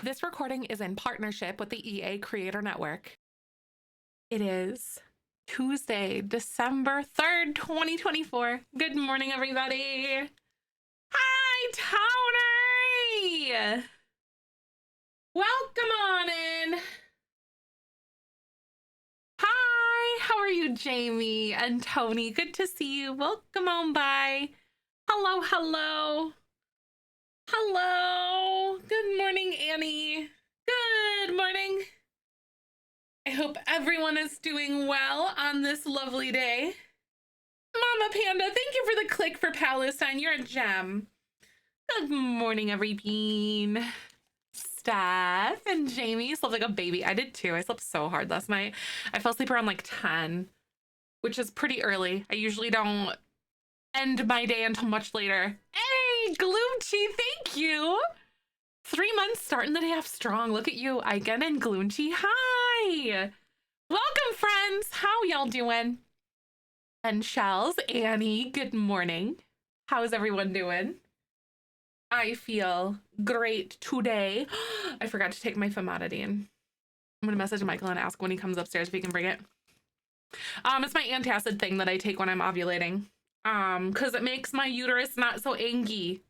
This recording is in partnership with the EA Creator Network. It is Tuesday, December 3rd, 2024. Good morning, everybody. Hi, Towner. Welcome on in. Hi, how are you, Jamie and Tony? Good to see you. Welcome on by. Hello, hello. Hello. Good morning, Annie. Good morning. I hope everyone is doing well on this lovely day. Mama Panda, thank you for the click for Palestine. You're a gem. Good morning, every bean. Steph and Jamie slept like a baby. I did too. I slept so hard last night. I fell asleep around like 10, which is pretty early. I usually don't end my day until much later. Hey, Gloomchi, thank you. 3 months starting the day off strong. Look at you, Icon and Gloomchi. Hi. Welcome, friends. How y'all doing? And Shells, Annie, good morning. How's everyone doing? I feel great today. I forgot to take my famotidine. I'm gonna message Michael and ask when he comes upstairs if he can bring it. It's my antacid thing that I take when I'm ovulating. Because it makes my uterus not so angy.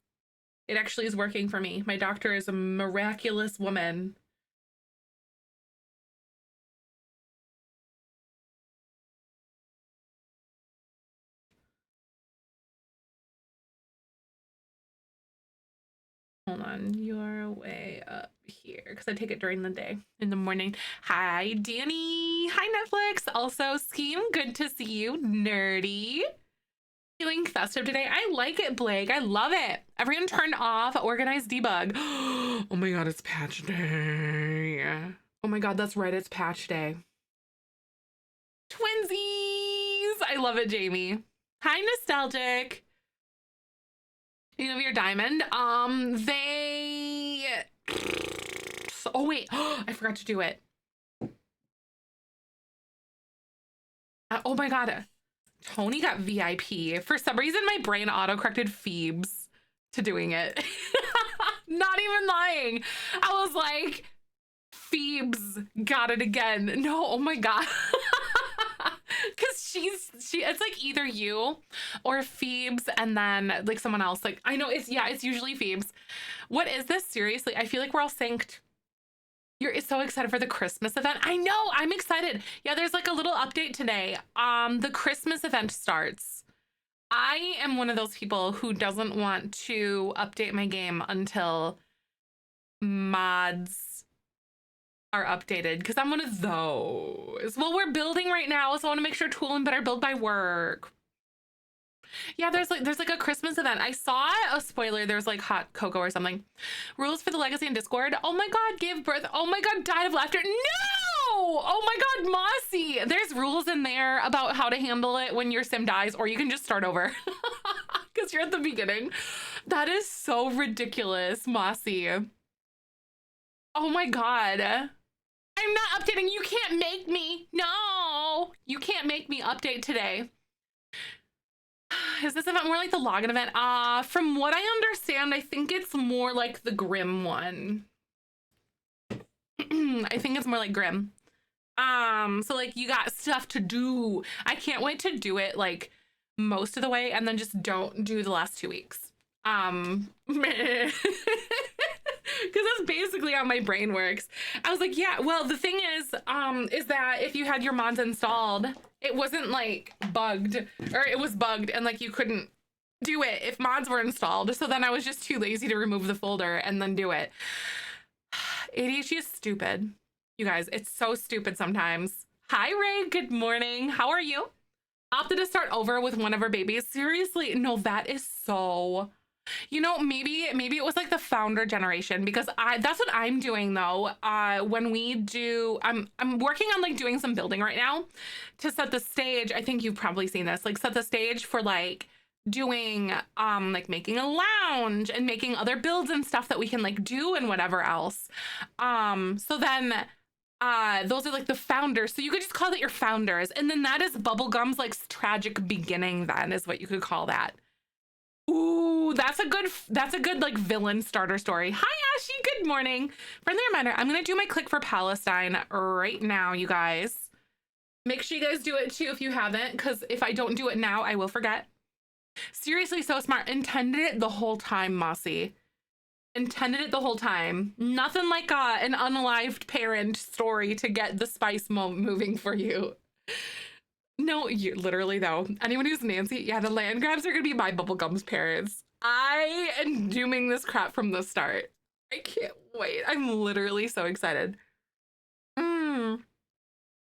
It actually is working for me. My doctor is a miraculous woman. Hold on, you're way up here because I take it during the day in the morning. Hi, Danny. Hi, Netflix. Also, Scheme, good to see you. Nerdy. Feeling festive today. I like it, Blake. I love it. Everyone turned off organized debug. Oh my God, it's patch day. Oh my God, that's right. It's patch day. Twinsies. I love it, Jamie. Hi, Nostalgic. You know your diamond. Oh wait, I forgot to do it. Oh my God, Tony got VIP. For some reason, my brain auto-corrected Phoebes to doing it. Not even lying. I was like, Phoebes got it again. No, oh my God. Because it's like either you or Phoebes and then like someone else. Like I know it's usually Phoebes. What is this? Seriously, I feel like we're all synced. You're so excited for the Christmas event. I know, I'm excited. Yeah, there's like a little update today. The Christmas event starts. I am one of those people who doesn't want to update my game until mods are updated because I'm one of those. Well, we're building right now, so I want to make sure Toolin better build my work. Yeah, there's like a Christmas event. I saw a spoiler. There's like hot cocoa or something. Rules for the legacy in Discord. Oh my God, gave birth. Oh my God, died of laughter. No! Oh my God, Mossy. There's rules in there about how to handle it when your sim dies, or you can just start over because you're at the beginning. That is so ridiculous, Mossy. Oh my God. I'm not updating. You can't make me. No, you can't make me update today. Is this event more like the login event? From what I understand, I think it's more like the Grim one. I think it's more like Grim. So like you got stuff to do. I can't wait to do it like most of the way and then just don't do the last 2 weeks. Because that's basically how my brain works. I was like, yeah, well, the thing is that if you had your mods installed, it wasn't like bugged, or it was bugged and like you couldn't do it if mods were installed. So then I was just too lazy to remove the folder and then do it. ADHD is stupid. You guys, it's so stupid sometimes. Hi, Ray. Good morning. How are you? Opted to start over with one of our babies. Seriously, no, that is so... You know, maybe it was like the founder generation, because that's what I'm doing though. When we do, I'm working on like doing some building right now to set the stage. I think you've probably seen this, like set the stage for like doing like making a lounge and making other builds and stuff that we can like do and whatever else. So then those are like the founders. So you could just call it your founders. And then that is Bubblegum's like tragic beginning, then is what you could call that. Ooh, that's a good like villain starter story. Hi, Ashy. Good Good morning. Friendly reminder, I'm going to do my click for Palestine right now, you guys. Make sure you guys do it too if you haven't, because if I don't do it now, I will forget. Seriously, so smart. Intended it the whole time, Mossy. Intended it the whole time. Nothing like an unalived parent story to get the spice moving for you. No, you literally though. Anyone who's Nancy, yeah, the land grabs are gonna be my bubblegum's parents. I am dooming this crap from the start. I can't wait. I'm literally so excited.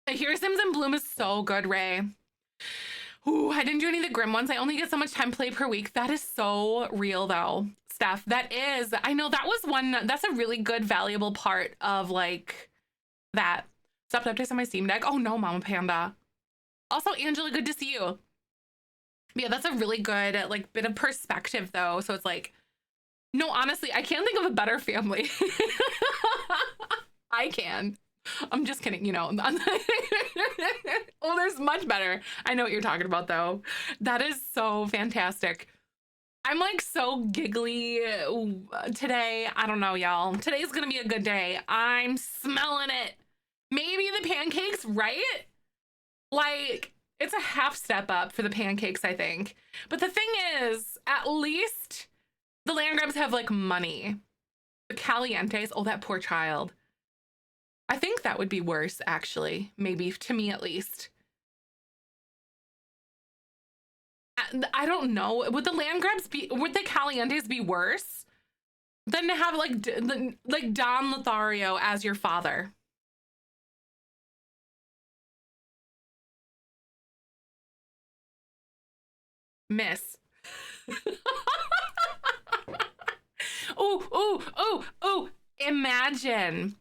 Here Sims in Bloom is so good, Ray. Ooh, I didn't do any of the grim ones. I only get so much time play per week. That is so real though, Steph. That is, I know that was one, that's a really good, valuable part of like that. Stop updates on my Steam Deck. Oh no, Mama Panda. Also, Angela, good to see you. Yeah, that's a really good like bit of perspective though. So it's like, no, honestly, I can't think of a better family. I can. I'm just kidding, you know. Oh, there's much better. I know what you're talking about though. That is so fantastic. I'm like so giggly today. I don't know, y'all. Today's gonna be a good day. I'm smelling it. Maybe the pancakes, right? Like, it's a half step up for the pancakes, I think. But the thing is, at least the land grabs have like money. The Calientes, oh, that poor child. I think that would be worse, actually. Maybe, to me at least. I don't know. Would the land grabs be, would the Calientes be worse than to have like Don Lothario as your father? Miss. Oh, imagine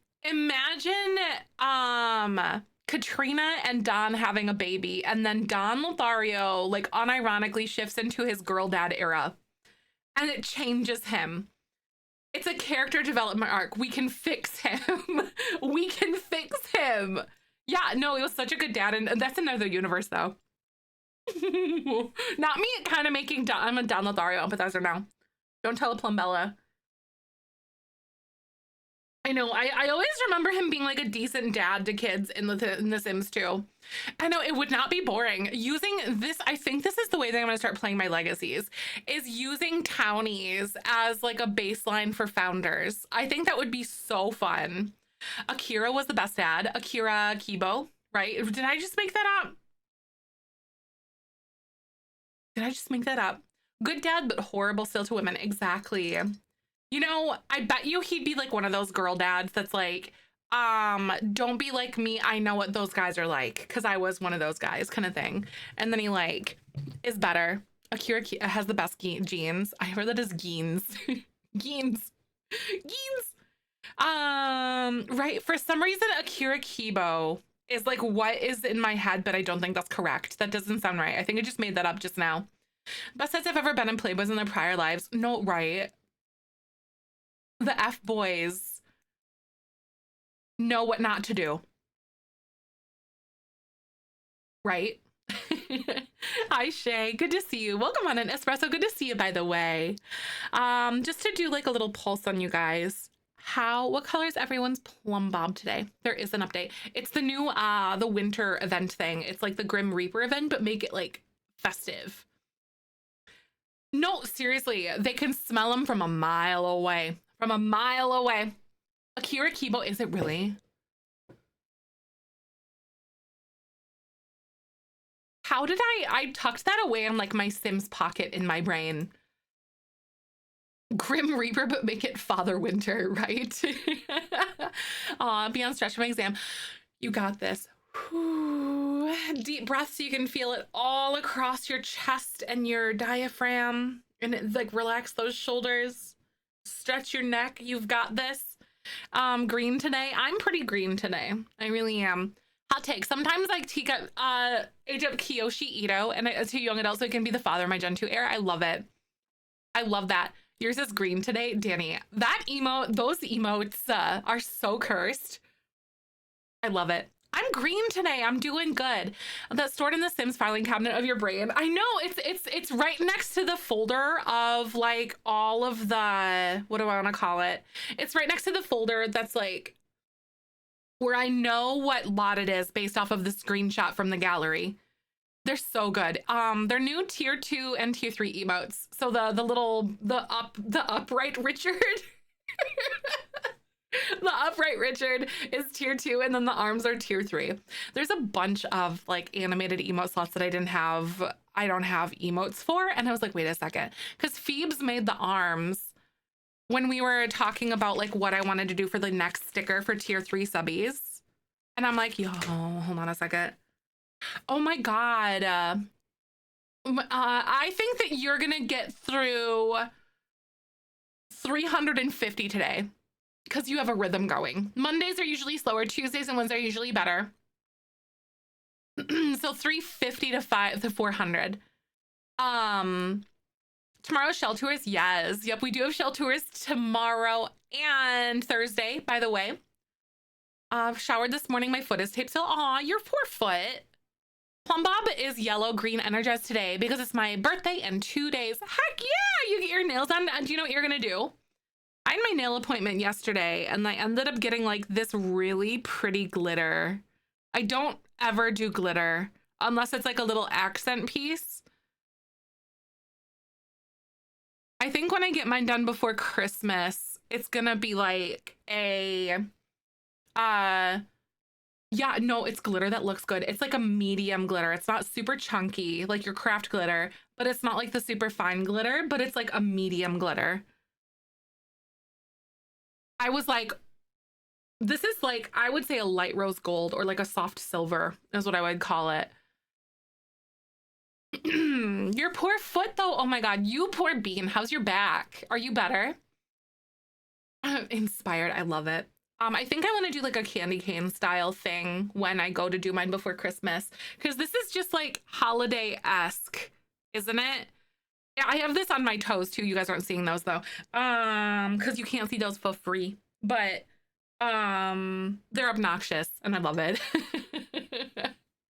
Katrina and Don having a baby, and then Don Lothario like unironically shifts into his girl dad era and it changes him. It's a character development arc. We can fix him. We can fix him. Yeah, no, it was such a good dad, and that's another universe though. Not me kind of making I'm a Don Lothario empathizer now. Don't tell a Plumbella. I know, I always remember him being like a decent dad to kids in the Sims too. I know, it would not be boring. Using this, I think this is the way that I'm gonna start playing my legacies, is using townies as like a baseline for founders. I think that would be so fun. Akira was the best dad. Akira Kibo, right? Did I just make that up? Did I just make that up? Good dad, but horrible still to women. Exactly. You know, I bet you he'd be like one of those girl dads that's like, don't be like me. I know what those guys are like because I was one of those guys kind of thing. And then he like is better. Akira has the best genes. I heard that as genes. Genes. Right. For some reason, Akira Kibo is like what is in my head, but I don't think that's correct. That doesn't sound right. I think I just made that up just now. Best sets I've ever been in Playboys in their prior lives. No, right. The F boys know what not to do. Right? Hi, Shay. Good to see you. Welcome on an espresso. Good to see you, by the way. Just to do like a little pulse on you guys. What color is everyone's plum bob today? There is an update. It's the new the winter event thing. It's like the Grim Reaper event, but make it like festive. No, seriously, they can smell them from a mile away. From a mile away. Akira Kibo, is it really? How did I tucked that away in like my Sims pocket in my brain. Grim Reaper, but make it Father Winter, right? Be on stretch for my exam. You got this. Whew. Deep breath so you can feel it all across your chest and your diaphragm, and like relax those shoulders, stretch your neck. You've got this. Green today. I'm pretty green today. I really am. Hot take. Sometimes like age up Kiyoshi Ito and to young adults so it can be the father of my Gen 2 era. I love it. I love that. Yours is green today, Danny. That emote, those emotes are so cursed. I love it. I'm green today. I'm doing good. That's stored in the Sims filing cabinet of your brain. I know it's right next to the folder of like all of the, what do I want to call it? It's right next to the folder that's like where I know what lot it is based off of the screenshot from the gallery. They're so good. They're new tier 2 and tier 3 emotes. So the upright Richard. The upright Richard is tier 2, and then the arms are tier 3. There's a bunch of like animated emote slots that I don't have emotes for, and I was like, wait a second, because Phoebes made the arms when we were talking about like what I wanted to do for the next sticker for tier 3 subbies, and I'm like, yo, hold on a second. Oh my god, I think that you're gonna get through 350 today, because you have a rhythm going. Mondays are usually slower. Tuesdays and Wednesdays are usually better. So 350 to 400. Tomorrow's shell tours. Yes. Yep. We do have shell tours tomorrow and Thursday, by the way. Showered this morning. My foot is taped still. Aw, your poor foot. Plum Bob is yellow, green, energized today because it's my birthday in 2 days. Heck yeah. You get your nails done. Do you know what you're going to do? I had my nail appointment yesterday and I ended up getting like this really pretty glitter. I don't ever do glitter unless it's like a little accent piece. I think when I get mine done before Christmas, it's gonna be like a, yeah, no, it's glitter that looks good. It's like a medium glitter. It's not super chunky like your craft glitter, but it's not like the super fine glitter, but it's like a medium glitter. I was like, this is like, I would say a light rose gold or like a soft silver is what I would call it. Your poor foot though. Oh my God, you poor bean. How's your back? Are you better? Inspired. I love it. I think I want to do like a candy cane style thing when I go to do mine before Christmas, because this is just like holiday-esque, isn't it? Yeah, I have this on my toes too. You guys aren't seeing those though, because you can't see those for free, but they're obnoxious and I love it.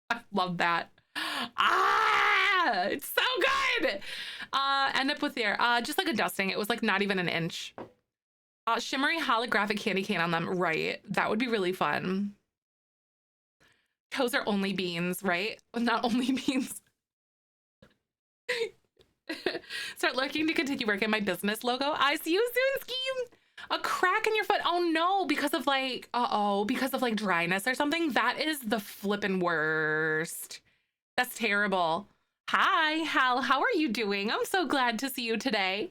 I love that. It's so good. End up with there, just like a dusting. It was like not even an inch. Shimmery holographic candy cane on them, right? That would be really fun. Toes are only beans, right? Not only beans. Start looking to continue working my business logo. I see you soon, Scheme. A crack in your foot. Oh no, because of like, because of like dryness or something. That is the flippin' worst. That's terrible. Hi, Hal. How are you doing? I'm so glad to see you today.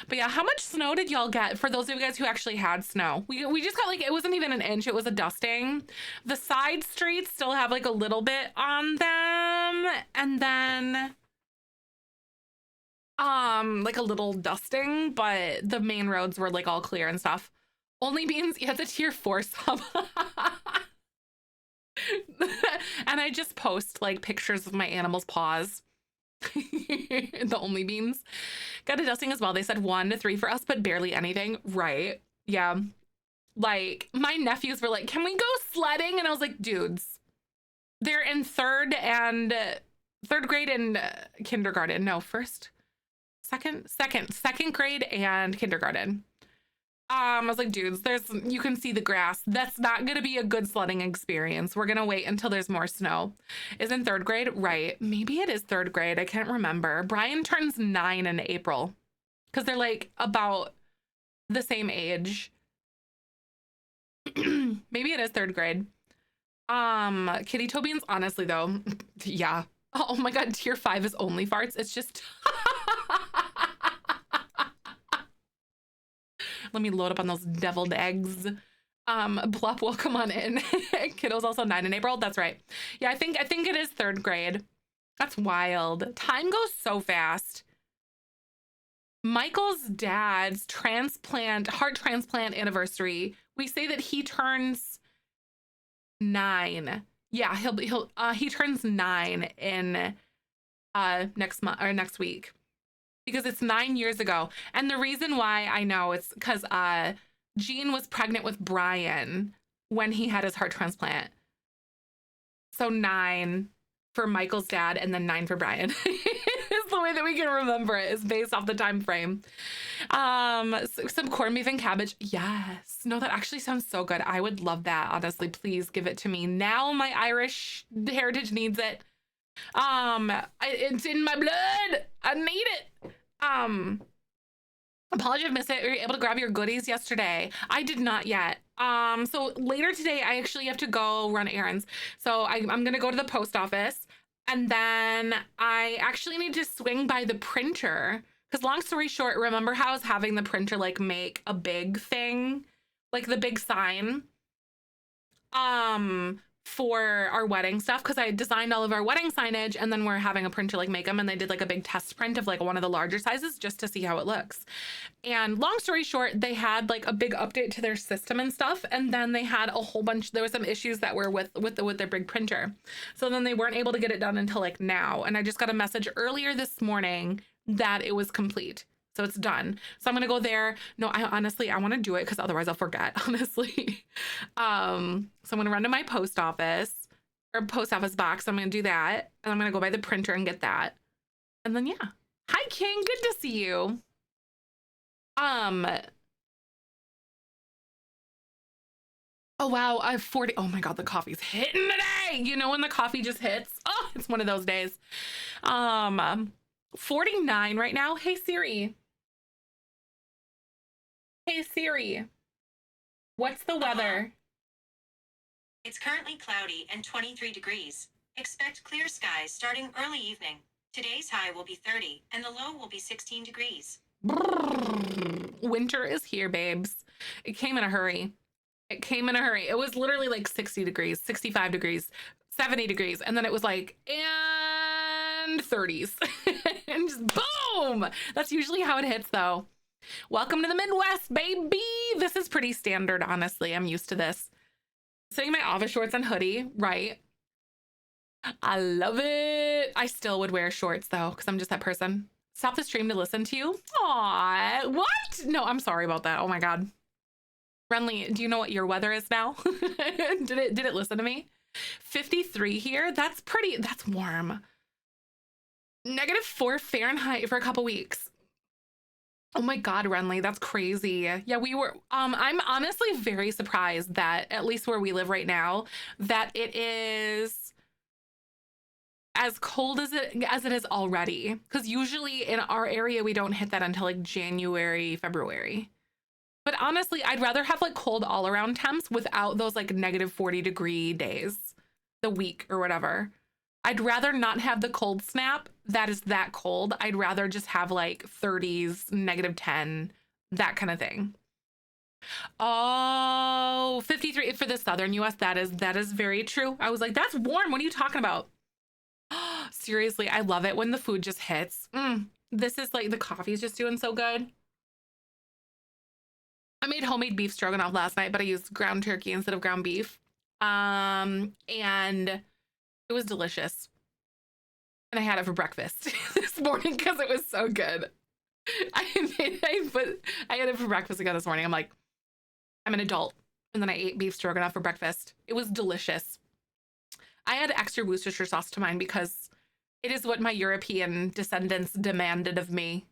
But yeah, how much snow did y'all get for those of you guys who actually had snow? We just got like, it wasn't even an inch. It was a dusting. The side streets still have like a little bit on them. And then like a little dusting, but the main roads were like all clear and stuff. Only beans, yeah, it's a tier 4 sub. And I just post like pictures of my animal's paws. The only beans. Got a dusting as well. They said 1 to 3 for us, but barely anything. Right. Yeah. Like my nephews were like, can we go sledding? And I was like, dudes, they're in third grade and kindergarten. No, second grade and kindergarten. I was like, dudes, you can see the grass. That's not gonna be a good sledding experience. We're gonna wait until there's more snow. Is in 3rd grade, right? Maybe it is 3rd grade. I can't remember. Brian turns 9 in April because they're like about the same age. Maybe it is 3rd grade. Kitty toe beans, honestly though, yeah. Oh my God, tier 5 is only farts. It's just. Let me load up on those deviled eggs. Blup, welcome on in. Kiddo's also 9 in April. That's right. Yeah, I think it is 3rd grade. That's wild. Time goes so fast. Michael's dad's heart transplant anniversary. We say that he turns 9. Yeah, he turns 9 in next month or next week. Because it's 9 years ago. And the reason why I know it's because Jean was pregnant with Brian when he had his heart transplant. So 9 for Michael's dad and then 9 for Brian. Is the way that we can remember it, is based off the time frame. Some corned beef and cabbage. Yes. No, that actually sounds so good. I would love that. Honestly, please give it to me. Now my Irish heritage needs it. It's in my blood. I need it. Apology if I missed it. Were you able to grab your goodies yesterday? I did not yet. So later today, I actually have to go run errands. So I'm going to go to the post office, and then I actually need to swing by the printer. Because long story short, remember how I was having the printer like make a big thing, like the big sign, for our wedding stuff, because I designed all of our wedding signage, and then we're having a printer like make them, and they did like a big test print of like one of the larger sizes just to see how it looks. And long story short, they had like a big update to their system and stuff, and then they had a whole bunch, there were some issues that were with their big printer, so then they weren't able to get it done until like now. And I just got a message earlier this morning that it was complete. So it's done. So I'm going to go there. No, I honestly want to do it because otherwise I'll forget, honestly. So I'm going to run to my post office box. I'm going to do that. And I'm going to go by the printer and get that. And then, yeah. Hi, King. Good to see you. Oh, wow. I have 40. Oh my God, the coffee's hitting today. You know, when the coffee just hits. Oh, it's one of those days. 49 right now. Hey, Siri. Hey Siri, what's the weather? It's currently cloudy and 23 degrees. Expect clear skies starting early evening. Today's high will be 30 and the low will be 16 degrees. Winter is here, babes. It came in a hurry. It came in a hurry. It was literally like 60 degrees, 65 degrees, 70 degrees. And then it was like, and 30s. And just boom. That's usually how it hits though. Welcome to the Midwest, baby. This is pretty standard, honestly. I'm used to this. Sitting in my office shorts and hoodie, right? I love it. I still would wear shorts though, because I'm just that person. Stop the stream to listen to you. Aw, what? No, I'm sorry about that. Oh my God. Renly, do you know what your weather is now? Did it listen to me? 53 here. That's warm. -4 Fahrenheit for a couple weeks. Oh my God, Renly, that's crazy. Yeah, we were, I'm honestly very surprised that at least where we live right now, that it is as cold as it is already. Because usually in our area, we don't hit that until like January, February. But honestly, I'd rather have like cold all around temps without those like -40 degree days, the week or whatever. I'd rather not have the cold snap that is that cold. I'd rather just have like 30s, -10, that kind of thing. Oh, 53 for the southern US. That is very true. I was like, that's warm. What are you talking about? Seriously, I love it when the food just hits. This is like, the coffee's just doing so good. I made homemade beef stroganoff last night, but I used ground turkey instead of ground beef. And it was delicious. And I had it for breakfast this morning because it was so good. I had it for breakfast again this morning. I'm like, I'm an adult. And then I ate beef stroganoff for breakfast. It was delicious. I had extra Worcestershire sauce to mine because it is what my European descendants demanded of me.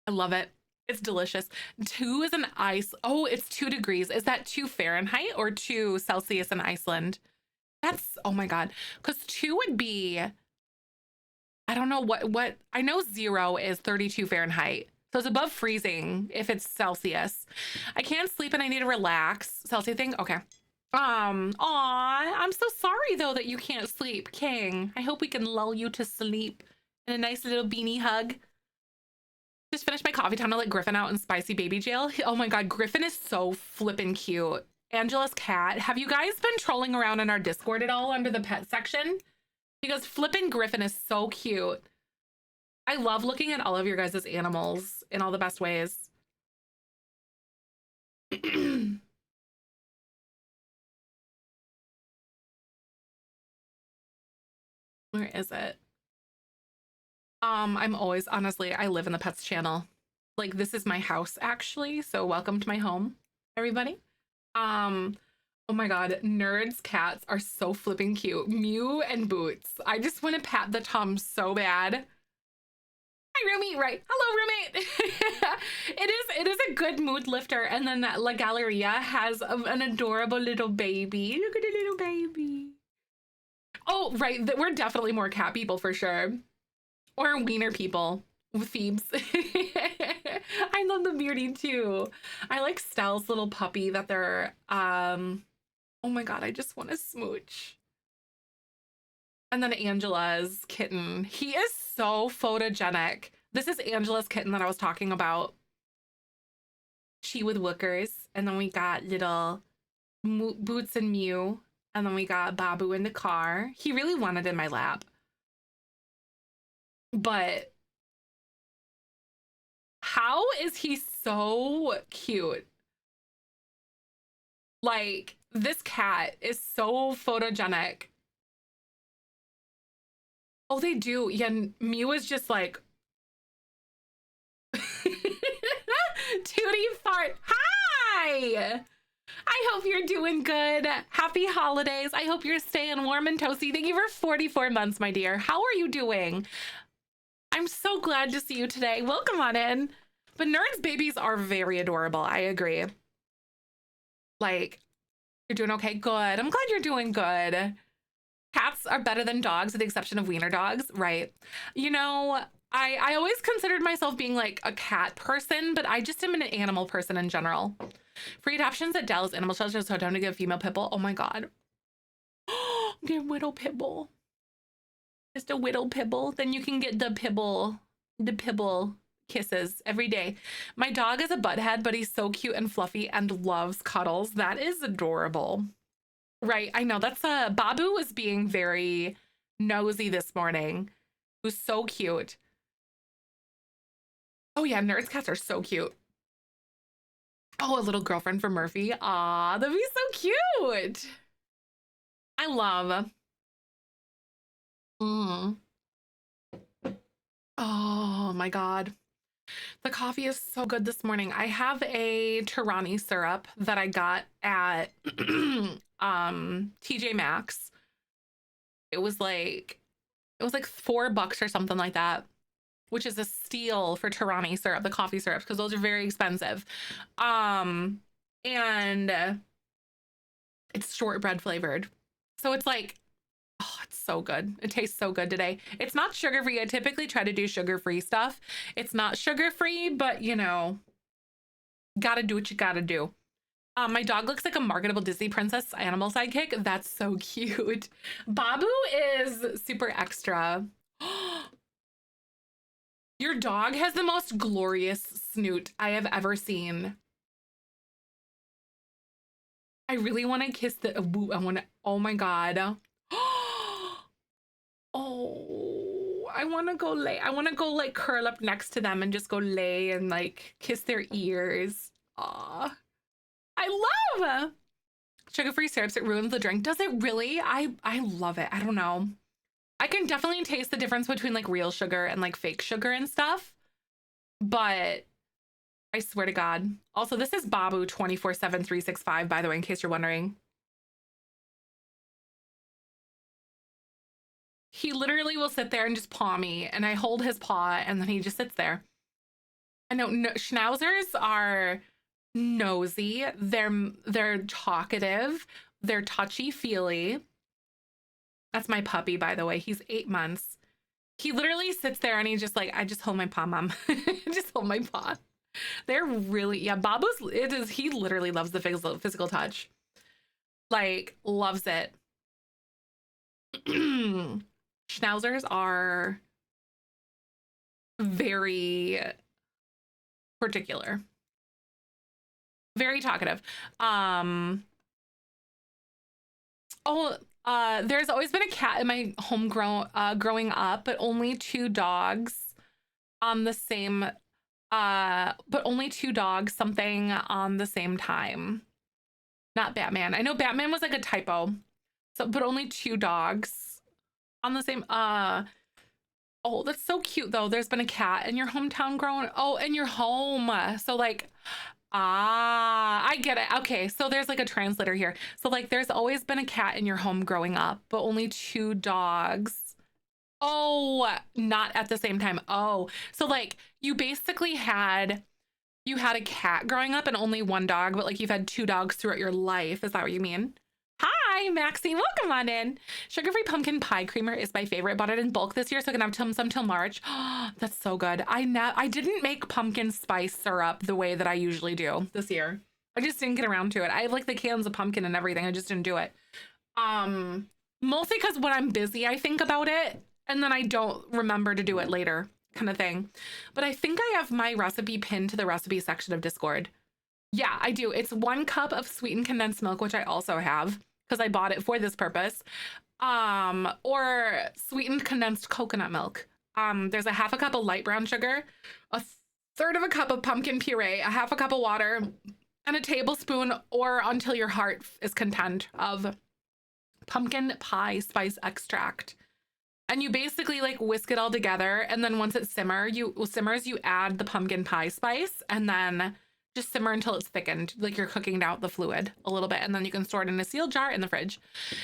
I love it. It's delicious. 2 is an ice. Oh, it's 2 degrees. Is that 2 Fahrenheit or 2 Celsius in Iceland? That's, oh my God. Because 2 would be, I don't know what, I know 0 is 32 Fahrenheit. So it's above freezing if it's Celsius. I can't sleep and I need to relax. Celsius thing? Okay. Aw, I'm so sorry though that you can't sleep, King. I hope we can lull you to sleep in a nice little beanie hug. Just finished my coffee. Time to let Griffin out in spicy baby jail. Oh my God, Griffin is so flippin' cute. Angela's cat. Have you guys been trolling around in our Discord at all under the pet section? Because flippin' Griffin is so cute. I love looking at all of your guys' animals in all the best ways. Where is it? I'm always, honestly, I live in the pets channel. Like, this is my house actually. So welcome to my home, everybody. Oh my God, Nerd's cats are so flipping cute. Mew and Boots. I just want to pat the Tom so bad. Hi, roommate. Right. Hello, roommate. it is a good mood lifter. And then that La Galleria has an adorable little baby. Look at the little baby. Oh, right. We're definitely more cat people for sure. Or wiener people with Phoebes. I love the Beardy too. I like Stell's little puppy that they're oh my God, I just want to smooch. And then Angela's kitten. He is so photogenic. This is Angela's kitten that I was talking about. She with Wookers. And then we got little Boots and Mew. And then we got Babu in the car. He really wanted in my lap. But how is he so cute? Like, this cat is so photogenic. Oh, they do. Yeah, Mew is just like... Tootie fart. Hi! I hope you're doing good. Happy holidays. I hope you're staying warm and toasty. Thank you for 44 months, my dear. How are you doing? I'm so glad to see you today. Welcome on in. But Nerd's babies are very adorable. I agree. Like, you're doing okay? Good. I'm glad you're doing good. Cats are better than dogs with the exception of wiener dogs, right? You know, I always considered myself being like a cat person, but I just am an animal person in general. Free adoptions at Dell's Animal Shelter, so time to get a female pit bull. Oh my God. Get a widow pit bull. Just a widow pit bull. Then you can get the pibble kisses every day. My dog is a butthead, but he's so cute and fluffy and loves cuddles. That is adorable. Right, I know. That's Babu was being very nosy this morning. It was so cute. Oh yeah, Nerd's cats are so cute. Oh, a little girlfriend for Murphy. Aw, that'd be so cute. I love. Mm. Oh my God. The coffee is so good this morning. I have a Tirani syrup that I got at TJ Maxx. It was like $4 or something like that, which is a steal for Tirani syrup, the coffee syrups, because those are very expensive. And it's shortbread flavored. So it's like, oh, it's so good. It tastes so good today. It's not sugar-free. I typically try to do sugar-free stuff. It's not sugar-free, but you know, gotta do what you gotta do. My dog looks like a marketable Disney princess animal sidekick. That's so cute. Babu is super extra. Your dog has the most glorious snoot I have ever seen. I really want to kiss the, I want to, oh my God. Oh, I want to go lay. I want to go like curl up next to them and just go lay and like kiss their ears. Aw, I love sugar-free syrups. It ruins the drink. Does it really? I love it. I don't know. I can definitely taste the difference between like real sugar and like fake sugar and stuff. But I swear to God. Also, this is Babu 24/7/365, by the way, in case you're wondering. He literally will sit there and just paw me, and I hold his paw, and then he just sits there. I know schnauzers are nosy. They're talkative. They're touchy-feely. That's my puppy, by the way. He's 8 months. He literally sits there and he's just like, I just hold my paw, mom. Just hold my paw. They're really, yeah, he literally loves the physical touch. Like, loves it. Schnauzers are very particular. Very talkative. There's always been a cat in my home growing up, but only 2 dogs on the same but only 2 dogs something on the same time. Not Batman. I know Batman was like a typo. So but only 2 dogs on the same oh, that's so cute though. There's been a cat in your hometown growing. Oh, in your home. So like, I get it. Okay, so there's like a translator here. So like there's always been a cat in your home growing up, but only 2 dogs. Oh, not at the same time. Oh, so like you basically had a cat growing up and only 1 dog, but like you've had 2 dogs throughout your life. Is that what you mean? Hi, Maxine. Welcome on in. Sugar-free pumpkin pie creamer is my favorite. I bought it in bulk this year, so I can have some till March. That's so good. I didn't make pumpkin spice syrup the way that I usually do this year. I just didn't get around to it. I have like the cans of pumpkin and everything. I just didn't do it. Mostly because when I'm busy, I think about it and then I don't remember to do it later, kind of thing. But I think I have my recipe pinned to the recipe section of Discord. Yeah, I do. It's 1 cup of sweetened condensed milk, which I also have because I bought it for this purpose. Or sweetened condensed coconut milk. There's a 1/2 cup of light brown sugar, 1/3 of a cup of pumpkin puree, 1/2 cup of water, and a tablespoon or until your heart is content of pumpkin pie spice extract. And you basically like whisk it all together. And then once it simmers, you add the pumpkin pie spice and then just simmer until it's thickened, like you're cooking out the fluid a little bit. And then you can store it in a sealed jar in the fridge.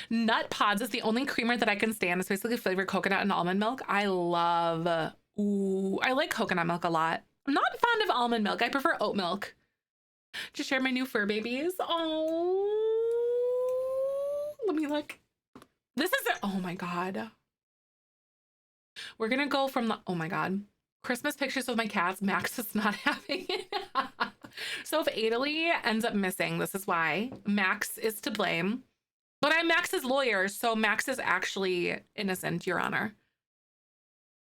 Nut Pods is the only creamer that I can stand. It's basically flavored coconut and almond milk. I like coconut milk a lot. I'm not fond of almond milk. I prefer oat milk. Just share my new fur babies. Oh, let me look. This is oh my God. We're gonna go from the, oh my God, Christmas pictures of my cats. Max is not having it. So if Italy ends up missing, this is why. Max is to blame. But I'm Max's lawyer, so Max is actually innocent, Your Honor.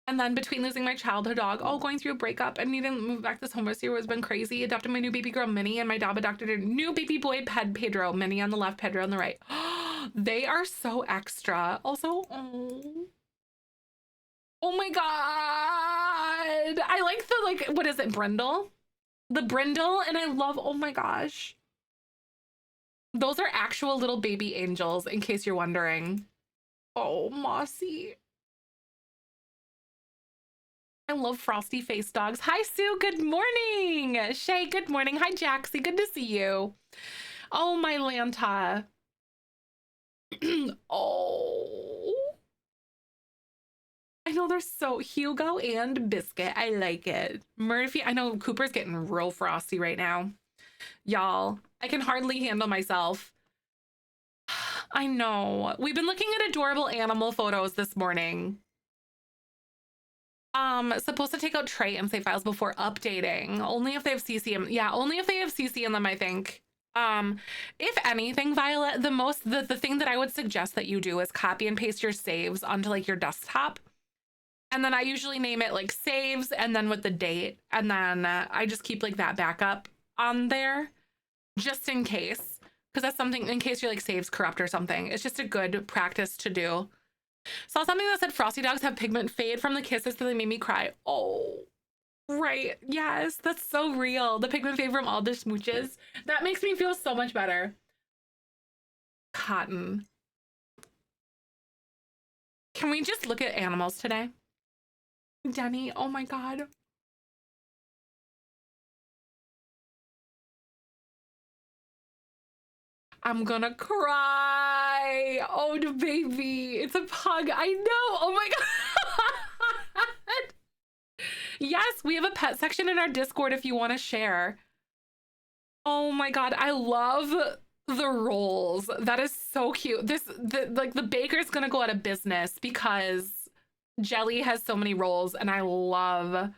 And then between losing my childhood dog, going through a breakup and needing to move back this home this year has been crazy. Adopted my new baby girl, Minnie, and my dog adopted a new baby boy, Pedro. Minnie on the left, Pedro on the right. They are so extra. Also, oh my God. I like the, like, what is it, brindle? The brindle, and I love, oh my gosh. Those are actual little baby angels, in case you're wondering. Oh, Mossy. I love frosty face dogs. Hi, Sue. Good morning. Shay, good morning. Hi, Jaxie. Good to see you. Oh, my Lanta. Oh. I know they're so Hugo and Biscuit. I like it. Murphy, I know Cooper's getting real frosty right now. Y'all, I can hardly handle myself. I know. We've been looking at adorable animal photos this morning. Supposed to take out tray and save files before updating. Only if they have CC in, yeah, only if they have CC in them, I think. If anything, Violet, the thing that I would suggest that you do is copy and paste your saves onto like your desktop. And then I usually name it like saves and then with the date. And then I just keep like that backup on there just in case. Because that's something in case your like saves corrupt or something. It's just a good practice to do. Saw something that said frosty dogs have pigment fade from the kisses so they made me cry. Oh, right. Yes, that's so real. The pigment fade from all the smooches. That makes me feel so much better. Cotton. Can we just look at animals today? Denny, oh my God. I'm gonna cry. Oh, the baby. It's a pug. I know. Oh my God. Yes, we have a pet section in our Discord if you want to share. Oh my God. I love the rolls. That is so cute. The baker's gonna go out of business because Jelly has so many rolls, and I love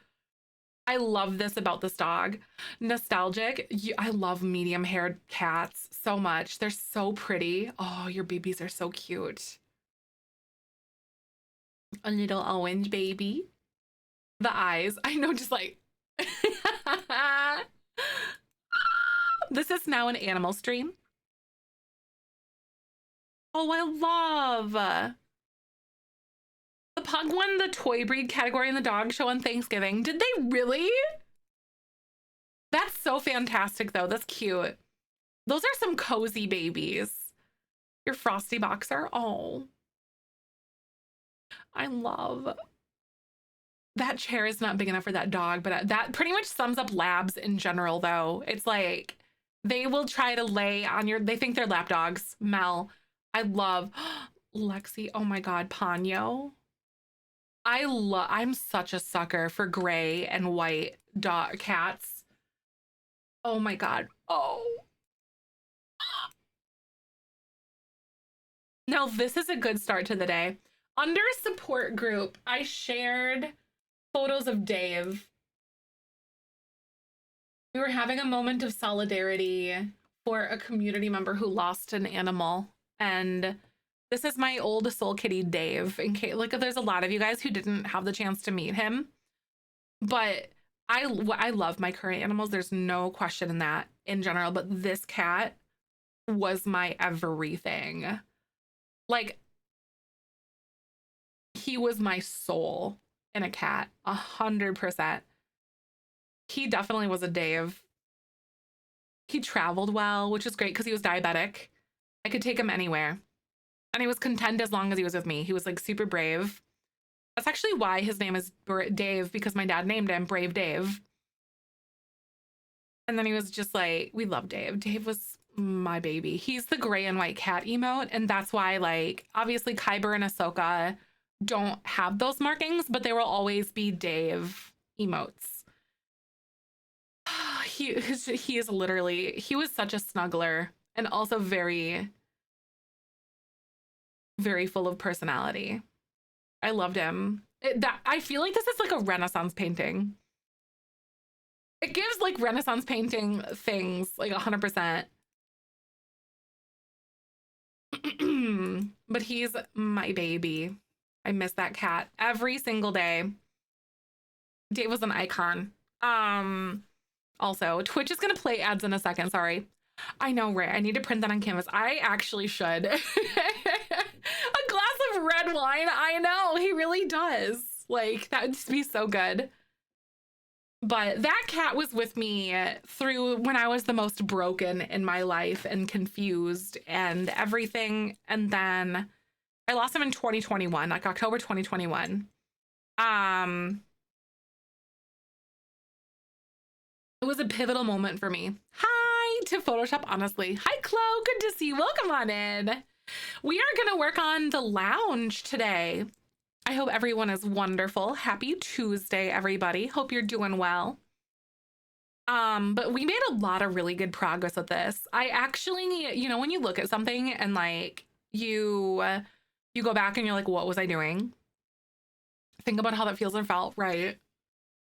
this about this dog. Nostalgic. I love medium-haired cats so much. They're so pretty. Oh, your babies are so cute. A little orange baby. The eyes. I know, just like... This is now an animal stream. Oh, I love... The pug won the toy breed category in the dog show on Thanksgiving. Did they really? That's so fantastic, though. That's cute. Those are some cozy babies. Your frosty boxer. Oh. I love... That chair is not big enough for that dog, but that pretty much sums up labs in general, though. It's like, They will try to lay on your, they think they're lap dogs. Mel, I love Lexi. Oh my God, Ponyo. I'm such a sucker for gray and white dog cats. Oh my God. Oh. Now this is a good start to the day. Under support group, I shared photos of Dave. We were having a moment of solidarity for a community member who lost an animal. And this is my old soul kitty, Dave. In case, like, there's a lot of you guys who didn't have the chance to meet him. But I love my current animals. There's no question in that in general. But this cat was my everything. Like, he was my soul in a cat, 100%. He definitely was a Dave. He traveled well, which is great because he was diabetic. I could take him anywhere. And he was content as long as he was with me. He was like super brave. That's actually why his name is Dave, because my dad named him Brave Dave. And then he was just like, we love Dave. Dave was my baby. He's the gray and white cat emote. And that's why, like, obviously Kyber and Ahsoka don't have those markings, but there will always be Dave emotes. He is literally, he was such a snuggler and also very, very full of personality. I loved him. I feel like this is like a Renaissance painting. It gives like Renaissance painting things, like 100%. But he's my baby. I miss that cat every single day. Dave was an icon. Also, Twitch is gonna play ads in a second. Sorry. I know, right? I need to print that on canvas. I actually should. A glass of red wine. I know, he really does. Like, that would just be so good. But that cat was with me through when I was the most broken in my life and confused and everything. And then I lost him in 2021, like October 2021. It was a pivotal moment for me. Hi to Photoshop, honestly. Hi, Chloe. Good to see you. Welcome on in. We are going to work on the lounge today. I hope everyone is wonderful. Happy Tuesday, everybody. Hope you're doing well. But we made a lot of really good progress with this. I actually, you know, when you look at something and like you go back and you're like, what was I doing? Think about how that feels and felt, right?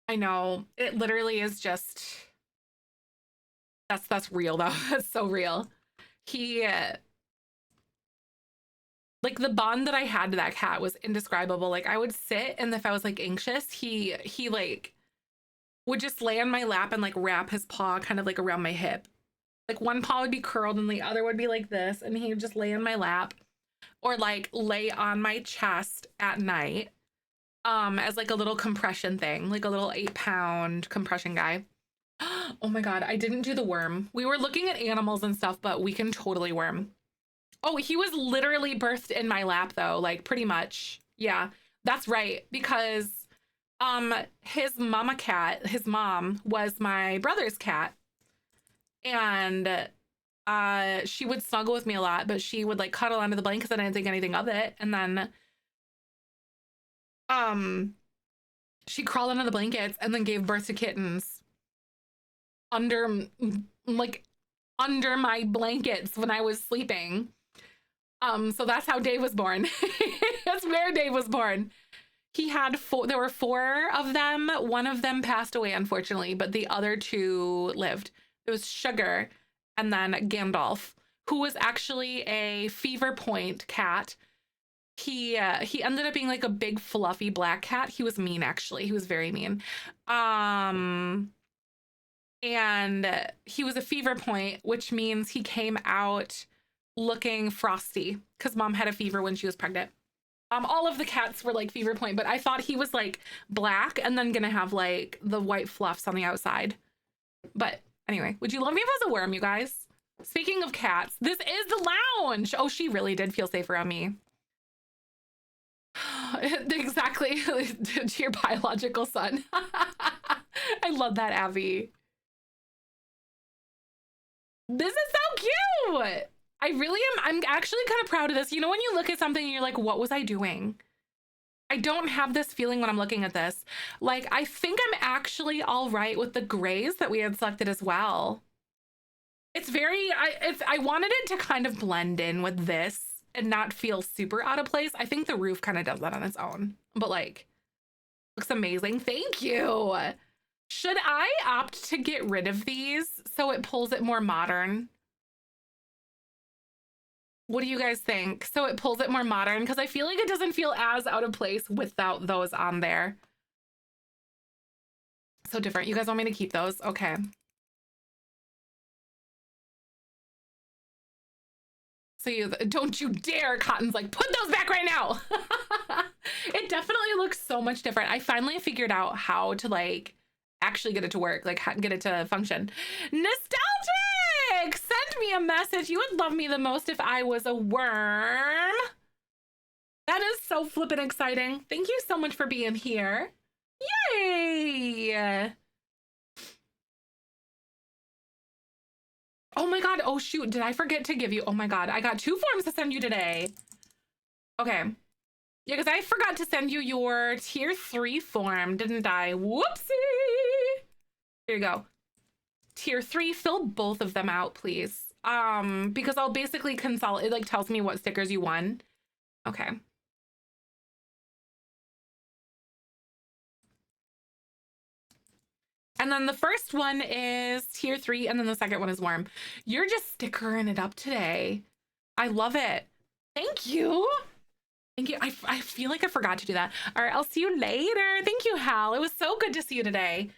I know, it literally is just, that's real though. That's so real. He, like the bond that I had to that cat was indescribable. Like I would sit and if I was like anxious, he like would just lay on my lap and like wrap his paw kind of like around my hip. Like one paw would be curled and the other would be like this. And he would just lay on my lap or like lay on my chest at night. As like a little compression thing, like a little 8-pound compression guy. Oh my God, I didn't do the worm. We were looking at animals and stuff, but we can totally worm. Oh, he was literally birthed in my lap though, like pretty much. Yeah, that's right. Because his mama cat, his mom was my brother's cat. And she would snuggle with me a lot, but she would like cuddle under the blankets and I didn't think anything of it. And then she crawled under the blankets and then gave birth to kittens under my blankets when I was sleeping. So that's how Dave was born. That's where Dave was born. He had there were 4 of them. One of them passed away, unfortunately, but the other 2 lived. It was Sugar and then Gandalf, who was actually a Fever Point cat. He ended up being like a big fluffy black cat. He was mean, actually. He was very mean. And he was a Fever Point, which means he came out looking frosty because mom had a fever when she was pregnant. All of the cats were like Fever Point, but I thought he was like black and then gonna have like the white fluffs on the outside. But anyway, would you love me if I was a worm, you guys? Speaking of cats, this is the lounge. Oh, she really did feel safe around me. Exactly. To your biological son. I love that, Abby. This is so cute. I really am. I'm actually kind of proud of this. You know, when you look at something and you're like, what was I doing? I don't have this feeling when I'm looking at this. Like, I think I'm actually all right with the grays that we had selected as well. It's very, I wanted it to kind of blend in with this and not feel super out of place. I think the roof kind of does that on its own, but like, looks amazing. Thank you. Should I opt to get rid of these so it pulls it more modern? What do you guys think? So it pulls it more modern, because I feel like it doesn't feel as out of place without those on there. So different. You guys want me to keep those? Okay. So you don't you dare, Cotton's like, put those back right now. It definitely looks so much different. I finally figured out how to like actually get it to work, like get it to function. Nostalgic! Send me a message. You would love me the most if I was a worm. That is so flippin' exciting. Thank you so much for being here. Yay! Oh my God. Oh shoot. Did I forget to give you? Oh my God. I got 2 forms to send you today. Okay. Yeah, because I forgot to send you your tier 3 form, didn't I? Whoopsie. Here you go. Tier 3, fill both of them out, please. Because I'll basically consolidate, it like tells me what stickers you won. Okay. And then the first one is tier 3, and then the second one is worm. You're just stickering it up today. I love it. Thank you. Thank you. I feel like I forgot to do that. All right, I'll see you later. Thank you, Hal. It was so good to see you today.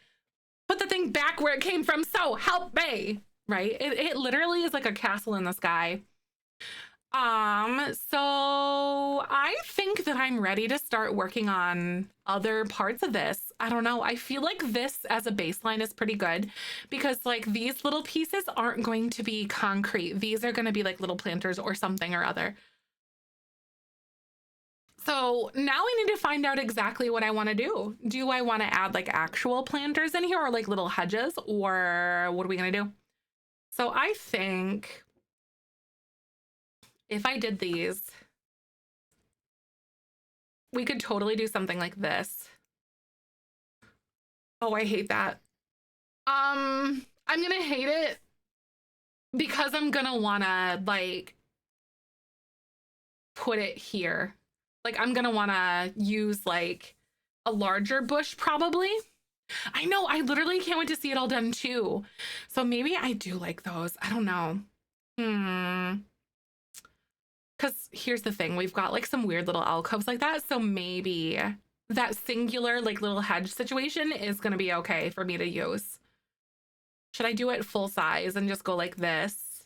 Put the thing back where it came from, so help me. Right? It literally is like a castle in the sky. So I think that I'm ready to start working on other parts of this. I don't know. I feel like this as a baseline is pretty good because like these little pieces aren't going to be concrete. These are going to be like little planters or something or other. So now I need to find out exactly what I want to do. Do I want to add like actual planters in here or like little hedges, or what are we going to do? So I think if I did these, we could totally do something like this. Oh, I hate that. I'm gonna hate it because I'm gonna wanna like put it here. Like I'm gonna wanna use like a larger bush probably. I know, I literally can't wait to see it all done too. So maybe I do like those. I don't know. Because here's the thing, we've got like some weird little alcoves like that. So maybe that singular like little hedge situation is going to be okay for me to use. Should I do it full size and just go like this?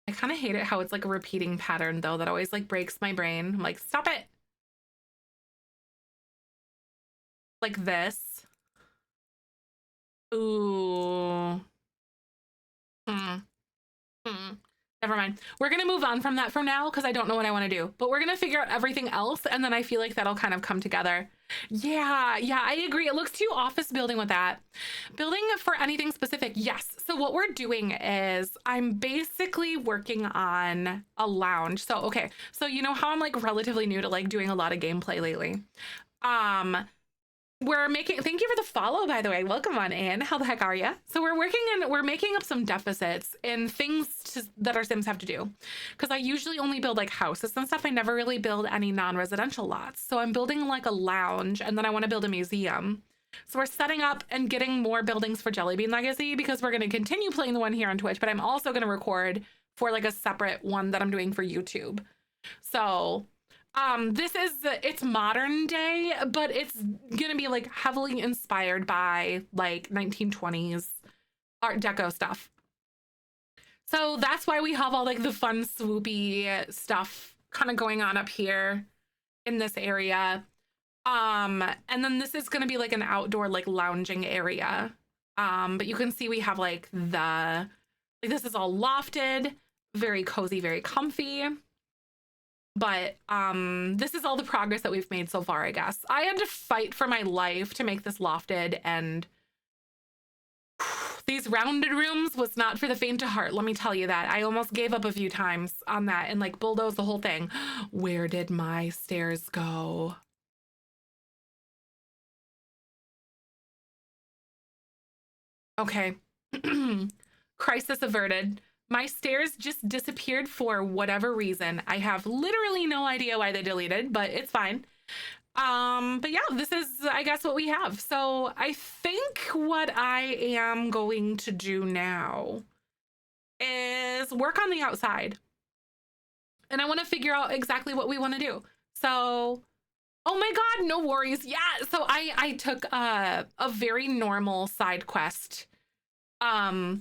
I kind of hate it how it's like a repeating pattern though. That always like breaks my brain. I'm like, stop it. Like this. Ooh. Never mind. We're going to move on from that for now because I don't know what I want to do. But we're going to figure out everything else, and then I feel like that'll kind of come together. Yeah, I agree. It looks too office building with that. Building for anything specific, yes. So what we're doing is I'm basically working on a lounge. So, okay. So you know how I'm like relatively new to like doing a lot of gameplay lately. We're making, thank you for the follow, by the way. Welcome on in. How the heck are you? So we're making up some deficits in things that our Sims have to do. Because I usually only build like houses and stuff. I never really build any non-residential lots. So I'm building like a lounge, and then I want to build a museum. So we're setting up and getting more buildings for Jellybean Legacy because we're going to continue playing the one here on Twitch, but I'm also going to record for like a separate one that I'm doing for YouTube. So this is, it's modern day, but it's gonna be like heavily inspired by like 1920s Art Deco stuff. So that's why we have all like the fun swoopy stuff kind of going on up here in this area. And then this is gonna be like an outdoor like lounging area. But you can see we have like this is all lofted, very cozy, very comfy. But this is all the progress that we've made so far, I guess. I had to fight for my life to make this lofted, and these rounded rooms was not for the faint of heart. Let me tell you that. I almost gave up a few times on that and like bulldozed the whole thing. Where did my stairs go? Okay. Crisis averted. My stairs just disappeared for whatever reason. I have literally no idea why they deleted, but it's fine. But yeah, this is, I guess, what we have. So I think what I am going to do now is work on the outside. And I want to figure out exactly what we want to do. So, oh my God, no worries. Yeah. So I took a very normal side quest. I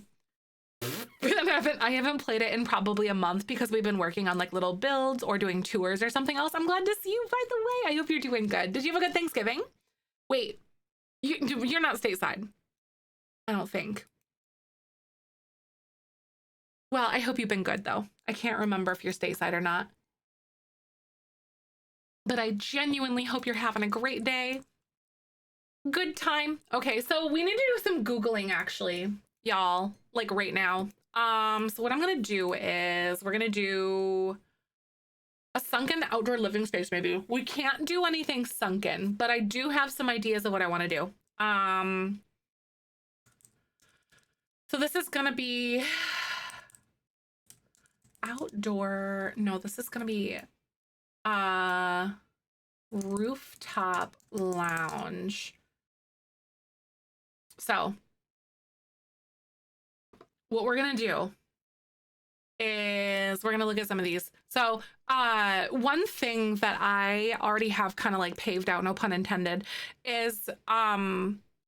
haven't played it in probably a month because we've been working on like little builds or doing tours or something else. I'm glad to see you, by the way. I hope you're doing good. Did you have a good Thanksgiving? Wait, you're not stateside. I don't think. Well, I hope you've been good though. I can't remember if you're stateside or not. But I genuinely hope you're having a great day. Good time. Okay, so we need to do some Googling actually, y'all, like right now. So what I'm gonna do is we're gonna do a sunken outdoor living space maybe. We can't do anything sunken, but I do have some ideas of what I want to do. So this is gonna be outdoor. No, this is gonna be rooftop lounge. So what we're gonna do is we're gonna look at some of these. So one thing that I already have kind of like paved out, no pun intended, is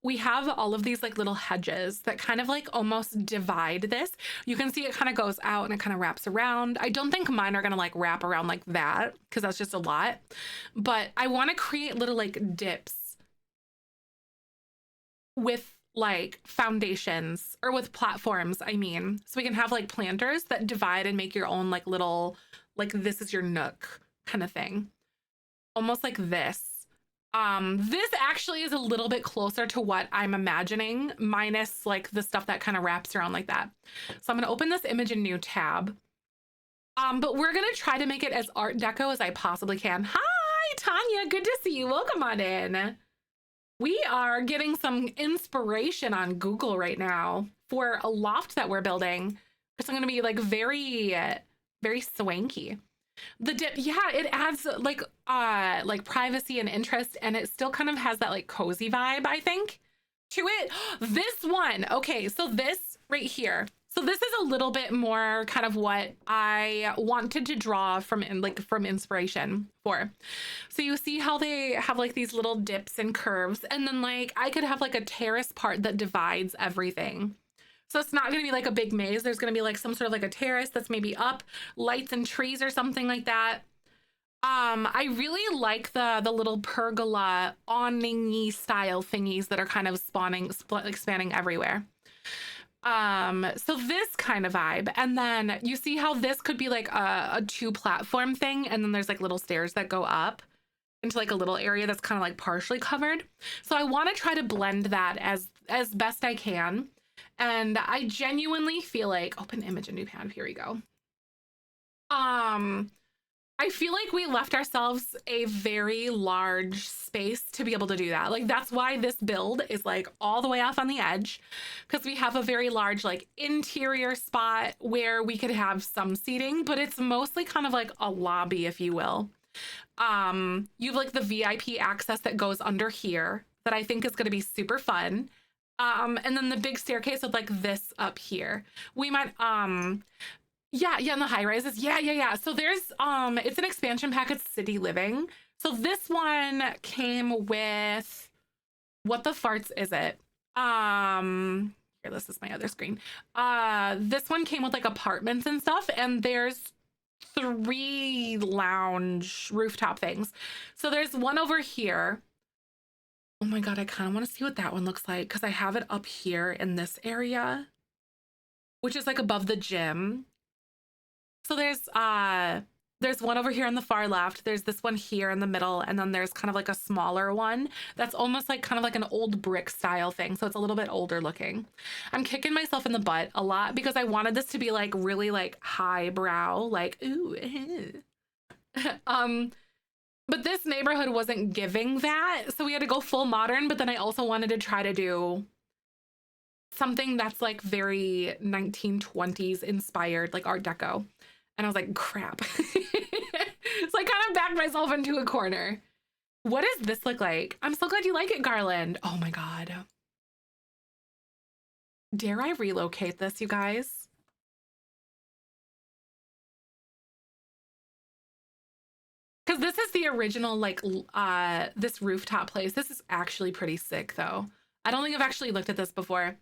we have all of these like little hedges that kind of like almost divide this. You can see it kind of goes out and it kind of wraps around. I don't think mine are gonna like wrap around like that because that's just a lot. But I want to create little like dips with like foundations or with platforms, I mean, so we can have like planters that divide and make your own like little, like this is your nook kind of thing. Almost like this. This actually is a little bit closer to what I'm imagining, minus like the stuff that kind of wraps around like that. So I'm gonna open this image in new tab. But we're gonna try to make it as Art Deco as I possibly can. Hi, Tanya, good to see you. Welcome on in. We are getting some inspiration on Google right now for a loft that we're building. It's going to be like very, very swanky. The dip, yeah, it adds like privacy and interest, and it still kind of has that like cozy vibe, I think, to it. This one, okay, so this right here. So this is a little bit more kind of what I wanted to draw from inspiration for. So you see how they have like these little dips and curves, and then like I could have like a terrace part that divides everything. So it's not going to be like a big maze. There's going to be like some sort of like a terrace that's maybe up, lights and trees or something like that. I really like the little pergola awning-y style thingies that are kind of spanning everywhere. So this kind of vibe, and then you see how this could be like a two platform thing, and then there's like little stairs that go up into like a little area that's kind of like partially covered. So I want to try to blend that as best I can, and I genuinely feel like open image and new tab. Here we go. I feel like we left ourselves a very large space to be able to do that. Like that's why this build is like all the way off on the edge, because we have a very large like interior spot where we could have some seating, but it's mostly kind of like a lobby, if you will. You have like the VIP access that goes under here that I think is going to be super fun. And then the big staircase with like this up here. We might, yeah, and the high rises. Yeah. So there's it's an expansion pack. It's City Living. So this one came with, what the farts is it? Here, this is my other screen. This one came with like apartments and stuff, and there's 3 lounge rooftop things. So there's one over here. Oh my God, I kind of want to see what that one looks like because I have it up here in this area, which is like above the gym. So there's There's one over here on the far left. There's this one here in the middle. And then there's kind of like a smaller one that's almost like kind of like an old brick style thing. So it's a little bit older looking. I'm kicking myself in the butt a lot because I wanted this to be like really like highbrow, like, ooh. But this neighborhood wasn't giving that. So we had to go full modern. But then I also wanted to try to do something that's like very 1920s inspired, like Art Deco. And I was like, crap. So I kind of backed myself into a corner. What does this look like? I'm so glad you like it, Garland. Oh my God. Dare I relocate this, you guys? Because this is the original, like, this rooftop place. This is actually pretty sick, though. I don't think I've actually looked at this before.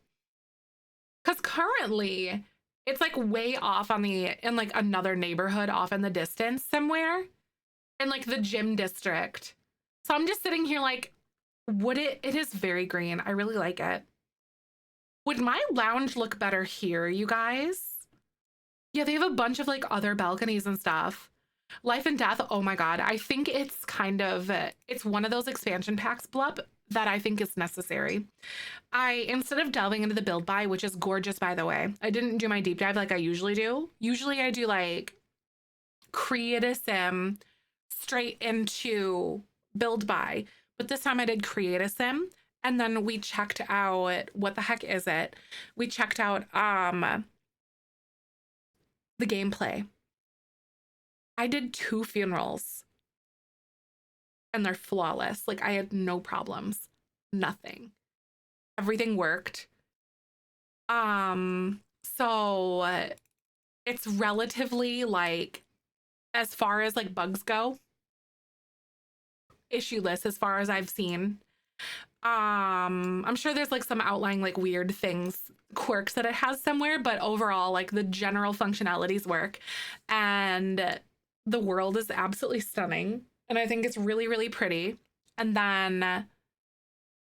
Because currently, it's like way off in like another neighborhood off in the distance somewhere in like the gym district. So I'm just sitting here like, it is very green. I really like it. Would my lounge look better here, you guys? Yeah, they have a bunch of like other balconies and stuff. Life and Death, oh my God. I think it's kind of, it's one of those expansion packs, Blup, that I think is necessary. Instead of delving into the build buy, which is gorgeous, by the way, I didn't do my deep dive like I usually do. Usually I do like create a sim straight into build buy. But this time I did create a sim. And then we checked out, what the heck is it? We checked out the gameplay. I did 2 funerals and they're flawless. Like I had no problems, nothing. Everything worked. So it's relatively like, as far as like bugs go, issueless as far as I've seen. I'm sure there's like some outlying like weird things, quirks that it has somewhere, but overall like the general functionalities work and the world is absolutely stunning. And I think it's really, really pretty. And then,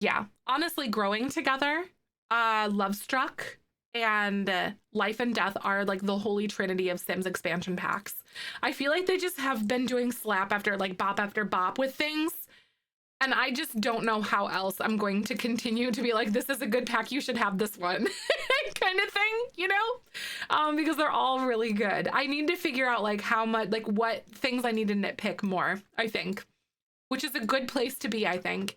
yeah, honestly, growing together, Love Struck and Life and Death are like the holy trinity of Sims expansion packs. I feel like they just have been doing slap after bop with things. And I just don't know how else I'm going to continue to be like, this is a good pack, you should have this one kind of thing, you know? Because they're all really good. I need to figure out like how much, like what things I need to nitpick more, I think, which is a good place to be, I think.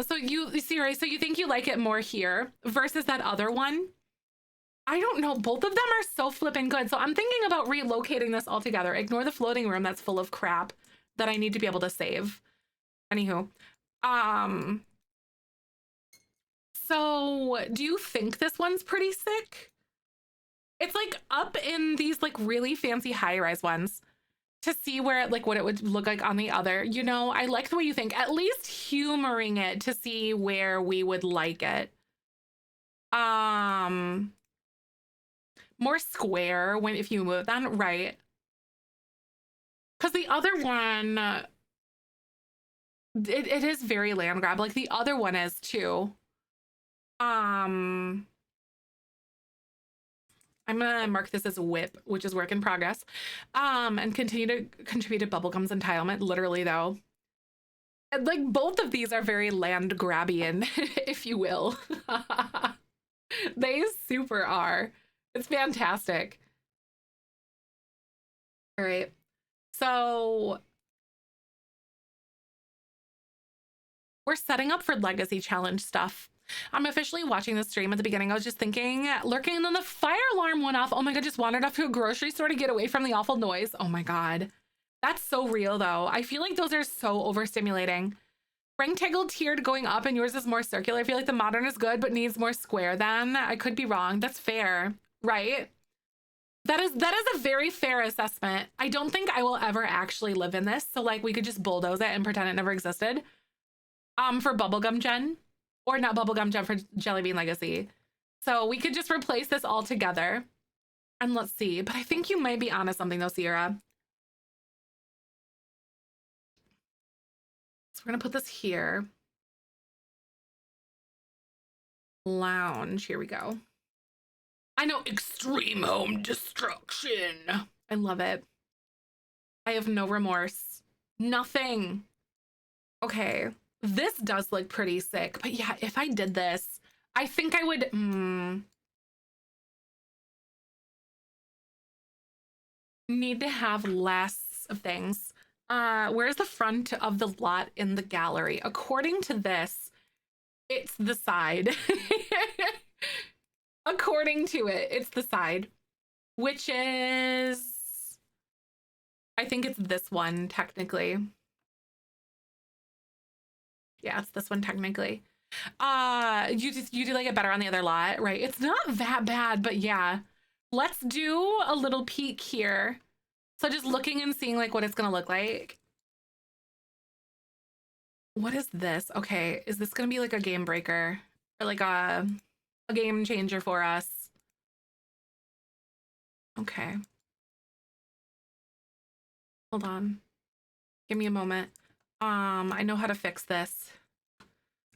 So you see, right? So you think you like it more here versus that other one? I don't know. Both of them are so flipping good. So I'm thinking about relocating this altogether. Ignore the floating room that's full of crap that I need to be able to save. Anywho, so do you think this one's pretty sick? It's like up in these like really fancy high-rise ones to see where like what it would look like on the other. You know, I like the way you think, at least humoring it to see where we would like it. More square when if you move that right. Because the other one, it is very land grab, like the other one is too. I'm gonna mark this as a whip, which is work in progress. And continue to contribute to Bubblegum's entitlement, literally though. And, like both of these are very land grabbian, if you will. They super are. It's fantastic. All right. So we're setting up for legacy challenge stuff. I'm officially watching the stream. At the beginning, I was just thinking, lurking, and then the fire alarm went off. Oh my God, just wandered off to a grocery store to get away from the awful noise. Oh my God. That's so real though. I feel like those are so overstimulating. Rectangle tiered going up and yours is more circular. I feel like the modern is good, but needs more square then. I could be wrong. That's fair, right? That is a very fair assessment. I don't think I will ever actually live in this. So like we could just bulldoze it and pretend it never existed. For Bubblegum Gen. Or not Bubblegum Gen, for Jelly Bean Legacy. So we could just replace this all together. And let's see. But I think you might be onto something though, Sierra. So we're gonna put this here. Lounge, here we go. I know, extreme home destruction. I love it. I have no remorse. Nothing. Okay. This does look pretty sick. But yeah, if I did this, I think I would... need to have less of things. Where's the front of the lot in the gallery? According to this, it's the side. According to it, it's the side, which is... I think it's this one, technically. Yeah, it's this one, technically. You do like it better on the other lot, right? It's not that bad, but yeah. Let's do a little peek here. So just looking and seeing like what it's gonna look like. What is this? Okay, is this gonna be like a game breaker or like a game changer for us? Okay. Hold on. Give me a moment. I know how to fix this.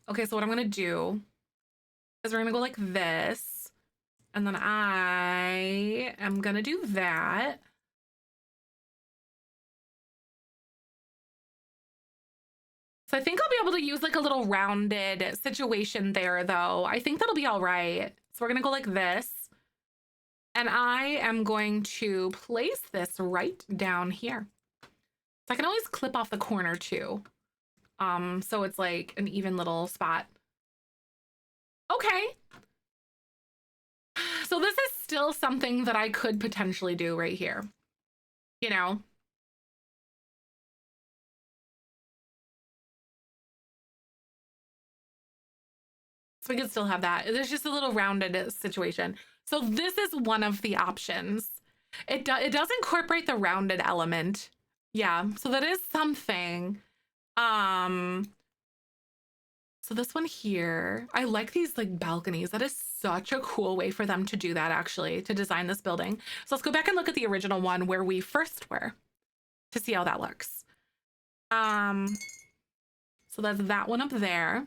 Okay, so what I'm gonna do is we're gonna go like this, and then I am gonna do that. So I think I'll be able to use like a little rounded situation there though. I think that'll be all right. So we're gonna go like this. And I am going to place this right down here. So I can always clip off the corner too. So it's like an even little spot. Okay. So this is still something that I could potentially do right here. You know? So we could still have that. There's just a little rounded situation. So this is one of the options. It does incorporate the rounded element. Yeah, so that is something. So this one here, I like these like balconies. That is such a cool way for them to do that, actually, to design this building. So let's go back and look at the original one where we first were to see how that looks. So that's that one up there.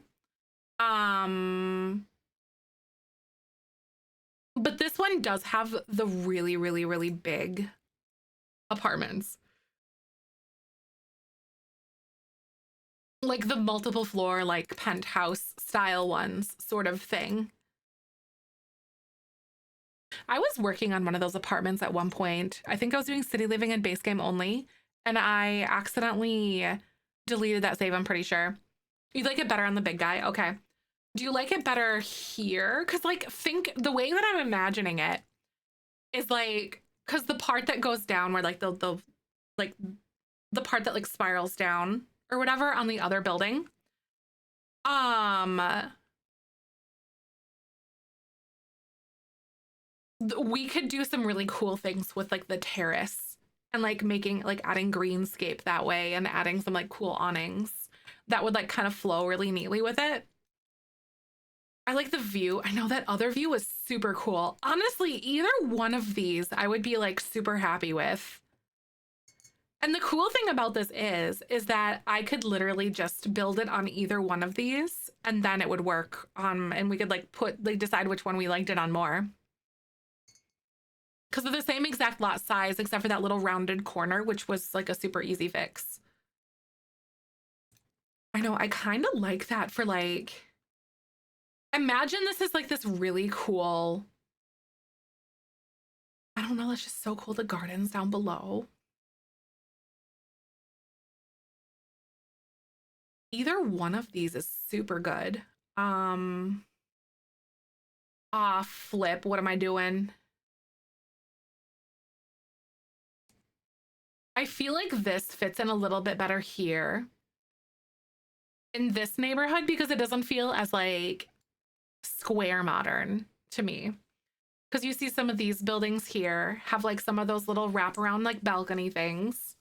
But this one does have the really, really, really big apartments. Like the multiple floor, like penthouse style ones sort of thing. I was working on one of those apartments at one point. I think I was doing city living and base game only, and I accidentally deleted that save, I'm pretty sure. You like it better on the big guy? Okay. Do you like it better here? Because like, think the way that I'm imagining it is like, because the part that goes down where like the like the part that like spirals down or whatever on the other building, we could do some really cool things with like the terrace and like making like adding greenscape that way and adding some like cool awnings that would like kind of flow really neatly with it. I like the view. I know that other view was super cool. Honestly, either one of these I would be like super happy with. And the cool thing about this is that I could literally just build it on either one of these and then it would work. And we could like decide which one we liked it on more. Because they're the same exact lot size, except for that little rounded corner, which was like a super easy fix. I know, I kind of like that for like, imagine this is like this really cool, I don't know, that's just so cool. The gardens down below. Either one of these is super good. Flip, what am I doing? I feel like this fits in a little bit better here in this neighborhood because it doesn't feel as like square modern to me. Because you see some of these buildings here have like some of those little wraparound like balcony things.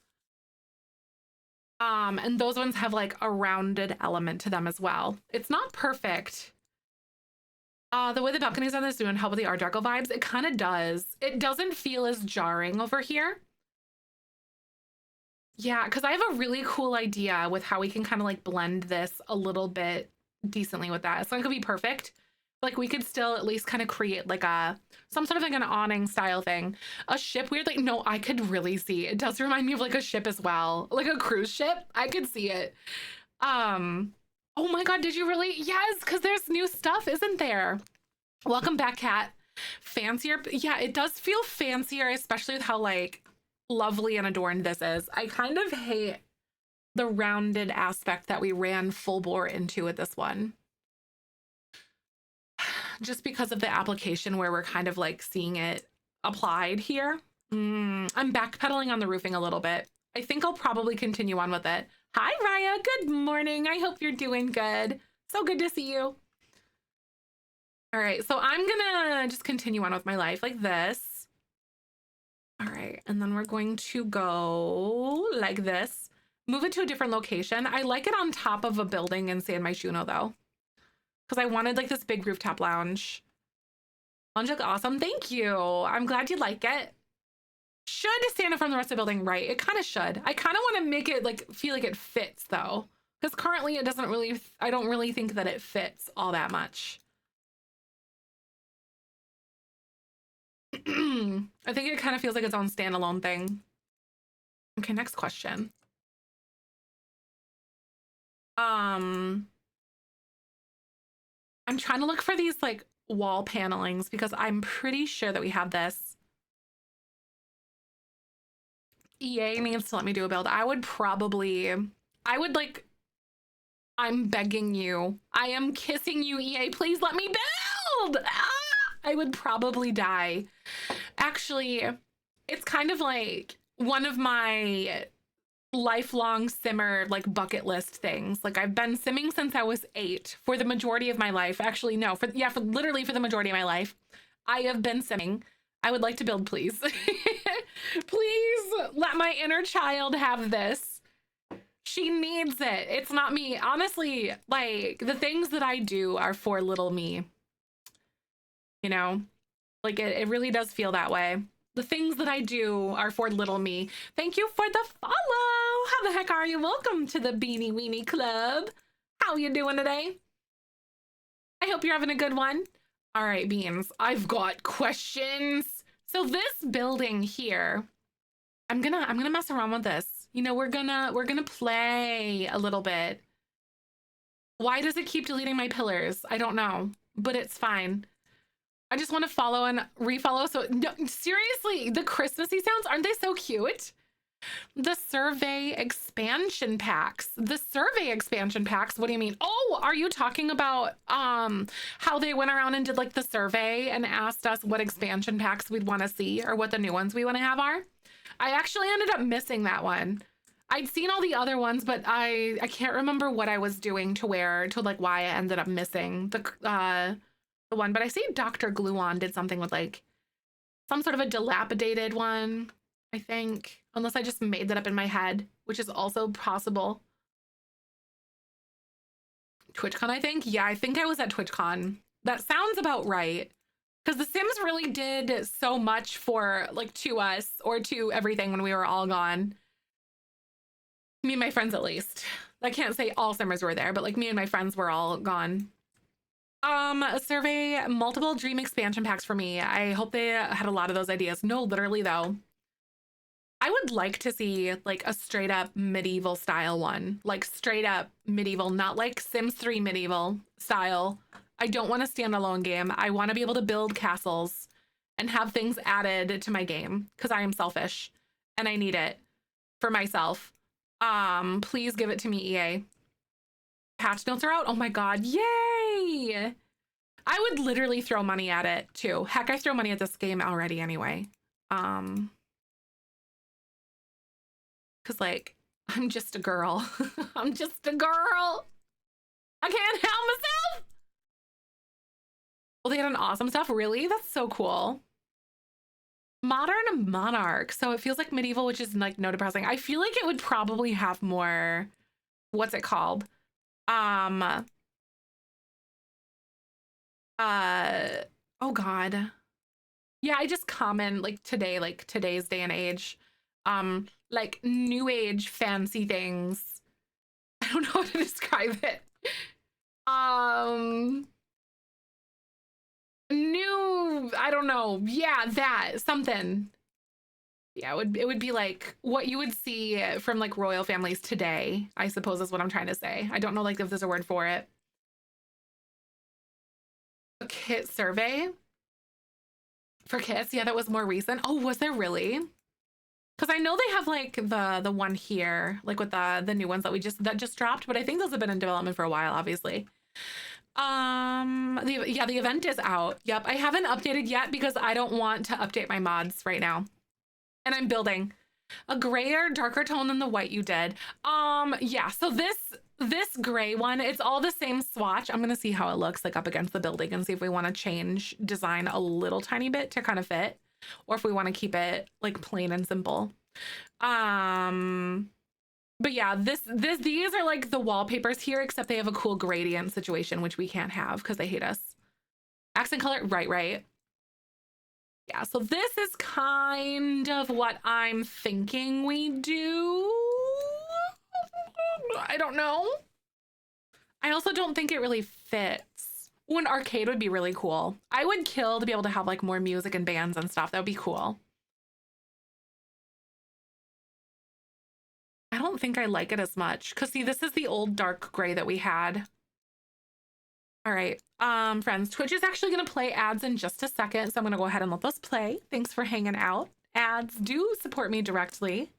And those ones have like a rounded element to them as well. It's not perfect. The way the balconies on this do and help with the Art Deco vibes, it kind of does. It doesn't feel as jarring over here. Yeah, because I have a really cool idea with how we can kind of like blend this a little bit decently with that. It's not gonna be perfect, Like we could still at least kind of create like some sort of like an awning style thing. A ship, weirdly, no, I could really see. It does remind me of like a ship as well. Like a cruise ship. I could see it. Oh my God, did you really? Yes, because there's new stuff, isn't there? Welcome back, Kat. Fancier. Yeah, it does feel fancier, especially with how like lovely and adorned this is. I kind of hate the rounded aspect that we ran full bore into with this one. Just because of the application where we're kind of like seeing it applied here. I'm backpedaling on the roofing a little bit. I think I'll probably continue on with it. Hi, Raya. Good morning. I hope you're doing good. So good to see you. All right, so I'm gonna just continue on with my life like this. All right, and then we're going to go like this. Move it to a different location. I like it on top of a building in San Myshuno though, because I wanted like this big rooftop lounge. Lounge look awesome. Thank you. I'm glad you like it. Should stand out from the rest of the building, right? It kind of should. I kind of want to make it like feel like it fits though, because currently it doesn't really. I don't really think that it fits all that much. I think it kind of feels like its own standalone thing. Okay, next question. I'm trying to look for these like wall panelings because I'm pretty sure that we have this. EA needs to let me do a build. I would like, I'm begging you. I am kissing you, EA. Please let me build. I would probably die. Actually, it's kind of like one of my lifelong simmer like bucket list things. Like I've been simming since I was 8 for the majority of my life. Actually, no, for literally for the majority of my life. I have been simming. I would like to build, please. Please let my inner child have this. She needs it. It's not me. Honestly, like the things that I do are for little me. You know, like it really does feel that way. The things that I do are for little me. Thank you for the follow. How the heck are you? Welcome to the Beanie Weenie Club. How you doing today? I hope you're having a good one. All right, Beans, I've got questions. So this building here, I'm gonna mess around with this. You know, we're gonna play a little bit. Why does it keep deleting my pillars? I don't know, but it's fine. I just want to follow and refollow. So no, seriously, the Christmassy sounds, aren't they so cute? The survey expansion packs. The survey expansion packs. What do you mean? Oh, are you talking about how they went around and did like the survey and asked us what expansion packs we'd want to see or what the new ones we want to have are? I actually ended up missing that one. I'd seen all the other ones, but I can't remember what I was doing to like why I ended up missing the one. But I see Dr. Gluon did something with like some sort of a dilapidated one, I think, unless I just made that up in my head, which is also possible. TwitchCon, I think. Yeah, I think I was at TwitchCon. That sounds about right. Because The Sims really did so much for like to us or to everything when we were all gone. Me and my friends, at least. I can't say all Simmers were there, but like me and my friends were all gone. A survey, multiple dream expansion packs for me. I hope they had a lot of those ideas. No, literally though. I would like to see like a straight up medieval style one, like straight up medieval, not like Sims 3 medieval style. I don't want a standalone game. I want to be able to build castles and have things added to my game because I am selfish and I need it for myself. Please give it to me, EA. Patch notes are out. Oh my God. Yay. I would literally throw money at it too. Heck, I throw money at this game already anyway. Cause like, I'm just a girl. I'm just a girl. I can't help myself. Well, they had an awesome stuff. Really? That's so cool. Modern monarch. So it feels like medieval, which is like no depressing. I feel like it would probably have more, what's it called? Oh God. Yeah, I just comment like today, like today's day and age. Like new age fancy things. I don't know how to describe it. New, I don't know. Yeah, that something. Yeah, it would be like what you would see from like royal families today, I suppose is what I'm trying to say. I don't know like if there's a word for it. A kit survey for kits. Yeah, that was more recent. Oh, was there really? Because I know they have like the one here, like with the new ones that just dropped, but I think those have been in development for a while, obviously. The event is out. Yep, I haven't updated yet because I don't want to update my mods right now. And I'm building a grayer, darker tone than the white you did. Yeah, so this gray one, it's all the same swatch. I'm gonna see how it looks like up against the building and see if we want to change design a little tiny bit to kind of fit, or if we want to keep it like plain and simple. But yeah, these are like the wallpapers here, except they have a cool gradient situation, which we can't have because they hate us. Accent color, right. Yeah, so this is kind of what I'm thinking we do. I don't know. I also don't think it really fits. Ooh, an arcade would be really cool. I would kill to be able to have like more music and bands and stuff. That would be cool. I don't think I like it as much because see, this is the old dark gray that we had. All right, friends, Twitch is actually gonna play ads in just a second, so I'm gonna go ahead and let those play. Thanks for hanging out. Ads do support me directly,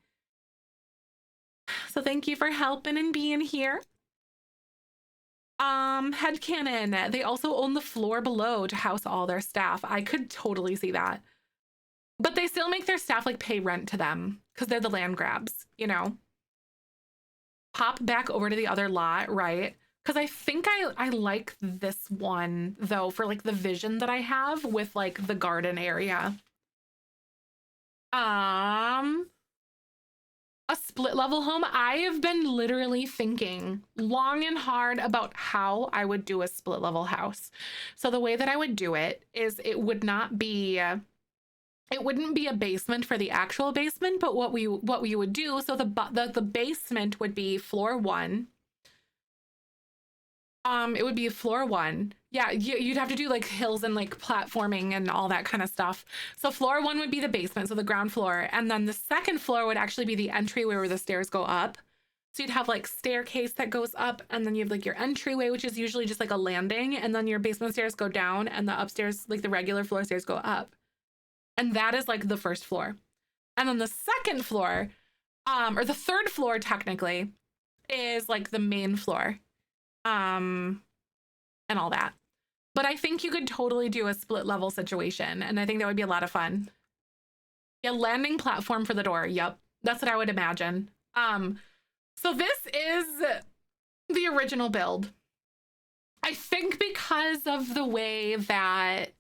so thank you for helping and being here. Headcanon, they also own the floor below to house all their staff. I could totally see that. But they still make their staff like pay rent to them because they're the land grabs, you know? Pop back over to the other lot, right? Because I think I like this one though for like the vision that I have with like the garden area. A split level home. I have been literally thinking long and hard about how I would do a split level house. So the way that I would do it is it would not be it wouldn't be a basement for the actual basement, but what we would do, so the basement would be floor 1. It would be floor 1. Yeah, you'd have to do like hills and like platforming and all that kind of stuff. So floor 1 would be the basement, so the ground floor, and then the second floor would actually be the entryway where the stairs go up. So you'd have like staircase that goes up, and then you have like your entryway, which is usually just like a landing, and then your basement stairs go down, and the upstairs, like the regular floor stairs, go up. And that is like the first floor. And then the second floor, or the third floor technically, is like the main floor. And all that. But I think you could totally do a split level situation, and I think that would be a lot of fun. Yeah, landing platform for the door. Yep, that's what I would imagine. So this is the original build. I think because of the way that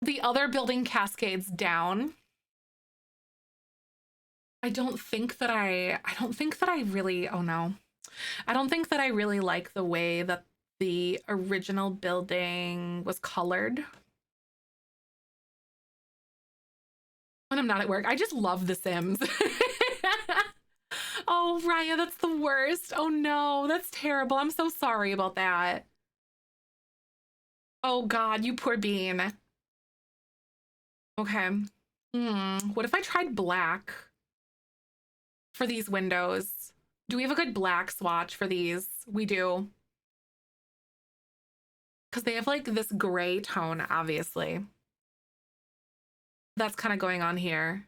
the other building cascades down, I don't think that I really, oh no. I don't think that I really like the way that the original building was colored. When I'm not at work, I just love The Sims. Oh, Raya, that's the worst. Oh no, that's terrible. I'm so sorry about that. Oh God, you poor bean. Okay. What if I tried black for these windows? Do we have a good black swatch for these? We do. Because they have like this gray tone, obviously. That's kind of going on here.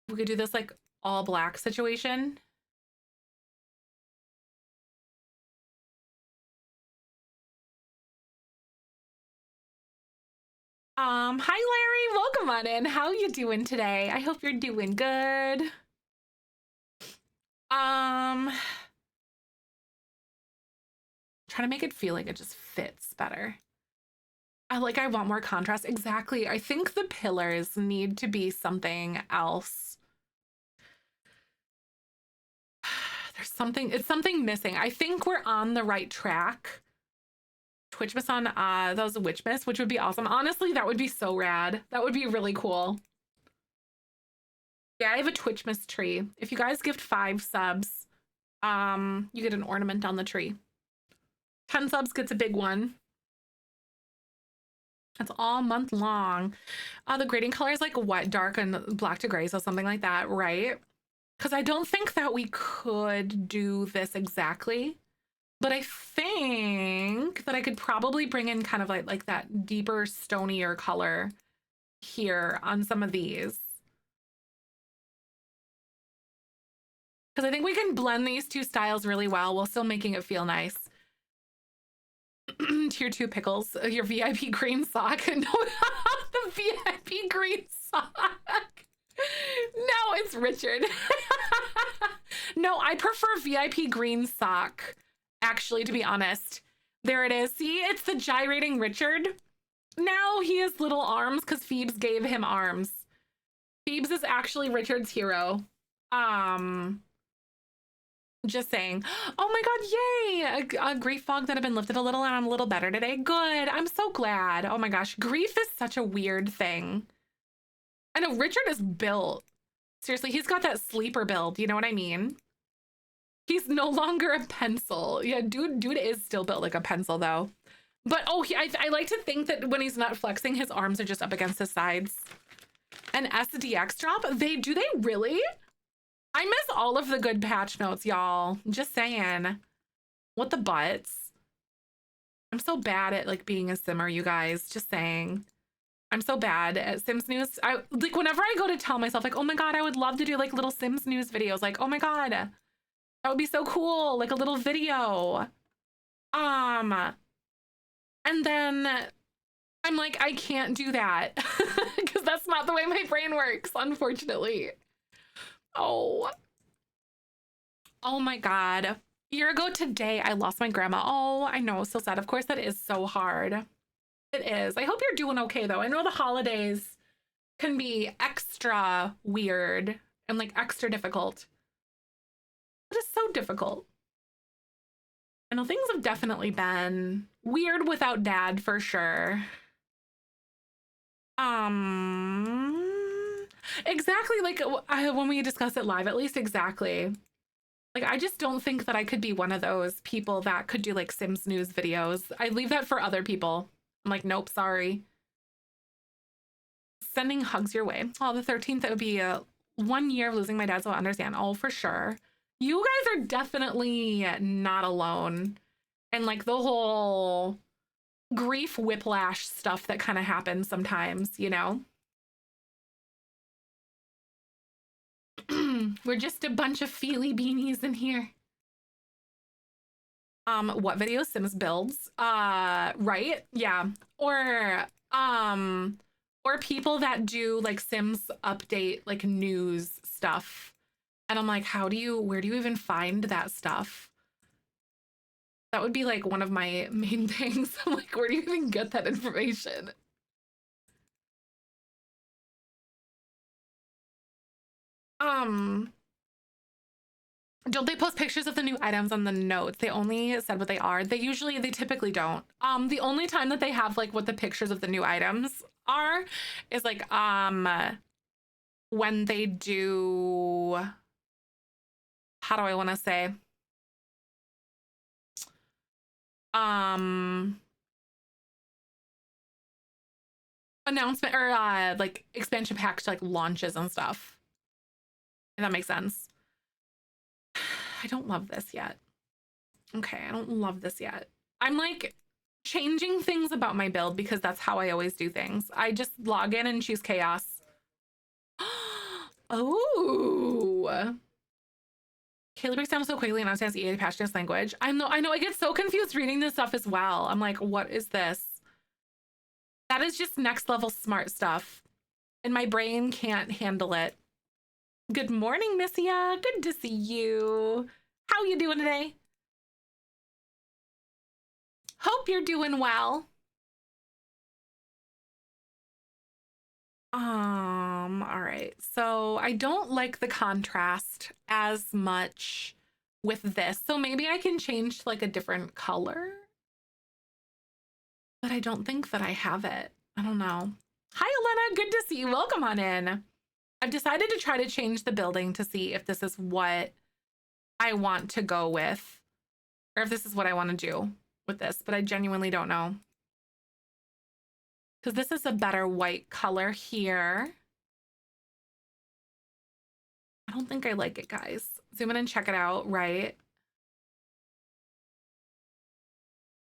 We could do this like all black situation. Hi Larry, welcome on in. How you doing today? I hope you're doing good. Trying to make it feel like it just fits better. I want more contrast. Exactly. I think the pillars need to be something else. It's something missing. I think we're on the right track. Twitch miss on that was a witch miss, which would be awesome. Honestly, that would be so rad. That would be really cool. Yeah, I have a Twitch miss tree. If you guys gift 5 subs, you get an ornament on the tree. 10 subs gets a big one. It's all month long. The grading color is like what, dark and black to gray, so something like that, right? Because I don't think that we could do this exactly, but I think that I could probably bring in kind of like that deeper, stonier color here on some of these. Because I think we can blend these two styles really well while still making it feel nice. Tier 2 pickles, your VIP green sock. No, the VIP green sock. No, it's Richard. No, I prefer VIP green sock, actually, to be honest. There it is. See, it's the gyrating Richard. Now he has little arms because Phoebes gave him arms. Phoebes is actually Richard's hero. Just saying. Oh my god, yay! A grief fog that had been lifted a little and I'm a little better today. Good. I'm so glad. Oh my gosh, grief is such a weird thing. I know Richard is built. Seriously, he's got that sleeper build. You know what I mean? He's no longer a pencil. Yeah, dude is still built like a pencil though. But oh, I like to think that when he's not flexing, his arms are just up against his sides. An SDX drop? Do they really? I miss all of the good patch notes, y'all. Just saying. What the butts? I'm so bad at like being a simmer, you guys. Just saying. I'm so bad at Sims news. Like whenever I go to tell myself like, oh my god, I would love to do like little Sims news videos. Like, oh my god, that would be so cool. Like a little video. And then I'm like, I can't do that because that's not the way my brain works, unfortunately. Oh my god. A year ago today, I lost my grandma. Oh, I know, so sad. Of course, that is so hard. It is. I hope you're doing okay, though. I know the holidays can be extra weird and like extra difficult. It is so difficult. I know things have definitely been weird without dad for sure. Exactly, like when we discuss it live, at least exactly. Like, I just don't think that I could be one of those people that could do like Sims news videos. I leave that for other people. I'm like, nope, sorry. Sending hugs your way. Oh, the 13th, it would be 1 year of losing my dad, so I understand. Oh, for sure. You guys are definitely not alone. And like the whole grief whiplash stuff that kind of happens sometimes, you know? We're just a bunch of feely beanies in here. What video? Sims builds? Right? Yeah. Or people that do like Sims update like news stuff. And I'm like, where do you even find that stuff? That would be like one of my main things. I'm like, where do you even get that information? Don't they post pictures of the new items on the notes? They only said what they are. They typically don't. The only time that they have like what the pictures of the new items are is like when they do, how do I want to say? Announcement or like expansion packs like launches and stuff. If that makes sense. I don't love this yet. Okay, I don't love this yet. I'm like changing things about my build because that's how I always do things. I just log in and choose chaos. Oh. Kayla breaks down so quickly and understands EA passionate language. I know, I get so confused reading this stuff as well. I'm like, what is this? That is just next level smart stuff. And my brain can't handle it. Good morning, Missia. Good to see you. How you doing today? Hope you're doing well. All right. So I don't like the contrast as much with this. So maybe I can change to like a different color. But I don't think that I have it. I don't know. Hi, Elena. Good to see you. Welcome on in. I've decided to try to change the building to see if this is what I want to go with or if this is what I want to do with this, but I genuinely don't know. because this is a better white color here. I don't think I like it, guys. Zoom in and check it out, right?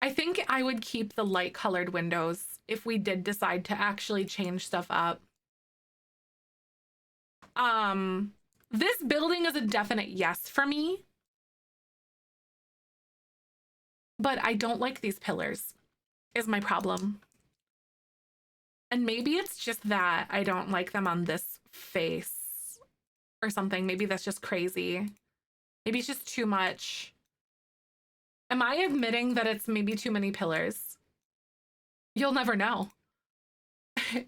I think I would keep the light colored windows if we did decide to actually change stuff up. This building is a definite yes for me. But I don't like these pillars, is my problem. And maybe it's just that I don't like them on this face or something. Maybe that's just crazy. Maybe it's just too much. Am I admitting that it's maybe too many pillars? You'll never know.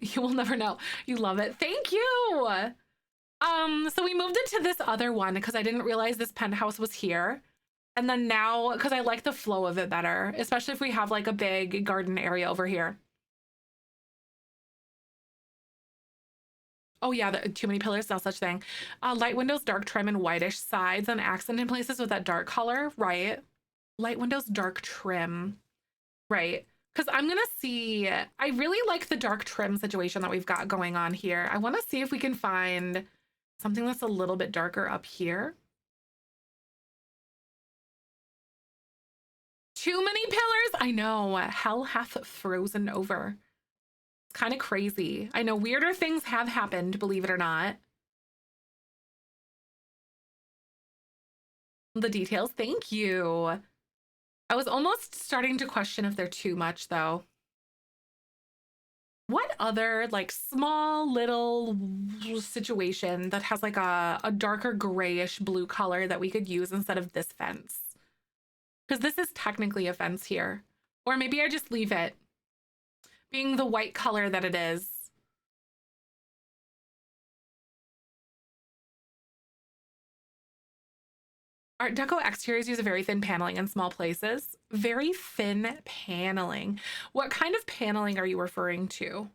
You will never know. You love it. Thank you. So we moved it to this other one because I didn't realize this penthouse was here. And then now, because I like the flow of it better, especially if we have like a big garden area over here. Oh yeah, too many pillars, no such thing. Light windows, dark trim, and whitish sides and accent in places with that dark color, right? Light windows, dark trim, right? Because I'm gonna see, I really like the dark trim situation that we've got going on here. I want to see if we can find something that's a little bit darker up here. Too many pillars? I know. Hell hath frozen over. It's kind of crazy. I know weirder things have happened, believe it or not. The details, thank you. I was almost starting to question if they're too much, though. What other like small little situation that has like a darker grayish blue color that we could use instead of this fence? Because this is technically a fence here. Or maybe I just leave it being the white color that it is. Art Deco exteriors use a very thin paneling in small places. Very thin paneling. What kind of paneling are you referring to?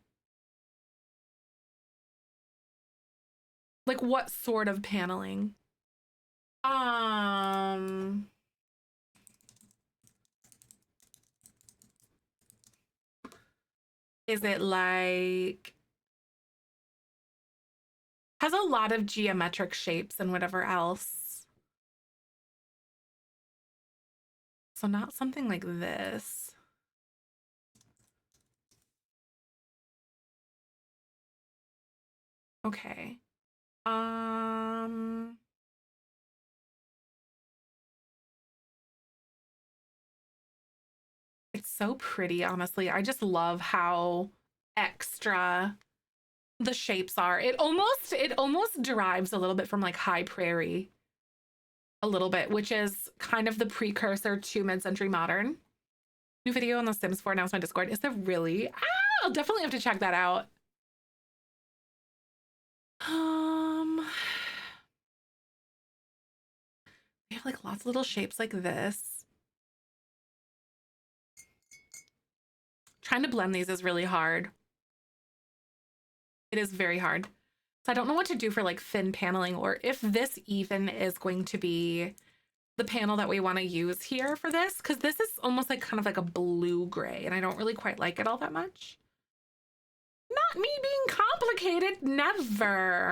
Like what sort of paneling? Is it like has a lot of geometric shapes and whatever else? So not something like this. Okay. It's so pretty, honestly. I just love how extra the shapes are. It almost derives a little bit from like High Prairie. A little bit, which is kind of the precursor to mid-century modern. New video on The Sims 4 announced my Discord. Is there really? I'll definitely have to check that out. We have like lots of little shapes like this. Trying to blend these is really hard. It is very hard. So I don't know what to do for like thin paneling or if this even is going to be the panel that we want to use here for this, because this is almost like kind of like a blue gray and I don't really quite like it all that much. Not me being complicated. Never.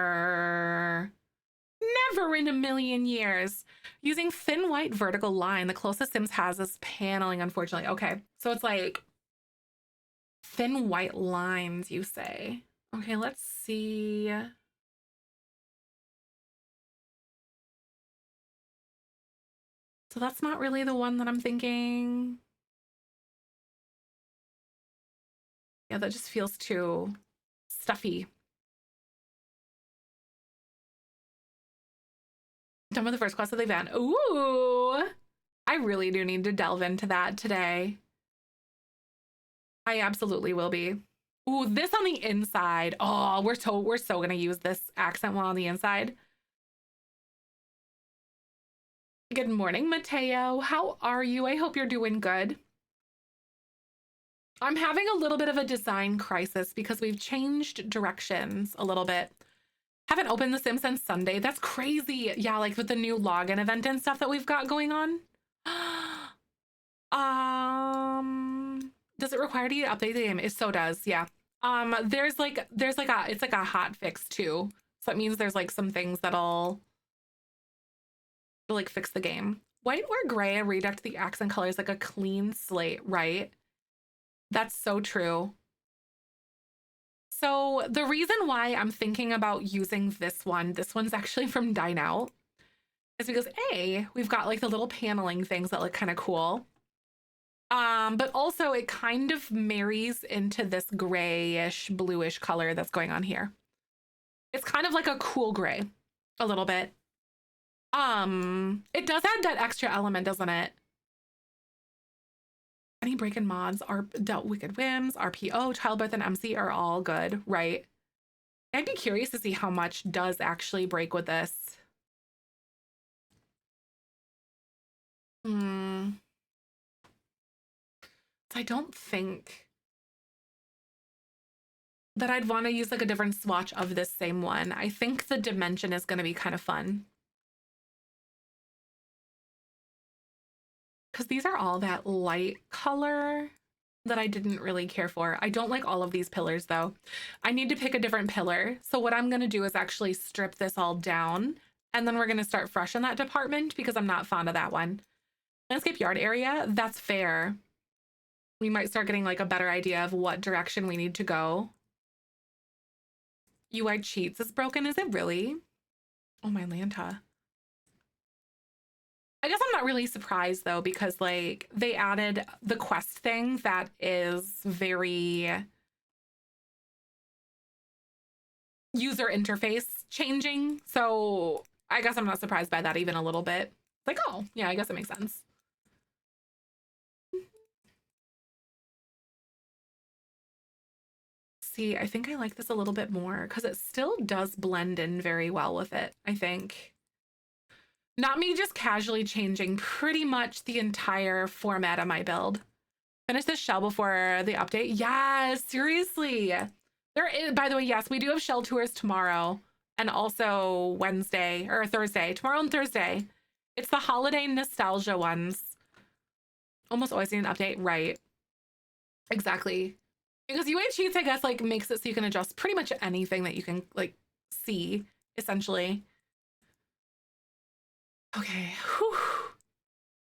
Never in a million years. Using thin white vertical line, the closest Sims has is paneling, unfortunately. Okay, so it's like thin white lines, you say. Okay, let's see. So that's not really the one that I'm thinking. Yeah, that just feels too stuffy. Done with the first class of the event. Ooh, I really do need to delve into that today. I absolutely will be. Ooh, this on the inside. Oh, we're so gonna use this accent while on the inside. Good morning, Mateo. How are you? I hope you're doing good. I'm having a little bit of a design crisis because we've changed directions a little bit. Haven't opened The Sims since Sunday. That's crazy. Yeah, like with the new login event and stuff that we've got going on. Does it require you to update the game? It so does, yeah. It's like a hot fix too. So that means there's like some things that'll like fix the game. White or gray reduct the accent colors like a clean slate, right? That's so true. So the reason why I'm thinking about using this one's actually from Dine Out, is because A, we've got like the little paneling things that look kind of cool. But also it kind of marries into this grayish, bluish color that's going on here. It's kind of like a cool gray, a little bit. It does add that extra element, doesn't it? Any break-in mods are dealt Wicked Whims, RPO, Childbirth, and MC are all good, right? I'd be curious to see how much does actually break with this. I don't think that I'd want to use like a different swatch of this same one. I think the dimension is going to be kind of fun. Because these are all that light color that I didn't really care for. I don't like all of these pillars though. I need to pick a different pillar. So what I'm going to do is actually strip this all down, and then we're going to start fresh in that department because I'm not fond of that one. Landscape yard area, that's fair. We might start getting like a better idea of what direction we need to go. UI cheats is broken, is it really? Oh my Lanta. I guess I'm not really surprised though, because like they added the quest thing that is very user interface changing. So I guess I'm not surprised by that even a little bit. Like, oh yeah, I guess it makes sense. See, I think I like this a little bit more because it still does blend in very well with it, I think. Not me just casually changing pretty much the entire format of my build. Finish this shell before the update. Yes, seriously. There is, by the way, yes, we do have shell tours tomorrow and also Wednesday or Thursday. Tomorrow and Thursday. It's the holiday nostalgia ones. Almost always need an update, right? Exactly. Because UA cheats, I guess, like makes it so you can adjust pretty much anything that you can like see, essentially. Okay. Whew.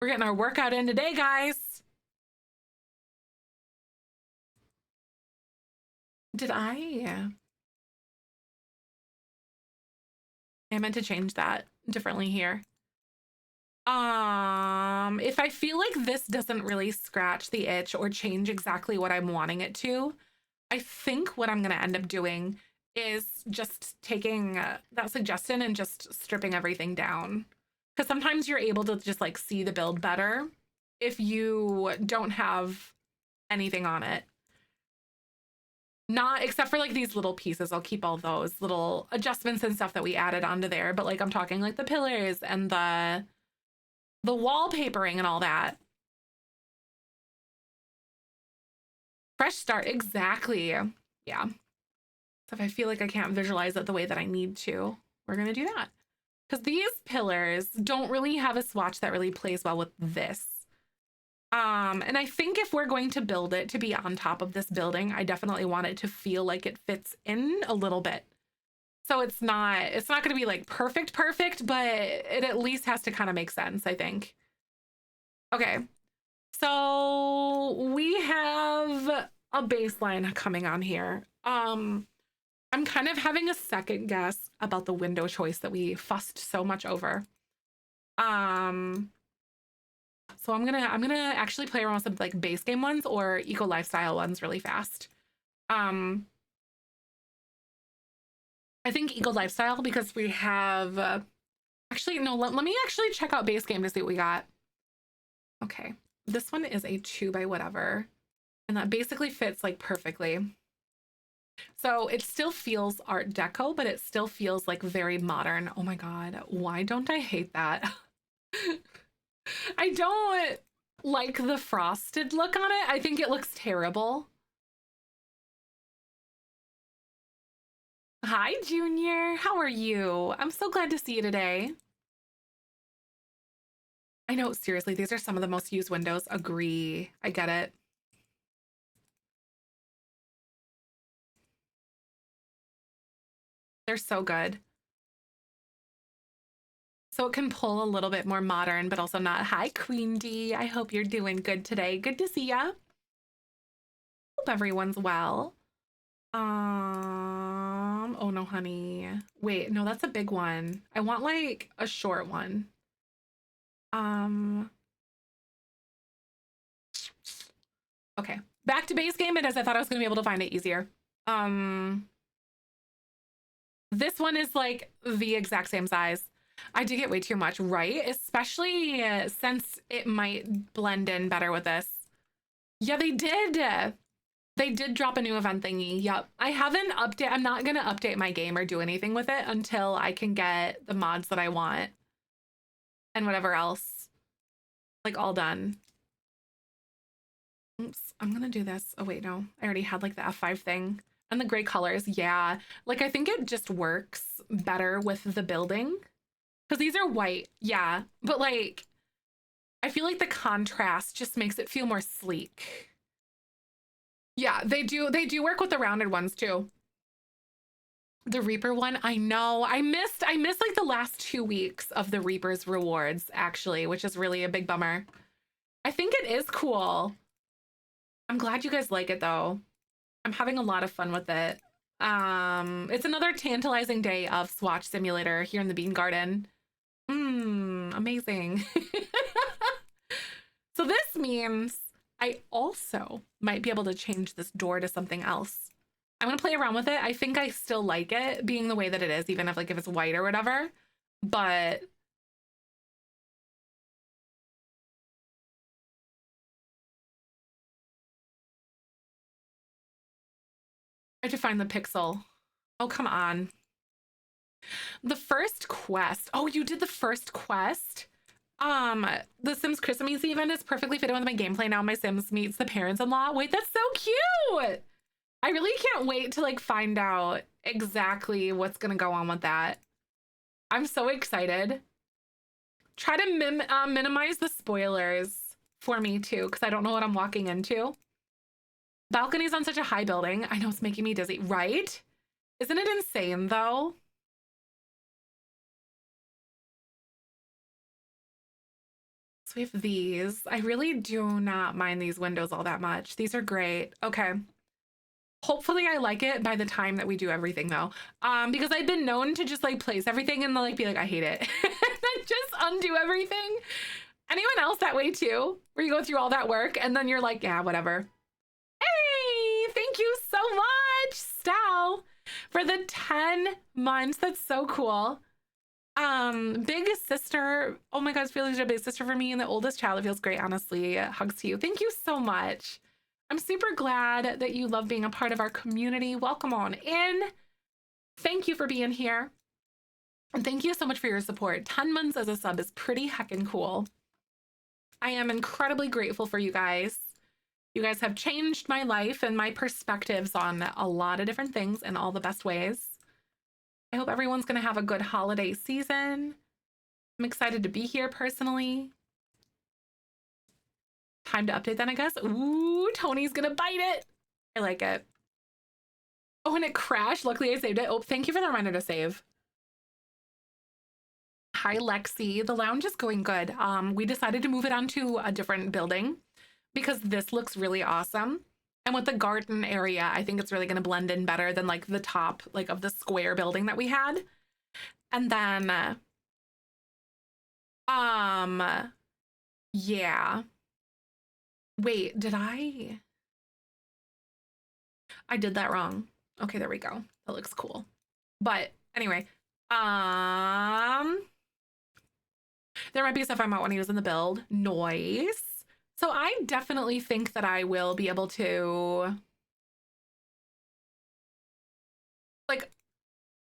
We're getting our workout in today, guys. Did I? I meant to change that differently here. If I feel like this doesn't really scratch the itch or change exactly what I'm wanting it to, I think what I'm going to end up doing is just taking that suggestion and just stripping everything down. Because sometimes you're able to just like see the build better if you don't have anything on it. Not except for like these little pieces. I'll keep all those little adjustments and stuff that we added onto there. But like I'm talking like the pillars and the wallpapering and all that. Fresh start, exactly. Yeah. So if I feel like I can't visualize it the way that I need to, we're gonna do that. Because these pillars don't really have a swatch that really plays well with this. And I think if we're going to build it to be on top of this building, I definitely want it to feel like it fits in a little bit. So it's not going to be like perfect, but it at least has to kind of make sense, I think. Okay. So we have a baseline coming on here. I'm kind of having a second guess about the window choice that we fussed so much over. So I'm gonna actually play around with some like base game ones or eco lifestyle ones really fast. I think eco lifestyle because we have actually no. Let me actually check out base game to see what we got. Okay, this one is a 2 by whatever, and that basically fits like perfectly. So it still feels Art Deco, but it still feels like very modern. Oh my god, why don't I hate that? I don't like the frosted look on it. I think it looks terrible. Hi, Junior. How are you? I'm so glad to see you today. I know, seriously, these are some of the most used windows. Agree. I get it. They're so good. So it can pull a little bit more modern, but also not. Hi, Queen D. I hope you're doing good today. Good to see ya. Hope everyone's well. Oh no, honey. Wait, no, that's a big one. I want like a short one. Okay. Back to base game it is. I thought I was gonna be able to find it easier. This one is like the exact same size. I did get way too much, right? Especially since it might blend in better with this. Yeah, they did. They did drop a new event thingy. Yep. I haven't updated. I'm not going to update my game or do anything with it until I can get the mods that I want and whatever else. Like all done. Oops. I'm going to do this. Oh, wait, no. I already had like the F5 thing. And the gray colors. Yeah. Like I think it just works better with the building. Because these are white. Yeah. But like, I feel like the contrast just makes it feel more sleek. Yeah, they do work with the rounded ones too. The Reaper one, I know. I missed like the last 2 weeks of the Reaper's rewards actually, which is really a big bummer. I think it is cool. I'm glad you guys like it though. I'm having a lot of fun with it. It's another tantalizing day of Swatch Simulator here in the Bean Garden. Amazing. So this means I also might be able to change this door to something else. I'm gonna play around with it. I think I still like it being the way that it is, even if like if it's white or whatever. But I have to find the pixel. Oh, come on. The first quest. Oh, you did the first quest? The Sims Christmas event is perfectly fitting with my gameplay now. My Sims meets the parents-in-law. Wait, that's so cute. I really can't wait to like find out exactly what's gonna go on with that. I'm so excited. Try to minimize the spoilers for me too, because I don't know what I'm walking into. Balconies on such a high building. I know it's making me dizzy, right? Isn't it insane though? So we have these. I really do not mind these windows all that much. These are great. Okay. Hopefully I like it by the time that we do everything though. Because I've been known to just like place everything and like be like, I hate it. And then just undo everything. Anyone else that way too? Where you go through all that work and then you're like, yeah, whatever. Hey, thank you so much, Stow, for the 10 months. That's so cool. Big sister. Oh my God, it feels like a big sister for me and the oldest child. It feels great, honestly. Hugs to you. Thank you so much. I'm super glad that you love being a part of our community. Welcome on in. Thank you for being here. And thank you so much for your support. 10 months as a sub is pretty heckin' cool. I am incredibly grateful for you guys. You guys have changed my life and my perspectives on a lot of different things in all the best ways. I hope everyone's going to have a good holiday season. I'm excited to be here personally. Time to update then, I guess. Ooh, Tony's going to bite it. I like it. Oh, and it crashed. Luckily, I saved it. Oh, thank you for the reminder to save. Hi, Lexi. The lounge is going good. We decided to move it onto a different building because this looks really awesome. And with the garden area, I think it's really going to blend in better than like the top like of the square building that we had. And then, yeah. Wait, did I did that wrong. Okay, there we go. That looks cool. But anyway, there might be stuff I might want to use in the build. Noise. So I definitely think that I will be able to like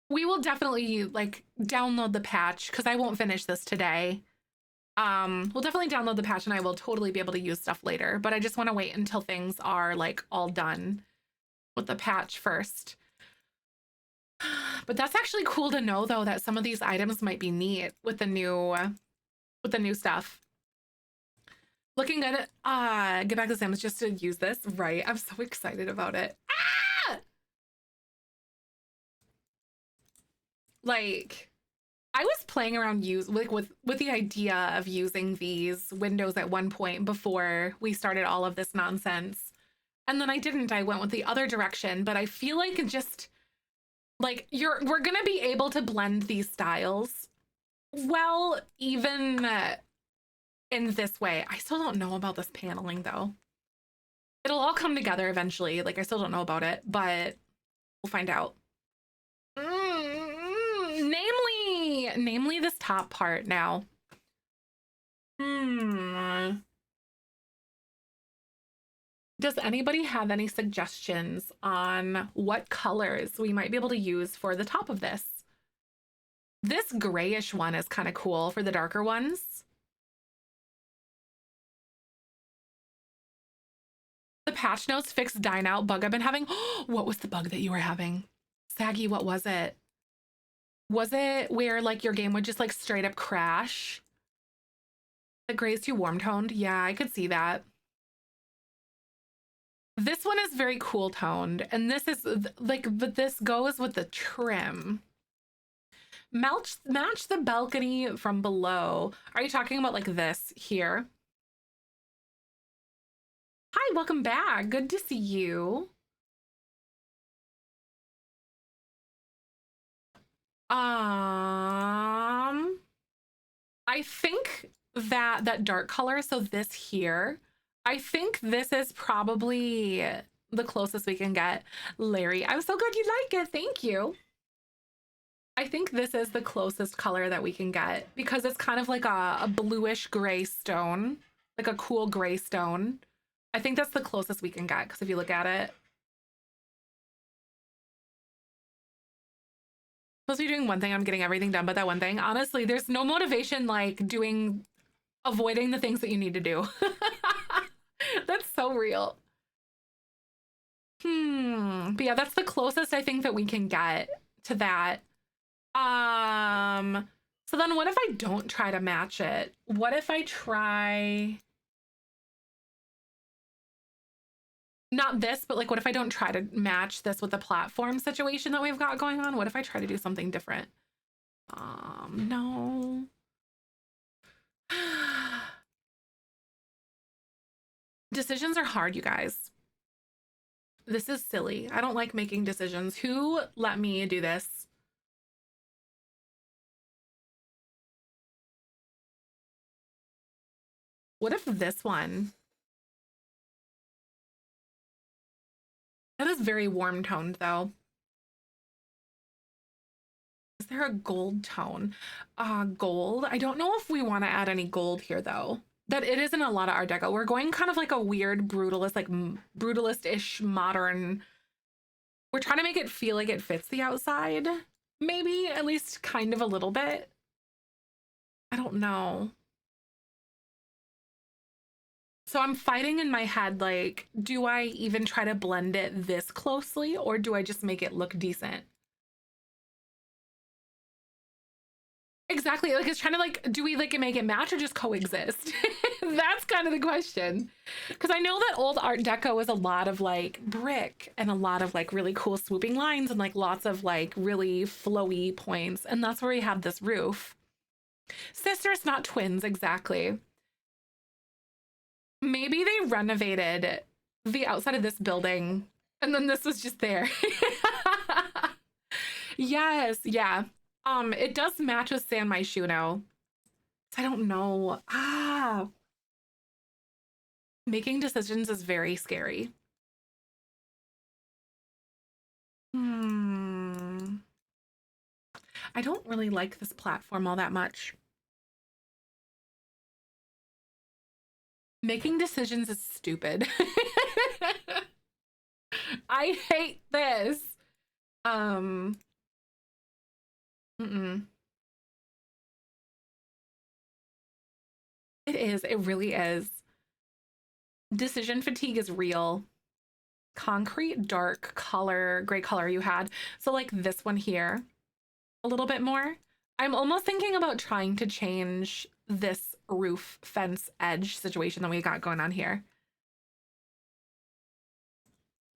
we will definitely like download the patch because I won't finish this today. We'll definitely download the patch and I will totally be able to use stuff later, but I just want to wait until things are like all done with the patch first. But that's actually cool to know though that some of these items might be neat with the new stuff. Looking good. Get back to Sims just to use this, right? I'm so excited about it. Ah! Like, I was playing around with the idea of using these windows at one point before we started all of this nonsense. And then I didn't. I went with the other direction, but I feel like it just like we're going to be able to blend these styles well even in this way. I still don't know about this paneling though. It'll all come together eventually. Like I still don't know about it, but we'll find out. Namely this top part now. Does anybody have any suggestions on what colors we might be able to use for the top of this? This grayish one is kind of cool for the darker ones. The patch notes fixed dine out bug I've been having. What was the bug that you were having? Saggy, what was it? Was it where like your game would just like straight up crash? The gray's too warm toned? Yeah, I could see that. This one is very cool toned, and this is like, but this goes with the trim. Match the balcony from below. Are you talking about like this here? Hi, welcome back. Good to see you. I think that dark color, so this here, I think this is probably the closest we can get. Larry, I'm so glad you like it. Thank you. I think this is the closest color that we can get because it's kind of like a bluish gray stone, like a cool gray stone. I think that's the closest we can get because if you look at it, supposed to be doing one thing, I'm getting everything done but that one thing. Honestly, there's no motivation like avoiding the things that you need to do. That's so real. But yeah, that's the closest I think that we can get to that. So then what if I don't try to match it? What if I try not this, but like what if I don't try to match this with the platform situation that we've got going on? What if I try to do something different? No. Decisions are hard, you guys. This is silly. I don't like making decisions. Who let me do this? What if this one? That is very warm toned though. Is there a gold tone? Gold. I don't know if we want to add any gold here though. That it isn't a lot of Art Deco. We're going kind of like a weird brutalist, like brutalist-ish modern. We're trying to make it feel like it fits the outside. Maybe at least kind of a little bit. I don't know. So I'm fighting in my head, like, do I even try to blend it this closely or do I just make it look decent? Exactly. Like it's trying to like, do we like make it match or just coexist? That's kind of the question. Because I know that old Art Deco is a lot of like brick and a lot of like really cool swooping lines and like lots of like really flowy points. And that's where we have this roof. Sisters, not twins, exactly. Maybe they renovated the outside of this building and then this was just there. Yes, yeah. It does match with San Myshuno. I don't know. Making decisions is very scary. I don't really like this platform all that much. Making decisions is stupid. I hate this. It is. It really is. Decision fatigue is real. Concrete, dark color, gray color you had. So like this one here, a little bit more. I'm almost thinking about trying to change this roof fence edge situation that we got going on here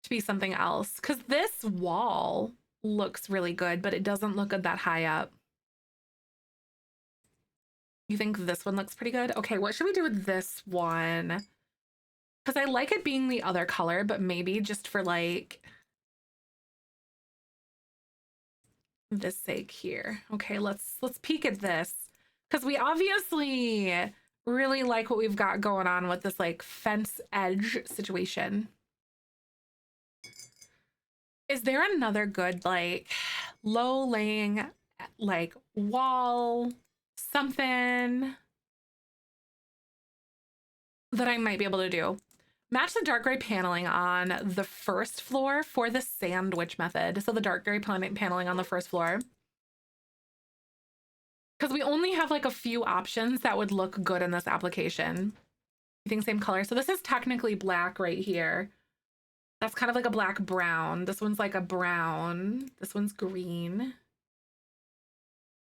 to be something else. Because this wall looks really good, but it doesn't look good that high up. You think this one looks pretty good? Okay, what should we do with this one? Because I like it being the other color, but maybe just for like this sake here. Okay, let's peek at this. Because we obviously really like what we've got going on with this like fence edge situation. Is there another good like low laying like wall something that I might be able to do? Match the dark gray paneling on the first floor for the sandwich method. So the dark gray paneling on the first floor. Because we only have like a few options that would look good in this application. You think same color? So this is technically black right here. That's kind of like a black brown. This one's like a brown. This one's green.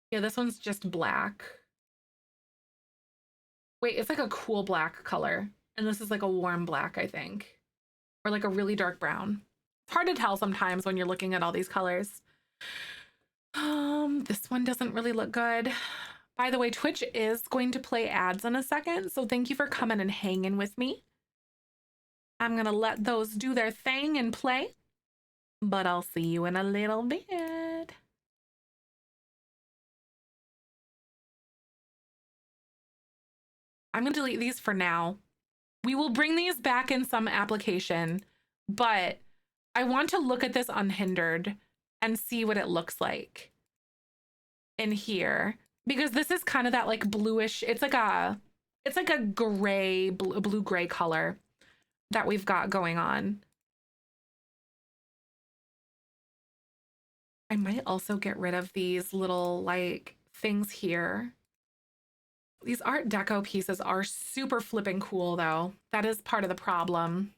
Yeah, this one's just black. Wait, it's like a cool black color. And this is like a warm black, I think. Or like a really dark brown. It's hard to tell sometimes when you're looking at all these colors. This one doesn't really look good. By the way, Twitch is going to play ads in a second, so thank you for coming and hanging with me. I'm gonna let those do their thing and play, but I'll see you in a little bit. I'm gonna delete these for now. We will bring these back in some application, but I want to look at this unhindered and see what it looks like in here, because this is kind of that like bluish, it's like a gray, blue gray color that we've got going on. I might also get rid of these little like things here. These Art Deco pieces are super flipping cool though. That is part of the problem.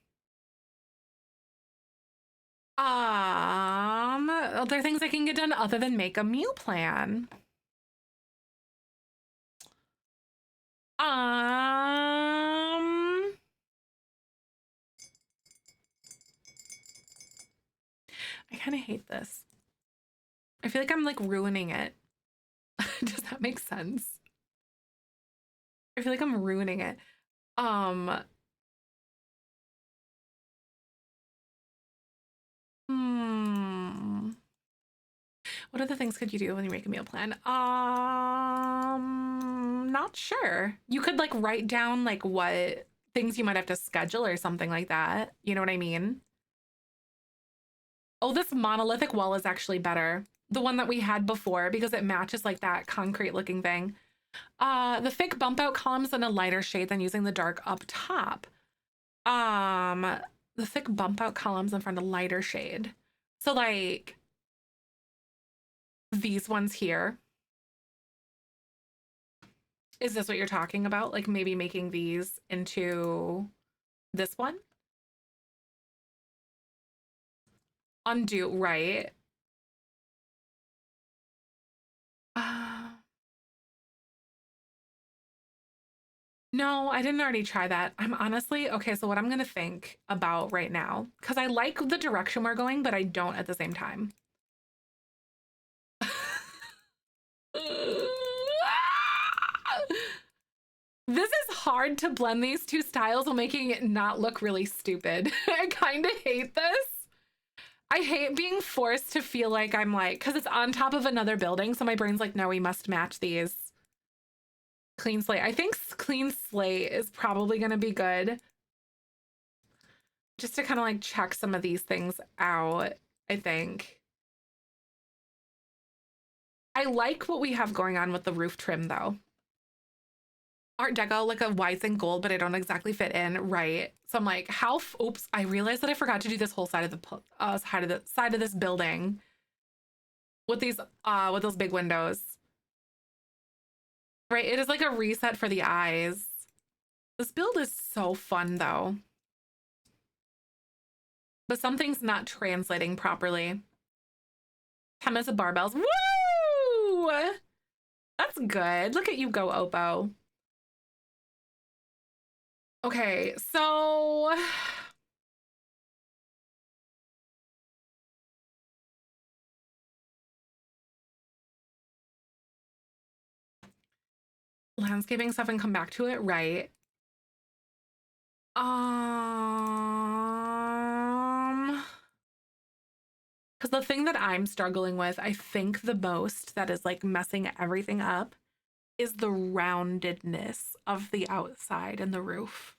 Are there things I can get done other than make a meal plan? I kind of hate this. I feel like I'm like ruining it. Does that make sense? I feel like I'm ruining it. What other things could you do when you make a meal plan? Not sure. You could like write down like what things you might have to schedule or something like that. You know what I mean? Oh, this monolithic wall is actually better. The one that we had before, because it matches like that concrete looking thing. The thick bump out columns in a lighter shade than using the dark up top. The thick bump out columns in front of lighter shade. So like these ones here. Is this what you're talking about? Like maybe making these into this one? Undo, right? No, I didn't already try that. I'm honestly, okay, so what I'm gonna think about right now, because I like the direction we're going, but I don't at the same time. This is hard to blend these two styles while making it not look really stupid. I kind of hate this. I hate being forced to feel like I'm like, because it's on top of another building, so my brain's like, no, we must match these. Clean slate. I think clean slate is probably going to be good. Just to kind of like check some of these things out, I think. I like what we have going on with the roof trim though. Art Deco, like a whites and gold, but I don't exactly fit in, right? So I'm like, how? Oops! I realized that I forgot to do this whole side of the side of this building with these with those big windows. Right, it is like a reset for the eyes. This build is so fun though, but something's not translating properly. 10 minutes of barbells. Woo! That's good. Look at you go, Oppo. Okay, so landscaping stuff and come back to it, right? Because the thing that I'm struggling with, I think the most that is like messing everything up is the roundedness of the outside and the roof.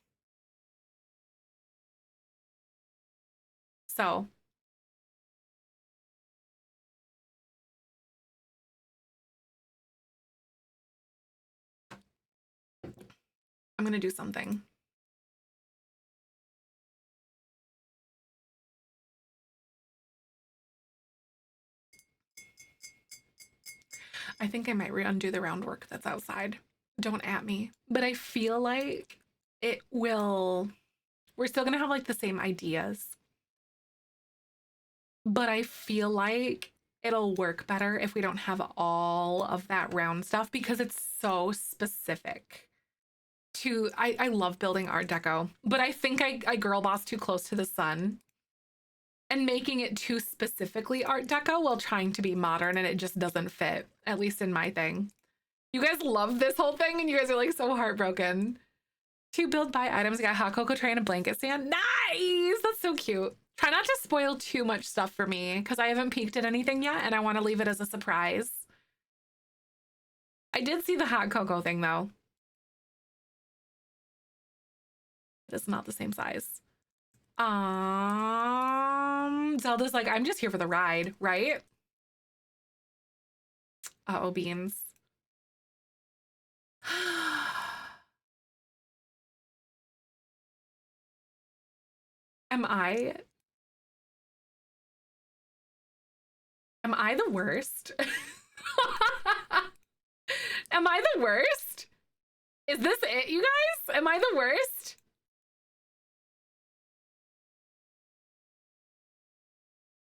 So I'm gonna do something. I think I might undo the round work that's outside. Don't at me. But I feel like it will, we're still gonna have like the same ideas. But I feel like it'll work better if we don't have all of that round stuff because it's so specific to, I love building Art Deco, but I think I girl boss too close to the sun and making it too specifically Art Deco while trying to be modern, and it just doesn't fit, at least in my thing. You guys love this whole thing and you guys are like so heartbroken. To build by items, I got a hot cocoa tray and a blanket stand. Nice! That's so cute. Try not to spoil too much stuff for me because I haven't peeked at anything yet and I want to leave it as a surprise. I did see the hot cocoa thing though. It's not the same size. Zelda's like, I'm just here for the ride, right? Uh-oh, beans. Am I the worst? Am I the worst? Is this it, you guys? Am I the worst?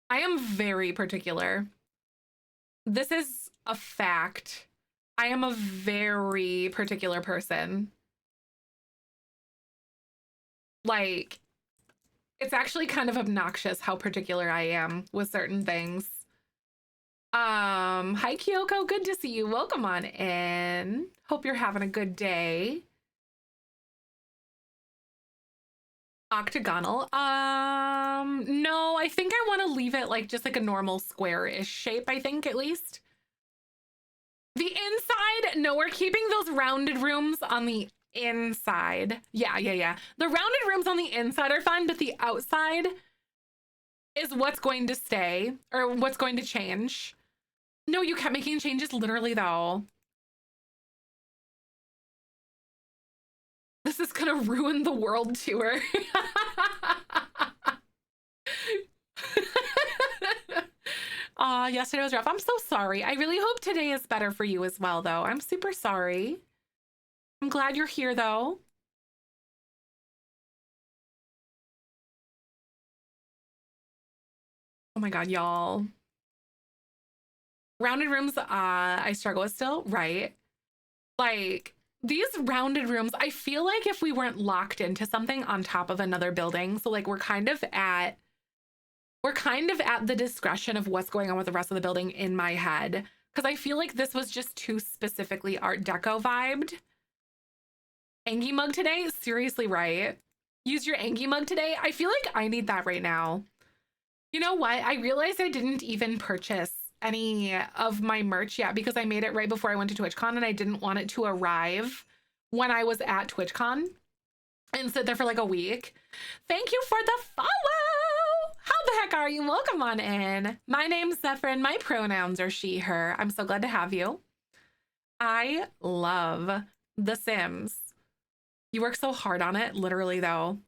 I am very particular. This is a fact. I am a very particular person. Like, it's actually kind of obnoxious how particular I am with certain things. Hi Kyoko, good to see you. Welcome on in. Hope you're having a good day. Octagonal. No, I think I want to leave it like just like a normal square-ish shape, I think at least. The inside, no, we're keeping those rounded rooms on the inside. Yeah. The rounded rooms on the inside are fine, but the outside is what's going to stay or what's going to change. No, you kept making changes literally though. This is gonna ruin the world tour. Yesterday was rough. I'm so sorry. I really hope today is better for you as well though. I'm super sorry. I'm glad you're here though. Oh my God, y'all. Rounded rooms, I struggle with still, right? Like, these rounded rooms, I feel like if we weren't locked into something on top of another building, so like we're kind of at the discretion of what's going on with the rest of the building in my head. Because I feel like this was just too specifically Art Deco vibed. Angie mug today? Seriously, right? Use your Angie mug today? I feel like I need that right now. You know what? I realized I didn't even purchase any of my merch yet because I made it right before I went to TwitchCon and I didn't want it to arrive when I was at TwitchCon and sit there for like a week. Thank you for the follow. How the heck are you? Welcome on in. My name's Zefrine. My pronouns are she, her. I'm so glad to have you. I love The Sims. You work so hard on it, literally though.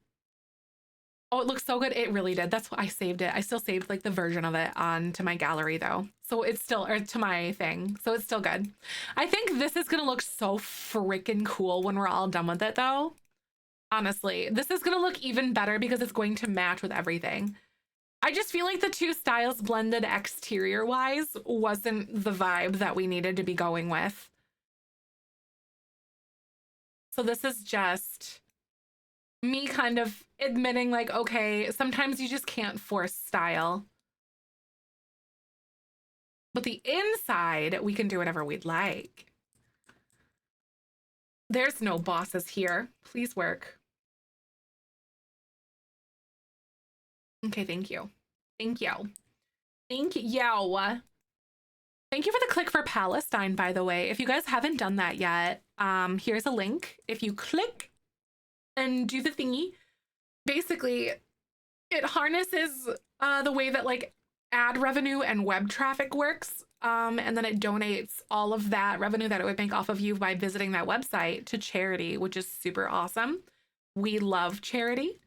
Oh, it looks so good. It really did. That's why I saved it. I still saved like the version of it onto my gallery though. So it's still, or to my thing. So it's still good. I think this is going to look so freaking cool when we're all done with it though. Honestly, this is going to look even better because it's going to match with everything. I just feel like the two styles blended exterior wise wasn't the vibe that we needed to be going with. So this is just me kind of admitting like, okay, sometimes you just can't force style. But the inside, we can do whatever we'd like. There's no bosses here. Please work. Okay, thank you. Thank you. Thank you. Thank you for the click for Palestine, by the way. If you guys haven't done that yet, here's a link. If you click and do the thingy, basically it harnesses the way that like ad revenue and web traffic works. And then it donates all of that revenue that it would make off of you by visiting that website to charity, which is super awesome. We love charity.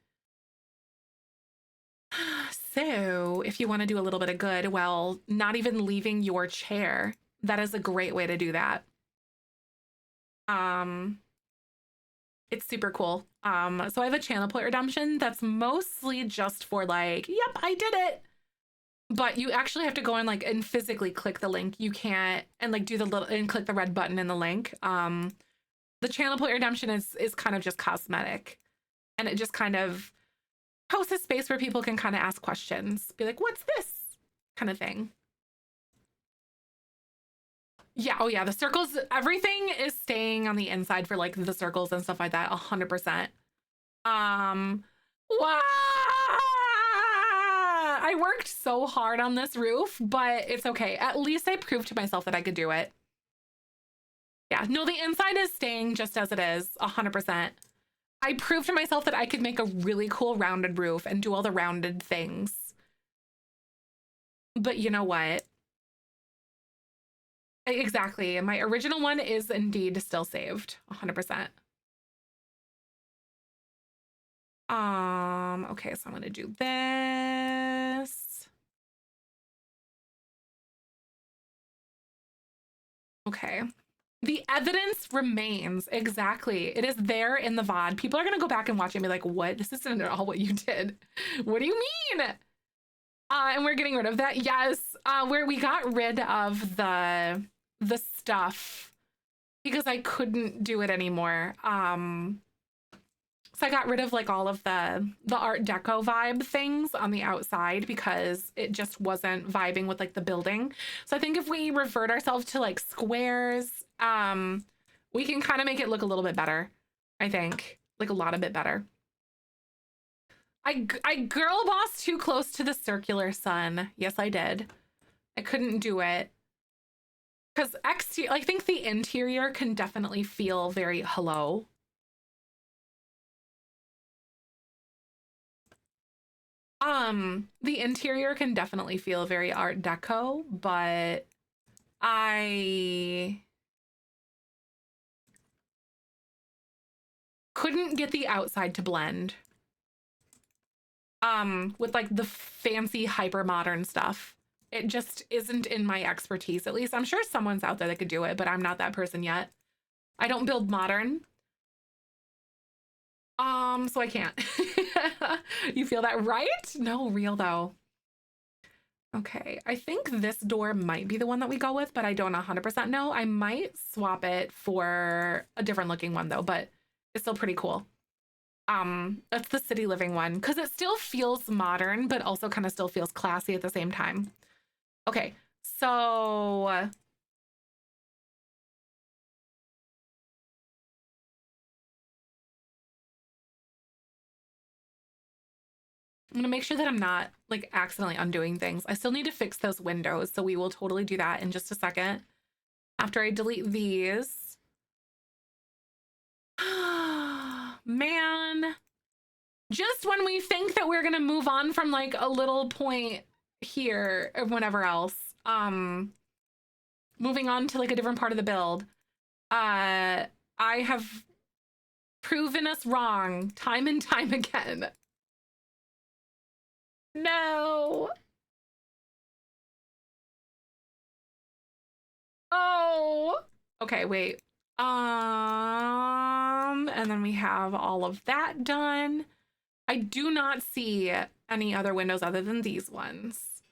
So if you want to do a little bit of good while not even leaving your chair, that is a great way to do that. It's super cool. So I have a channel point redemption that's mostly just for like, yep, I did it. But you actually have to go and like and physically click the link. You can't and like do the little and click the red button in the link. The channel point redemption is kind of just cosmetic, and it just kind of hosts a space where people can kind of ask questions, be like, what's this kind of thing. Yeah, oh yeah, the circles, everything is staying on the inside for like the circles and stuff like that, 100%. Wow! I worked so hard on this roof, but it's okay. At least I proved to myself that I could do it. Yeah, no, the inside is staying just as it is, 100%. I proved to myself that I could make a really cool rounded roof and do all the rounded things. But you know what? Exactly. My original one is indeed still saved, 100%. Okay, so I'm gonna do this. Okay. The evidence remains. Exactly. It is there in the VOD. People are gonna go back and watch it and be like, what? This isn't at all what you did. What do you mean? And we're getting rid of that. Yes. Where we got rid of the stuff because I couldn't do it anymore. So I got rid of like all of the Art Deco vibe things on the outside because it just wasn't vibing with like the building. So I think if we revert ourselves to like squares, we can kind of make it look a little bit better. I think like a lot of bit better. I girl bossed too close to the circular sun. Yes, I did. I couldn't do it. Because exterior, I think the interior can definitely feel very hello. The interior can definitely feel very Art Deco, but I couldn't get the outside to blend. With like the fancy hyper modern stuff. It just isn't in my expertise. At least I'm sure someone's out there that could do it, but I'm not that person yet. I don't build modern. So I can't. You feel that, right? No, real though. Okay, I think this door might be the one that we go with, but I don't 100% know. I might swap it for a different looking one though, but it's still pretty cool. That's the city living one because it still feels modern, but also kind of still feels classy at the same time. Okay, so I'm gonna make sure that I'm not like accidentally undoing things. I still need to fix those windows, so we will totally do that in just a second. After I delete these. Man. Just when we think that we're gonna move on from like a little point here or whatever else, moving on to like a different part of the build, I have proven us wrong time and time again. No. Oh. Okay, wait. And then we have all of that done. I do not see any other windows other than these ones.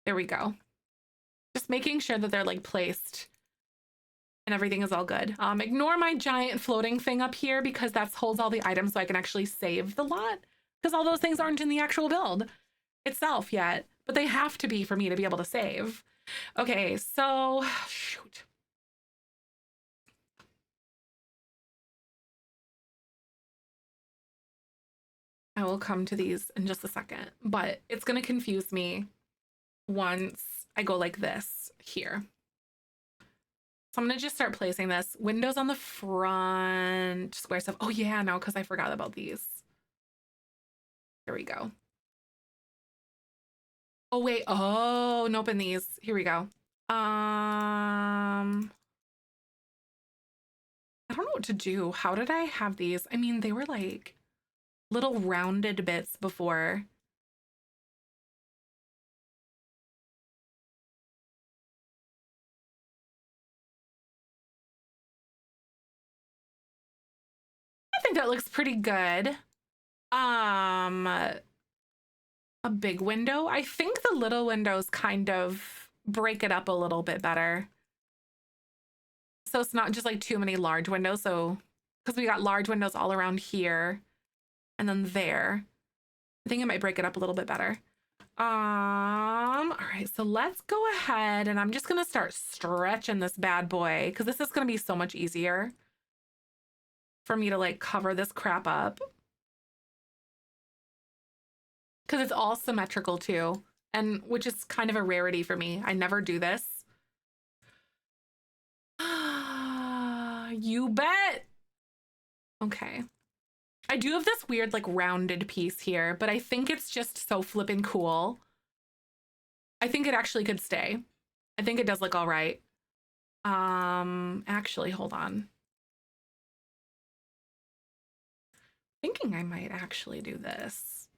There we go. Just making sure that they're like placed and everything is all good. Ignore my giant floating thing up here because that holds all the items so I can actually save the lot because all those things aren't in the actual build itself yet, but they have to be for me to be able to save. Okay, so shoot. I will come to these in just a second, but it's gonna confuse me once I go like this here. So I'm gonna just start placing this. Windows on the front, square stuff. Oh yeah, no, because I forgot about these. Here we go. Oh wait, oh, nope, in these. Here we go. I don't know what to do. How did I have these? I mean, they were like little rounded bits before. I think that looks pretty good. A big window. I think the little windows kind of break it up a little bit better. So it's not just like too many large windows. So, because we got large windows all around here and then there. I think it might break it up a little bit better. All right, so let's go ahead and I'm just gonna start stretching this bad boy because this is gonna be so much easier for me to like cover this crap up. Because it's all symmetrical too, and which is kind of a rarity for me. I never do this. You bet. Okay. I do have this weird like rounded piece here, but I think it's just so flippin' cool. I think it actually could stay. I think it does look all right. Actually, hold on. Thinking I might actually do this.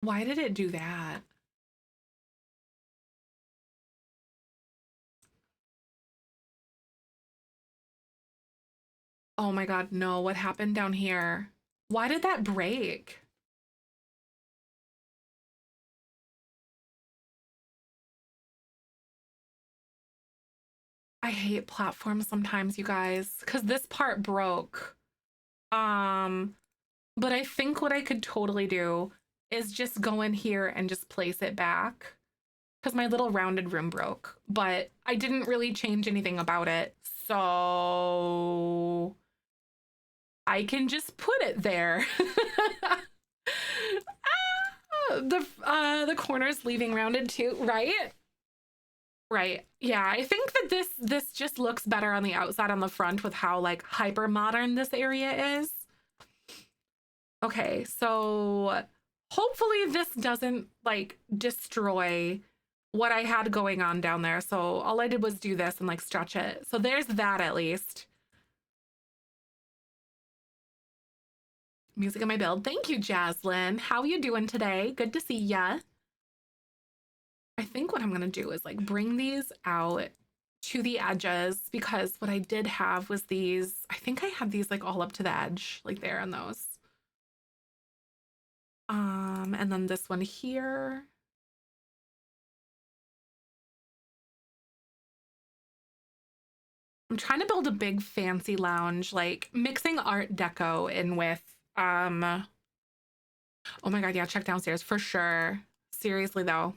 Why did it do that? Oh my God, no, what happened down here? Why did that break? I hate platforms sometimes, you guys, because this part broke. But I think what I could totally do is just go in here and just place it back because my little rounded room broke, but I didn't really change anything about it. So I can just put it there. The corner's leaving rounded too, right? Right. Yeah, I think that this just looks better on the outside on the front with how like hyper modern this area is. Okay, so hopefully this doesn't like destroy what I had going on down there. So all I did was do this and like stretch it. So there's that at least. Music in my build. Thank you, Jaslyn. How you doing today? Good to see ya. I think what I'm gonna do is like bring these out to the edges because what I did have was these, I think I had these like all up to the edge, like there on those. And then this one here. I'm trying to build a big fancy lounge, like mixing Art Deco in with, oh my God, yeah, check downstairs for sure. Seriously though.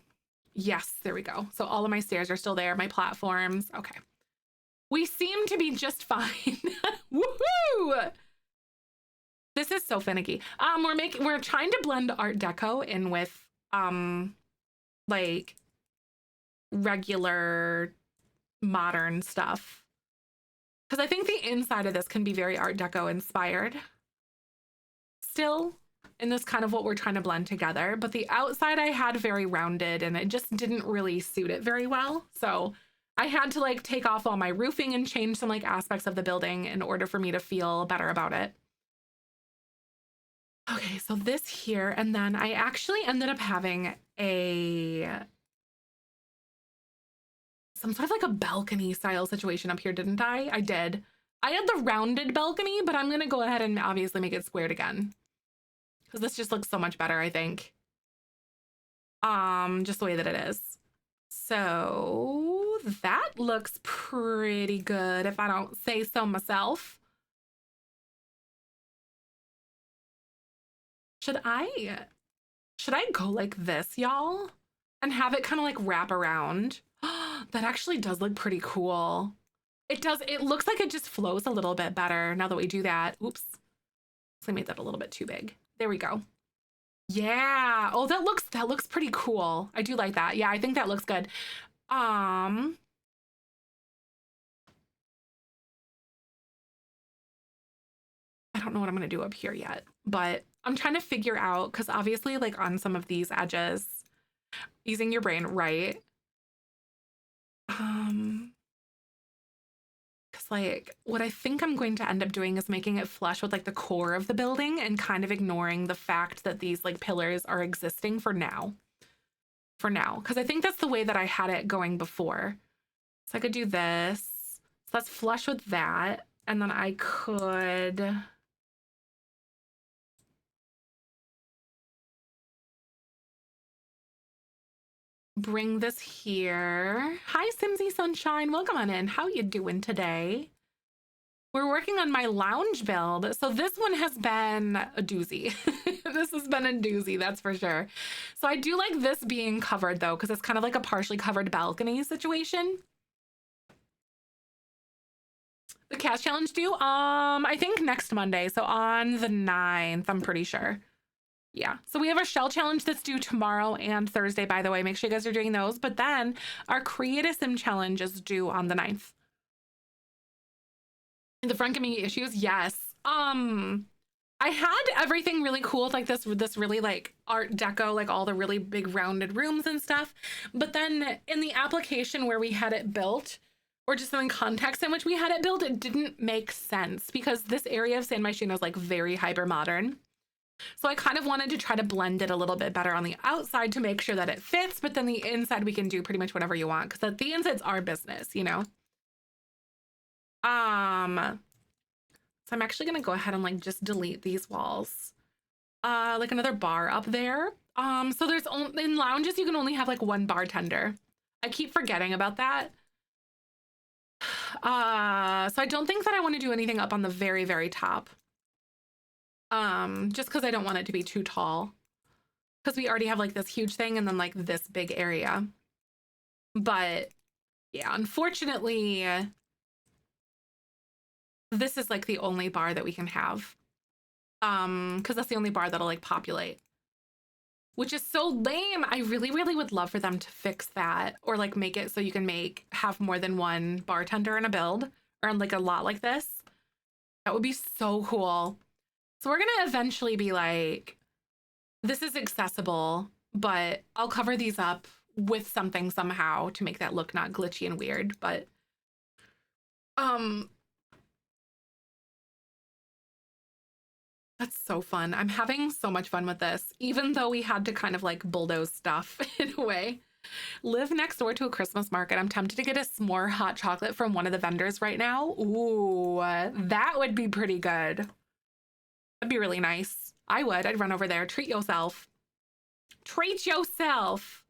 Yes, there we go. So all of my stairs are still there, my platforms. Okay. We seem to be just fine. Woohoo! This is so finicky. We're trying to blend Art Deco in with, like regular modern stuff. Because I think the inside of this can be very Art Deco inspired still in this kind of what we're trying to blend together. But the outside I had very rounded and it just didn't really suit it very well. So I had to like take off all my roofing and change some like aspects of the building in order for me to feel better about it. Okay, so this here, and then I actually ended up having some sort of like a balcony style situation up here, didn't I? I did. I had the rounded balcony, but I'm gonna go ahead and obviously make it squared again. Because this just looks so much better, I think. Just the way that it is. So that looks pretty good if I don't say so myself. Should I go like this, y'all? And have it kind of like wrap around? That actually does look pretty cool. It does. It looks like it just flows a little bit better now that we do that. Oops. So I made that a little bit too big. There we go. Yeah. Oh, that looks pretty cool. I do like that. Yeah, I think that looks good. I don't know what I'm gonna do up here yet, but I'm trying to figure out, because obviously like on some of these edges, using your brain, right? Because like what I think I'm going to end up doing is making it flush with like the core of the building and kind of ignoring the fact that these like pillars are existing for now. Because I think that's the way that I had it going before. So I could do this. So that's flush with that. And then I could bring this here. Hi, Simsy Sunshine. Welcome on in. How you doing today? We're working on my lounge build. So this one has been a doozy. This has been a doozy, that's for sure. So I do like this being covered though, because it's kind of like a partially covered balcony situation. The cast challenge due? I think next Monday. So on the 9th, I'm pretty sure. Yeah. So we have our shell challenge that's due tomorrow and Thursday, by the way. Make sure you guys are doing those. But then our Create a Sim challenge is due on the 9th. The front giving me issues? Yes. I had everything really cool with like this really like art deco, like all the really big rounded rooms and stuff. But then in the application where we had it built, or just in the context in which we had it built, it didn't make sense because this area of San Myshuno is like very hyper modern. So I kind of wanted to try to blend it a little bit better on the outside to make sure that it fits, but then the inside we can do pretty much whatever you want because the inside's our business, you know? So I'm actually gonna go ahead and like just delete these walls. Like another bar up there. So there's only in lounges you can only have like one bartender. I keep forgetting about that. So I don't think that I want to do anything up on the very, very top. Just because I don't want it to be too tall. Because we already have like this huge thing and then like this big area. But yeah, unfortunately, this is like the only bar that we can have. Because that's the only bar that'll like populate. Which is so lame. I really, really would love for them to fix that or like make it so you can have more than one bartender in a build or in like a lot like this. That would be so cool. So we're gonna eventually be like, this is accessible, but I'll cover these up with something somehow to make that look not glitchy and weird. But that's so fun. I'm having so much fun with this, even though we had to kind of like bulldoze stuff in a way. Live next door to a Christmas market. I'm tempted to get a s'more hot chocolate from one of the vendors right now. Ooh, that would be pretty good. That'd be really nice. I'd run over there. Treat yourself. Treat yourself.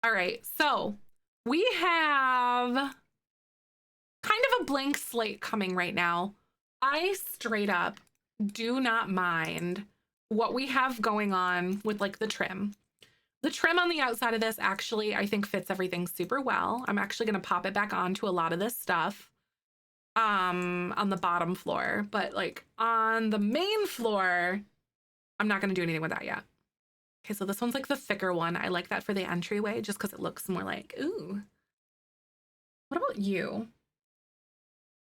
All right, so we have kind of a blank slate coming right now. I straight up do not mind what we have going on with like the trim. The trim on the outside of this actually, I think fits everything super well. I'm actually going to pop it back onto a lot of this stuff on the bottom floor, but like on the main floor, I'm not going to do anything with that yet. Okay, so this one's like the thicker one. I like that for the entryway just because it looks more like, ooh. What about you?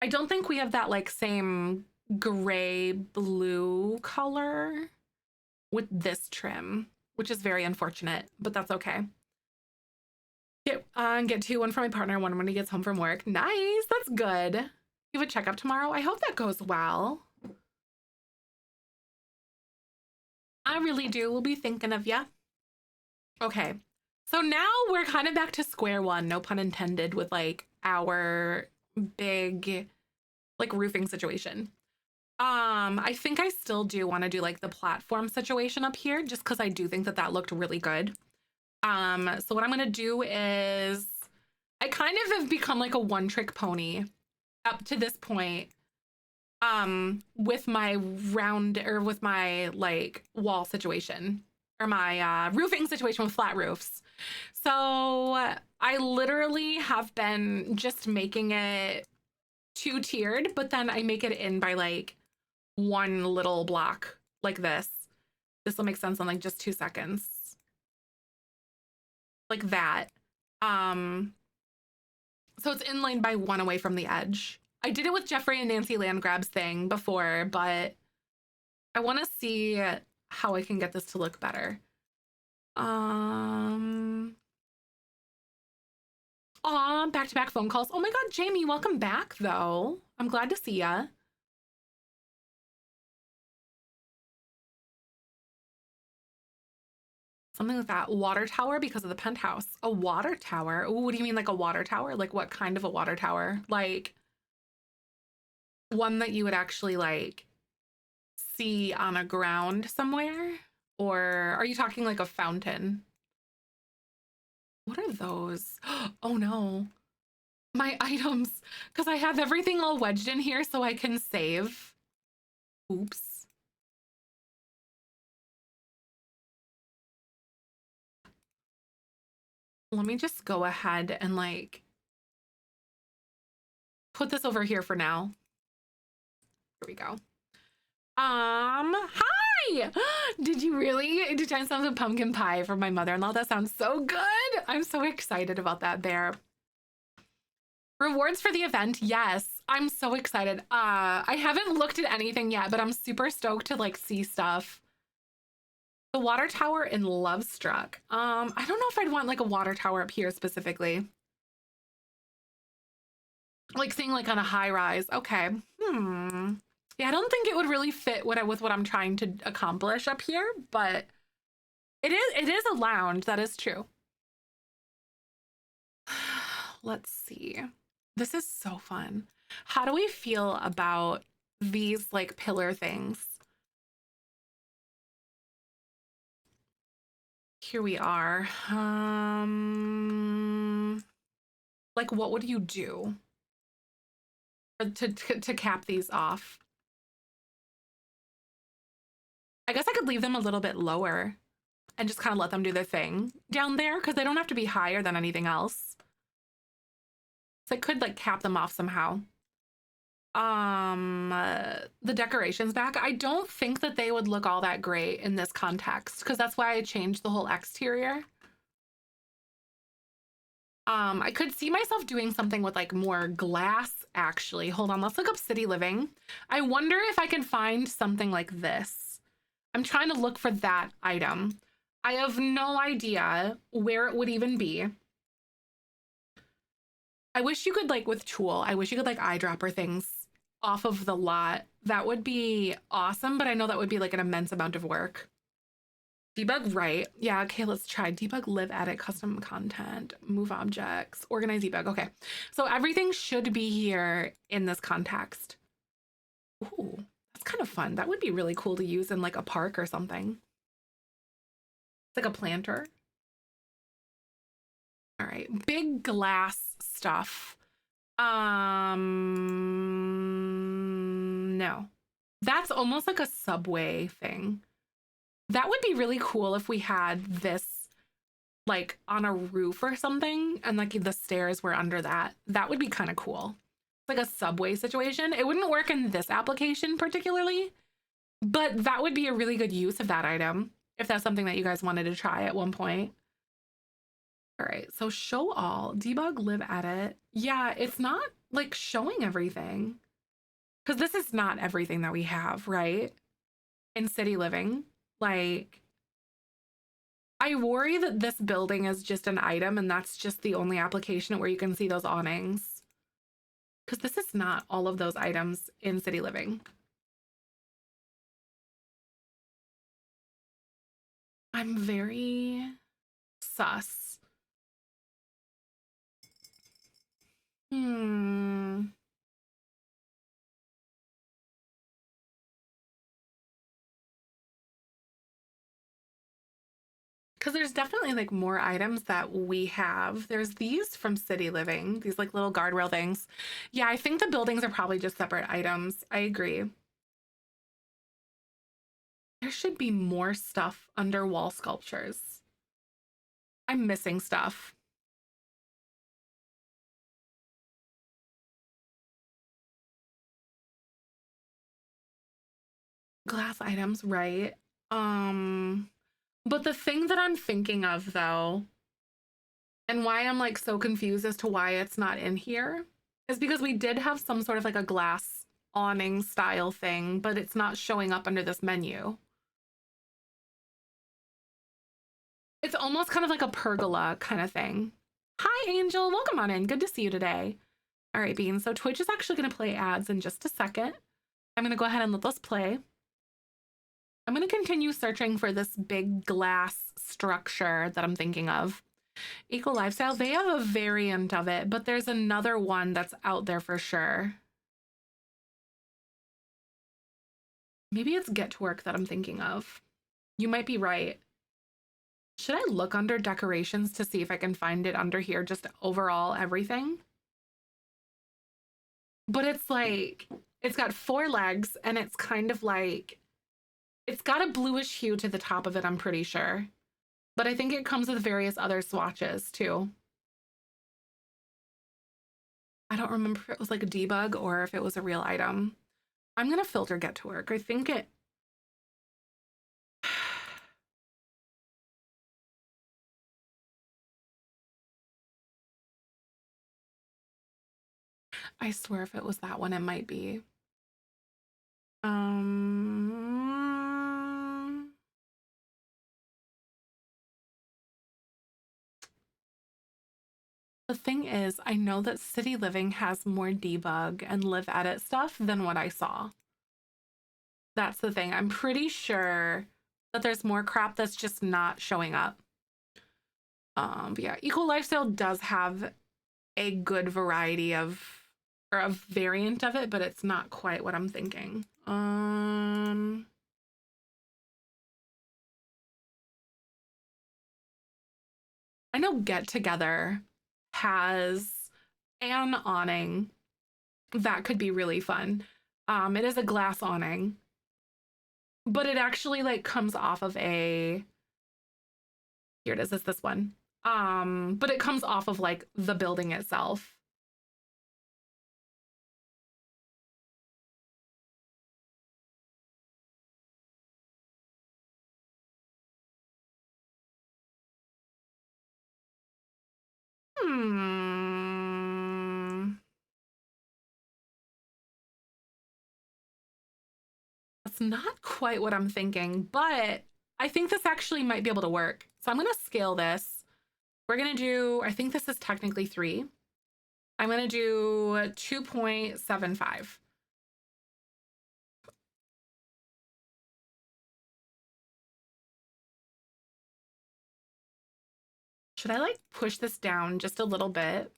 I don't think we have that like same gray blue color with this trim, which is very unfortunate, but that's okay. Get one for my partner, one when he gets home from work. Nice, that's good. You have a checkup tomorrow? I hope that goes well. I really do. We'll be thinking of ya. Okay, so now we're kind of back to square one, no pun intended, with like our big like roofing situation. I think I still do want to do like the platform situation up here just because I do think that that looked really good. So what I'm gonna do is I kind of have become like a one-trick pony up to this point. with my round or with my like wall situation or my roofing situation with flat roofs. So I literally have been just making it two tiered, but then I make it in by like one little block like this. This will make sense in like just 2 seconds. Like that. Um, so it's inlined by one away from the edge. I did it with Jeffrey and Nancy Landgrab's thing before, but I want to see how I can get this to look better. Back-to-back phone calls. Oh my God, Jamie, welcome back though. I'm glad to see ya. Something like that. Water tower because of the penthouse. A water tower? Ooh, what do you mean like a water tower? Like what kind of a water tower? Like one that you would actually like see on a ground somewhere? Or are you talking like a fountain? What are those? Oh no. My items. Because I have everything all wedged in here so I can save. Oops. Let me just go ahead and like put this over here for now. Here we go. Hi! Did you really? Did I sound a pumpkin pie for my mother-in-law? That sounds so good. I'm so excited about that, Bear. Rewards for the event. Yes, I'm so excited. I haven't looked at anything yet, but I'm super stoked to like see stuff. The water tower in Lovestruck. I don't know if I'd want like a water tower up here specifically. Like seeing like on a high rise. Okay. Yeah, I don't think it would really fit with what I'm trying to accomplish up here, but it is a lounge, that is true. Let's see. This is so fun. How do we feel about these like pillar things? Here we are. Like what would you do to cap these off? I guess I could leave them a little bit lower and just kind of let them do their thing down there because they don't have to be higher than anything else. So I could like cap them off somehow. The decorations back. I don't think that they would look all that great in this context because that's why I changed the whole exterior. I could see myself doing something with like more glass actually. Hold on, let's look up city living. I wonder if I can find something like this. I'm trying to look for that item. I have no idea where it would even be. I wish you could like with Tool, I wish you could like eyedropper things off of the lot. That would be awesome, but I know that would be like an immense amount of work. Debug right. Yeah, okay, let's try. Debug, live, edit, custom content, move objects, organize debug. Okay, so everything should be here in this context. Ooh, that's kind of fun. That would be really cool to use in like a park or something. It's like a planter. All right, big glass stuff. No. That's almost like a subway thing. That would be really cool if we had this like on a roof or something and like the stairs were under that. That would be kind of cool. Like a subway situation. It wouldn't work in this application particularly, but that would be a really good use of that item if that's something that you guys wanted to try at one point. All right, so show all, debug, live, edit. Yeah, it's not like showing everything because this is not everything that we have, right? In city living. Like, I worry that this building is just an item and that's just the only application where you can see those awnings. Because this is not all of those items in city living. I'm very sus. Because there's definitely like more items that we have. There's these from City Living, these like little guardrail things. Yeah, I think the buildings are probably just separate items. I agree. There should be more stuff under wall sculptures. I'm missing stuff. Glass items, right? Um, but the thing that I'm thinking of though, and why I'm like so confused as to why it's not in here, is because we did have some sort of like a glass awning style thing, but it's not showing up under this menu. It's almost kind of like a pergola kind of thing. Hi, Angel. Welcome on in. Good to see you today. All right, Bean. So Twitch is actually going to play ads in just a second. I'm going to go ahead and let those play. I'm going to continue searching for this big glass structure that I'm thinking of. Eco Lifestyle, they have a variant of it, but there's another one that's out there for sure. Maybe it's Get to Work that I'm thinking of. You might be right. Should I look under decorations to see if I can find it under here, just overall everything? But it's like, it's got 4 legs and it's kind of like, it's got a bluish hue to the top of it, I'm pretty sure. But I think it comes with various other swatches too. I don't remember if it was like a debug or if it was a real item. I'm gonna filter Get to Work. I think it... I swear if it was that one, it might be. The thing is, I know that City Living has more debug and live edit stuff than what I saw. That's the thing. I'm pretty sure that there's more crap that's just not showing up. But yeah, Eco Lifestyle does have a good variety of, or a variant of it, but it's not quite what I'm thinking. I know Get Together has an awning that could be really fun. It is a glass awning, but it actually like comes off of a, here it is, it's this one. But it comes off of like the building itself. Hmm. That's not quite what I'm thinking, but I think this actually might be able to work. So I'm going to scale this. We're going to do, I think this is technically 3. I'm going to do 2.75. Should I like push this down just a little bit?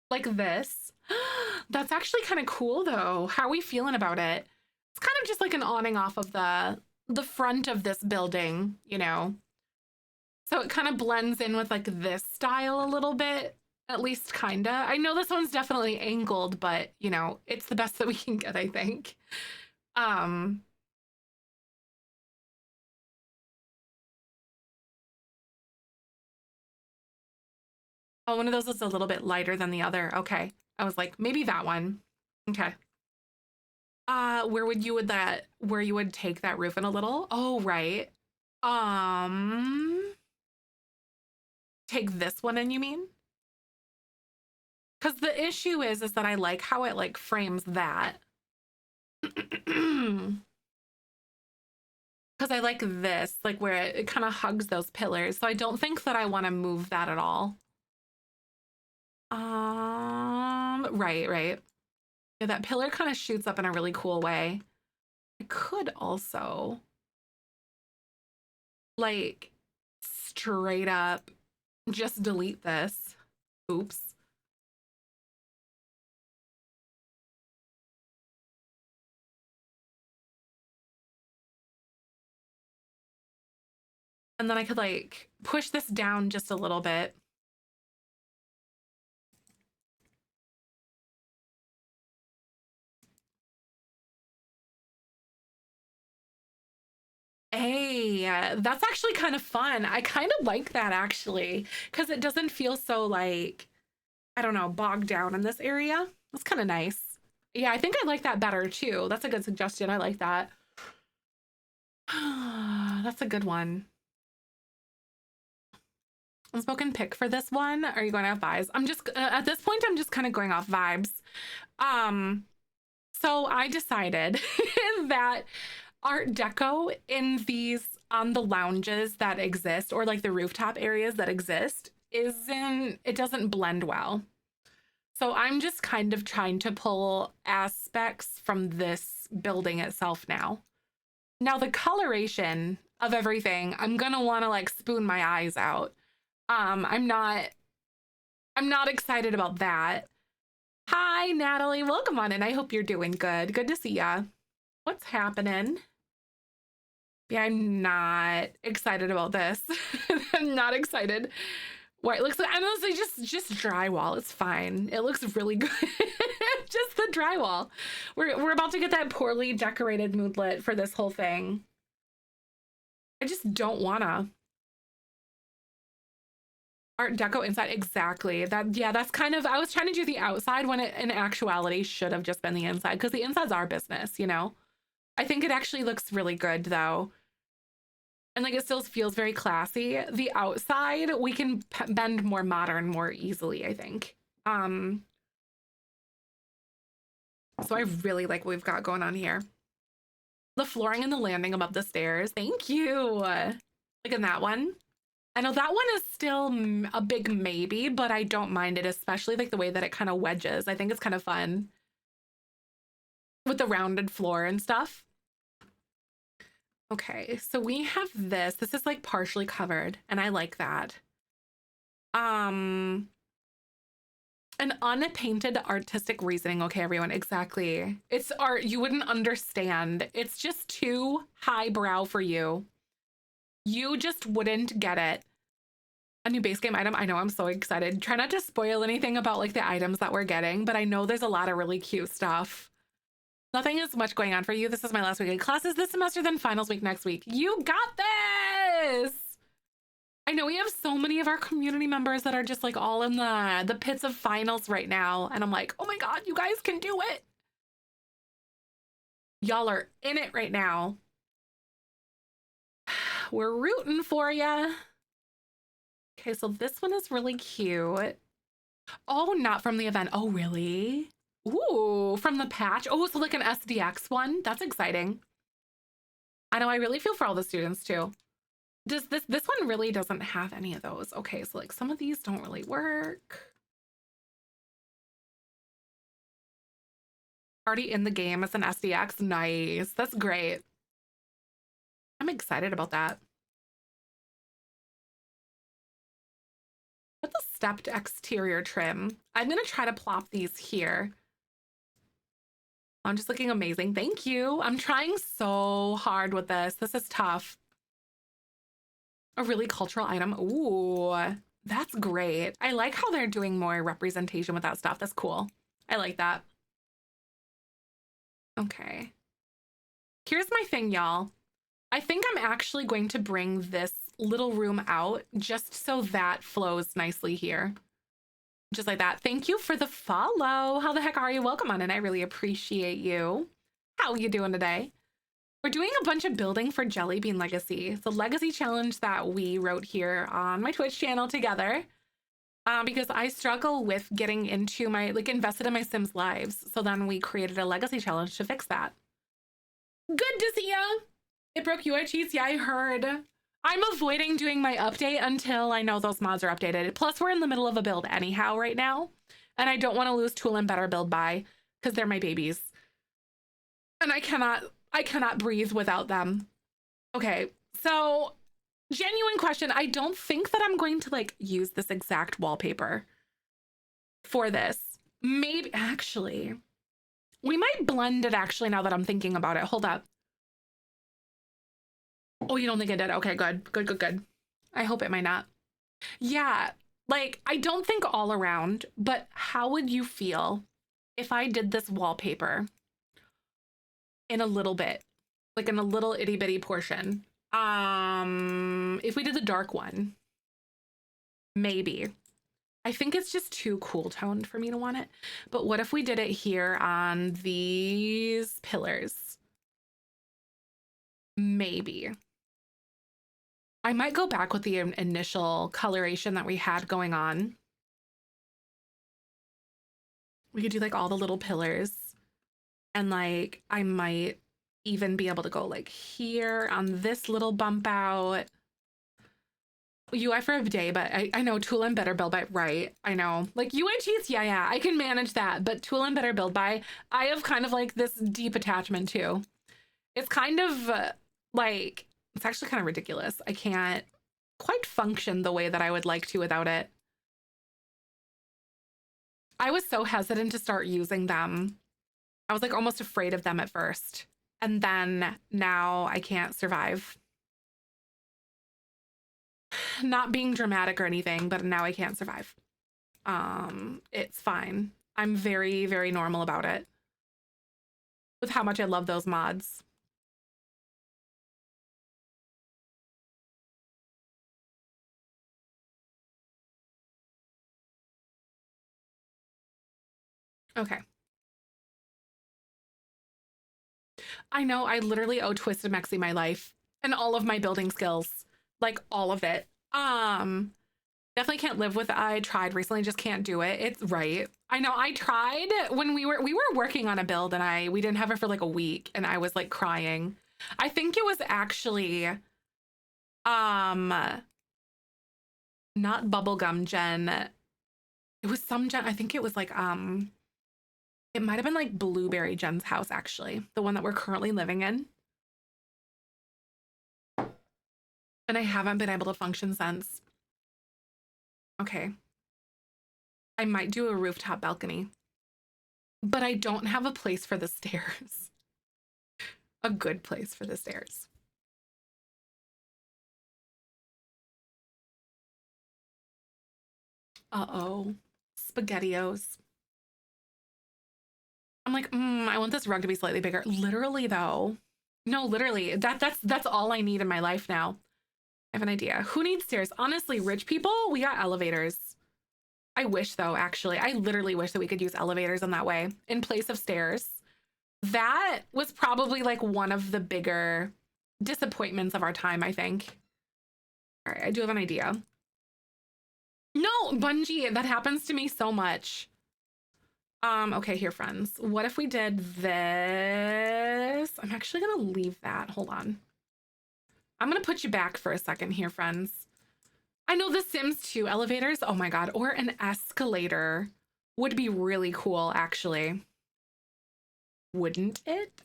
Like this? That's actually kind of cool though. How are we feeling about it? It's kind of just like an awning off of the front of this building, you know. So it kind of blends in with like this style a little bit, at least kinda. I know this one's definitely angled, but you know, it's the best that we can get, I think. Um oh, one of those is a little bit lighter than the other. Okay. I was like, maybe that one. Okay. Where you would take that roof in a little? Oh, right. Um Take this one in, you mean? Because the issue is that I like how it like frames that. Because I like this, like where it kind of hugs those pillars. So I don't think that I want to move that at all. Right. Yeah, that pillar kind of shoots up in a really cool way. I could also like straight up just delete this. Oops. And then I could like push this down just a little bit. Hey, that's actually kind of fun. I kind of like that actually, because it doesn't feel so like, I don't know, bogged down in this area. That's kind of nice. Yeah, I think I like that better too. That's a good suggestion. I like that. That's a good one. Unspoken pick for this one. Are you going off vibes? I'm just at this point I'm just kind of going off vibes. So I decided that art deco in these on the lounges that exist or like the rooftop areas that exist it doesn't blend well. So I'm just kind of trying to pull aspects from this building itself now. Now the coloration of everything, I'm gonna want to like spoon my eyes out. I'm not excited about that. Hi, Natalie. Welcome on in. I hope you're doing good. Good to see ya. What's happening? Yeah, I'm not excited about this. I'm not excited. What it looks like, honestly, just drywall. It's fine. It looks really good. Just the drywall. We're about to get that poorly decorated moodlet for this whole thing. I just don't wanna. Art deco inside, exactly. That's kind of, I was trying to do the outside when it in actuality should have just been the inside because the inside's our business, you know? I think it actually looks really good though. And like it still feels very classy. The outside, we can bend more modern more easily, I think. So I really like what we've got going on here. The flooring and the landing above the stairs. Thank you. Look at that one. I know that one is still a big maybe, but I don't mind it, especially like the way that it kind of wedges. I think it's kind of fun with the rounded floor and stuff. Okay, so we have this. This is like partially covered, and I like that. An unpainted artistic reasoning. Okay, everyone, exactly. It's art. You wouldn't understand. It's just too highbrow for you. You just wouldn't get it. A new base game item. I know, I'm so excited. Try not to spoil anything about like the items that we're getting, but I know there's a lot of really cute stuff. Nothing is much going on for you. This is my last week of classes this semester, then finals week next week. You got this! I know we have so many of our community members that are just like all in the pits of finals right now. And I'm like, oh my God, you guys can do it. Y'all are in it right now. We're rooting for ya. Okay, so this one is really cute. Oh, not from the event. Oh, really? Ooh, from the patch. Oh, so like an SDX one. That's exciting. I know, I really feel for all the students too. Does this one really doesn't have any of those? Okay, so like some of these don't really work. Already in the game as an SDX. Nice. That's great. I'm excited about that. What's the stepped exterior trim? I'm gonna try to plop these here. I'm just looking amazing. Thank you. I'm trying so hard with this. This is tough. A really cultural item. Ooh, that's great. I like how they're doing more representation with that stuff. That's cool. I like that. Okay. Here's my thing, y'all. I think I'm actually going to bring this little room out just so that flows nicely here. Just like that. Thank you for the follow. How the heck are you? Welcome on in. I really appreciate you. How are you doing today? We're doing a bunch of building for Jelly Bean Legacy. It's a legacy challenge that we wrote here on my Twitch channel together because I struggle with getting into my, like, invested in my Sims lives. So then we created a legacy challenge to fix that. Good to see ya. It broke UI cheats. Yeah, I heard. I'm avoiding doing my update until I know those mods are updated. Plus, we're in the middle of a build anyhow right now. And I don't want to lose Tool and Better Build by because they're my babies. And I cannot breathe without them. Okay, so genuine question. I don't think that I'm going to like use this exact wallpaper for this. Maybe, actually, we might blend it actually now that I'm thinking about it. Hold up. Oh, you don't think I did? Okay, good. I hope it might not. Yeah, like I don't think all around, but how would you feel if I did this wallpaper in a little bit, like in a little itty bitty portion? If we did the dark one, maybe. I think it's just too cool toned for me to want it. But what if we did it here on these pillars? Maybe. I might go back with the initial coloration that we had going on. We could do like all the little pillars, and like I might even be able to go like here on this little bump out. UI for a day, but I know tool and better build by, right? I know. Like UNTs, yeah, I can manage that. But tool and better build by, I have kind of like this deep attachment to. It's kind of like, it's actually kind of ridiculous. I can't quite function the way that I would like to without it. I was so hesitant to start using them. I was like almost afraid of them at first. And then now I can't survive. Not being dramatic or anything, but now I can't survive. It's fine. I'm very, very normal about it. With how much I love those mods. Okay. I know I literally owe Twisted Mexi my life and all of my building skills. Like all of it. Definitely can't live with it. I tried recently, just can't do it. It's right. I know I tried when we were working on a build and we didn't have it for like a week and I was like crying. I think it was actually not bubblegum gen. It was some gen, I think it was like it might have been like Blueberry Jen's house actually, the one that we're currently living in. And I haven't been able to function since. Okay. I might do a rooftop balcony, but I don't have a place for the stairs. A good place for the stairs. Uh-oh. SpaghettiOs. I'm like, I want this rug to be slightly bigger. Literally though. No, literally. That's all I need in my life now. I have an idea. Who needs stairs? Honestly, rich people, we got elevators. I wish though, actually. I literally wish that we could use elevators in that way in place of stairs. That was probably like one of the bigger disappointments of our time, I think. All right, I do have an idea. No, Bungie, that happens to me so much. Okay, here, friends. What if we did this? I'm actually gonna leave that. Hold on. I'm gonna put you back for a second here, friends. I know The Sims 2 elevators. Oh my God, or an escalator would be really cool, actually. Wouldn't it?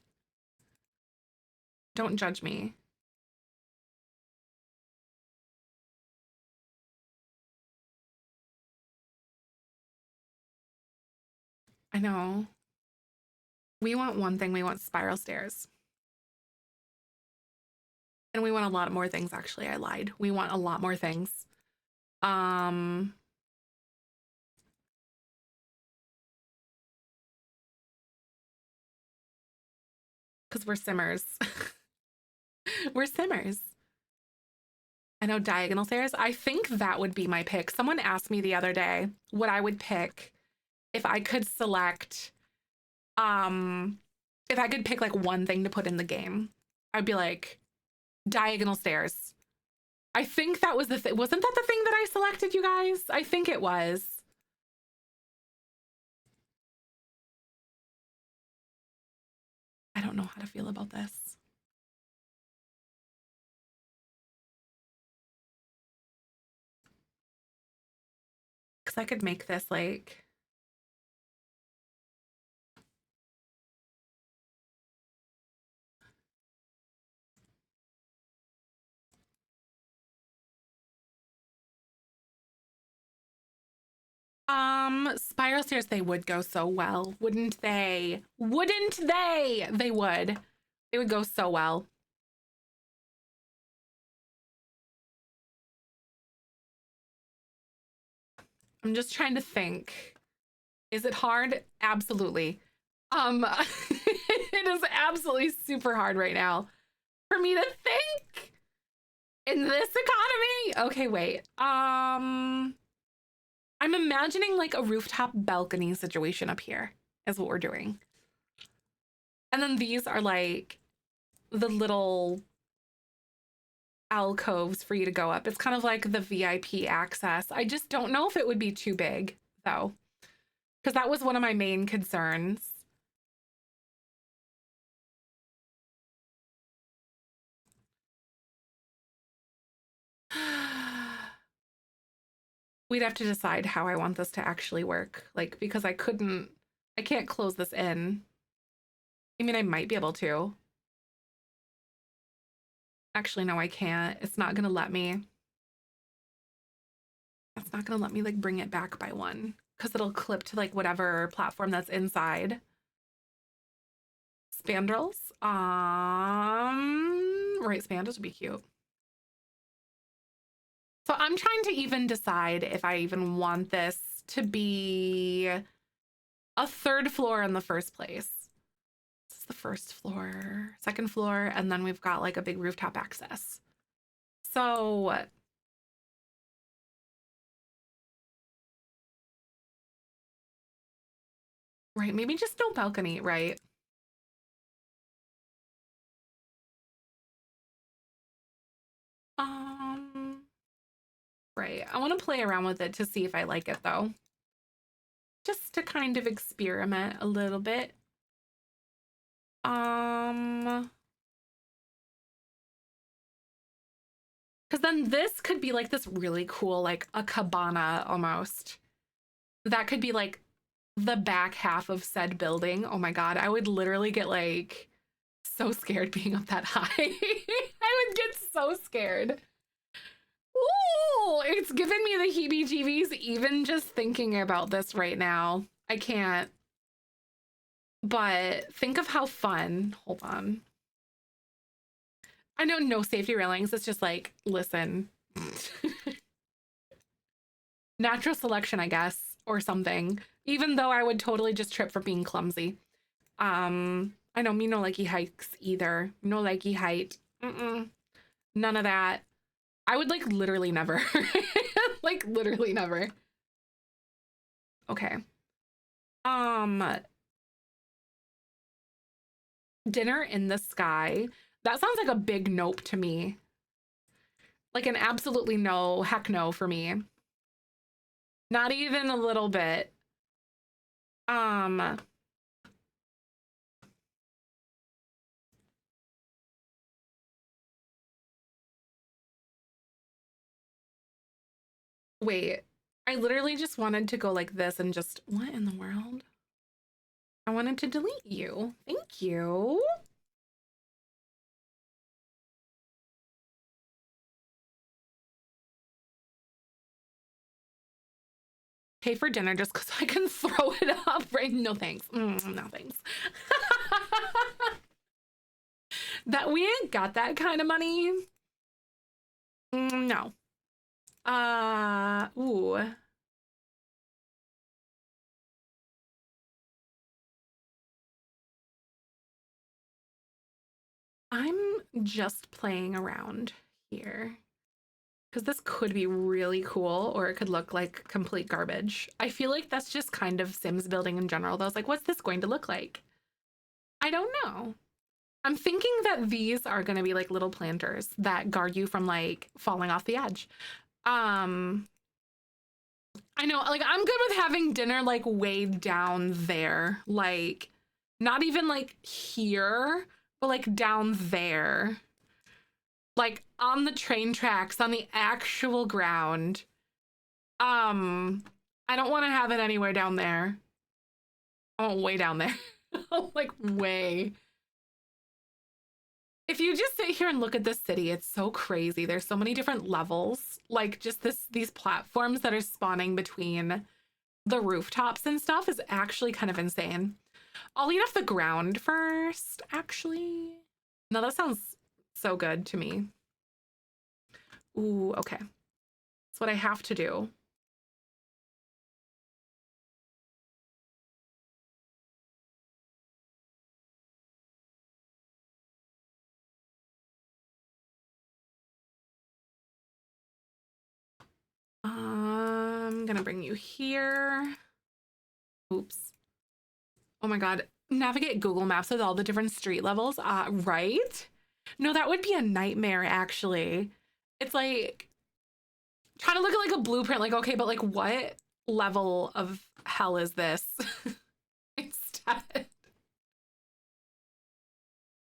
Don't judge me. I know. We want one thing, we want spiral stairs. And we want a lot more things, actually. I lied. We want a lot more things. Because we're simmers. We're simmers. I know, diagonal stairs. I think that would be my pick. Someone asked me the other day what I would pick if I could select, if I could pick like one thing to put in the game. I'd be like, diagonal stairs. I think that was the thing. Wasn't that the thing that I selected, you guys? I think it was. I don't know how to feel about this. Because I could make this like... Spiral stairs, they would go so well, wouldn't they? Wouldn't they? They would. They would go so well. I'm just trying to think. Is it hard? Absolutely. It is absolutely super hard right now for me to think in this economy. Okay, wait. I'm imagining like a rooftop balcony situation up here is what we're doing. And then these are like the little alcoves for you to go up. It's kind of like the VIP access. I just don't know if it would be too big though, because that was one of my main concerns. We'd have to decide how I want this to actually work, like, because I can't close this in. I mean, I might be able to. Actually, no, I can't. It's not gonna let me. It's not gonna let me like bring it back by one because it'll clip to like whatever platform that's inside. Spandrels. Right, spandrels would be cute. So I'm trying to even decide if I even want this to be a third floor in the first place. This is the first floor, second floor, and then we've got like a big rooftop access. So right, maybe just no balcony, right? Right. I want to play around with it to see if I like it though. Just to kind of experiment a little bit. Because then this could be like this really cool, like a cabana almost. That could be like the back half of said building. Oh my God, I would literally get like so scared being up that high. I would get so scared. Ooh, it's giving me the heebie-jeebies even just thinking about this right now. I can't. But think of how fun. Hold on. I know no safety railings. It's just like, listen. Natural selection, I guess, or something. Even though I would totally just trip for being clumsy. I know me no likey hikes either. No likey height. None of that. I would like literally never. Like literally never. Okay. Dinner in the sky. That sounds like a big nope to me. Like an absolutely no, heck no for me. Not even a little bit. Wait. I literally just wanted to go like this and just, what in the world? I wanted to delete you. Thank you. Pay for dinner just because I can throw it up, right? No thanks. No thanks. That we ain't got that kind of money. No. Ooh. I'm just playing around here because this could be really cool or it could look like complete garbage. I feel like that's just kind of Sims building in general. I was like, what's this going to look like? I don't know. I'm thinking that these are going to be like little planters that guard you from like falling off the edge. I know, like I'm good with having dinner like way down there, like not even like here, but like down there, like on the train tracks, on the actual ground. I don't want to have it anywhere down there. I want way down there. Like way. If you just sit here and look at this city, it's so crazy. There's so many different levels, like just these platforms that are spawning between the rooftops and stuff is actually kind of insane. I'll eat off the ground first, actually. No, that sounds so good to me. Ooh, okay. That's what I have to do. I'm gonna bring you here. Oops. Oh my God. Navigate Google Maps with all the different street levels. Right? No, that would be a nightmare, actually. It's like trying to look at like a blueprint, like, okay, but like what level of hell is this? Instead.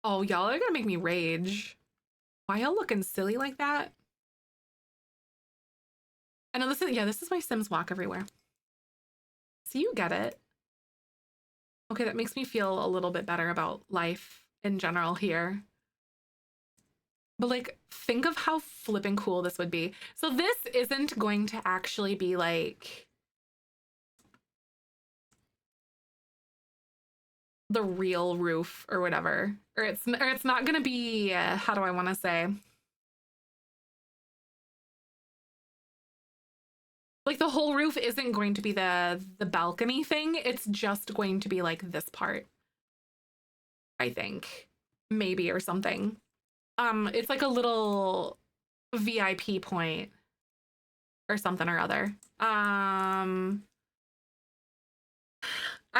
Oh, y'all are gonna make me rage. Why y'all looking silly like that? I know this is, yeah, this is my Sims walk everywhere. So you get it. Okay, that makes me feel a little bit better about life in general here. But like, think of how flipping cool this would be. So this isn't going to actually be like the real roof or whatever. Or it's not gonna be, how do I wanna say? Like the whole roof isn't going to be the balcony thing. It's just going to be like this part, I think. Maybe or something. It's like a little VIP point or something or other. I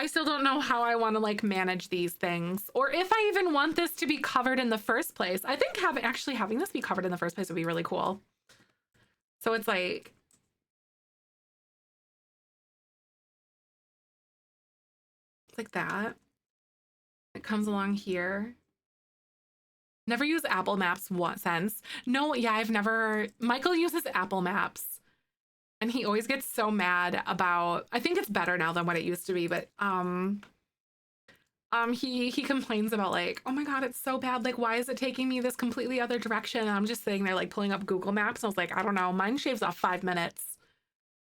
still don't know how I want to like manage these things or if I even want this to be covered in the first place. I think having this be covered in the first place would be really cool. So it's like that. It comes along here. Never use Apple Maps once. No, yeah, I've never. Michael uses Apple Maps and he always gets so mad about, I think it's better now than what it used to be, but he complains about like, oh my God, it's so bad. Like, why is it taking me this completely other direction? And I'm just sitting there like pulling up Google Maps. I was like, I don't know, mine shaves off 5 minutes.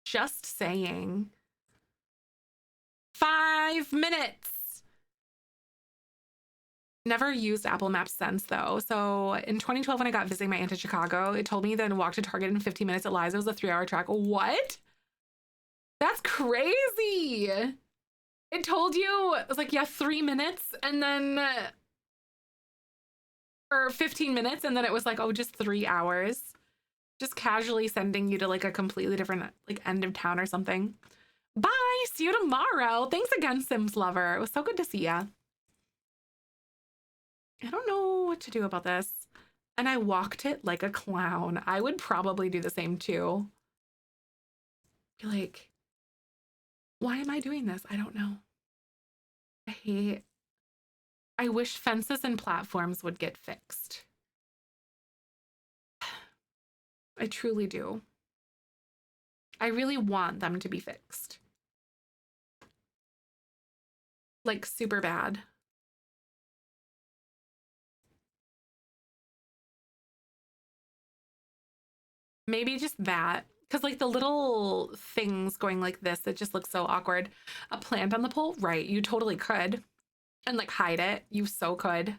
Just saying. 5 minutes. Never used Apple Maps since though. So in 2012, when I got visiting my aunt in Chicago, it told me then walk to Target in 15 minutes. It lies. It was a 3-hour trek. What? That's crazy. It told you, it was like, yeah, 3 minutes and then, or 15 minutes. And then it was like, oh, just 3 hours. Just casually sending you to like a completely different like end of town or something. Bye. See you tomorrow. Thanks again, Sims lover. It was so good to see ya. I don't know what to do about this. And I walked it like a clown. I would probably do the same too. Be like, why am I doing this? I don't know. I wish fences and platforms would get fixed. I truly do. I really want them to be fixed. Like super bad. Maybe just that. Because like the little things going like this, it just looks so awkward. A plant on the pole? Right, you totally could. And like hide it. You so could.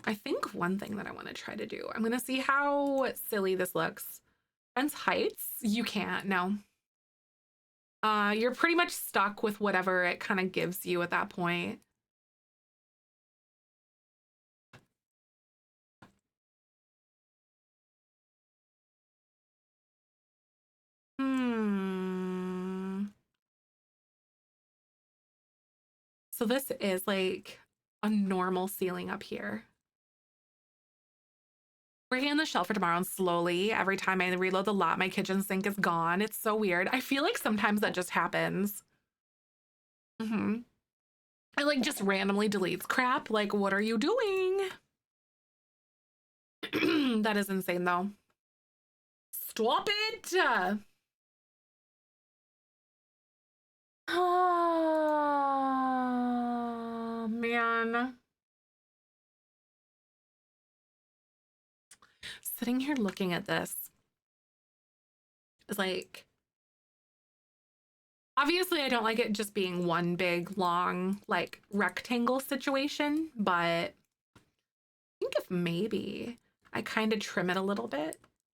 I think one thing that I want to try to do, I'm going to see how silly this looks. Fence heights? You can't, no. You're pretty much stuck with whatever it kind of gives you at that point. So this is like a normal ceiling up here. Working on the shelf for tomorrow and slowly, every time I reload the lot, my kitchen sink is gone. It's so weird. I feel like sometimes that just happens. It like just randomly deletes crap. Like, what are you doing? That is insane though. Stop it! Oh, man. Sitting here looking at this is like, obviously I don't like it just being one big long like rectangle situation, but I think if maybe I kind of trim it a little bit,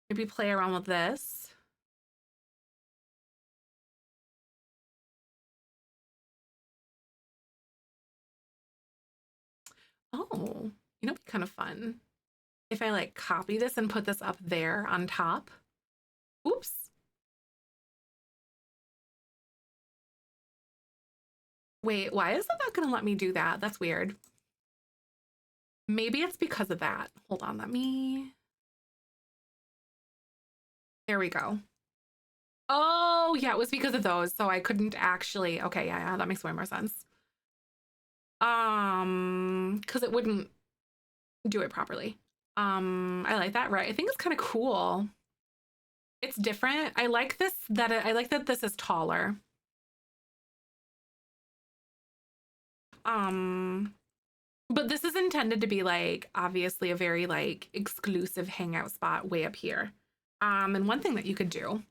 maybe play around with this. Oh, you know, it'd be kind of fun if I like copy this and put this up there on top. Oops. Wait, why is it not gonna let me do that? That's weird. Maybe it's because of that. Hold on, let me... There we go. Oh, yeah, it was because of those. So I couldn't actually... Okay, yeah, that makes way more sense. Because it wouldn't do it properly. I like that, right? I think it's kind of cool. It's different. I like this, I like that this is taller. But this is intended to be like, obviously a very like exclusive hangout spot way up here. And one thing that you could do,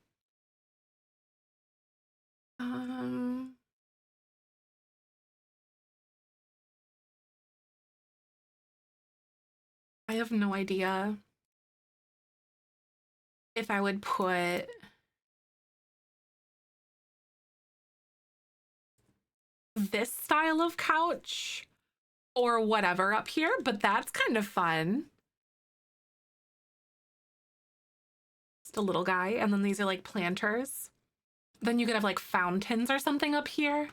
I have no idea if I would put this style of couch or whatever up here, but that's kind of fun. Just a little guy. And then these are like planters. Then you could have like fountains or something up here.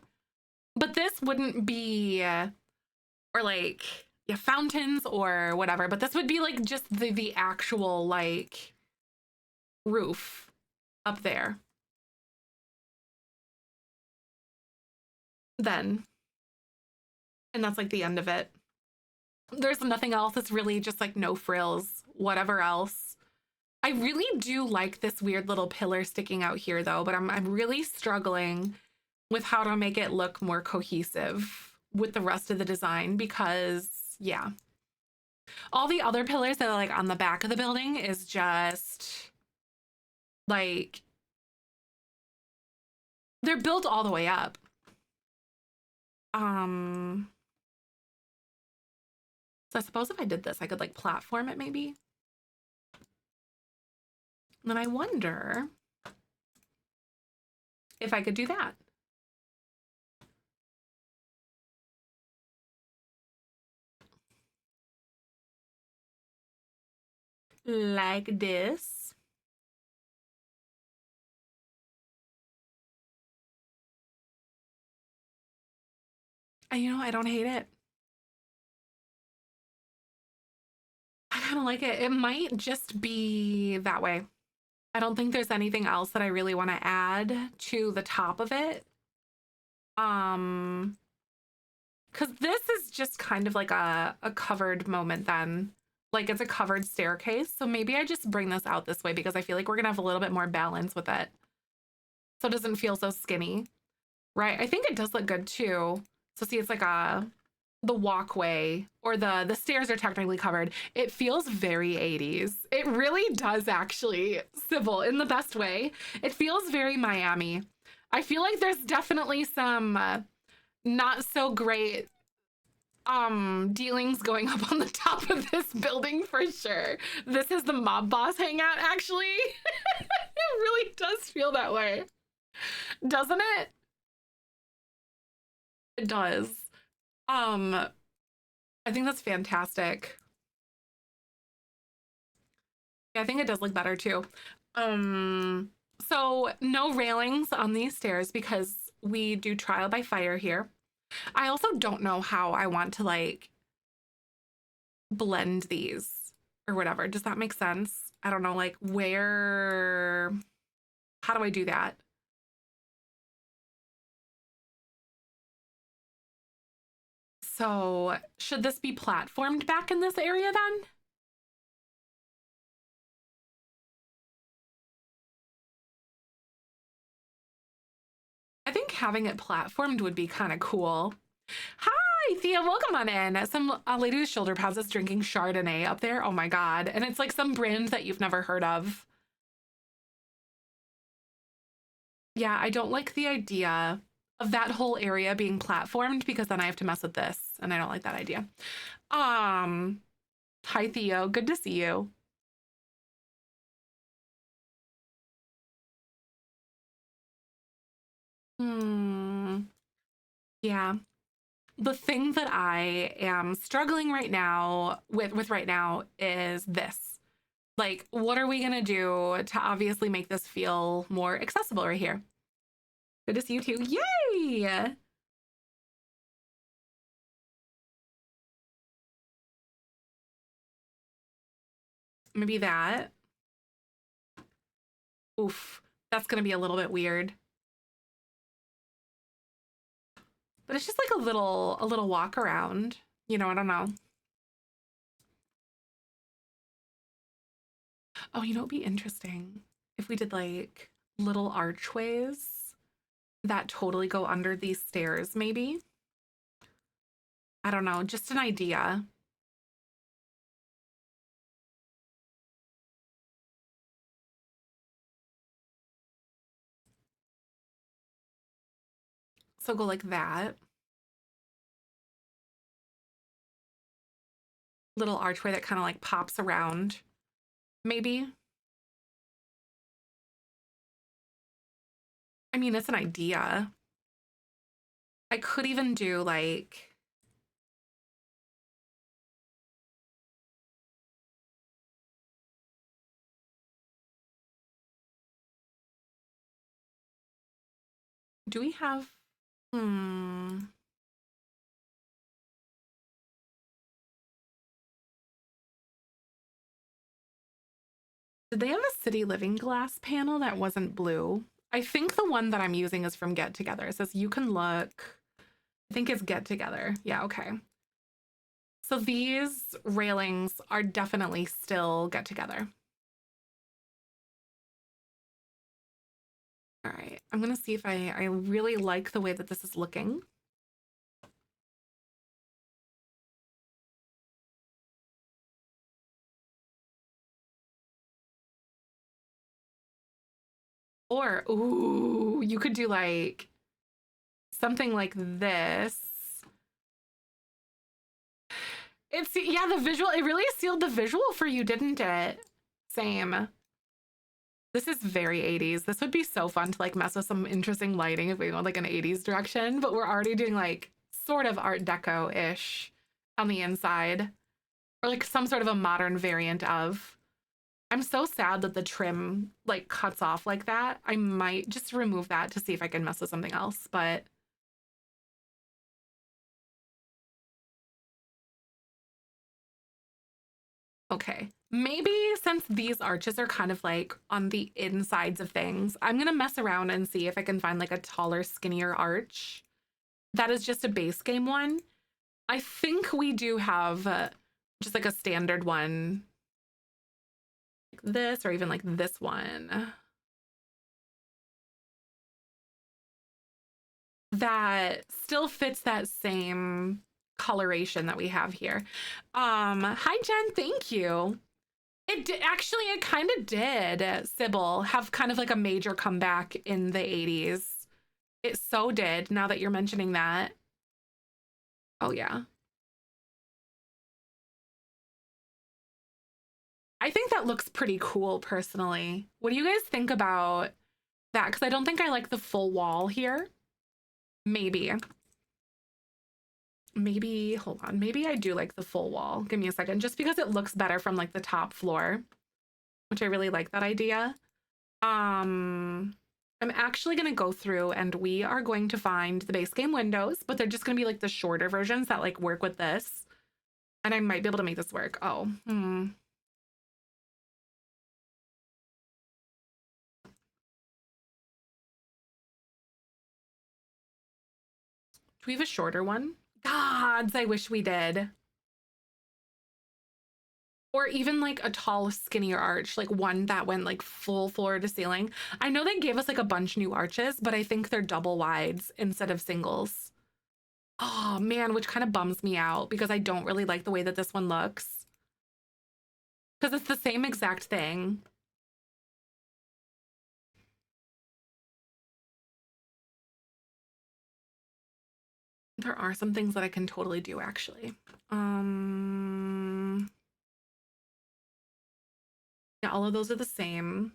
But this wouldn't be, or like, yeah, fountains or whatever. But this would be like just the actual like roof up there. Then. And that's like the end of it. There's nothing else. It's really just like no frills, whatever else. I really do like this weird little pillar sticking out here though, but I'm really struggling with how to make it look more cohesive with the rest of the design because yeah. All the other pillars that are like on the back of the building is just like they're built all the way up. So I suppose if I did this, I could like platform it maybe. And then I wonder if I could do that. Like this. And you know, I don't hate it. I kind of like it. It might just be that way. I don't think there's anything else that I really want to add to the top of it. Because this is just kind of like a covered moment then. Like it's a covered staircase. So maybe I just bring this out this way because I feel like we're going to have a little bit more balance with it. So it doesn't feel so skinny, right? I think it does look good too. So see, it's like the walkway or the stairs are technically covered. It feels very 80s. It really does actually, Sybil, in the best way. It feels very Miami. I feel like there's definitely some not so great dealings going up on the top of this building for sure. This is the mob boss hangout actually. It really does feel that way. Doesn't it? It does. I think that's fantastic. Yeah, I think it does look better too. So no railings on these stairs because we do trial by fire here. I also don't know how I want to like blend these or whatever. Does that make sense? I don't know, like how do I do that? So should this be platformed back in this area then? I think having it platformed would be kind of cool. Hi, Thea, welcome on in. Some lady with shoulder pads is drinking Chardonnay up there. Oh my God. And it's like some brand that you've never heard of. Yeah, I don't like the idea of that whole area being platformed because then I have to mess with this and I don't like that idea. Hi Theo, good to see you. Yeah. The thing that I am struggling right now with right now is this. Like, what are we gonna do to obviously make this feel more accessible right here? Good to see you too. Yay! Maybe that. Oof, that's gonna be a little bit weird. But it's just like a little walk around. You know, I don't know. Oh, you know, it'd be interesting if we did like little archways that totally go under these stairs, maybe. I don't know, just an idea. So go like that. Little archway that kind of like pops around, maybe. I mean, it's an idea. I could even do like, do we have, hmm. Did they have a city living glass panel that wasn't blue? I think the one that I'm using is from Get Together. It says you can look, I think it's Get Together. Yeah, okay. So these railings are definitely still Get Together. All right, I'm gonna see if I really like the way that this is looking. Or, ooh, you could do like something like this. It's, yeah, the visual, it really sealed the visual for you, didn't it? Same. This is very 80s. This would be so fun to like mess with some interesting lighting if we went like an 80s direction, but we're already doing like sort of Art Deco-ish on the inside, or like some sort of a modern variant of. I'm so sad that the trim like cuts off like that. I might just remove that to see if I can mess with something else, but okay. Maybe since these arches are kind of like on the insides of things, I'm gonna mess around and see if I can find like a taller, skinnier arch. That is just a base game one. I think we do have just like a standard one like this, or even like this one that still fits that same coloration that we have here. Hi Jen, thank you. Actually, it kind of did, Sybil, have kind of like a major comeback in the 80s. It so did, now that you're mentioning that. Oh yeah. I think that looks pretty cool personally. What do you guys think about that? Because I don't think I like the full wall here. Maybe. Maybe, hold on. Maybe I do like the full wall. Give me a second. Just because it looks better from like the top floor, which I really like that idea. I'm actually going to go through and we are going to find the base game windows, but they're just going to be like the shorter versions that like work with this. And I might be able to make this work. Oh, Do we have a shorter one? Gods, I wish we did. Or even like a tall, skinnier arch, like one that went like full floor to ceiling. I know they gave us like a bunch new arches, but I think they're double wides instead of singles. Oh man, which kind of bums me out because I don't really like the way that this one looks. Because it's the same exact thing. There are some things that I can totally do actually. Yeah, all of those are the same.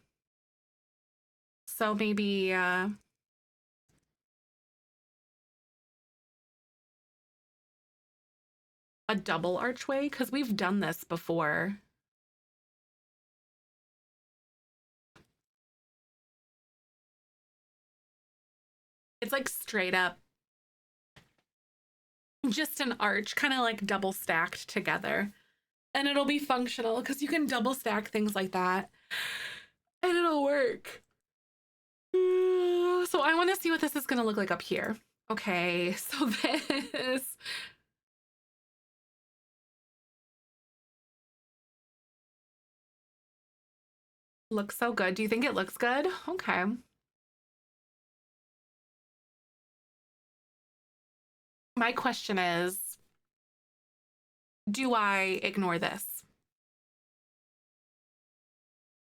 So maybe a double archway because we've done this before. It's like straight up just an arch, kind of like double stacked together. and it'll be functional because you can double stack things like that and it'll work. So I want to see what this is going to look like up here. Okay, so this looks so good. Do you think it looks good? Okay. My question is, do I ignore this?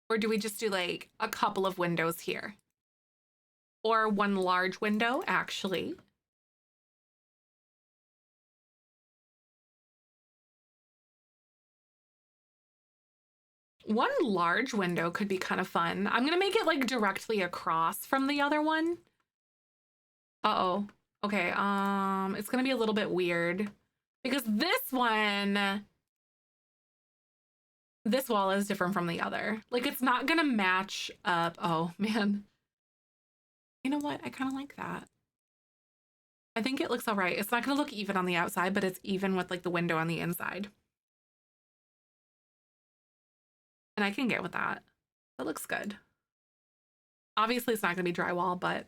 Or do we just do like a couple of windows here? Or one large window, actually. One large window could be kind of fun. I'm gonna make it like directly across from the other one. Uh-oh. Okay, it's gonna be a little bit weird because this wall is different from the other. Like it's not gonna match up. Oh man. You know what? I kind of like that. I think it looks all right. It's not gonna look even on the outside, but it's even with like the window on the inside. And I can get with that. That looks good. Obviously, it's not gonna be drywall, but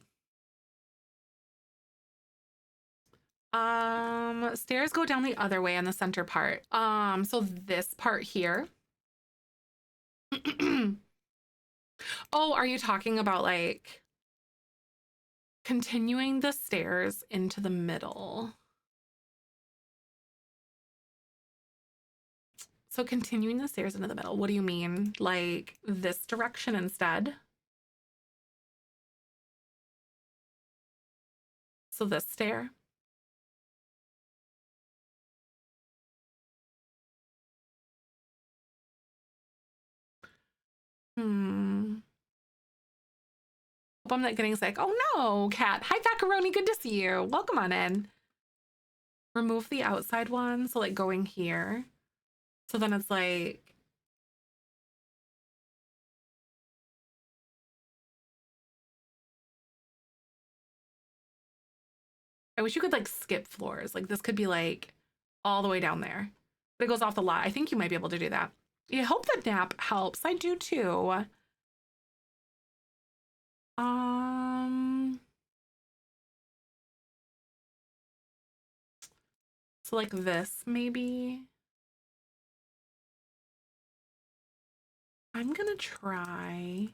stairs go down the other way in the center part. So this part here. Oh, are you talking about like continuing the stairs into the middle? So continuing the stairs into the middle, what do you mean? Like this direction instead? So this stair? Hmm. Hope I'm not getting sick. Oh no, Cat. Hi, Macaroni. Good to see you. Welcome on in. Remove the outside one. So like going here. So then it's like, I wish you could like skip floors. Like this could be like all the way down there. But it goes off the lot. I think you might be able to do that. Yeah, I hope the nap helps. I do too. Um, so like this maybe. I'm gonna try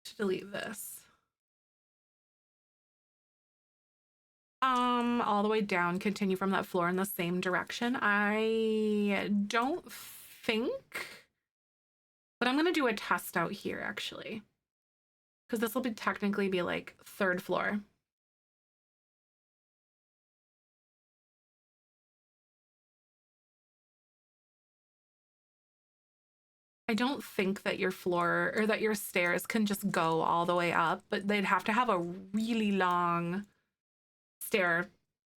to delete this. All the way down, continue from that floor in the same direction. I don't think, but I'm gonna do a test out here actually, because this will be technically be like third floor. I don't think that your floor or that your stairs can just go all the way up, but they'd have to have a really long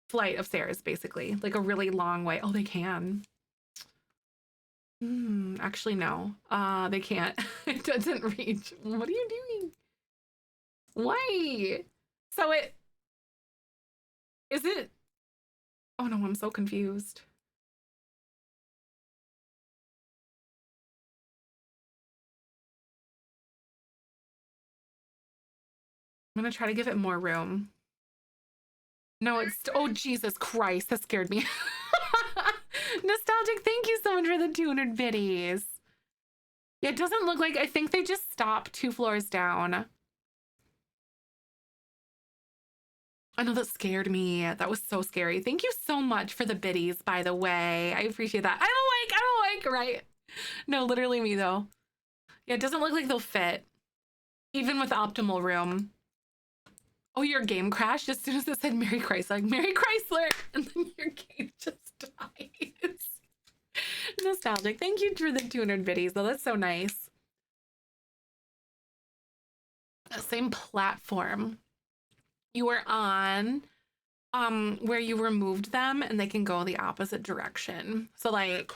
flight of stairs, basically, like a really long way. Oh, they can. Actually, no. They can't. It doesn't reach. What are you doing? Why? So it is it. Oh no, I'm so confused. I'm gonna try to give it more room. No, it's oh Jesus Christ, that scared me. Nostalgic, thank you so much for the 200 biddies. Yeah, it doesn't look like I think they just stopped 2 floors down. I know that scared me. That was so scary. Thank you so much for the biddies, by the way. I appreciate that. I'm awake, right? No, literally me though. Yeah, it doesn't look like they'll fit. Even with optimal room. Oh, your game crashed as soon as it said Mary Chrysler. Like, Mary Chrysler! And then your game just dies. Nostalgic. Thank you for the 200 biddies, though. That's so nice. That same platform you were on, where you removed them and they can go the opposite direction. So like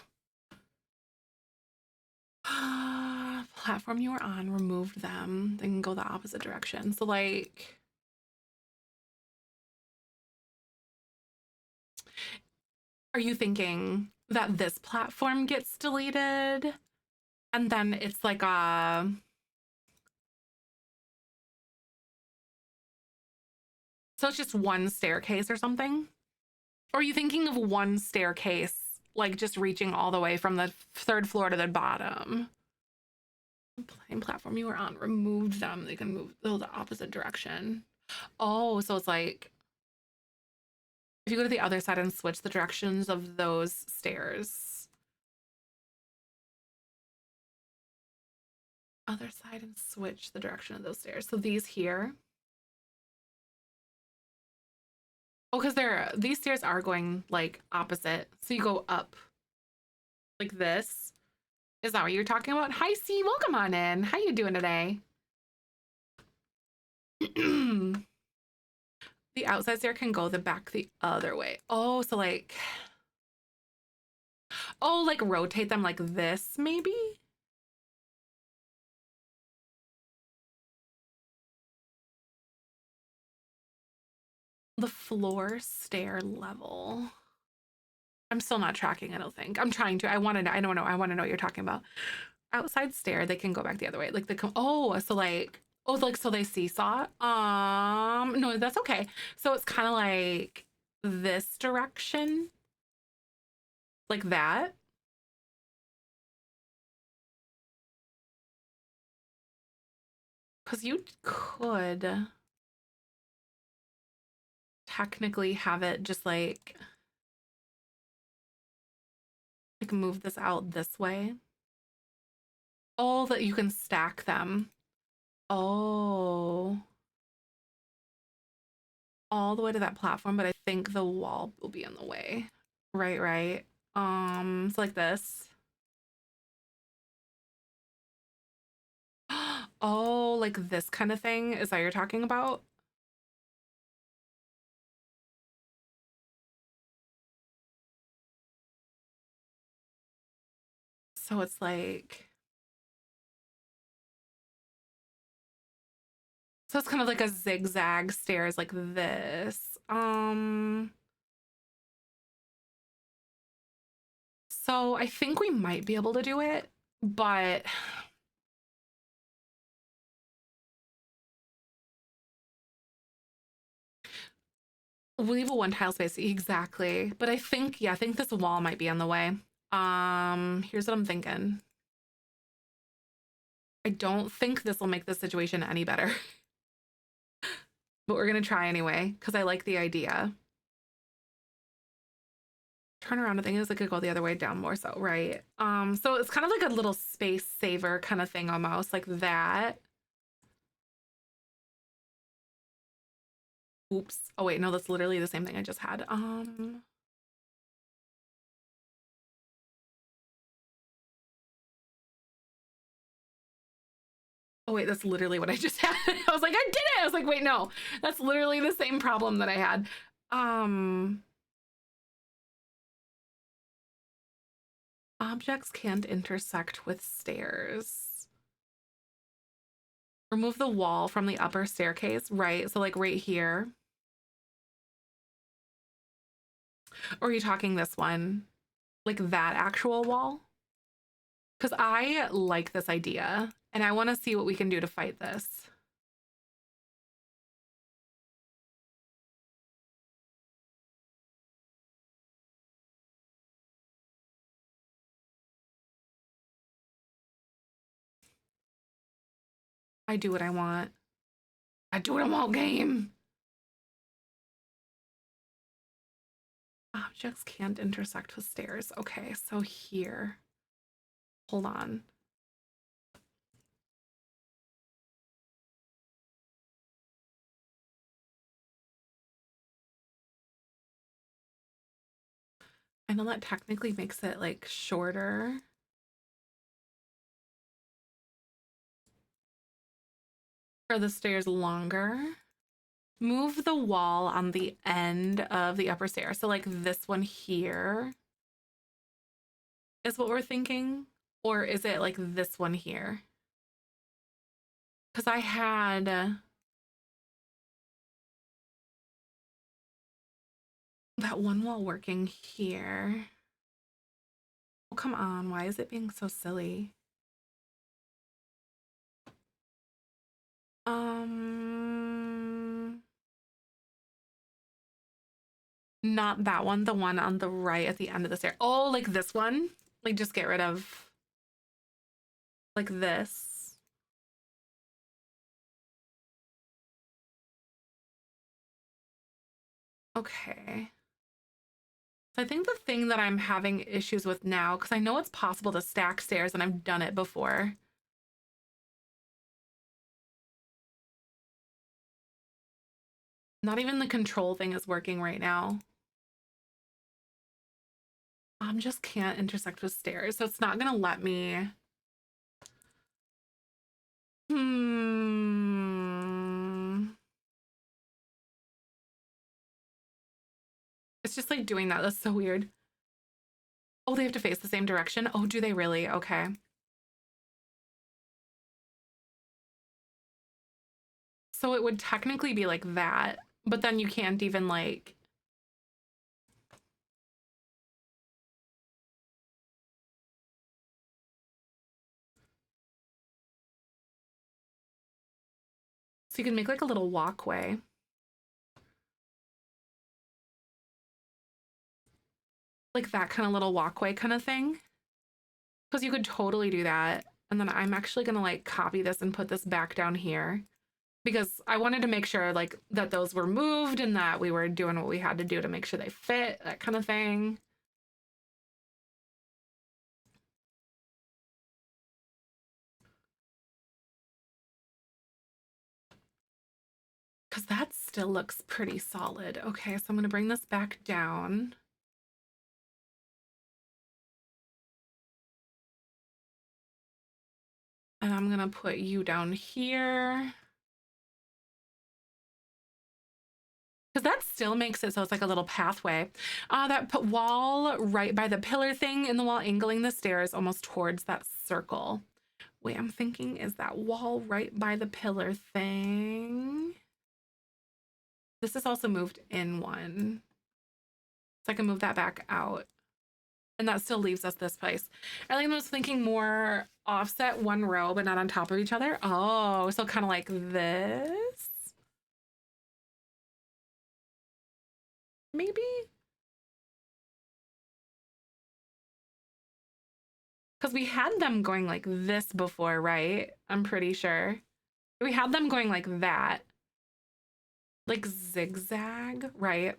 platform you were on, removed them, they can go the opposite direction. So like Are you thinking that this platform gets deleted and then it's like a, so it's just one staircase or something? Or are you thinking of one staircase, like just reaching all the way from the third floor to the bottom? Plane platform you were on removed them. They can move the opposite direction. Oh, so it's like if you go to the other side and switch the directions of those stairs. Other side and switch the direction of those stairs. So these here. Oh, because these stairs are going like opposite. So you go up like this. Is that what you're talking about? Hi, C. Welcome on in. How you doing today? The outside stair can go the back the other way. Oh, so like, oh, like rotate them like this, maybe? The floor stair level. I'm still not tracking, I don't think. I'm trying to. I want to know. I don't know. I want to know what you're talking about. Outside stair, they can go back the other way. Like oh, so like, oh, like so they seesaw. No, that's okay. So it's kind of like this direction. Like that. Because you could technically have it just like move this out this way. Oh, that you can stack them. Oh. All the way to that platform, but I think the wall will be in the way. Right, right. So like this. Oh, like this kind of thing? Is that what you're talking about? So it's like, so it's kind of like a zigzag stairs like this. So I think we might be able to do it, but we'll leave a one tile space. Exactly. But I think, yeah, I think this wall might be in the way. Here's what I'm thinking. I don't think this will make the situation any better. But we're gonna try anyway, because I like the idea. Turn around, I think is it could go the other way down more so, right? So it's kind of like a little space saver kind of thing almost, like that. Oops. Oh wait, no, that's literally the same thing I just had. Oh wait, that's literally what I just had. I was like, I did it. I was like, wait, no, that's literally the same problem that I had. Objects can't intersect with stairs. Remove the wall from the upper staircase, right? So like right here. Or are you talking this one? Like that actual wall? Because I like this idea and I want to see what we can do to fight this. I do what I want. I do what I want, game. Objects can't intersect with stairs. Okay, so here. Hold on. I know that technically makes it like shorter. Or the stairs longer. Move the wall on the end of the upper stair. So like this one here is what we're thinking. Or is it like this one here? Because I had that one wall working here. Oh, come on. Why is it being so silly? Not that one, the one on the right at the end of the stair. Oh, like this one? Like just get rid of like this. Okay. So I think the thing that I'm having issues with now, because I know it's possible to stack stairs and I've done it before. Not even the control thing is working right now. Just can't intersect with stairs, so it's not gonna let me. It's just like doing that. That's so weird. Oh, they have to face the same direction? Oh, do they really? Okay. So it would technically be like that, but then you can't even like. So you can make like a little walkway. Like that kind of little walkway kind of thing. Because you could totally do that. And then I'm actually gonna like copy this and put this back down here. Because I wanted to make sure like that those were moved and that we were doing what we had to do to make sure they fit, that kind of thing. Because that still looks pretty solid. Okay, so I'm gonna bring this back down. And I'm gonna put you down here. Because that still makes it so it's like a little pathway. That wall right by the pillar thing in the wall angling the stairs almost towards that circle. Wait, I'm thinking, is that wall right by the pillar thing? This is also moved in one. So I can move that back out. And that still leaves us this place. Arlene was thinking more offset one row, but not on top of each other. Oh, so kind of like this? Maybe? Because we had them going like this before, right? I'm pretty sure. We had them going like that. Like zigzag, right?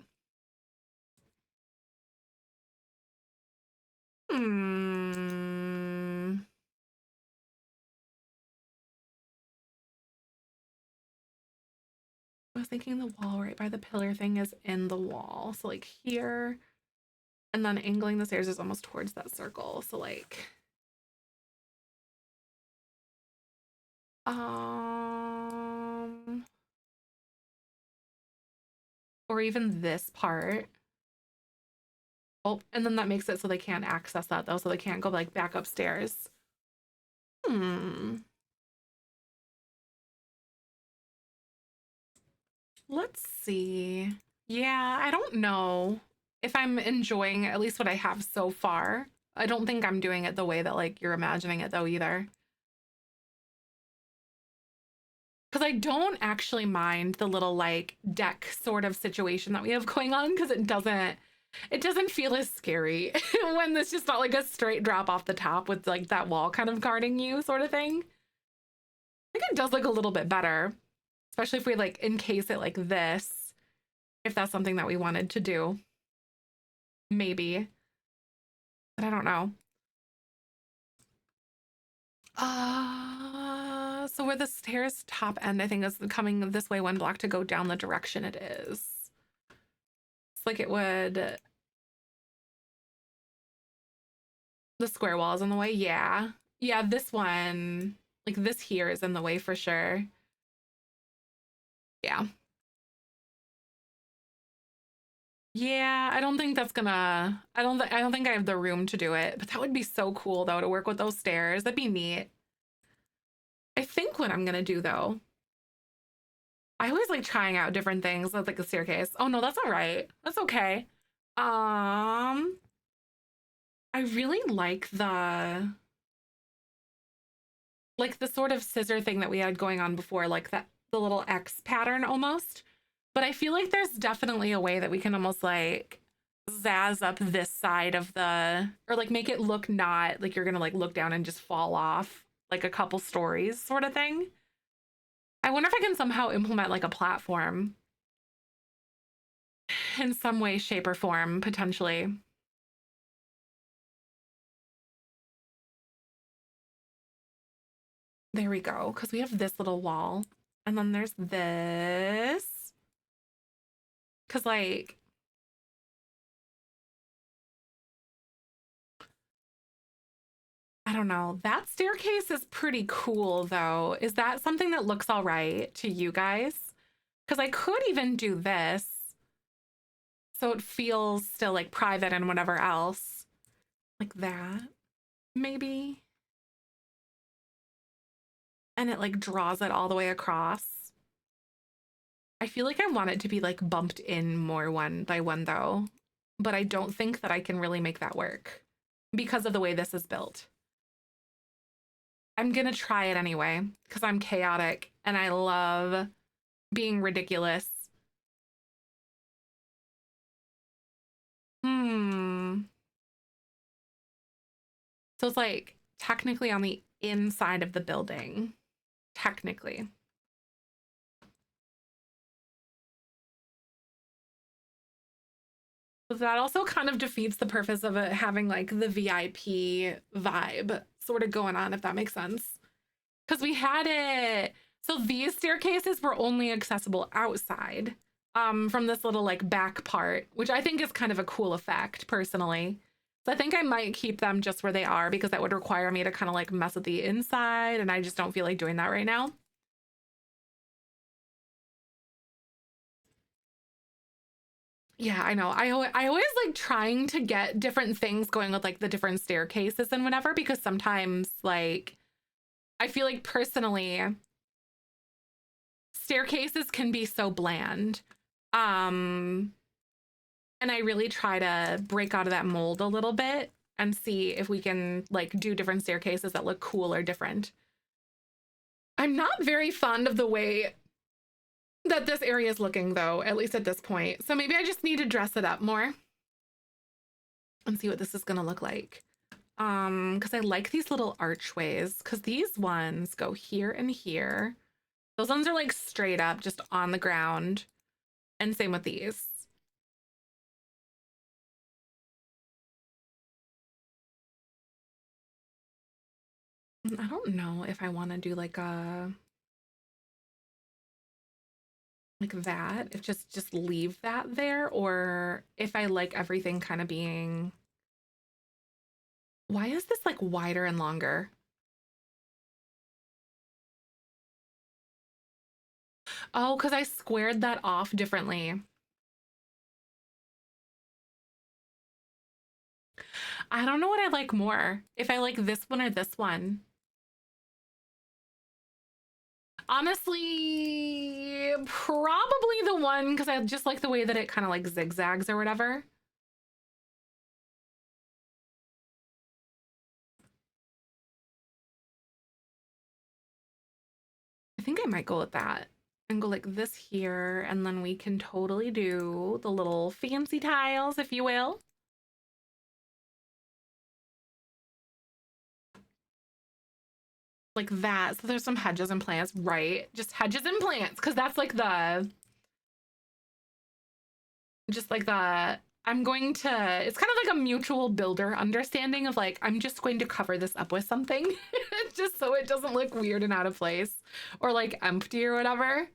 Hmm. I was thinking the wall right by the pillar thing is in the wall. So like here, and then angling the stairs is almost towards that circle. So like, um, or even this part. Oh, and then that makes it so they can't access that though. So they can't go like back upstairs. Let's see. Yeah, I don't know if I'm enjoying at least what I have so far. I don't think I'm doing it the way that like you're imagining it though either. Because I don't actually mind the little like deck sort of situation that we have going on because it doesn't feel as scary when it's just not like a straight drop off the top with like that wall kind of guarding you sort of thing. I think it does look a little bit better, especially if we like encase it like this, if that's something that we wanted to do. Maybe. But I don't know. So where the stairs top end, I think, is coming this way one block to go down the direction it is. It's like it would. The square wall is in the way. Yeah. Yeah, this one, like this here is in the way for sure. Yeah. Yeah, I don't think that's gonna, I don't think I have the room to do it, but that would be so cool though to work with those stairs. That'd be neat. I think what I'm gonna do though, I always like trying out different things like a staircase. Oh no, that's all right. That's okay. I really like the sort of scissor thing that we had going on before, like that the little X pattern almost. But I feel like there's definitely a way that we can almost like zazz up this side of the, or like make it look not like you're gonna like look down and just fall off like a couple stories sort of thing. I wonder if I can somehow implement like a platform in some way, shape, or form, potentially. There we go, because we have this little wall. And then there's this. Because, like, I don't know. That staircase is pretty cool, though. Is that something that looks all right to you guys? Because I could even do this so it feels still like private and whatever else. Like that, maybe. And it like draws it all the way across. I feel like I want it to be like bumped in more one by one though, but I don't think that I can really make that work because of the way this is built. I'm gonna try it anyway because I'm chaotic and I love being ridiculous. Hmm. So it's like technically on the inside of the building. Technically. But that also kind of defeats the purpose of it having like the VIP vibe sort of going on, if that makes sense. Because we had it. So these staircases were only accessible outside from this little like back part, which I think is kind of a cool effect personally. So I think I might keep them just where they are because that would require me to kind of like mess with the inside. And I just don't feel like doing that right now. Yeah, I know. I always like trying to get different things going with like the different staircases and whatever because sometimes like I feel like personally staircases can be so bland. Um and I really try to break out of that mold a little bit and see if we can like do different staircases that look cool or different. I'm not very fond of the way that this area is looking though, at least at this point. So maybe I just need to dress it up more and see what this is going to look like. Because I like these little archways because these ones go here and here. Those ones are like straight up just on the ground. And same with these. I don't know if I want to do like a like that, if just leave that there, or if I like everything kind of being, why is this like wider and longer? Oh, because I squared that off differently. I don't know what I like more, if I like this one or this one. Honestly, probably the one because I just like the way that it kind of like zigzags or whatever. I think I might go with that and go like this here, and then we can totally do the little fancy tiles, if you will. Like that. So there's some hedges and plants, right? Just hedges and plants, because that's like the, just like the, I'm going to, it's kind of like a mutual builder understanding of like, I'm just going to cover this up with something just so it doesn't look weird and out of place or like empty or whatever.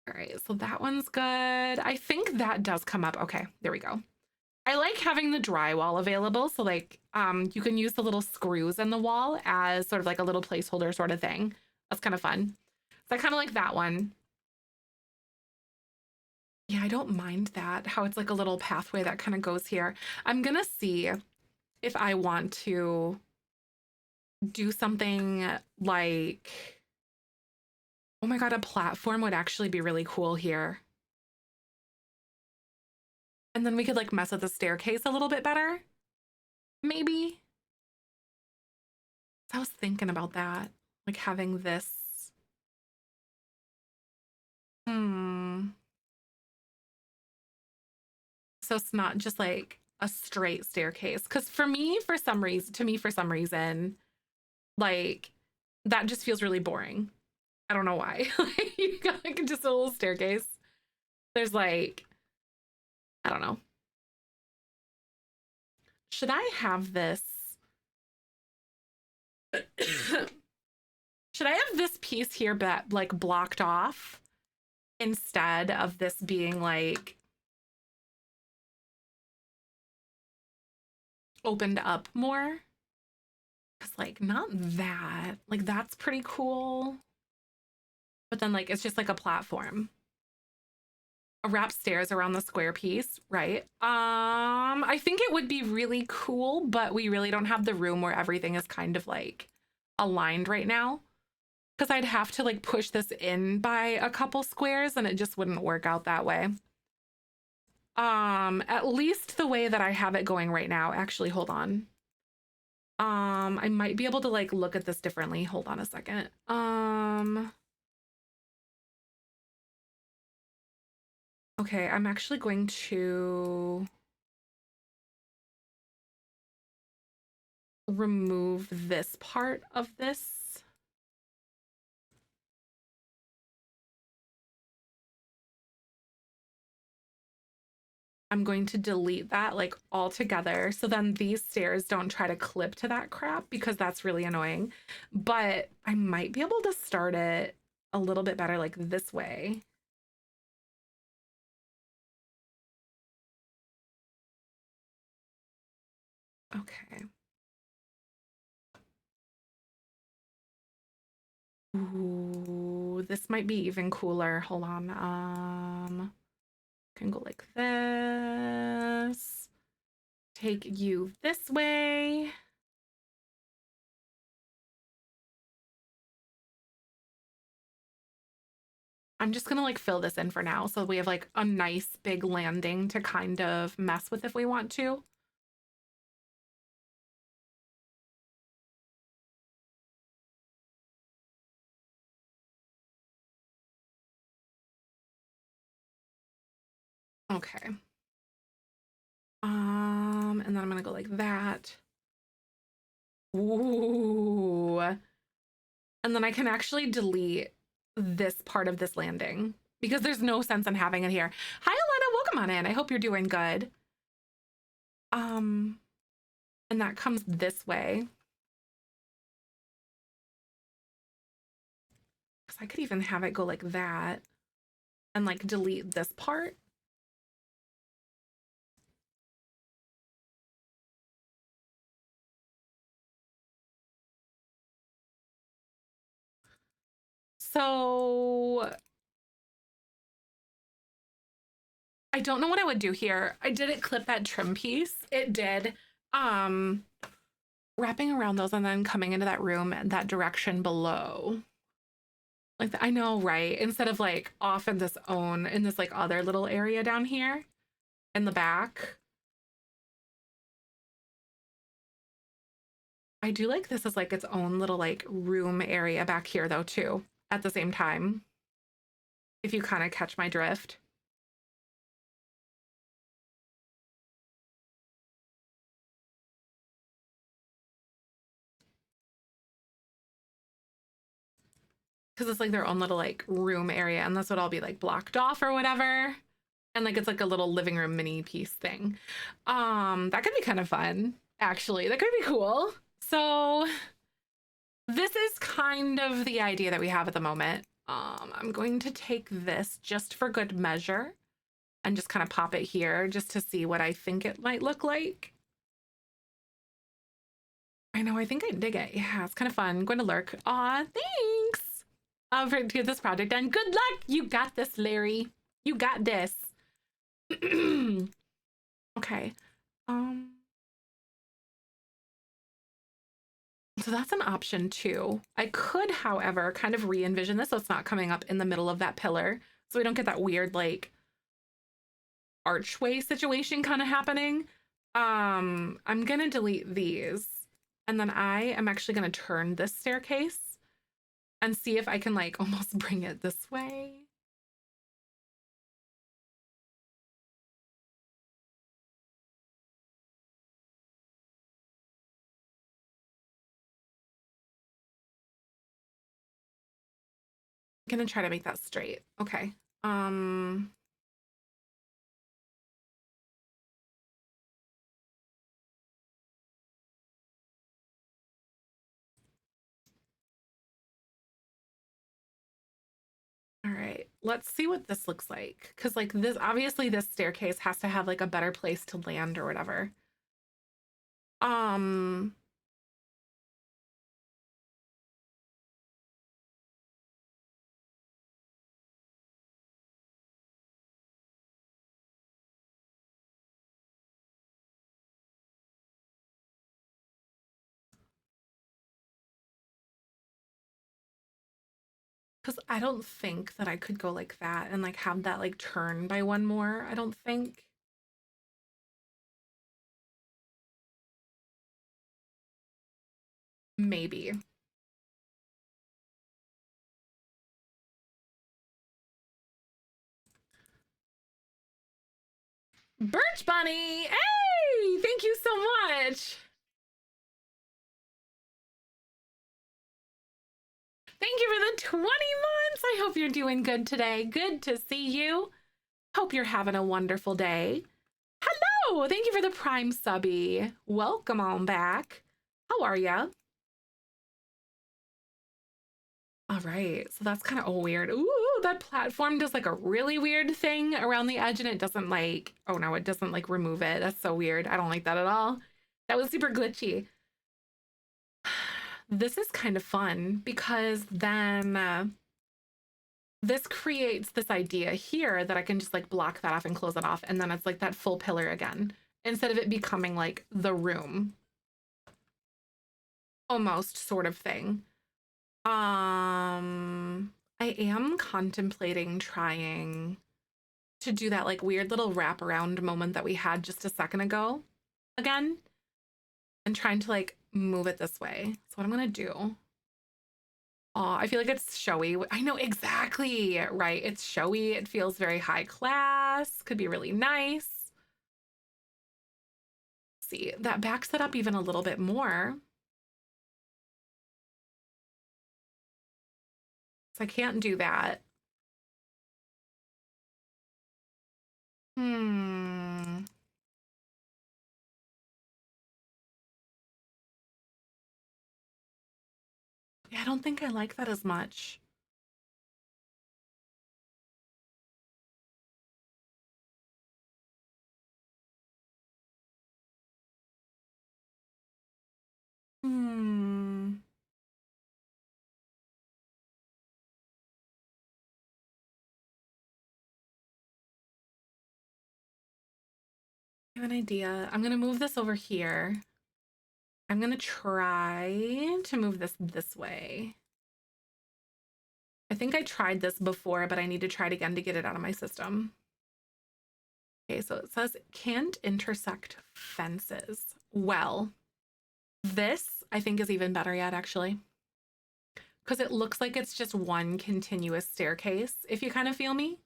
All right, so that one's good. I think that does come up. Okay, there we go. I like having the drywall available. So like you can use the little screws in the wall as sort of like a little placeholder sort of thing. That's kind of fun. So I kind of like that one. Yeah, I don't mind that, how it's like a little pathway that kind of goes here. I'm gonna see if I want to do something like, oh my God, a platform would actually be really cool here. And then we could like mess with the staircase a little bit better. Maybe. I was thinking about that. Like having this. So it's not just like a straight staircase. Because for me, for some reason, like that just feels really boring. I don't know why. Like you got like just a little staircase. There's like, I don't know. Should I have this? Should I have this piece here but like blocked off instead of this being like opened up more? Because like not that. Like that's pretty cool. But then like it's just like a platform. A wrap stairs around the square piece, right? I think it would be really cool, but we really don't have the room where everything is kind of like aligned right now. Because I'd have to like push this in by a couple squares and it just wouldn't work out that way. At least the way that I have it going right now. Actually, hold on. I might be able to like look at this differently. Hold on a second. Okay, I'm actually going to remove this part of this. I'm going to delete that like altogether. So then these stairs don't try to clip to that crap because that's really annoying. But I might be able to start it a little bit better like this way. Okay. Ooh, this might be even cooler. Hold on. Can go like this. Take you this way. I'm just gonna like fill this in for now so we have like a nice big landing to kind of mess with if we want to. Okay. And then I'm gonna go like that. Ooh. And then I can actually delete this part of this landing because there's no sense in having it here. Hi, Alana, welcome on in. I hope you're doing good. And that comes this way. Because I could even have it go like that and like delete this part. So I don't know what I would do here. I didn't clip that trim piece. It did. Wrapping around those and then coming into that room and that direction below. Like, I know, right? Instead of like off in this like other little area down here in the back. I do like this as like its own little like room area back here though too at the same time. If you kind of catch my drift. Because it's like their own little like room area and that's what I'll be like blocked off or whatever. And like it's like a little living room mini piece thing. That could be kind of fun, actually. That could be cool. So this is kind of the idea that we have at the moment. I'm going to take this just for good measure and just kind of pop it here just to see what I think it might look like. I know, I think I dig it. Yeah, it's kind of fun. I'm going to lurk. Aw, thanks for to get this project done. Good luck. You got this, Larry. You got this. Okay. So that's an option too. I could, however, kind of re-envision this so it's not coming up in the middle of that pillar. So we don't get that weird like archway situation kind of happening. I'm gonna delete these, and then I am actually gonna turn this staircase and see if I can like almost bring it this way. I'm gonna try to make that straight. Okay. All right, let's see what this looks like. Cause like this, obviously this staircase has to have like a better place to land or whatever. Um, because I don't think that I could go like that and like have that like turn by one more. I don't think. Maybe. Birch Bunny! Hey! Thank you so much! Thank you for the 20 months! I hope you're doing good today. Good to see you. Hope you're having a wonderful day. Hello! Thank you for the Prime subby. Welcome on back. How are ya? All right, so that's kind of weird. Ooh, that platform does like a really weird thing around the edge and it doesn't like, oh no, it doesn't like remove it. That's so weird. I don't like that at all. That was super glitchy. This is kind of fun because then this creates this idea here that I can just like block that off and close it off. And then it's like that full pillar again, instead of it becoming like the room almost sort of thing. I am contemplating trying to do that like weird little wraparound moment that we had just a second ago again, and trying to like move it this way. So what I'm gonna do. Oh, I feel like it's showy. I know exactly, right? It's showy. It feels very high class. Could be really nice. See, that backs it up even a little bit more. So I can't do that. Hmm. Yeah, I don't think I like that as much. Hmm. I have an idea. I'm gonna move this over here. I'm gonna try to move this way. I think I tried this before, but I need to try it again to get it out of my system. Okay, so it says can't intersect fences. Well, this I think is even better yet, actually. Because it looks like it's just one continuous staircase, if you kind of feel me.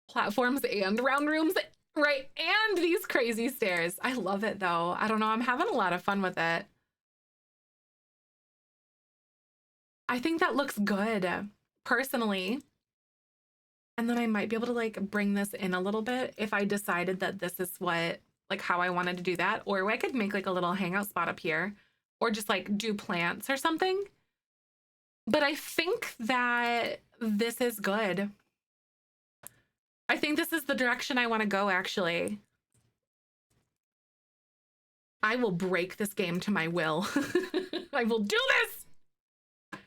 Platforms and round rooms, right? And these crazy stairs. I love it though. I don't know. I'm having a lot of fun with it. I think that looks good personally. And then I might be able to like bring this in a little bit if I decided that this is what, like how I wanted to do that. Or I could make like a little hangout spot up here or just like do plants or something. But I think that this is good. I think this is the direction I want to go, actually. I will break this game to my will. I will do this.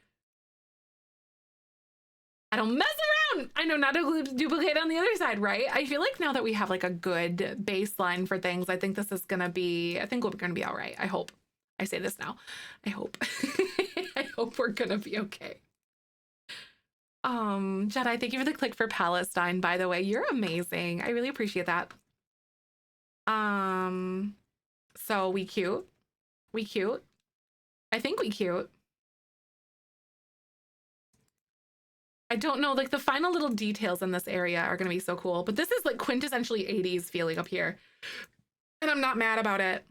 I don't mess around. I know not to duplicate on the other side, right? I feel like now that we have like a good baseline for things, I think this is gonna be, I think we're gonna be all right. I hope. I say this now. I hope. I hope we're gonna be okay. Jedi, thank you for the click for Palestine, by the way. You're amazing. I really appreciate that. So we cute. We cute. I think we cute. I don't know, like the final little details in this area are gonna be so cool, but this is like quintessentially 80s feeling up here. And I'm not mad about it.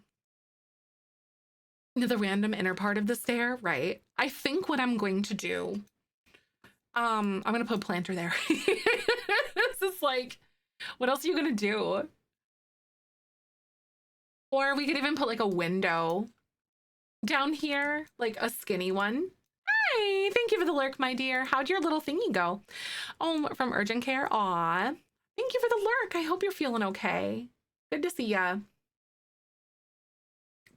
The random inner part of the stair, right? I think what I'm going to do, I'm gonna put a planter there. This is like, what else are you gonna do? Or we could even put like a window down here, like a skinny one. Hi, thank you for the lurk, my dear. How'd your little thingy go? Oh, from urgent care. Aw, thank you for the lurk. I hope you're feeling okay. Good to see ya.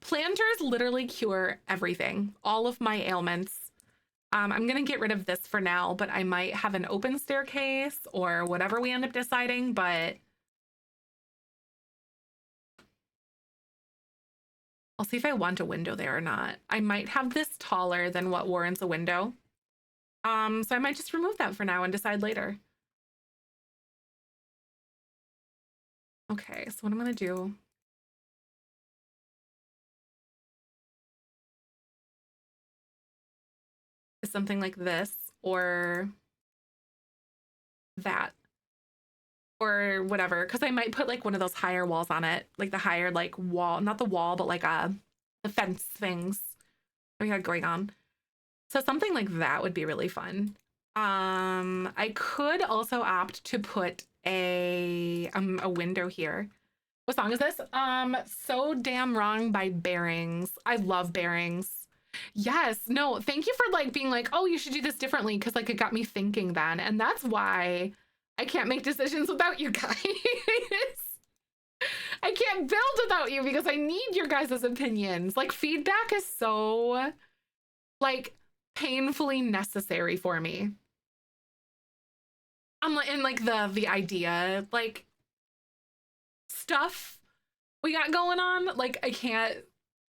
Planters literally cure everything, all of my ailments. I'm gonna get rid of this for now, but I might have an open staircase or whatever we end up deciding, but I'll see if I want a window there or not. I might have this taller than what warrants a window. So I might just remove that for now and decide later. Okay, so what I'm gonna do is something like this or that or whatever, because I might put like one of those higher walls on it, like the higher like wall, not the wall, but like the fence things we had going on. So something like that would be really fun. I could also opt to put a window here. What song is this? So Damn Wrong by Bearings. I love Bearings. Yes, no, thank you for like being like, oh, you should do this differently, because like it got me thinking then, and that's why I can't make decisions without you guys. I can't build without you because I need your guys' opinions. Like feedback is so like painfully necessary for me. I'm in like the idea, like stuff we got going on, like I can't,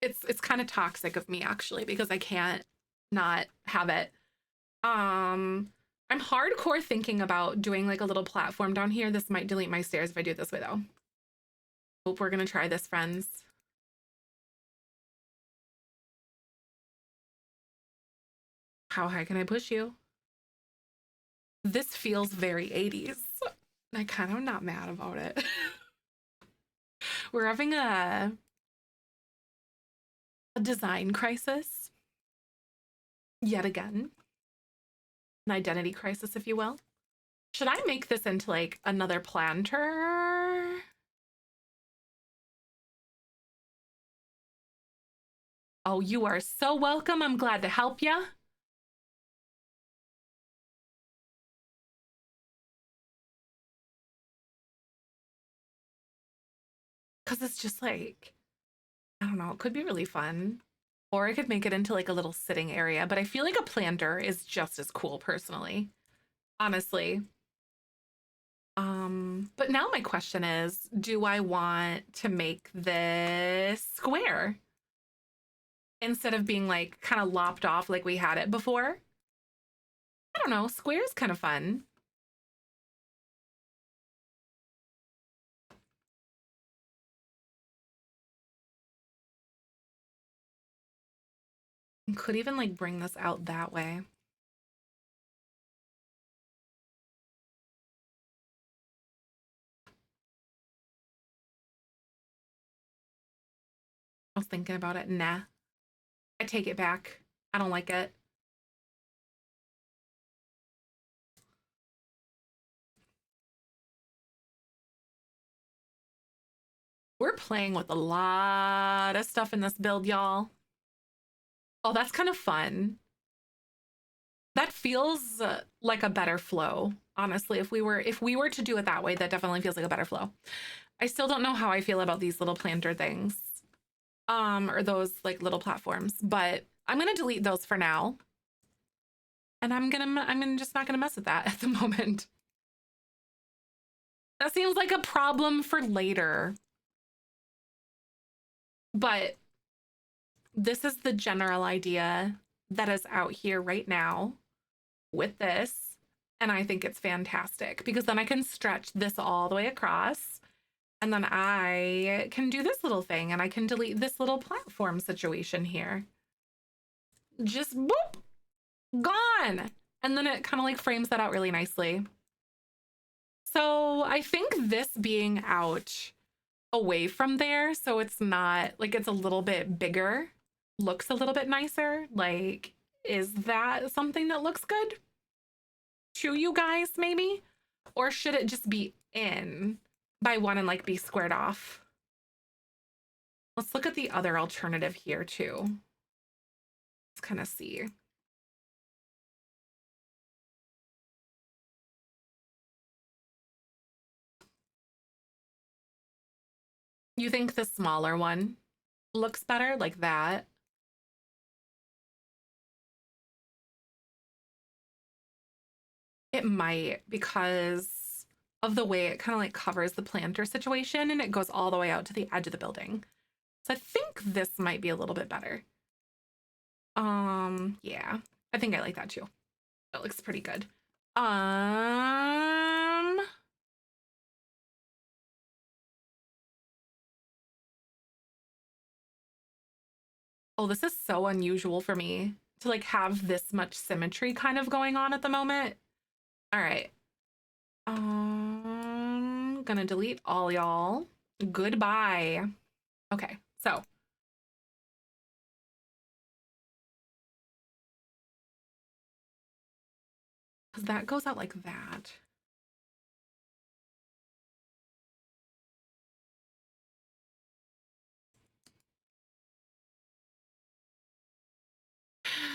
it's kind of toxic of me actually because I can't not have it. I'm hardcore thinking about doing like a little platform down here. This might delete my stairs if I do it this way though. Hope we're gonna try this, friends. How high can I push you? This feels very 80s. I kind of not mad about it. We're having a design crisis yet again. An identity crisis, if you will. Should I make this into like another planter? Oh, you are so welcome. I'm glad to help you. Because it's just like, I don't know, it could be really fun. Or I could make it into like a little sitting area, but I feel like a planter is just as cool personally, honestly. But now my question is, do I want to make this square instead of being like kind of lopped off like we had it before? I don't know, square is kind of fun. Could even like bring this out that way. I was thinking about it. Nah, I take it back. I don't like it. We're playing with a lot of stuff in this build, y'all. Oh, that's kind of fun. That feels like a better flow. Honestly, if we were to do it that way, that definitely feels like a better flow. I still don't know how I feel about these little planter things. Or those like little platforms, but I'm gonna delete those for now. And I'm just not gonna mess with that at the moment. That seems like a problem for later. But this is the general idea that is out here right now with this. And I think it's fantastic because then I can stretch this all the way across. And then I can do this little thing and I can delete this little platform situation here. Just boop, gone. And then it kind of like frames that out really nicely. So I think this being out away from there, so it's not like it's a little bit bigger, looks a little bit nicer. Like, is that something that looks good to you guys maybe? Or should it just be in by one and like be squared off? Let's look at the other alternative here too. Let's kind of see. You think the smaller one looks better like that? It might, because of the way it kind of like covers the planter situation and it goes all the way out to the edge of the building. So I think this might be a little bit better. Yeah, I think I like that too. That looks pretty good. Oh, this is so unusual for me to like have this much symmetry kind of going on at the moment. All right. Gonna delete all y'all. Goodbye. Okay, so because that goes out like that.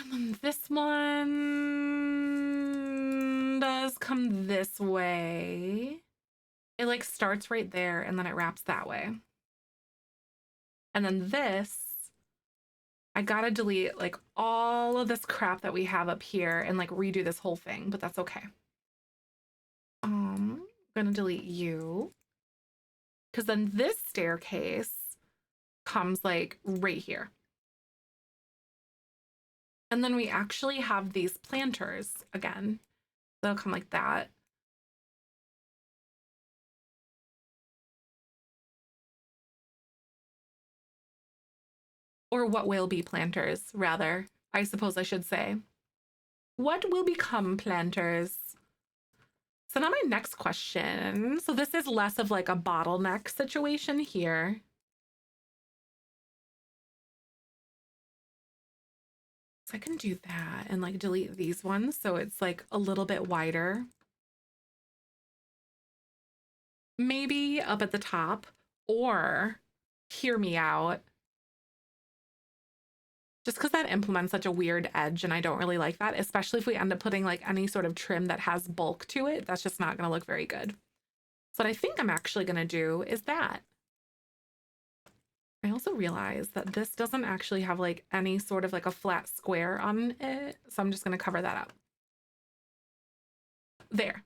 And then this one does come this way. It like starts right there and then it wraps that way. And then this, I gotta delete like all of this crap that we have up here and like redo this whole thing, but that's okay. Gonna delete you. Because then this staircase comes like right here. And then we actually have these planters again. They'll come like that. Or what will be planters, rather, I suppose I should say. What will become planters? So now my next question. So this is less of like a bottleneck situation here. So I can do that and like delete these ones so it's like a little bit wider. Maybe up at the top, or hear me out. Just because that implements such a weird edge and I don't really like that, especially if we end up putting like any sort of trim that has bulk to it, that's just not going to look very good. So what I think I'm actually going to do is that. I also realized that this doesn't actually have like any sort of like a flat square on it. So I'm just going to cover that up. There.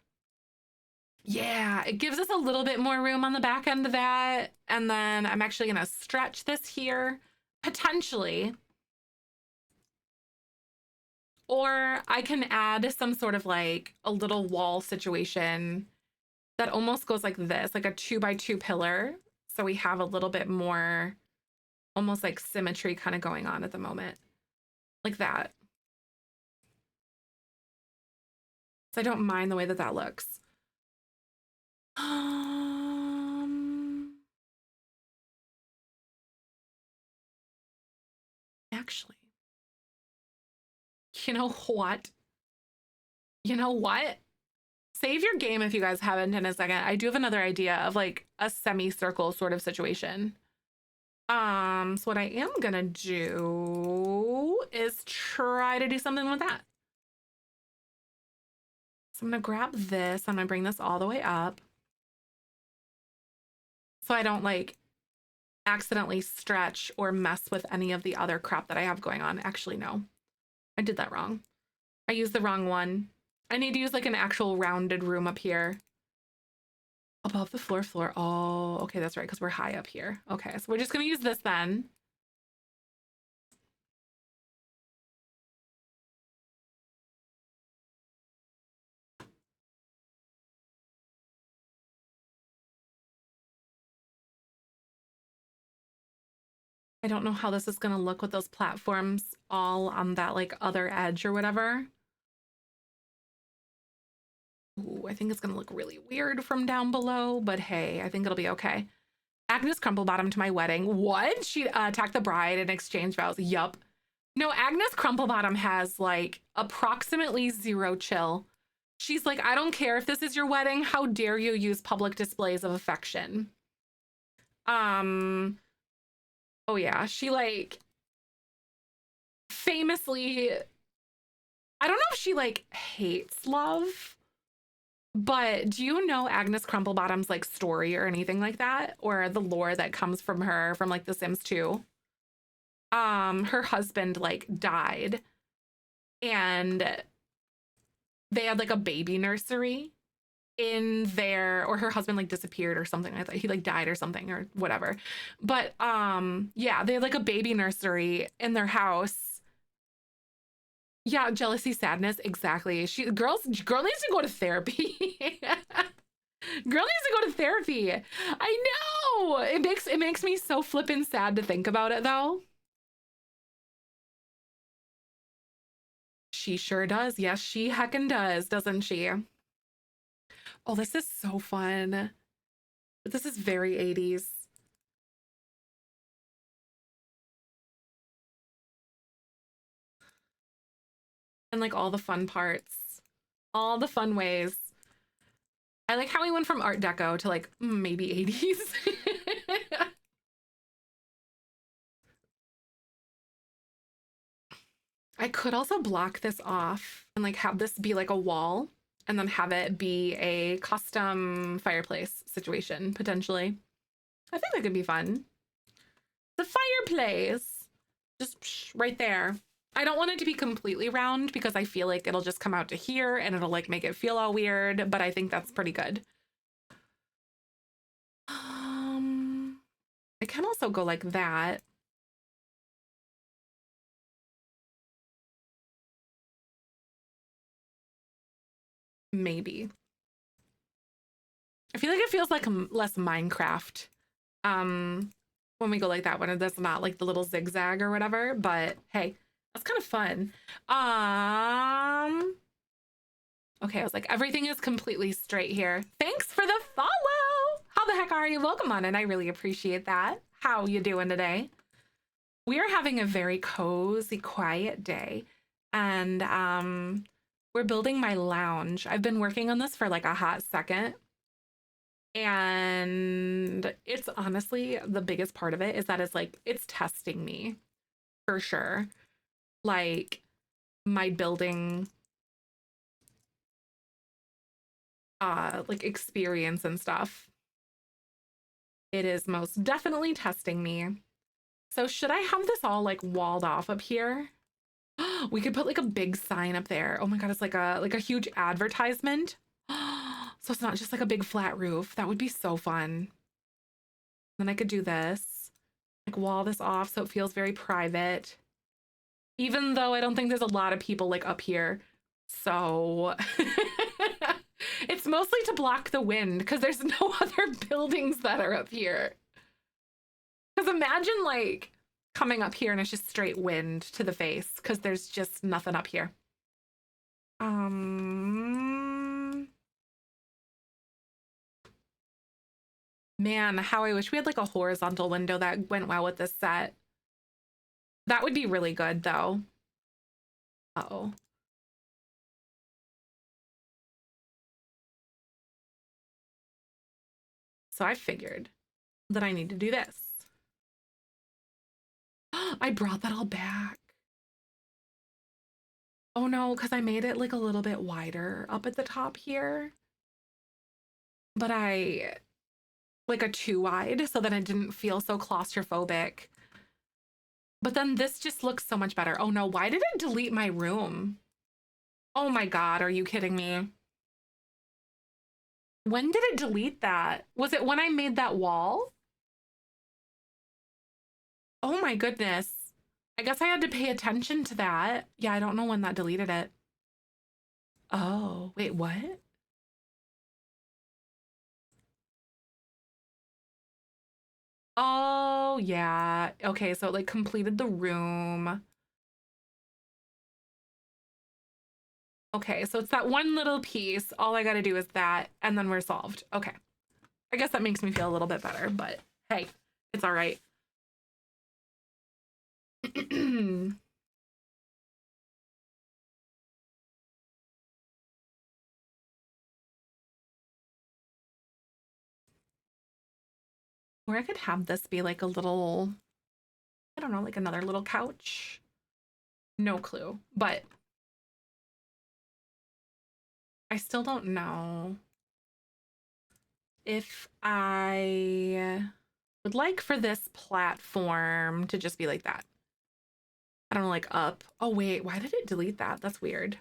Yeah, it gives us a little bit more room on the back end of that. And then I'm actually going to stretch this here, potentially. Or I can add some sort of like a little wall situation that almost goes like this, like a 2x2 pillar. So we have a little bit more almost like symmetry kind of going on at the moment. Like that. So I don't mind the way that that looks. Actually, you know what? You know what? Save your game if you guys haven't in a second. I do have another idea of like a semicircle sort of situation. So what I am gonna do is try to do something with that. So I'm gonna grab this. I'm gonna bring this all the way up. So I don't like accidentally stretch or mess with any of the other crap that I have going on. Actually, no, I did that wrong. I used the wrong one. I need to use like an actual rounded room up here. Above the floor. Oh, okay, that's right, because we're high up here. Okay, so we're just gonna use this then. I don't know how this is gonna look with those platforms all on that like other edge or whatever. Ooh, I think it's gonna look really weird from down below, but hey, I think it'll be okay. Agnes Crumplebottom to my wedding. What? She attacked the bride and exchanged vows. Yup. No, Agnes Crumplebottom has like approximately zero chill. She's like, I don't care if this is your wedding. How dare you use public displays of affection? Um, oh yeah, she like famously, I don't know if she like hates love, but do you know Agnes Crumplebottom's like story or anything like that? Or the lore that comes from her from like The Sims 2? Her husband like died and they had like a baby nursery in there, or her husband like disappeared or something like that. He like died or something or whatever. But yeah, they had like a baby nursery in their house. Yeah, jealousy, sadness, exactly. Girl needs to go to therapy. Girl needs to go to therapy. I know. It makes me so flippin' sad to think about it though. She sure does. Yes, she heckin' does, doesn't she? Oh, this is so fun. This is very 80s. And like all the fun parts, all the fun ways. I like how we went from Art Deco to like maybe 80s. I could also block this off and like have this be like a wall and then have it be a custom fireplace situation potentially. I think that could be fun. The fireplace, just right there. I don't want it to be completely round because I feel like it'll just come out to here and it'll like make it feel all weird, but I think that's pretty good. I can also go like that. Maybe. I feel like it feels like less Minecraft when we go like that, when it's not like the little zigzag or whatever, but hey, that's kind of fun. Okay, I was like, everything is completely straight here. Thanks for the follow. How the heck are you? Welcome on in. I really appreciate that. How you doing today? We are having a very cozy, quiet day, and we're building my lounge. I've been working on this for like a hot second. And it's honestly the biggest part of it is that it's testing me for sure. Like my building like experience and stuff. It is most definitely testing me. So should I have this all like walled off up here? We could put like a big sign up there. Oh my god, it's like a huge advertisement. So it's not just like a big flat roof. That would be so fun. Then I could do this, like wall this off so it feels very private. Even though I don't think there's a lot of people like up here. So it's mostly to block the wind because there's no other buildings that are up here. Because imagine like coming up here and it's just straight wind to the face because there's just nothing up here. Man, how I wish we had like a horizontal window that went well with this set. That would be really good though. Uh-oh. So I figured that I need to do this. I brought that all back. Oh no, because I made it like a little bit wider up at the top here. But I like a too wide so that it didn't feel so claustrophobic. But then this just looks so much better. Oh no, why did it delete my room? Oh my god, are you kidding me? When did it delete that? Was it when I made that wall? Oh my goodness. I guess I had to pay attention to that. Yeah, I don't know when that deleted it. Oh, wait, what? Oh, yeah. Okay, so it like completed the room. Okay, so it's that one little piece. All I gotta do is that, and then we're solved. Okay. I guess that makes me feel a little bit better, but hey, it's all right. Or I could have this be like a little, I don't know, like another little couch. No clue, but I still don't know if I would like for this platform to just be like that. I don't know, like up. Oh, wait, why did it delete that? That's weird.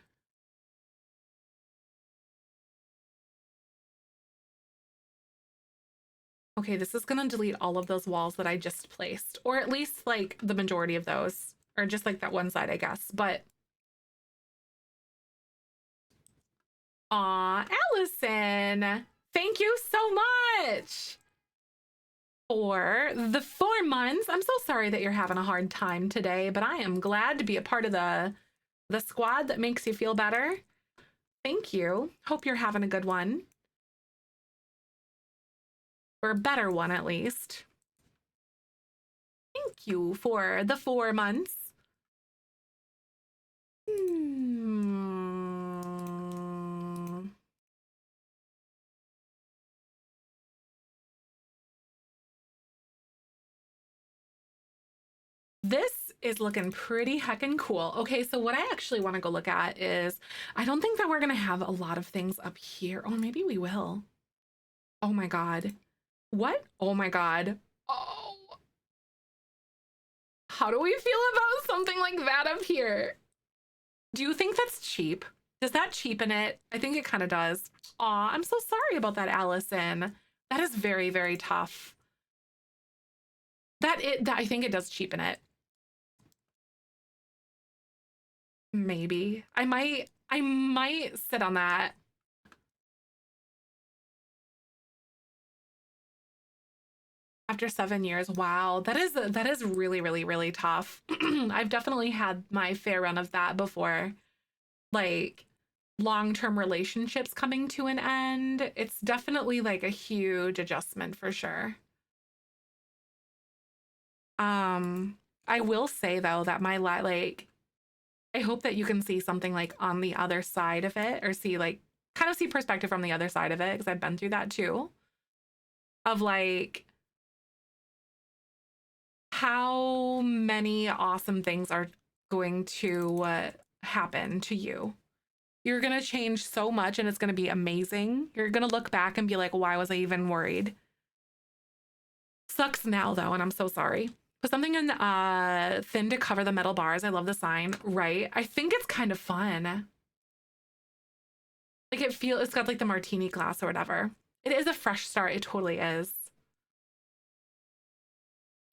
Okay, this is gonna delete all of those walls that I just placed, or at least like the majority of those, or just like that one side, I guess. But aw, Allison, thank you so much for the 4 months. I'm so sorry that you're having a hard time today, but I am glad to be a part of the squad that makes you feel better. Thank you. Hope you're having a good one. Or a better one, at least. Thank you for the 4 months. This is looking pretty heckin' cool. Okay, so what I actually want to go look at is, I don't think that we're going to have a lot of things up here. Oh, maybe we will. Oh my God. What? Oh my God. Oh. How do we feel about something like that up here? Do you think that's cheap? Does that cheapen it? I think it kind of does. Aw, I'm so sorry about that, Allison. That is very, very tough. That I think it does cheapen it. Maybe. I might sit on that. After 7 years, wow, that is really, really, really tough. I've definitely had my fair run of that before. Like long-term relationships coming to an end. It's definitely like a huge adjustment for sure. I will say though that like I hope that you can see something like on the other side of it, or see like kind of see perspective from the other side of it, because I've been through that too. Of like how many awesome things are going to happen to you. You're going to change so much and it's going to be amazing. You're going to look back and be like, why was I even worried? Sucks now though, and I'm so sorry. Put something in thin to cover the metal bars. I love the sign, right? I think it's kind of fun. Like it's got like the martini glass or whatever. It is a fresh start. It totally is.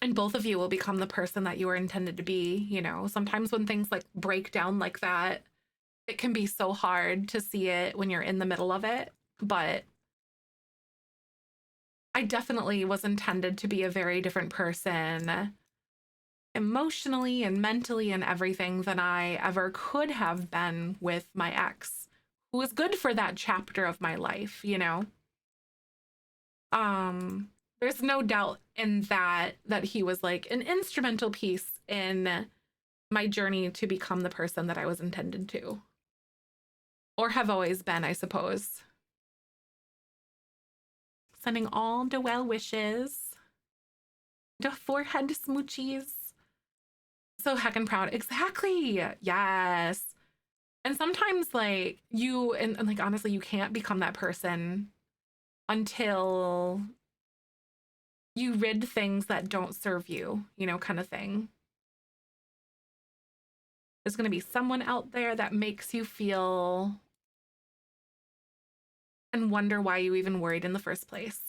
And both of you will become the person that you were intended to be. You know, sometimes when things like break down like that, it can be so hard to see it when you're in the middle of it. But I definitely was intended to be a very different person emotionally and mentally and everything than I ever could have been with my ex, who was good for that chapter of my life, you know? There's no doubt in that he was like an instrumental piece in my journey to become the person that I was intended to, or have always been, I suppose. Sending all the well wishes, the forehead smoochies. So heckin' proud. Exactly. Yes. And sometimes like you and like honestly, you can't become that person until you rid things that don't serve you, you know, kind of thing. There's going to be someone out there that makes you feel and wonder why you even worried in the first place.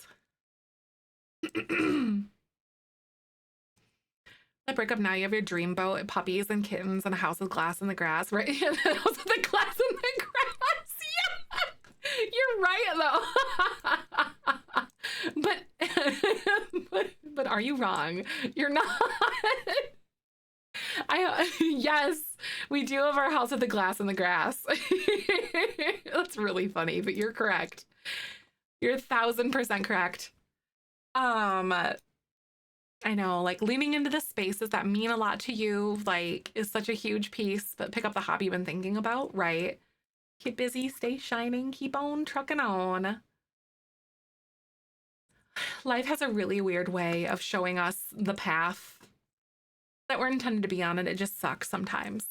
The breakup now, you have your dream boat, puppies and kittens, and a house with glass in the grass, right? And a house with the glass in the grass. Yeah, you're right though. but, but Are you wrong? You're not. Yes, we do have our house with the glass and the grass. That's really funny, but you're correct. You're 1000% correct. I know, like leaning into the spaces that mean a lot to you, like, is such a huge piece, but pick up the hobby you've been thinking about, right? Keep busy, stay shining, keep on trucking on. Life has a really weird way of showing us the path that we're intended to be on, and it just sucks sometimes.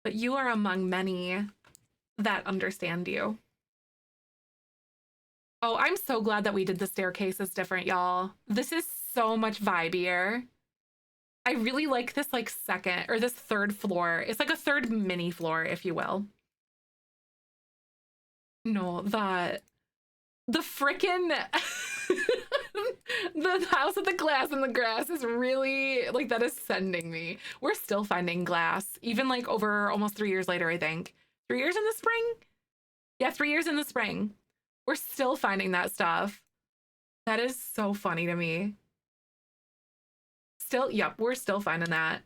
But you are among many that understand you. Oh, I'm so glad that we did the staircases different, y'all. This is so much vibier. I really like this like second or this third floor. It's like a third mini floor, if you will. No, the frickin' the house with the glass and the grass is really like that is sending me. We're still finding glass, even like over almost 3 years later, I think. 3 years in the spring? Yeah, 3 years in the spring. We're still finding that stuff. That is so funny to me. Still, yep, we're still finding that.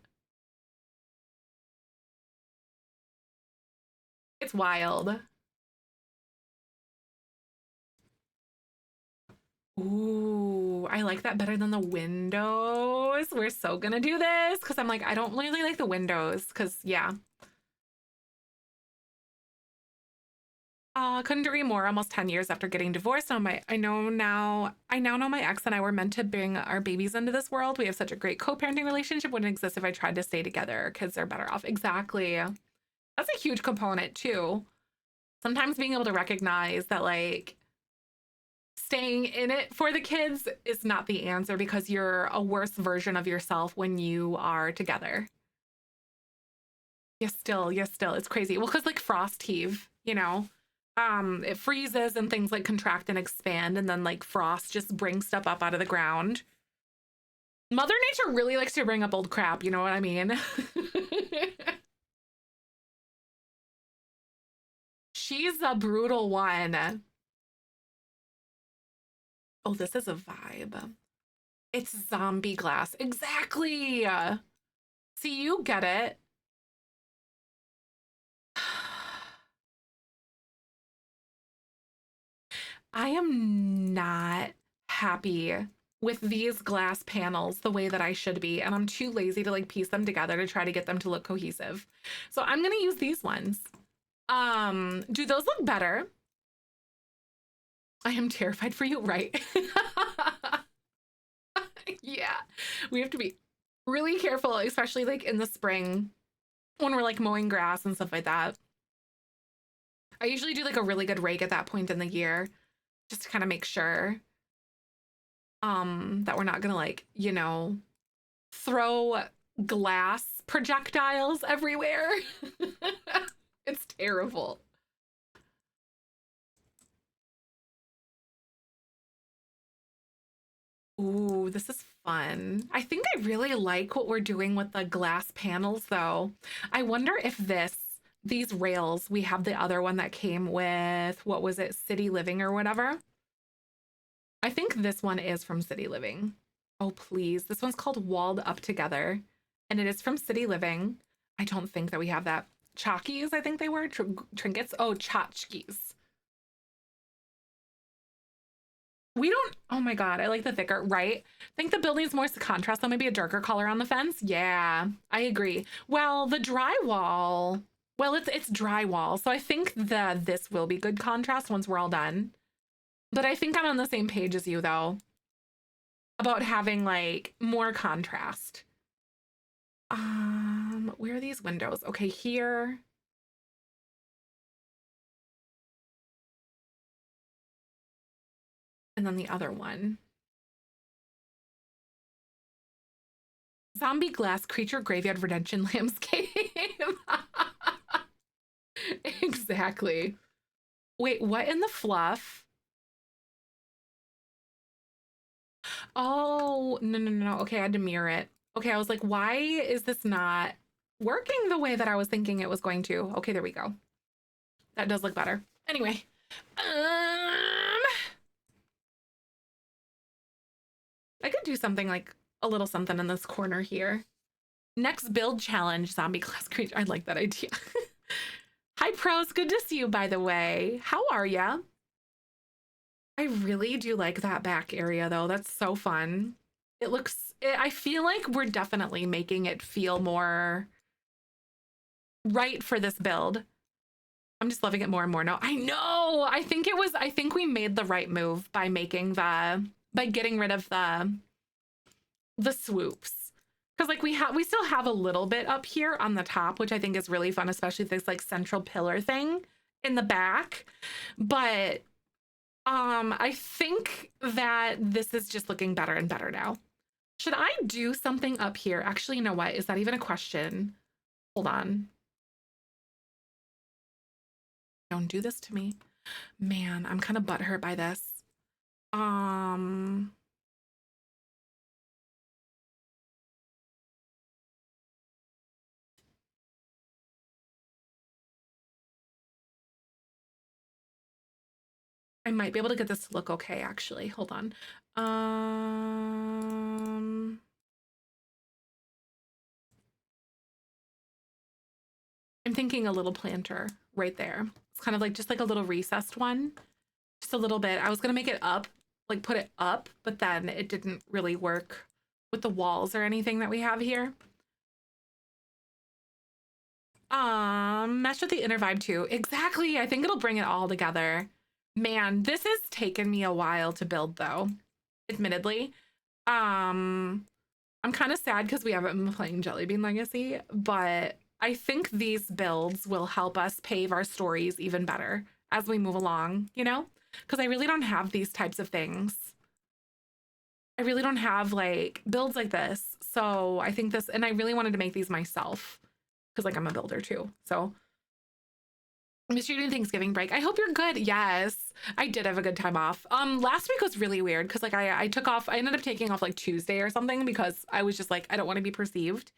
It's wild. Ooh, I like that better than the windows. We're so gonna do this because I'm like, I don't really like the windows because, yeah. Couldn't agree more. Almost 10 years after getting divorced, I now know my ex and I were meant to bring our babies into this world. We have such a great co-parenting relationship. Wouldn't exist if I tried to stay together. Kids are better off. Exactly. That's a huge component too. Sometimes being able to recognize that like staying in it for the kids is not the answer because you're a worse version of yourself when you are together. Yes, still. It's crazy. Well, because like frost heave, you know, it freezes and things like contract and expand, and then like frost just brings stuff up out of the ground. Mother Nature really likes to bring up old crap, you know what I mean? She's a brutal one. Oh, this is a vibe. It's zombie glass. Exactly. See, you get it. I am not happy with these glass panels the way that I should be, and I'm too lazy to like piece them together to try to get them to look cohesive. So I'm gonna use these ones. Do those look better? I am terrified for you, right? Yeah, we have to be really careful, especially like in the spring when we're like mowing grass and stuff like that. I usually do like a really good rake at that point in the year just to kind of make sure that we're not gonna like, you know, throw glass projectiles everywhere. It's terrible. Ooh, this is fun. I think I really like what we're doing with the glass panels though. I wonder if these rails, we have the other one that came with, what was it, City Living or whatever. I think this one is from City Living. Oh, please. This one's called Walled Up Together, and it is from City Living. I don't think that we have that. Chockies, I think they were. Trinkets. Oh, tchotchkes. We don't. Oh my God. I like the thicker, right? I think the building's more contrast, though. Maybe a darker color on the fence. Yeah, I agree. Well, the drywall. Well, it's drywall. So I think that this will be good contrast once we're all done. But I think I'm on the same page as you, though, about having like more contrast. Where are these windows? Okay, here. And then the other one. Zombie glass creature graveyard redemption landscape. Exactly. Wait, what in the fluff? Oh, no. Okay, I had to mirror it. Okay, I was like, why is this not working the way that I was thinking it was going to? Okay, there we go. That does look better. Anyway, I could to do something like a little something in this corner here. Next build challenge, zombie class creature. I like that idea. Hi, pros. Good to see you, by the way. How are ya? I really do like that back area, though. That's so fun. It looks, I feel like we're definitely making it feel more right for this build. I'm just loving it more and more now. I know. I think we made the right move by making by getting rid of the swoops. Because like we still have a little bit up here on the top, which I think is really fun, especially this like central pillar thing in the back. But I think that this is just looking better and better now. Should I do something up here? Actually, you know what? Is that even a question? Hold on. Don't do this to me. Man, I'm kind of butthurt by this. I might be able to get this to look okay, actually. Hold on. I'm thinking a little planter right there. It's kind of like just like a little recessed one. Just a little bit. I was gonna make it up, like put it up, but then it didn't really work with the walls or anything that we have here. Mesh with the inner vibe too. Exactly. I think it'll bring it all together. Man, this has taken me a while to build though, admittedly. I'm kind of sad because we haven't been playing Jelly Bean Legacy, but I think these builds will help us pave our stories even better as we move along, you know? Because I really don't have these types of things. I really don't have like builds like this. So I think this, and I really wanted to make these myself because like I'm a builder too. So I missed you doing Thanksgiving break. I hope you're good. Yes, I did have a good time off. Last week was really weird because like I took off, I ended up taking off like Tuesday or something because I was just like, I don't want to be perceived.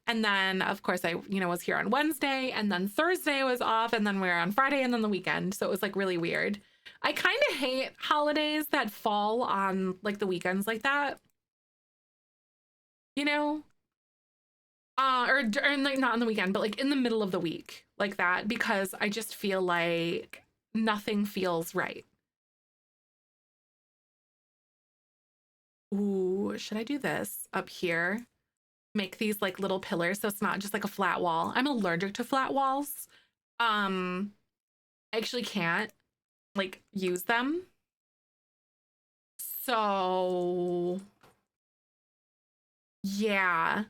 And then of course I, was here on Wednesday, and then Thursday I was off, and then we were on Friday, and then the weekend. So it was like really weird. I kind of hate holidays that fall on like the weekends like that, you know? Or like not on the weekend, but like in the middle of the week like that, because I just feel like nothing feels right. Ooh, should I do this up here? Make these like little pillars so it's not just like a flat wall. I'm allergic to flat walls. I actually can't like use them. So yeah.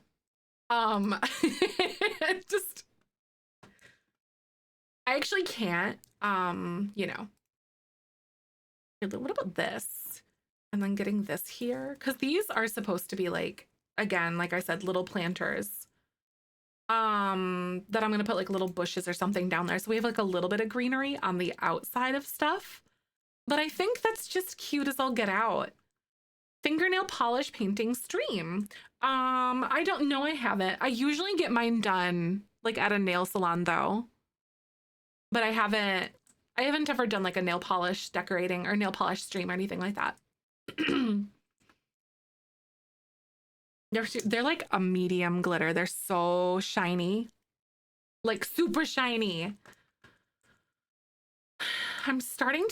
Just I actually can't. What about this? And then getting this here, because these are supposed to be like, again, like I said, little planters. That I'm gonna put like little bushes or something down there. So we have like a little bit of greenery on the outside of stuff. But I think that's just cute as all get out. Fingernail polish painting stream. I don't know, I haven't. I usually get mine done like at a nail salon though. But I haven't ever done like a nail polish decorating or nail polish stream or anything like that. They're like a medium glitter. They're so shiny. Like super shiny. I'm starting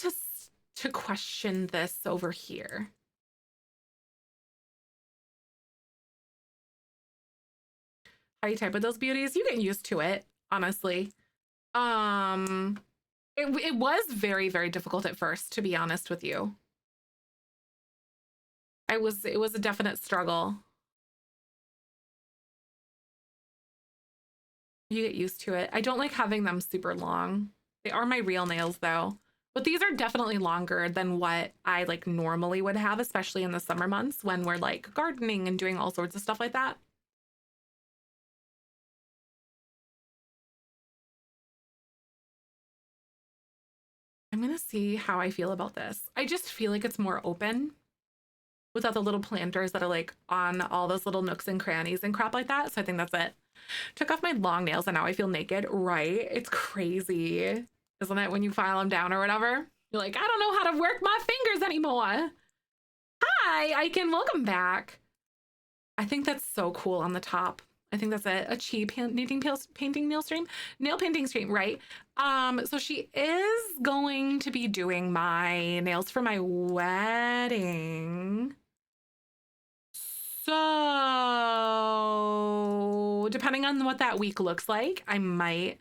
to question this over here. How do you type with those beauties? You get used to it, honestly. It was very, very difficult at first, to be honest with you. It was a definite struggle. You get used to it. I don't like having them super long. They are my real nails though. But these are definitely longer than what I like normally would have, especially in the summer months when we're like gardening and doing all sorts of stuff like that. I'm gonna see how I feel about this. I just feel like it's more open without the little planters that are like on all those little nooks and crannies and crap like that. So I think that's it. Took off my long nails and now I feel naked, right? It's crazy, isn't it? When you file them down or whatever, you're like, I don't know how to work my fingers anymore. Hi, Icon. Welcome back. I think that's so cool on the top. I think that's a cheap painting nail painting stream, right? So she is going to be doing my nails for my wedding. So depending on what that week looks like, I might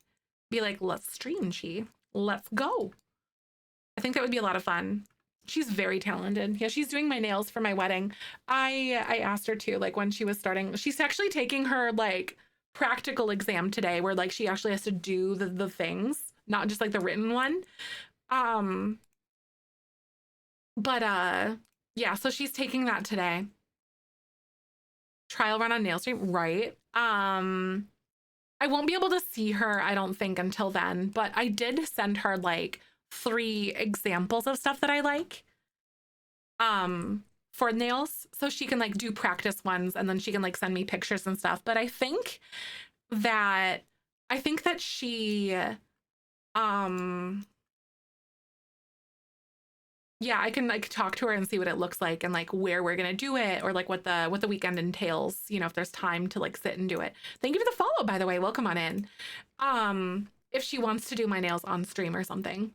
be like, let's stream, Chi. Let's go. I think that would be a lot of fun. She's very talented. Yeah, she's doing my nails for my wedding. I asked her to, like, when she was starting. She's actually taking her like practical exam today where like she actually has to do the things, not just like the written one. Um but yeah, so she's taking that today. Trial run on Nailstream, right? I won't be able to see her, I don't think, until then, but I did send her like 3 examples of stuff that I like for nails, so she can like do practice ones and then she can like send me pictures and stuff. But that I think that she yeah, I can like talk to her and see what it looks like and like where we're gonna do it, or like what the weekend entails, you know, if there's time to like sit and do it. Thank you for the follow, by the way. Welcome on in. If she wants to do my nails on stream or something.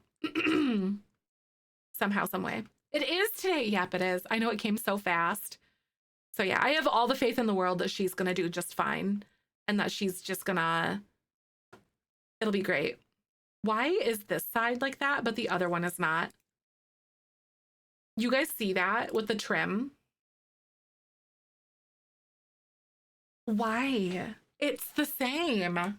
Somehow, some way. It is today. Yep, it is. I know it came so fast. So yeah, I have all the faith in the world that she's gonna do just fine and that she's just gonna, it'll be great. Why is this side like that, but the other one is not? You guys see that with the trim? Why? It's the same.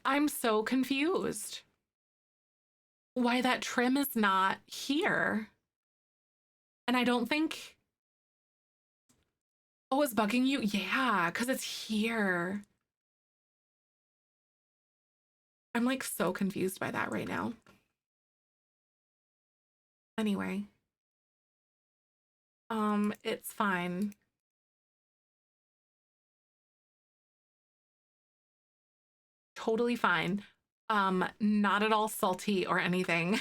I'm so confused. Why that trim is not here. And I don't think... Oh, it's bugging you? Yeah, because it's here. I'm like so confused by that right now. Anyway. It's fine. Totally fine. Not at all salty or anything.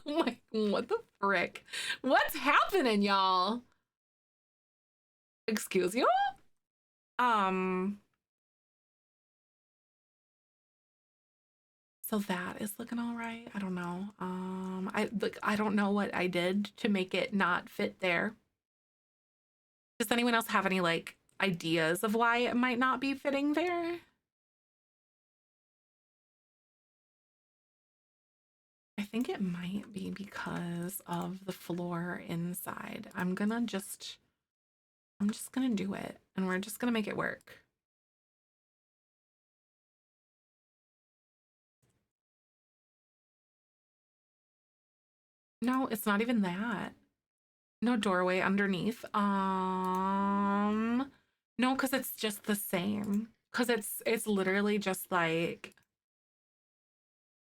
Like, what the frick? What's happening, y'all? Excuse you? So that is looking all right. I don't know. I don't know what I did to make it not fit there. Does anyone else have any like ideas of why it might not be fitting there? I think it might be because of the floor inside. I'm just gonna do it and we're just gonna make it work. No, it's not even that. No doorway underneath. No, because it's just the same. Because it's literally just like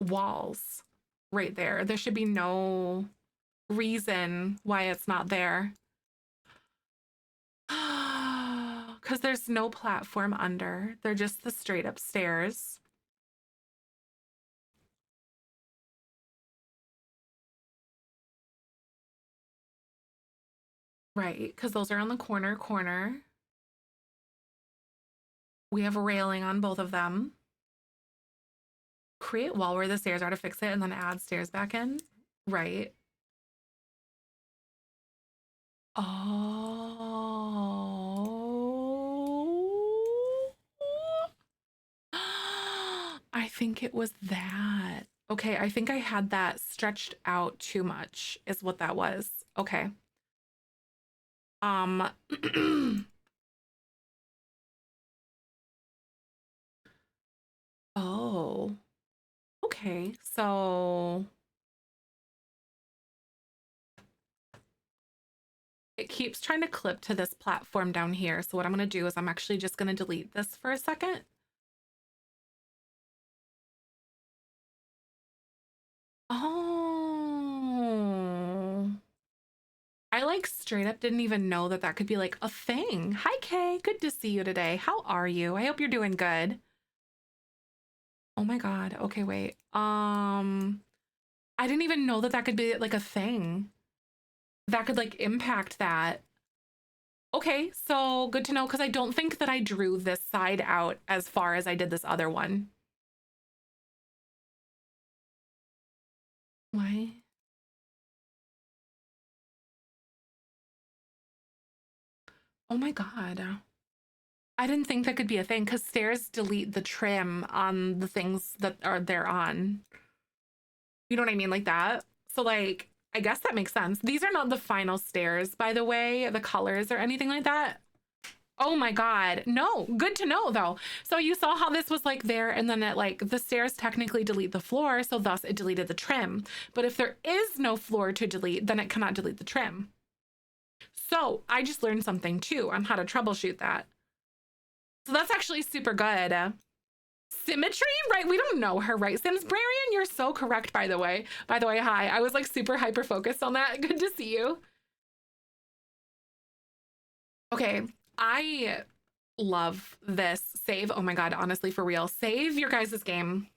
walls right there. There should be no reason why it's not there. Because there's no platform under. They're just the straight up stairs. Right, because those are on the corner. We have a railing on both of them. Create wall where the stairs are to fix it and then add stairs back in. Right. Oh. I think it was that. Okay, I think I had that stretched out too much is what that was. Okay. Um Oh. Okay. So it keeps trying to clip to this platform down here. So what I'm going to do is I'm actually just going to delete this for a second. Oh. I like straight up didn't even know that that could be like a thing. Hi, Kay. Good to see you today. How are you? I hope you're doing good. Oh my God. Okay, wait. I didn't even know that that could be like a thing that could like impact that. Okay, so good to know because I don't think that I drew this side out as far as I did this other one. Why? Oh my God. I didn't think that could be a thing because stairs delete the trim on the things that are there on. You know what I mean? Like that. So like, I guess that makes sense. These are not the final stairs, by the way, the colors or anything like that. Oh my God. No, good to know though. So you saw how this was like there and then it like the stairs technically delete the floor. So thus it deleted the trim. But if there is no floor to delete, then it cannot delete the trim. So I just learned something too on how to troubleshoot that. So that's actually super good. Symmetry, right? We don't know her, right? Simsbrarian, you're so correct, by the way. By the way, hi. I was like super hyper focused on that. Good to see you. Okay, I love this. Save. Oh my God, honestly, for real. Save your guys' game.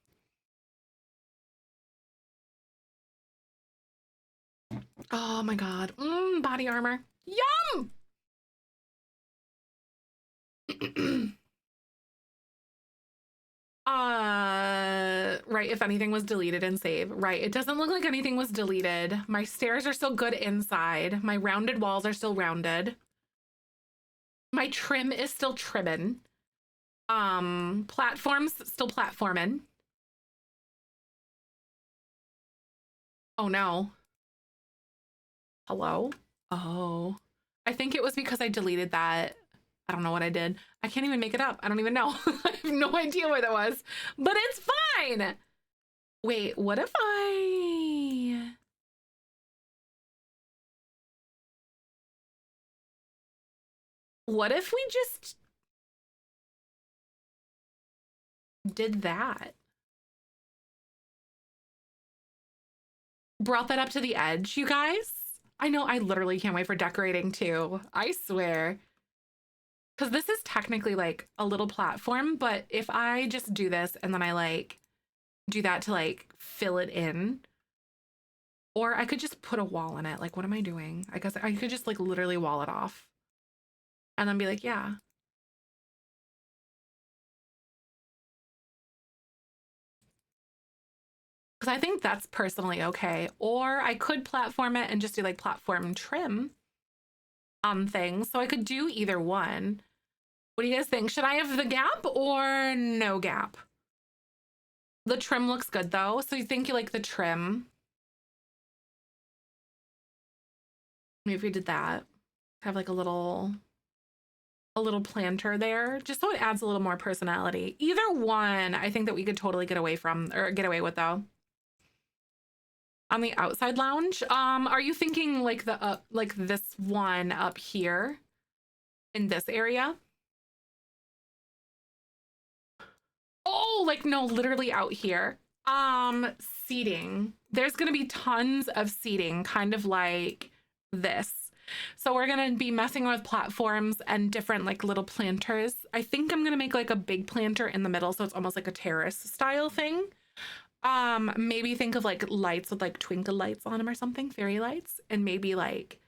Oh my God. Body armor. Yum! Right, if anything was deleted in save. Right, it doesn't look like anything was deleted. My stairs are still good inside. My rounded walls are still rounded. My trim is still trimming. Platforms still platforming. Oh no. Hello? Oh. I think it was because I deleted that. I don't know what I did. I can't even make it up. I don't even know. I have no idea where that was. But it's fine. Wait, what if I... What if we just did that? Brought that up to the edge, you guys? I know, I literally can't wait for decorating too. I swear. Because this is technically like a little platform, but if I just do this and then I like do that to like fill it in, or I could just put a wall in it. Like, what am I doing? I guess I could just like literally wall it off and then be like, yeah. Because I think that's personally okay. Or I could platform it and just do like platform trim on things. So I could do either one. What do you guys think? Should I have the gap or no gap? The trim looks good though. So you think you like the trim? Maybe if we did that, have like a little planter there, just so it adds a little more personality. Either one, I think that we could totally get away from or get away with though. On the outside lounge, are you thinking like the up, like this one up here in this area? Oh, like no, literally out here. Seating. There's gonna be tons of seating, kind of like this. So we're gonna be messing with platforms and different like little planters. I think I'm gonna make like a big planter in the middle, so it's almost like a terrace style thing. Maybe think of like lights with like twinkle lights on them or something, fairy lights, and maybe like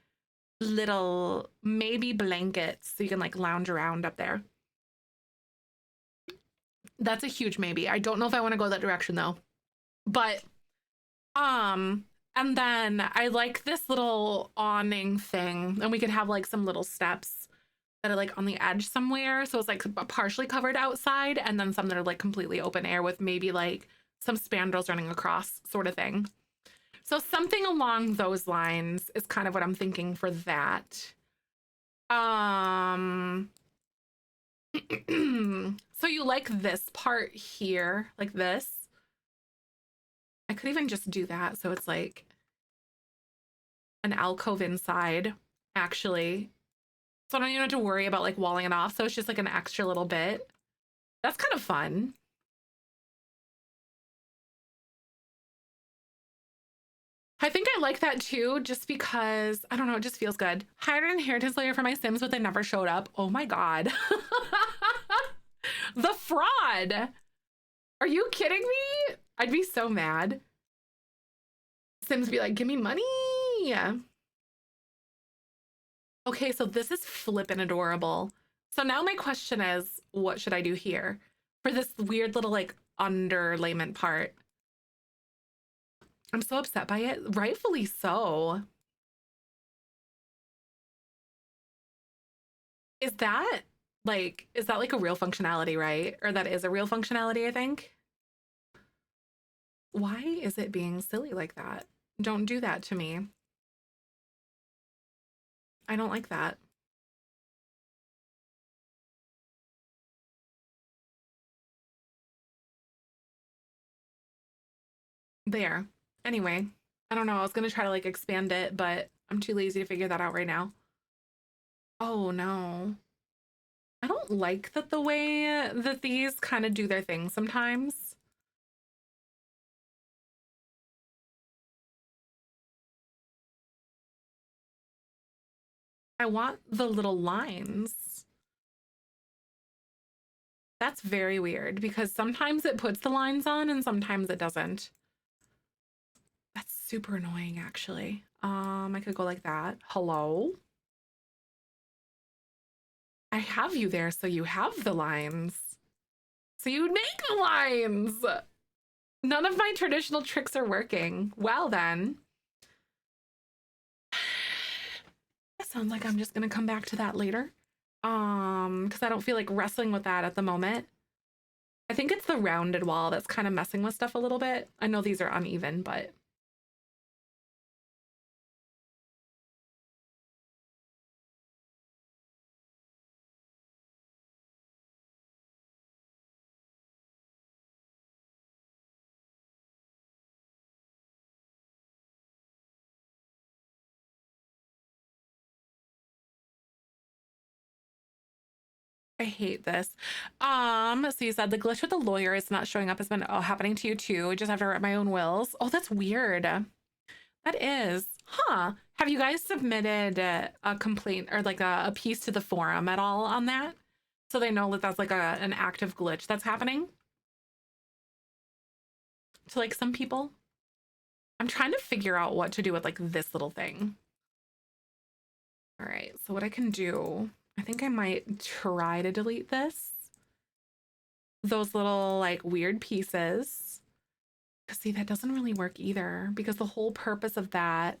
little maybe blankets so you can like lounge around up there. That's a huge maybe. I don't know if I want to go that direction though. But and then I like this little awning thing, and we could have like some little steps that are like on the edge somewhere. So it's like partially covered outside, and then some that are like completely open air with maybe like some spandrels running across, sort of thing. So something along those lines is kind of what I'm thinking for that. Um, so you like this part here, like this? I could even just do that. So it's like an alcove inside, actually. So I don't even have to worry about like walling it off. So it's just like an extra little bit. That's kind of fun. I think I like that too, just because, I don't know, it just feels good. Hired an inheritance layer for my Sims, but they never showed up. Oh my God. The fraud. Are you kidding me? I'd be so mad. Sims be like, give me money. Yeah. Okay, so this is flippin' adorable. So now my question is, what should I do here? For this weird little like underlayment part. I'm so upset by it. Rightfully so. Is that like a real functionality, right? Or that is a real functionality, I think. Why is it being silly like that? Don't do that to me. I don't like that. There. Anyway, I don't know. I was gonna try to like expand it, but I'm too lazy to figure that out right now. Oh no. I don't like that the way that these kind of do their thing sometimes. I want the little lines. That's very weird because sometimes it puts the lines on and sometimes it doesn't. That's super annoying, actually. I could go like that. Hello? I have you there, so you have the lines. So you make the lines. None of my traditional tricks are working. Well, then. That sounds like I'm just gonna come back to that later. Because I don't feel like wrestling with that at the moment. I think it's the rounded wall that's kind of messing with stuff a little bit. I know these are uneven, but I hate this. So you said the glitch with the lawyer is not showing up has been happening to you too. I just have to write my own wills. Oh, that's weird. That is. Huh. Have you guys submitted a complaint or like a piece to the forum at all on that? So they know that that's like an active glitch that's happening to like some people. I'm trying to figure out what to do with like this little thing. All right, so what I can do, I think I might try to delete this. Those little like weird pieces. Because see, that doesn't really work either because the whole purpose of that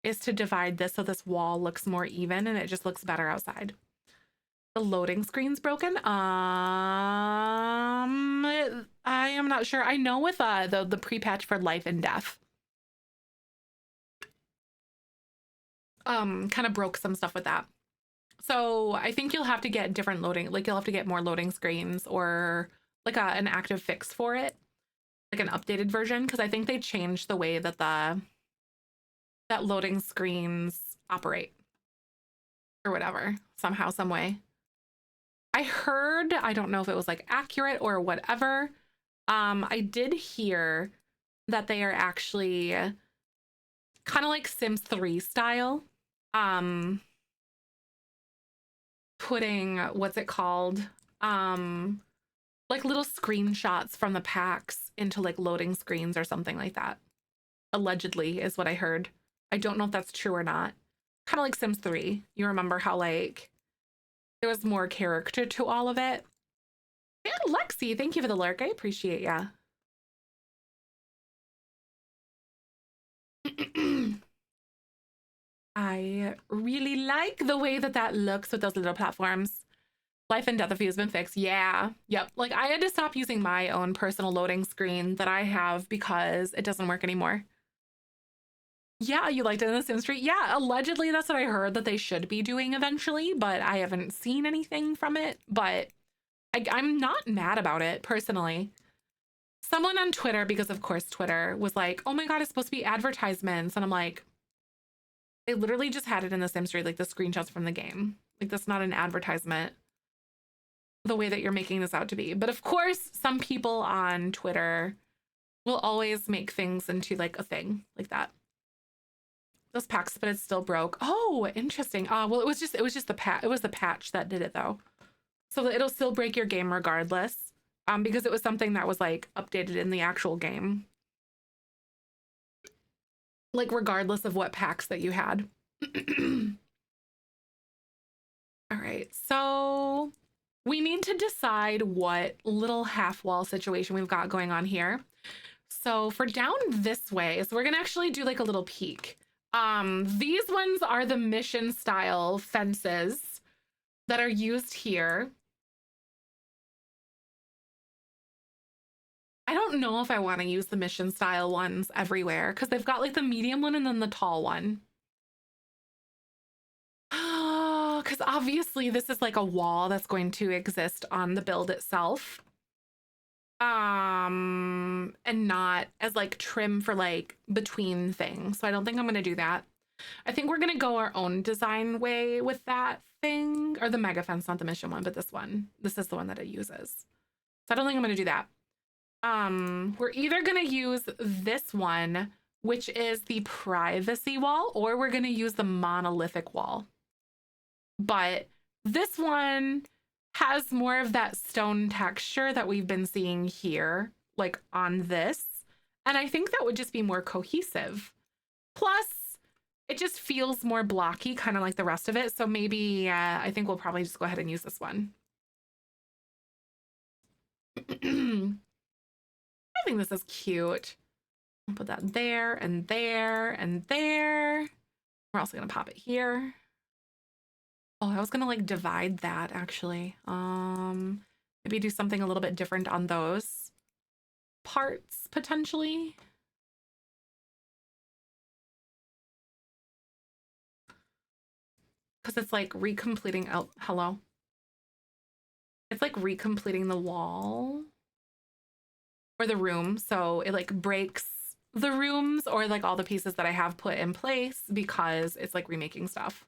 is to divide this so this wall looks more even and it just looks better outside. The loading screen's broken. I am not sure. I know with the pre-patch for life and death. Kind of broke some stuff with that. So I think you'll have to get different loading, like you'll have to get more loading screens or like an active fix for it, like an updated version, because I think they changed the way that that loading screens operate or whatever, somehow, some way. I heard, I don't know if it was like accurate or whatever. I did hear that they are actually kind of like Sims 3 style. Putting what's it called? Like little screenshots from the packs into like loading screens or something like that. Allegedly is what I heard. I don't know if that's true or not. Kind of like Sims 3. You remember how like there was more character to all of it? Yeah, Lexi, thank you for the lurk. I appreciate ya. I really like the way that that looks with those little platforms. Life and death of you has been fixed. Yeah. Yep. Like I had to stop using my own personal loading screen that I have because it doesn't work anymore. Yeah, you liked it in the Sim Street? Yeah, allegedly that's what I heard that they should be doing eventually, but I haven't seen anything from it. But I'm not mad about it personally. Someone on Twitter, because of course Twitter, was like, oh my God, it's supposed to be advertisements. And I'm like, they literally just had it in the Sim Street, like the screenshots from the game. Like that's not an advertisement the way that you're making this out to be. But of course, some people on Twitter will always make things into like a thing like that. Those packs, but it's still broke. Oh, interesting. Well, it was just the patch. It was the patch that did it though. So it'll still break your game regardless. because it was something that was like updated in the actual game. Like regardless of what packs that you had. All right, so we need to decide what little half wall situation we've got going on here. So for down this way, so we're gonna actually do like a little peek. These ones are the mission style fences that are used here. I don't know if I want to use the mission style ones everywhere because they've got like the medium one and then the tall one. Oh, because obviously this is like a wall that's going to exist on the build itself. And not as like trim for like between things. So I don't think I'm gonna do that. I think we're gonna go our own design way with that thing, or the mega fence, not the mission one, but this one. This is the one that it uses. So I don't think I'm gonna do that. We're either gonna use this one, which is the privacy wall, or we're gonna use the monolithic wall. But this one has more of that stone texture that we've been seeing here, like on this. And I think that would just be more cohesive. Plus, it just feels more blocky, kind of like the rest of it. So maybe I think we'll probably just go ahead and use this one. I think this is cute. I'll put that there and there and there. We're also gonna pop it here. Oh, I was gonna like divide that actually. Maybe do something a little bit different on those parts potentially. Because it's like recompleting, oh, hello. It's like recompleting the wall or the room. So it like breaks the rooms or like all the pieces that I have put in place because it's like remaking stuff.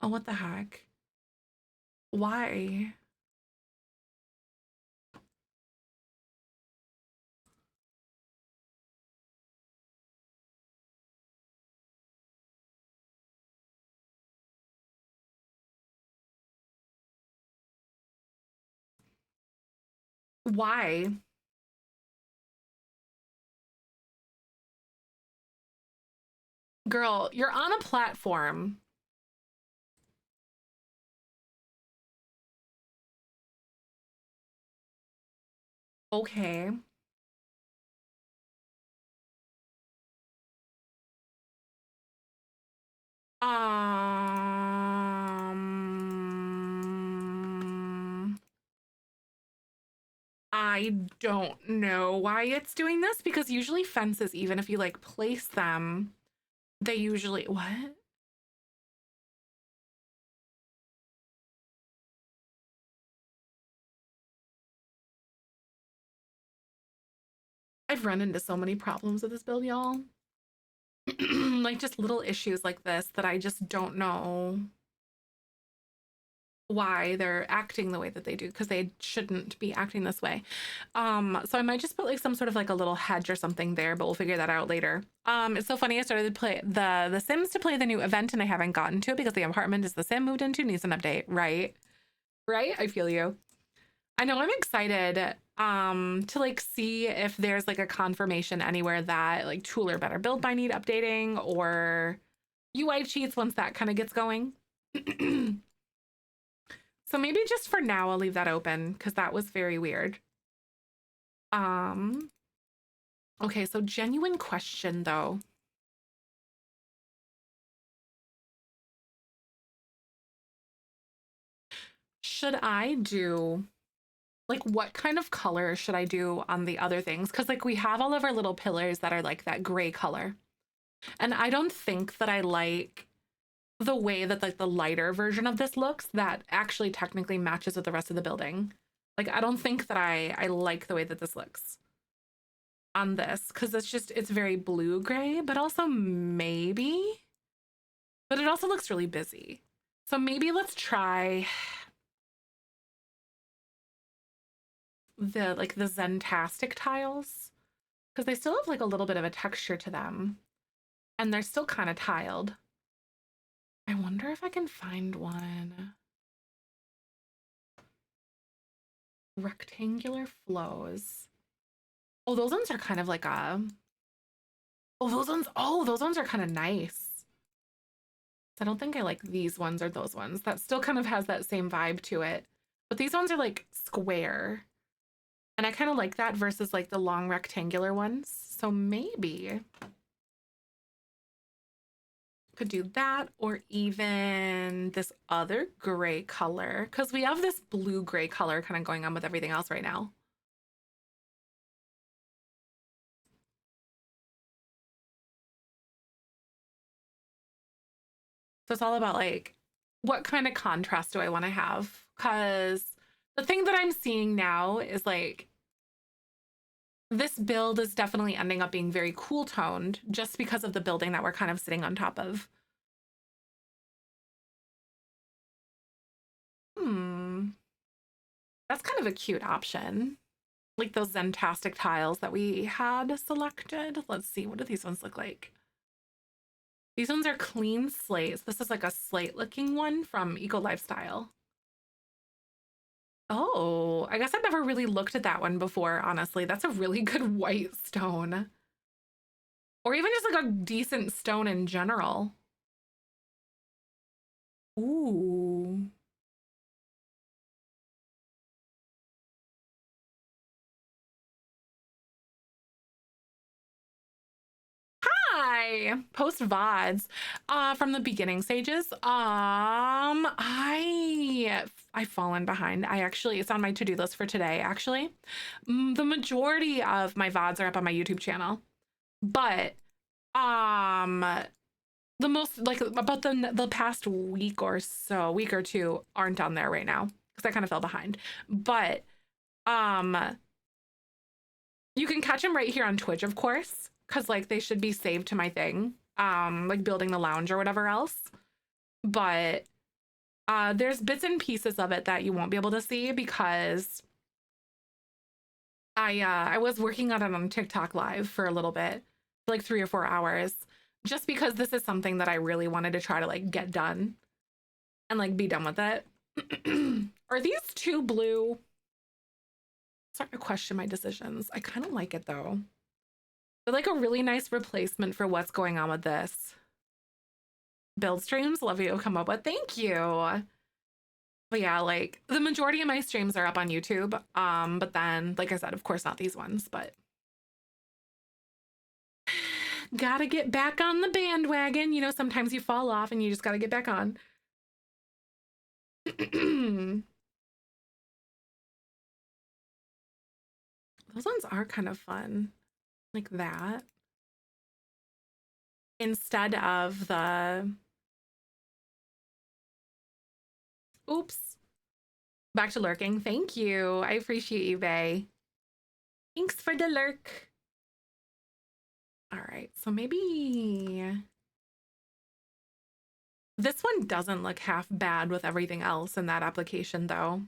Oh, what the heck? Why? Why? Girl, you're on a platform. Okay. I don't know why it's doing this because usually fences, even if you like place them, they usually, what? I've run into so many problems with this build, y'all. Like just little issues like this that I just don't know why they're acting the way that they do because they shouldn't be acting this way. So I might just put like some sort of like a little hedge or something there, but we'll figure that out later. It's so funny. I started to play the Sims to play the new event and I haven't gotten to it because the apartment is the Sim moved into needs an update, right? Right? I feel you. I know I'm excited to like see if there's like a confirmation anywhere that like tool or better build might need updating or UI cheats once that kind of gets going. So maybe just for now I'll leave that open because that was very weird. Okay, so genuine question though. Should I do like what kind of color should I do on the other things? Because like we have all of our little pillars that are like that gray color. And I don't think that I like the way that like the lighter version of this looks that actually technically matches with the rest of the building. Like I don't think that I like the way that this looks on this because it's very blue gray, but also maybe, but it also looks really busy. So maybe let's try the like the Zentastic tiles because they still have like a little bit of a texture to them and they're still kind of tiled. I wonder if I can find one rectangular flows. Oh, those ones are kind of like a, those ones are kind of nice. I don't think I like these ones or those ones. That still kind of has that same vibe to it. But these ones are like square. And I kind of like that versus like the long rectangular ones. So maybe could do that, or even this other gray color, because we have this blue gray color kind of going on with everything else right now. So it's all about like, what kind of contrast do I want to have? Because the thing that I'm seeing now is like, this build is definitely ending up being very cool toned just because of the building that we're kind of sitting on top of. That's kind of a cute option. Like those Zentastic tiles that we had selected. Let's see, what do these ones look like? These ones are clean slates. This is like a slate looking one from Eco Lifestyle. Oh, I guess I've never really looked at that one before, honestly. That's a really good white stone. Or even just like a decent stone in general. Ooh. Hi, post VODs from the beginning stages. I've fallen behind. I actually, it's on my to-do list for today, actually. The majority of my VODs are up on my YouTube channel, but um the most, like, about the past week or so, week or two, aren't on there right now because I kind of fell behind. But um you can catch them right here on Twitch, of course, because like they should be saved to my thing, like building the lounge or whatever else. But there's bits and pieces of it that you won't be able to see because I was working on it on TikTok live for a little bit, like 3 or 4 hours, just because this is something that I really wanted to try to like get done and like be done with it. Are these too blue? Starting to question my decisions. I kind of like it though. They're like a really nice replacement for what's going on with this. Build streams, love you come up with. Thank you. But yeah, like the majority of my streams are up on YouTube. But then, like I said, of course not these ones, but gotta get back on the bandwagon. You know, sometimes you fall off and you just gotta get back on. Those ones are kind of fun. Like that. Instead of the, oops, back to lurking. Thank you. I appreciate you, Bay. Thanks for the lurk. All right, so maybe this one doesn't look half bad with everything else in that application though.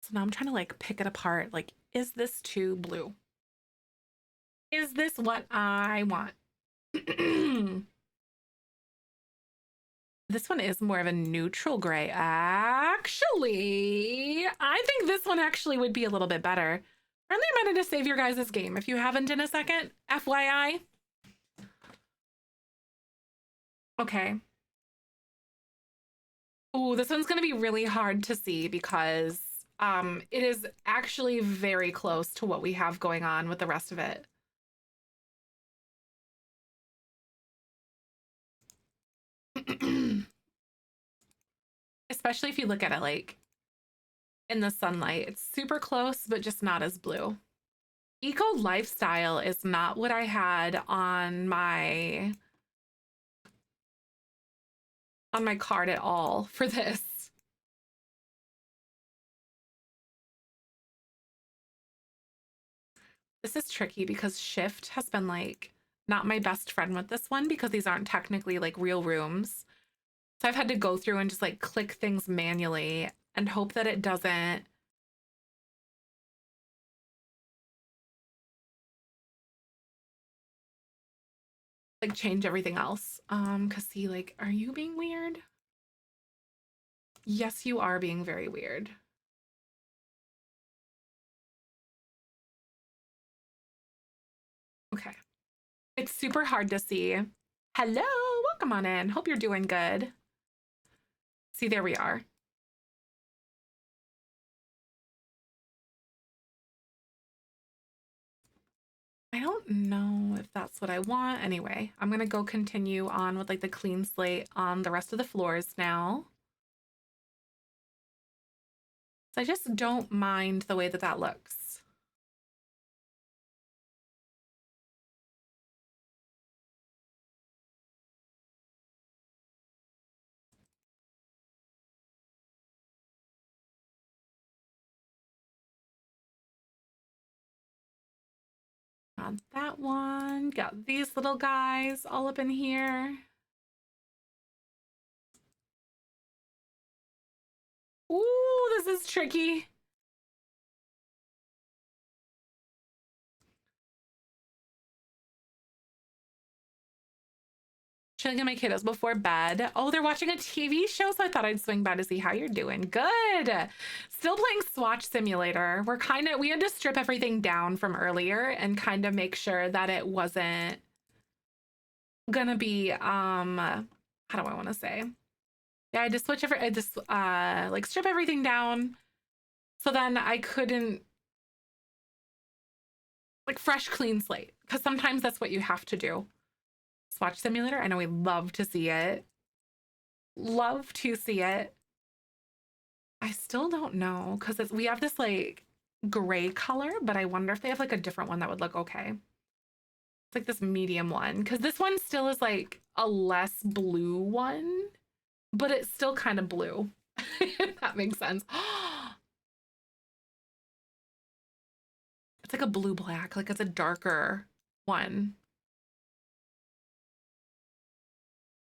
So now I'm trying to like pick it apart. Like, is this too blue? Is this what I want? This one is more of a neutral gray. Actually, I think this one actually would be a little bit better. Friendly reminder to save your guys' game if you haven't in a second. FYI. Okay. Oh, this one's gonna be really hard to see because it is actually very close to what we have going on with the rest of it. Especially if you look at it like in the sunlight. It's super close, but just not as blue. Eco Lifestyle is not what I had on my card at all for this. This is tricky because Shift has been like not my best friend with this one because these aren't technically like real rooms. So I've had to go through and just like click things manually and hope that it doesn't like change everything else. Cause see, like, are you being weird? Yes, you are being very weird. Okay. It's super hard to see. Hello, welcome on in. Hope you're doing good. See, there we are. I don't know if that's what I want. Anyway, I'm gonna go continue on with like the clean slate on the rest of the floors now. So I just don't mind the way that that looks. Got that one. Got these little guys all up in here. Ooh, this is tricky. Chilling with my kiddos before bed. Oh, they're watching a TV show, so I thought I'd swing by to see how you're doing. Good. Still playing Swatch Simulator. We had to strip everything down from earlier and kind of make sure that it wasn't gonna be, how do I want to say? Yeah, I just like strip everything down so then I couldn't like fresh clean slate because sometimes that's what you have to do. Swatch Simulator. I know we love to see it. Love to see it. I still don't know because we have this like gray color, but I wonder if they have like a different one that would look okay. It's like this medium one because this one still is like a less blue one, but it's still kind of blue. If that makes sense. It's like a blue black, like it's a darker one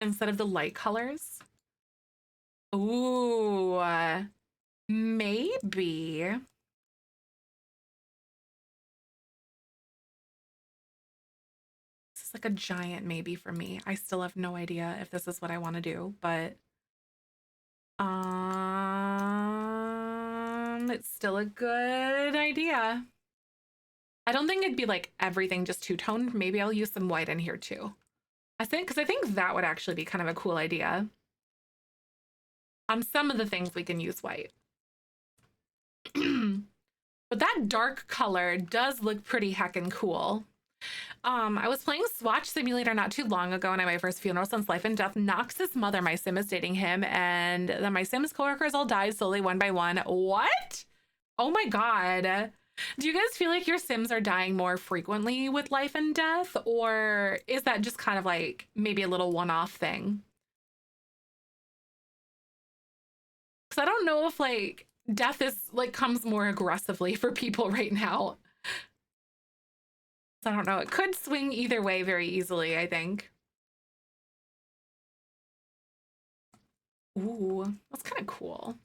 instead of the light colors. Ooh, maybe. This is like a giant maybe for me. I still have no idea if this is what I want to do, but it's still a good idea. I don't think it'd be like everything just two-toned. Maybe I'll use some white in here too. Because I think that would actually be kind of a cool idea. On some of the things we can use white. But that dark color does look pretty heckin' cool. I was playing Swatch Simulator not too long ago, and at my first funeral since Life and Death, Nox's mother, my sim, is dating him, and then my sim's coworkers all died slowly one by one. What? Oh my god. Do you guys feel like your sims are dying more frequently with Life and Death, or is that just kind of like maybe a little one-off thing? Because I don't know if like death is like comes more aggressively for people right now. I don't know. It could swing either way very easily, I think. Ooh, that's kind of cool.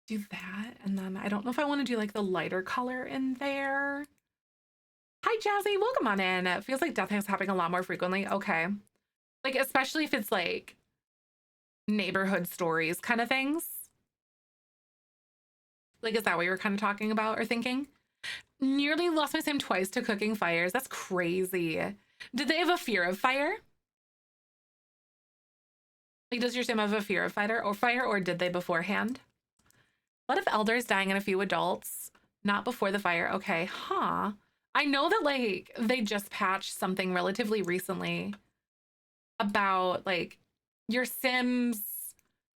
Do that, and then I don't know if I want to do like the lighter color in there. Hi, Jazzy. Welcome on in. It feels like death is happening a lot more frequently. Okay. Like, especially if it's like neighborhood stories kind of things. Like, is that what you were kind of talking about or thinking? Nearly lost my sim twice to cooking fires. That's crazy. Did they have a fear of fire? Like, does your sim have a fear of fire, or did they beforehand? A lot of elders dying and a few adults. Not before the fire. Okay, huh. I know that like they just patched something relatively recently about like your sims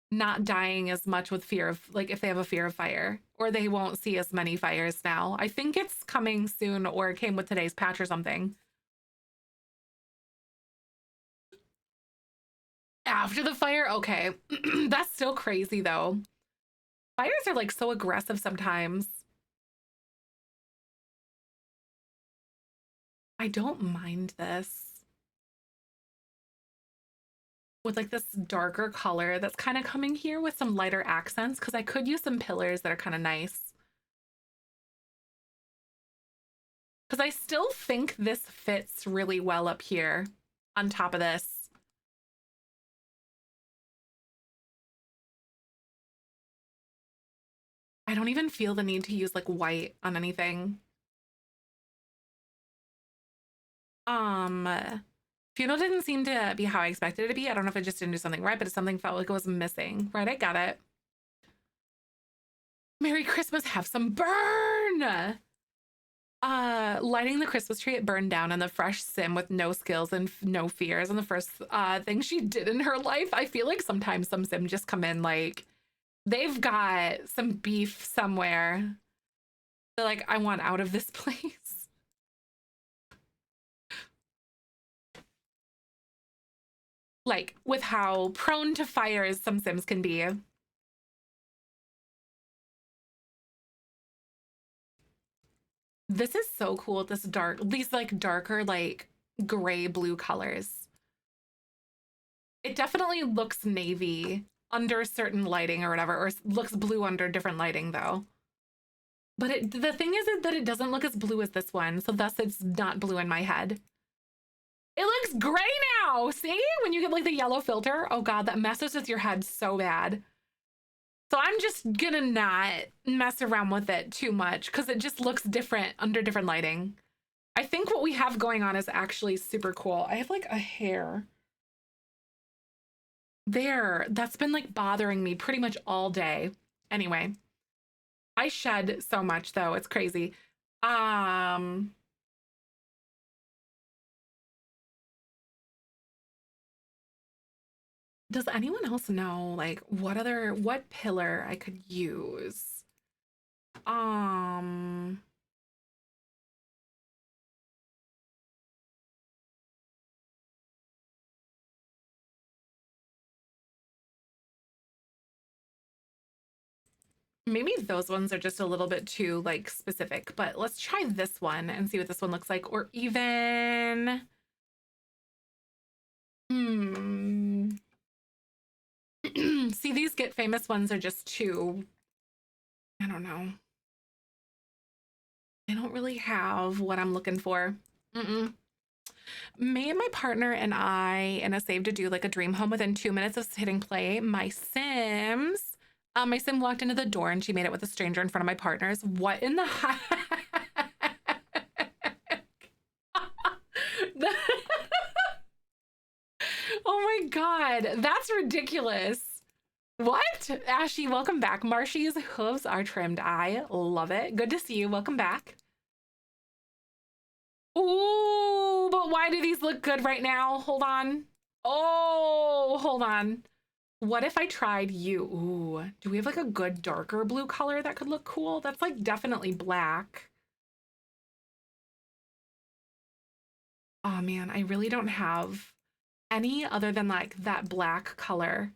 not dying as much with fear of like if they have a fear of fire, or they won't see as many fires now. I think it's coming soon, or it came with today's patch or something. After the fire? Okay. That's still crazy though. Fires are like so aggressive sometimes. I don't mind this. With like this darker color that's kind of coming here with some lighter accents, because I could use some pillars that are kind of nice. Because I still think this fits really well up here on top of this. I don't even feel the need to use like white on anything. Funeral didn't seem to be how I expected it to be. I don't know if I just didn't do something right, but something felt like it was missing. Right, I got it. Merry Christmas, have some burn! Lighting the Christmas tree, it burned down, and the fresh sim with no skills and no fears. And the first thing she did in her life. I feel like sometimes some sim just come in like they've got some beef somewhere. They're like, I want out of this place. Like with how prone to fires some sims can be. This is so cool. This dark, these like darker, like gray blue colors. It definitely looks navy under certain lighting or whatever, or looks blue under different lighting though. But the thing is that it doesn't look as blue as this one, so thus it's not blue in my head. It looks gray now. See? When you get like the yellow filter, oh God, that messes with your head so bad. So I'm just gonna not mess around with it too much because it just looks different under different lighting. I think what we have going on is actually super cool. I have like a hair there that's been like bothering me pretty much all day. Anyway, I shed so much though. It's crazy. Does anyone else know like what pillar I could use? Um, Maybe those ones are just a little bit too like specific, but let's try this one and see what this one looks like. Or even, hmm. See, these Get Famous ones are just too, I don't know. They don't really have what I'm looking for. Mm-mm. Me and my partner and I in a save to do like a dream home within 2 minutes of hitting play. My sim walked into the door and she made it with a stranger in front of my partners. What in the heck? Oh my God, that's ridiculous. What? Ashy, welcome back. Marshy's hooves are trimmed. I love it. Good to see you. Welcome back. Ooh, but why do these look good right now? Hold on. Oh, hold on. What if I tried you? Ooh, do we have like a good darker blue color that could look cool? That's like definitely black. Oh man, I really don't have any other than like that black color.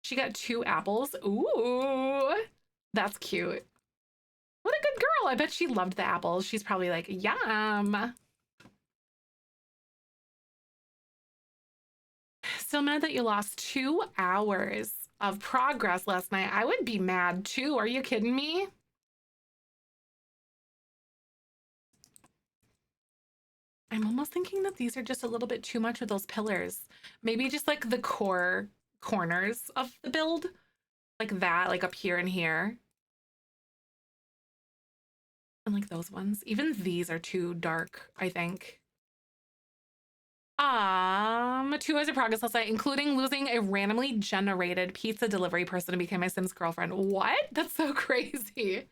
She got 2 apples. Ooh, that's cute. What a good girl. I bet she loved the apples. She's probably like, yum. Still mad that you lost 2 hours of progress last night. I would be mad too. Are you kidding me? I'm almost thinking that these are just a little bit too much with those pillars. Maybe just like the core corners of the build, like that, like up here and here. And like those ones. Even these are too dark, I think. 2 hours of progress last night, including losing a randomly generated pizza delivery person to become my Sims girlfriend. What? That's so crazy.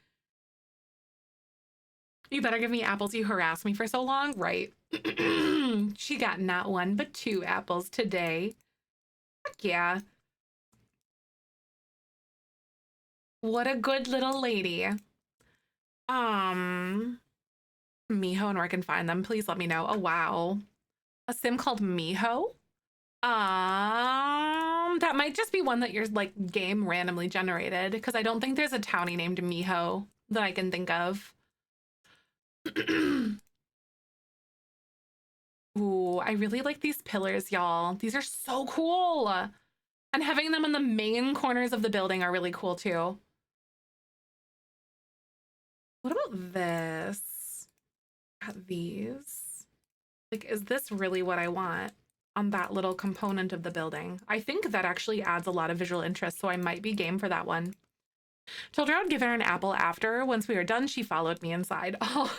You better give me apples. You harassed me for so long. Right. She got not 1, but 2 apples today. Heck yeah. What a good little lady. Miho and where I can find them. Please let me know. Oh, wow. A sim called Miho? That might just be one that your like game randomly generated because I don't think there's a townie named Miho that I can think of. Ooh, I really like these pillars, y'all. These are so cool. And having them in the main corners of the building are really cool too. What about this? Got these. Like, is this really what I want on that little component of the building? I think that actually adds a lot of visual interest, so I might be game for that one. Told her I would give her an apple after. Once we were done, she followed me inside. Oh.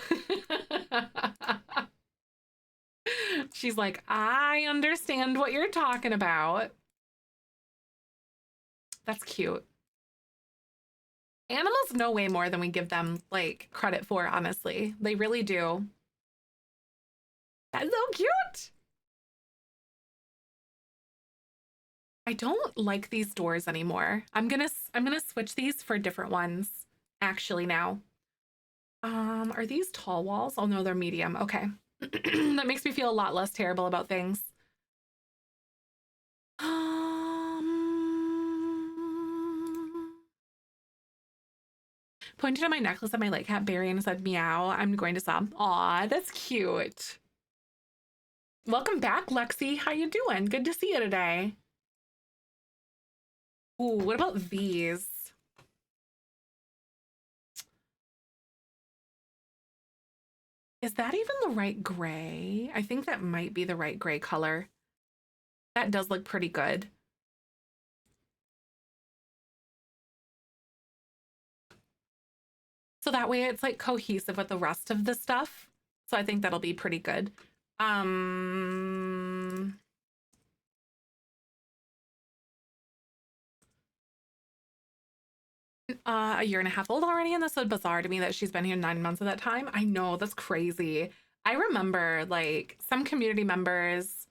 She's like, I understand what you're talking about. That's cute. Animals know way more than we give them like credit for, honestly. They really do. That's so cute. I don't like these doors anymore. I'm gonna switch these for different ones actually now. Are these tall walls? Oh no, they're medium. Okay. That makes me feel a lot less terrible about things. Pointed at my necklace at my lake cat Barry and said meow. I'm going to sob. Aw, that's cute. Welcome back, Lexi. How you doing? Good to see you today. Ooh, what about these? Is that even the right gray? I think that might be the right gray color. That does look pretty good. So that way it's like cohesive with the rest of the stuff. So I think that'll be pretty good. A year and a half old already, and that's so bizarre to me that she's been here 9 months of that time. I know, that's crazy. I remember like some community members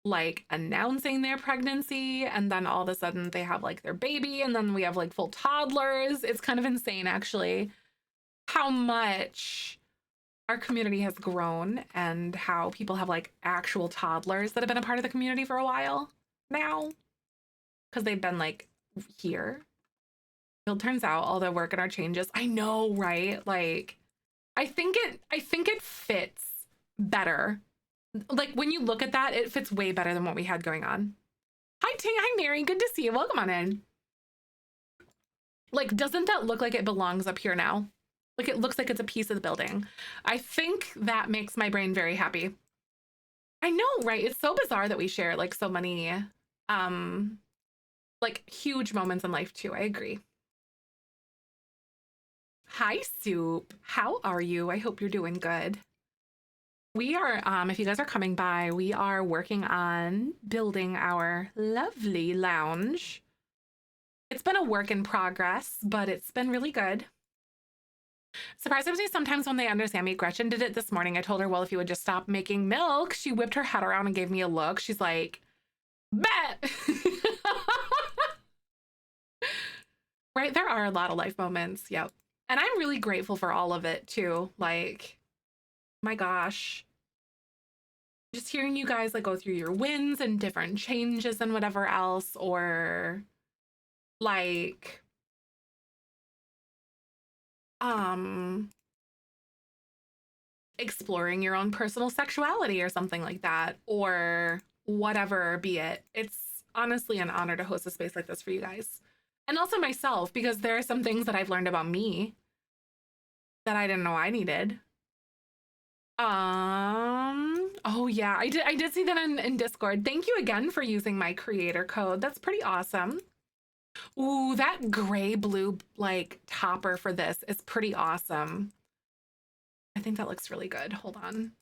like announcing their pregnancy, and then all of a sudden they have like their baby, and then we have like full toddlers. It's kind of insane actually how much our community has grown and how people have like actual toddlers that have been a part of the community for a while now because they've been like here. It turns out all the work and our changes. I know, right? Like I think it fits better. Like when you look at that, it fits way better than what we had going on. Hi Ting, hi Mary, good to see you. Welcome on in. Like, doesn't that look like it belongs up here now? Like it looks like it's a piece of the building. I think that makes my brain very happy. I know, right? It's so bizarre that we share like so many like huge moments in life too. I agree. Hi Soup. How are you? I hope you're doing good. We are if you guys are coming by, we are working on building our lovely lounge. It's been a work in progress, but it's been really good. Surprises me sometimes when they understand me. Gretchen did it this morning. I told her, well, if you would just stop making milk. She whipped her head around and gave me a look. She's like, bet. Right? There are a lot of life moments. Yep. And I'm really grateful for all of it too. Like, my gosh. Just hearing you guys like go through your wins and different changes and whatever else, or like exploring your own personal sexuality or something like that, or whatever be it. It's honestly an honor to host a space like this for you guys. And also myself, because there are some things that I've learned about me that I didn't know I needed. Oh yeah, I did see that in Discord. Thank you again for using my creator code. That's pretty awesome. Ooh, that gray blue like topper for this is pretty awesome. I think that looks really good. Hold on.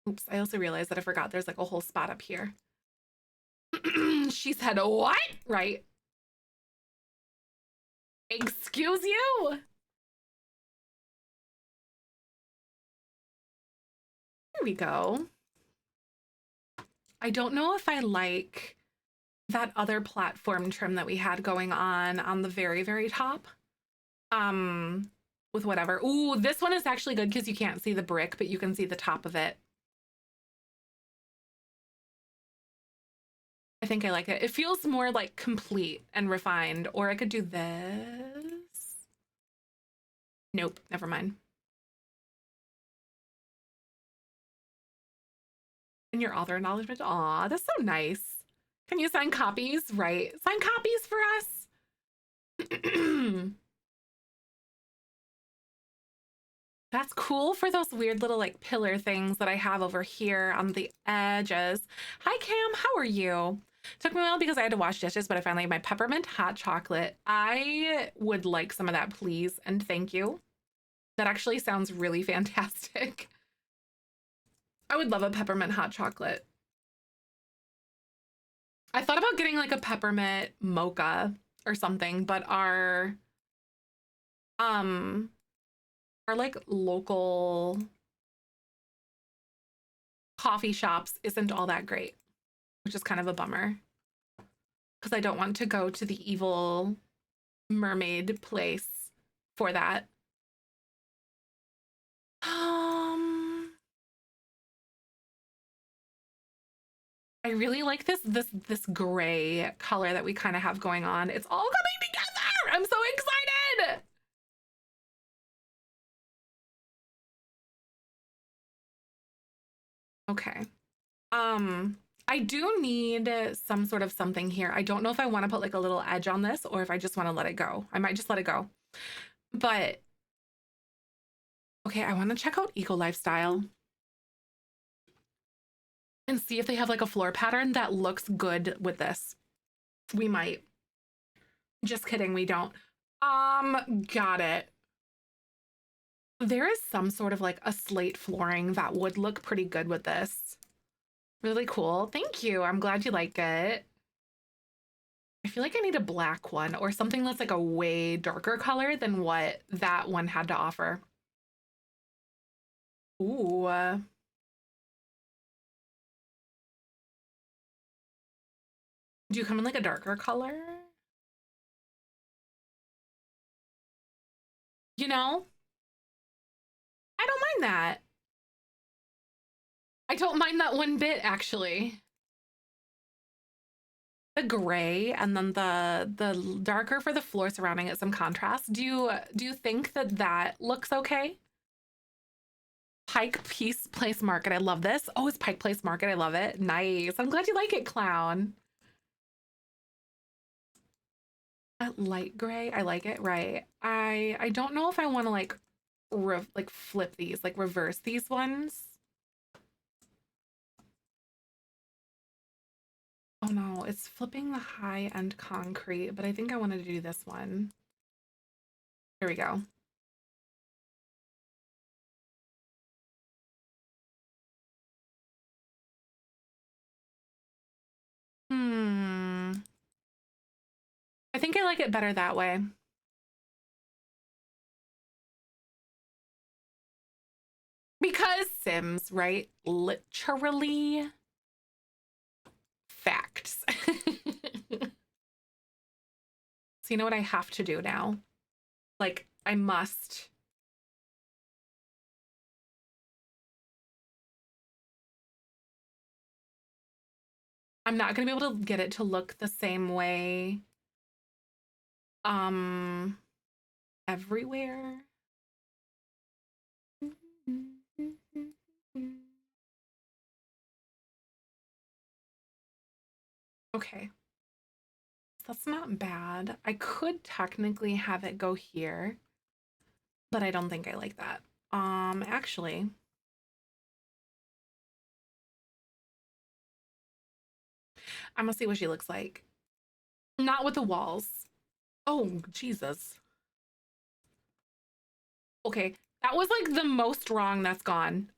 Oops, I also realized that I forgot there's like a whole spot up here. She said, what? Right. Excuse you? Here we go. I don't know if I like that other platform trim that we had going on the very, very top. With whatever. Ooh, this one is actually good because you can't see the brick, but you can see the top of it. I think I like it. It feels more like complete and refined, or I could do this. Nope, never mind. And your author acknowledgement. Aw, that's so nice. Can you sign copies? Right. Sign copies for us. That's cool for those weird little like pillar things that I have over here on the edges. Hi Cam, how are you? Took me a while because I had to wash dishes, but I finally have my peppermint hot chocolate. I would like some of that, please, and thank you. That actually sounds really fantastic. I would love a peppermint hot chocolate. I thought about getting like a peppermint mocha or something, but um our like local coffee shops isn't all that great, which is kind of a bummer because I don't want to go to the evil mermaid place for that. I really like this gray color that we kind of have going on. It's all coming together. I'm so excited. Okay. I do need some sort of something here. I don't know if I want to put like a little edge on this or if I just want to let it go. I might just let it go. But okay, I want to check out Eco Lifestyle and see if they have like a floor pattern that looks good with this. We might. Just kidding, we don't. Got it. There is some sort of like a slate flooring that would look pretty good with this. Really cool. Thank you. I'm glad you like it. I feel like I need a black one or something that's like a way darker color than what that one had to offer. Ooh. Do you come in like a darker color? You know, I don't mind that. I don't mind that one bit actually. The gray and then the darker for the floor surrounding it, some contrast. Do you think that that looks okay? Pike Peace Place Market. I love this. Oh, it's Pike Place Market. I love it. Nice. I'm glad you like it, clown. That light gray. I like it. Right. I don't know if I want to like flip these, like reverse these ones. Oh no, it's flipping the high-end concrete, but I think I wanted to do this one. Here we go. Hmm. I think I like it better that way. Because Sims, right? Literally facts. So you know what I have to do now? Like, I must. I'm not gonna be able to get it to look the same way um everywhere. Okay, that's not bad. I could technically have it go here, but I don't think I like that. Actually, I'm gonna see what she looks like. Not with the walls. Oh, Jesus. Okay, that was like the most wrong that's gone.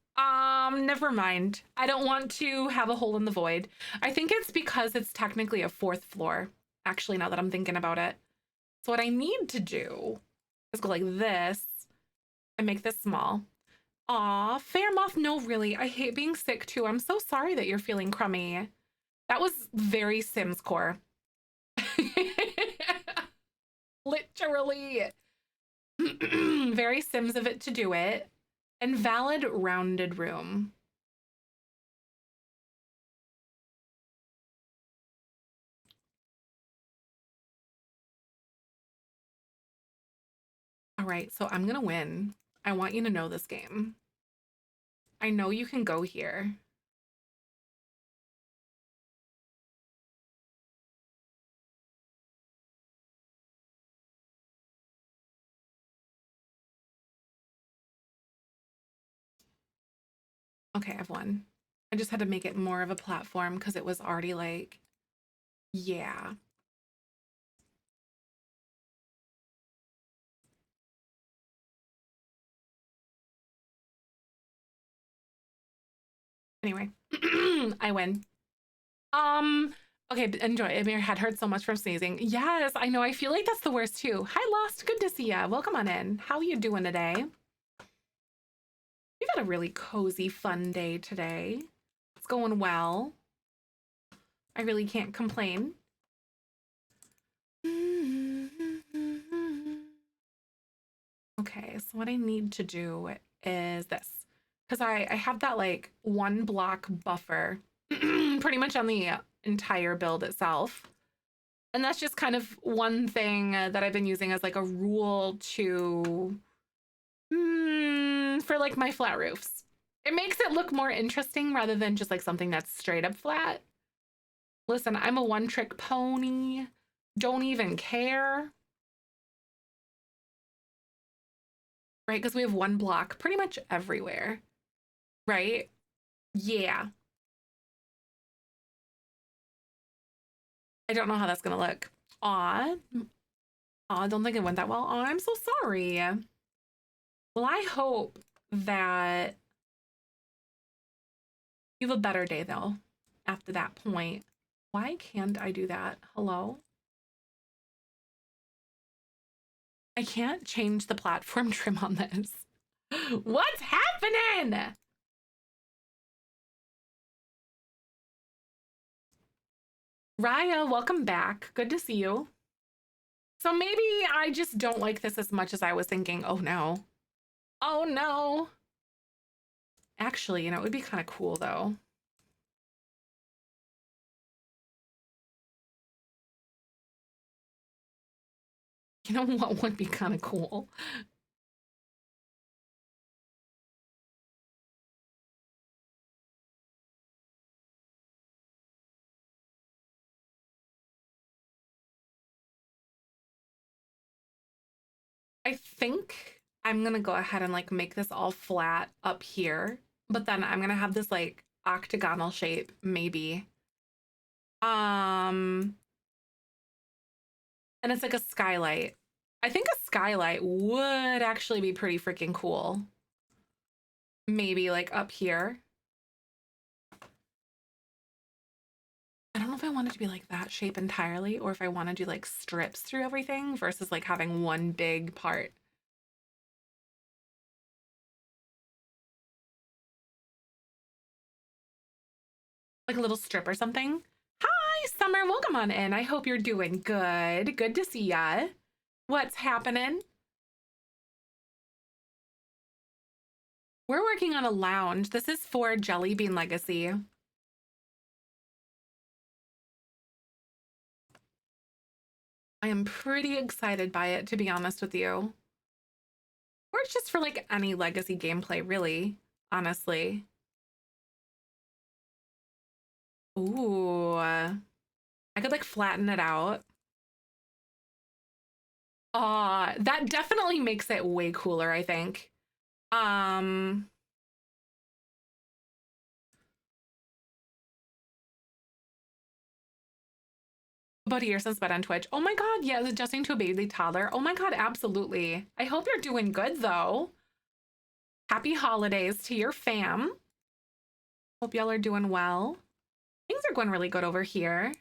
Never mind. I don't want to have a hole in the void. I think it's because it's technically a fourth floor, actually, now that I'm thinking about it. So what I need to do is go like this and make this small. Aw, fair moth, no, really. I hate being sick too. I'm so sorry that you're feeling crummy. That was very Sims core. Literally. Very Sims of it to do it. And valid rounded room. All right, so I'm gonna win. I want you to know this game. I know you can go here. Okay, I've won. I just had to make it more of a platform because it was already like Yeah. Anyway, I win. Okay, enjoy. I mean, your head hurts so much from sneezing. Yes, I know. I feel like that's the worst too. Hi, Lost. Good to see ya. Welcome on in. How you doing today? We've had a really cozy, fun day today. It's going well. I really can't complain. Okay, so what I need to do is this. Because I have that like 1 block buffer pretty much on the entire build itself. And that's just kind of one thing that I've been using as like a rule to for like my flat roofs. It makes it look more interesting rather than just like something that's straight up flat. Listen, I'm a one-trick pony. Don't even care. Right? Because we have 1 block pretty much everywhere. Right? Yeah. I don't know how that's gonna look. Aw. Aw, I don't think it went that well. Aw, I'm so sorry. Well, I hope that you have a better day though after that point. Why can't I do that? Hello? I can't change the platform trim on this. What's happening? Raya, welcome back. Good to see you. So maybe I just don't like this as much as I was thinking. Oh no. Oh no. Actually, it would be kind of cool though. You know what would be kind of cool? I think I'm gonna go ahead and like make this all flat up here, but then I'm gonna have this like octagonal shape, maybe. And it's like a skylight. I think a skylight would actually be pretty freaking cool. Maybe like up here. I don't know if I want it to be like that shape entirely or if I want to do like strips through everything versus like having one big part. Like a little strip or something. Hi, Summer. Welcome on in. I hope you're doing good. Good to see ya. What's happening? We're working on a lounge. This is for Jelly Bean Legacy. I am pretty excited by it, to be honest with you. Or it's just for like any Legacy gameplay, really, honestly. Ooh. I could like flatten it out. That definitely makes it way cooler, I think. Um, about a year since bed on Twitch. Oh my God, yeah, adjusting to a baby toddler. Oh my God, absolutely. I hope you're doing good though. Happy holidays to your fam. Hope y'all are doing well. Things are going really good over here.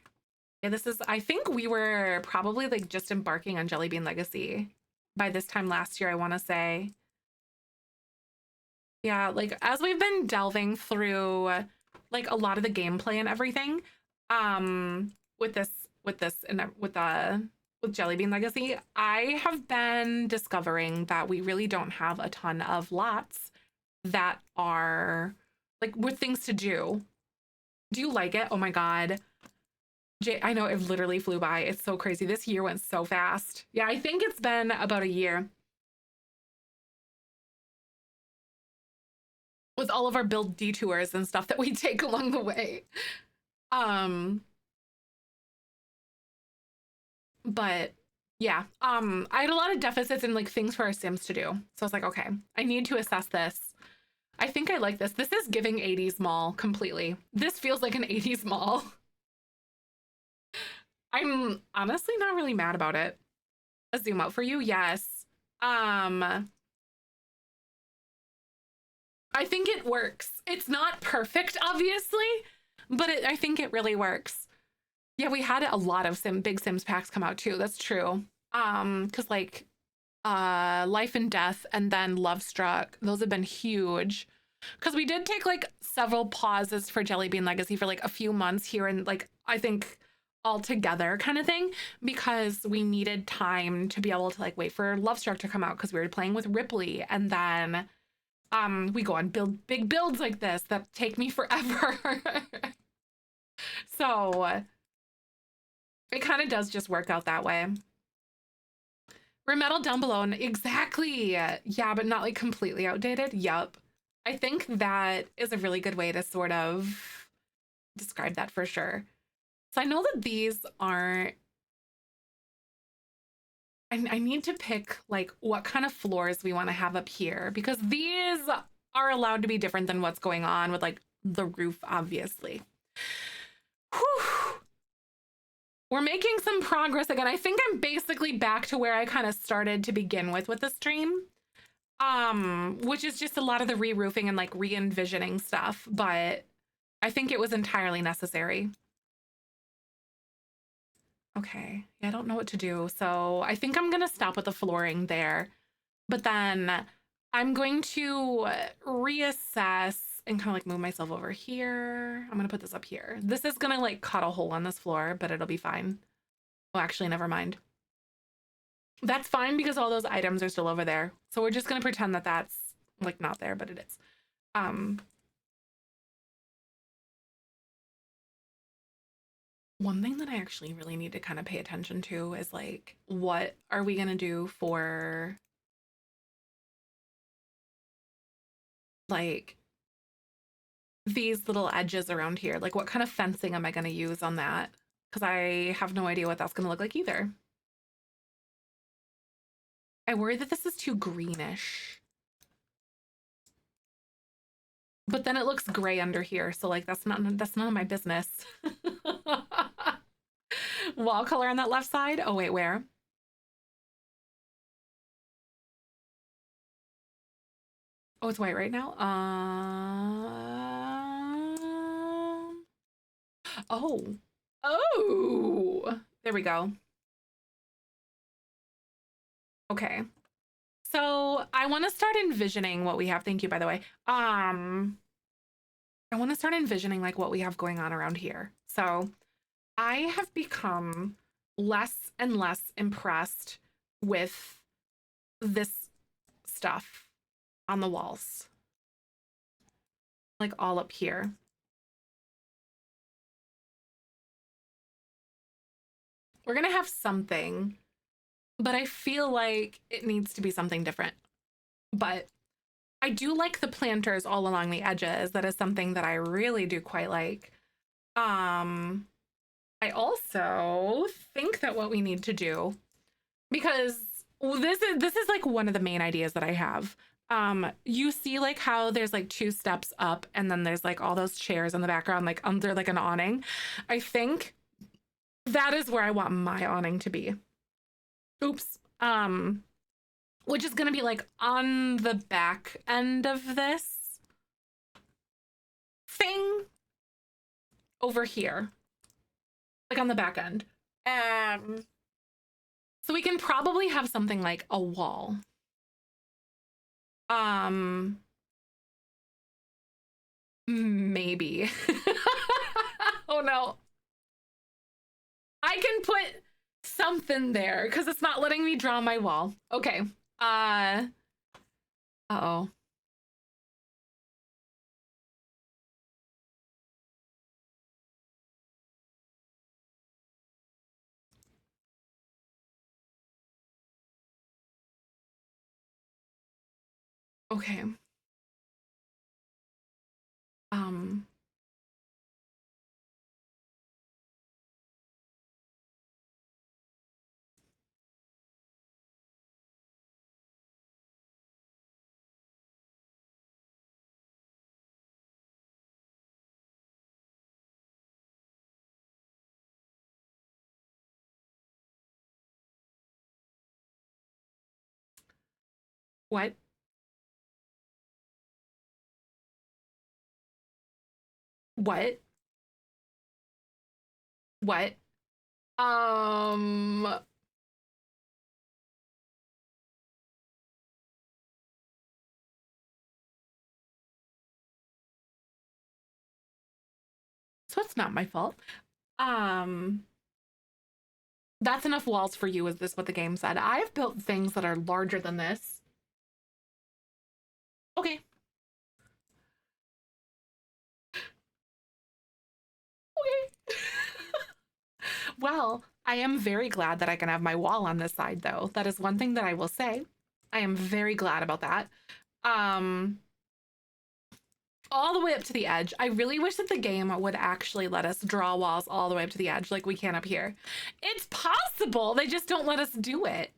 Yeah, I think we were probably like just embarking on Jelly Bean Legacy by this time last year, I want to say. Yeah, like as we've been delving through like a lot of the gameplay and everything, with Jelly Bean Legacy, I have been discovering that we really don't have a ton of lots that are like with things to do. Do you like it? Oh my God. I know it literally flew by. It's so crazy. This year went so fast. Yeah, I think it's been about a year with all of our build detours and stuff that we take along the way. Um, but yeah, I had a lot of deficits and like things for our Sims to do. So I was like, okay, I need to assess this. I think I like this. This is giving 80s mall completely. This feels like an 80s mall. I'm honestly not really mad about it. A zoom out for you? Yes. Um, I think it works. It's not perfect, obviously, but I think it really works. Yeah, we had a lot of big Sims packs come out too. That's true. Because like Life and Death and then Love Struck, those have been huge. Because we did take like several pauses for Jelly Bean Legacy for like a few months here and like I think all together kind of thing because we needed time to be able to like wait for Love Struck to come out because we were playing with Ripley and then we go on big builds like this that take me forever. So it kind of does just work out that way. Remetal down below, and exactly. Yeah, but not like completely outdated. Yup. I think that is a really good way to sort of describe that for sure. So I know that these aren't. I need to pick like what kind of floors we want to have up here because these are allowed to be different than what's going on with like the roof, obviously. Whew. We're making some progress again. I think I'm basically back to where I kind of started to begin with the stream. Which is just a lot of the re-roofing and like re-envisioning stuff, but I think it was entirely necessary. Okay, yeah, I don't know what to do. So I think I'm gonna stop with the flooring there, but then I'm going to reassess and kind of like move myself over here. I'm gonna put this up here. This is gonna like cut a hole on this floor, but it'll be fine. Oh, actually, never mind. That's fine because all those items are still over there. So we're just gonna pretend that that's like not there, but it is. Um, One thing that I actually really need to kind of pay attention to is like, what are we gonna do for like these little edges around here? Like, what kind of fencing am I gonna use on that? Because I have no idea what that's gonna look like either. I worry that this is too greenish. But then it looks gray under here, so like that's none of my business. Wall color on that left side? Oh wait, where? Oh, it's white right now. Oh. Oh. There we go. Okay. So I want to start envisioning what we have. Thank you, by the way. I want to start envisioning like what we have going on around here. So I have become less and less impressed with this stuff on the walls, like all up here. We're gonna have something, but I feel like it needs to be something different. But I do like the planters all along the edges. That is something that I really do quite like. Um, I also think that what we need to do, because this is like one of the main ideas that I have. You see like how there's like two steps up and then there's like all those chairs in the background, like under like an awning. I think that is where I want my awning to be. Oops. Which is gonna be like on the back end of this thing over here, like on the back end. Um, so we can probably have something like a wall. Um, Maybe. Oh no. I can put something there because it's not letting me draw my wall. Okay. Uh-oh. Okay. Um, What? What? What? Um, so it's not my fault. Um, that's enough walls for you, is this what the game said? I've built things that are larger than this. Okay. Okay. Well, I am very glad that I can have my wall on this side, though. That is one thing that I will say. I am very glad about that. Um, all the way up to the edge. I really wish that the game would actually let us draw walls all the way up to the edge like we can up here. It's possible. They just don't let us do it.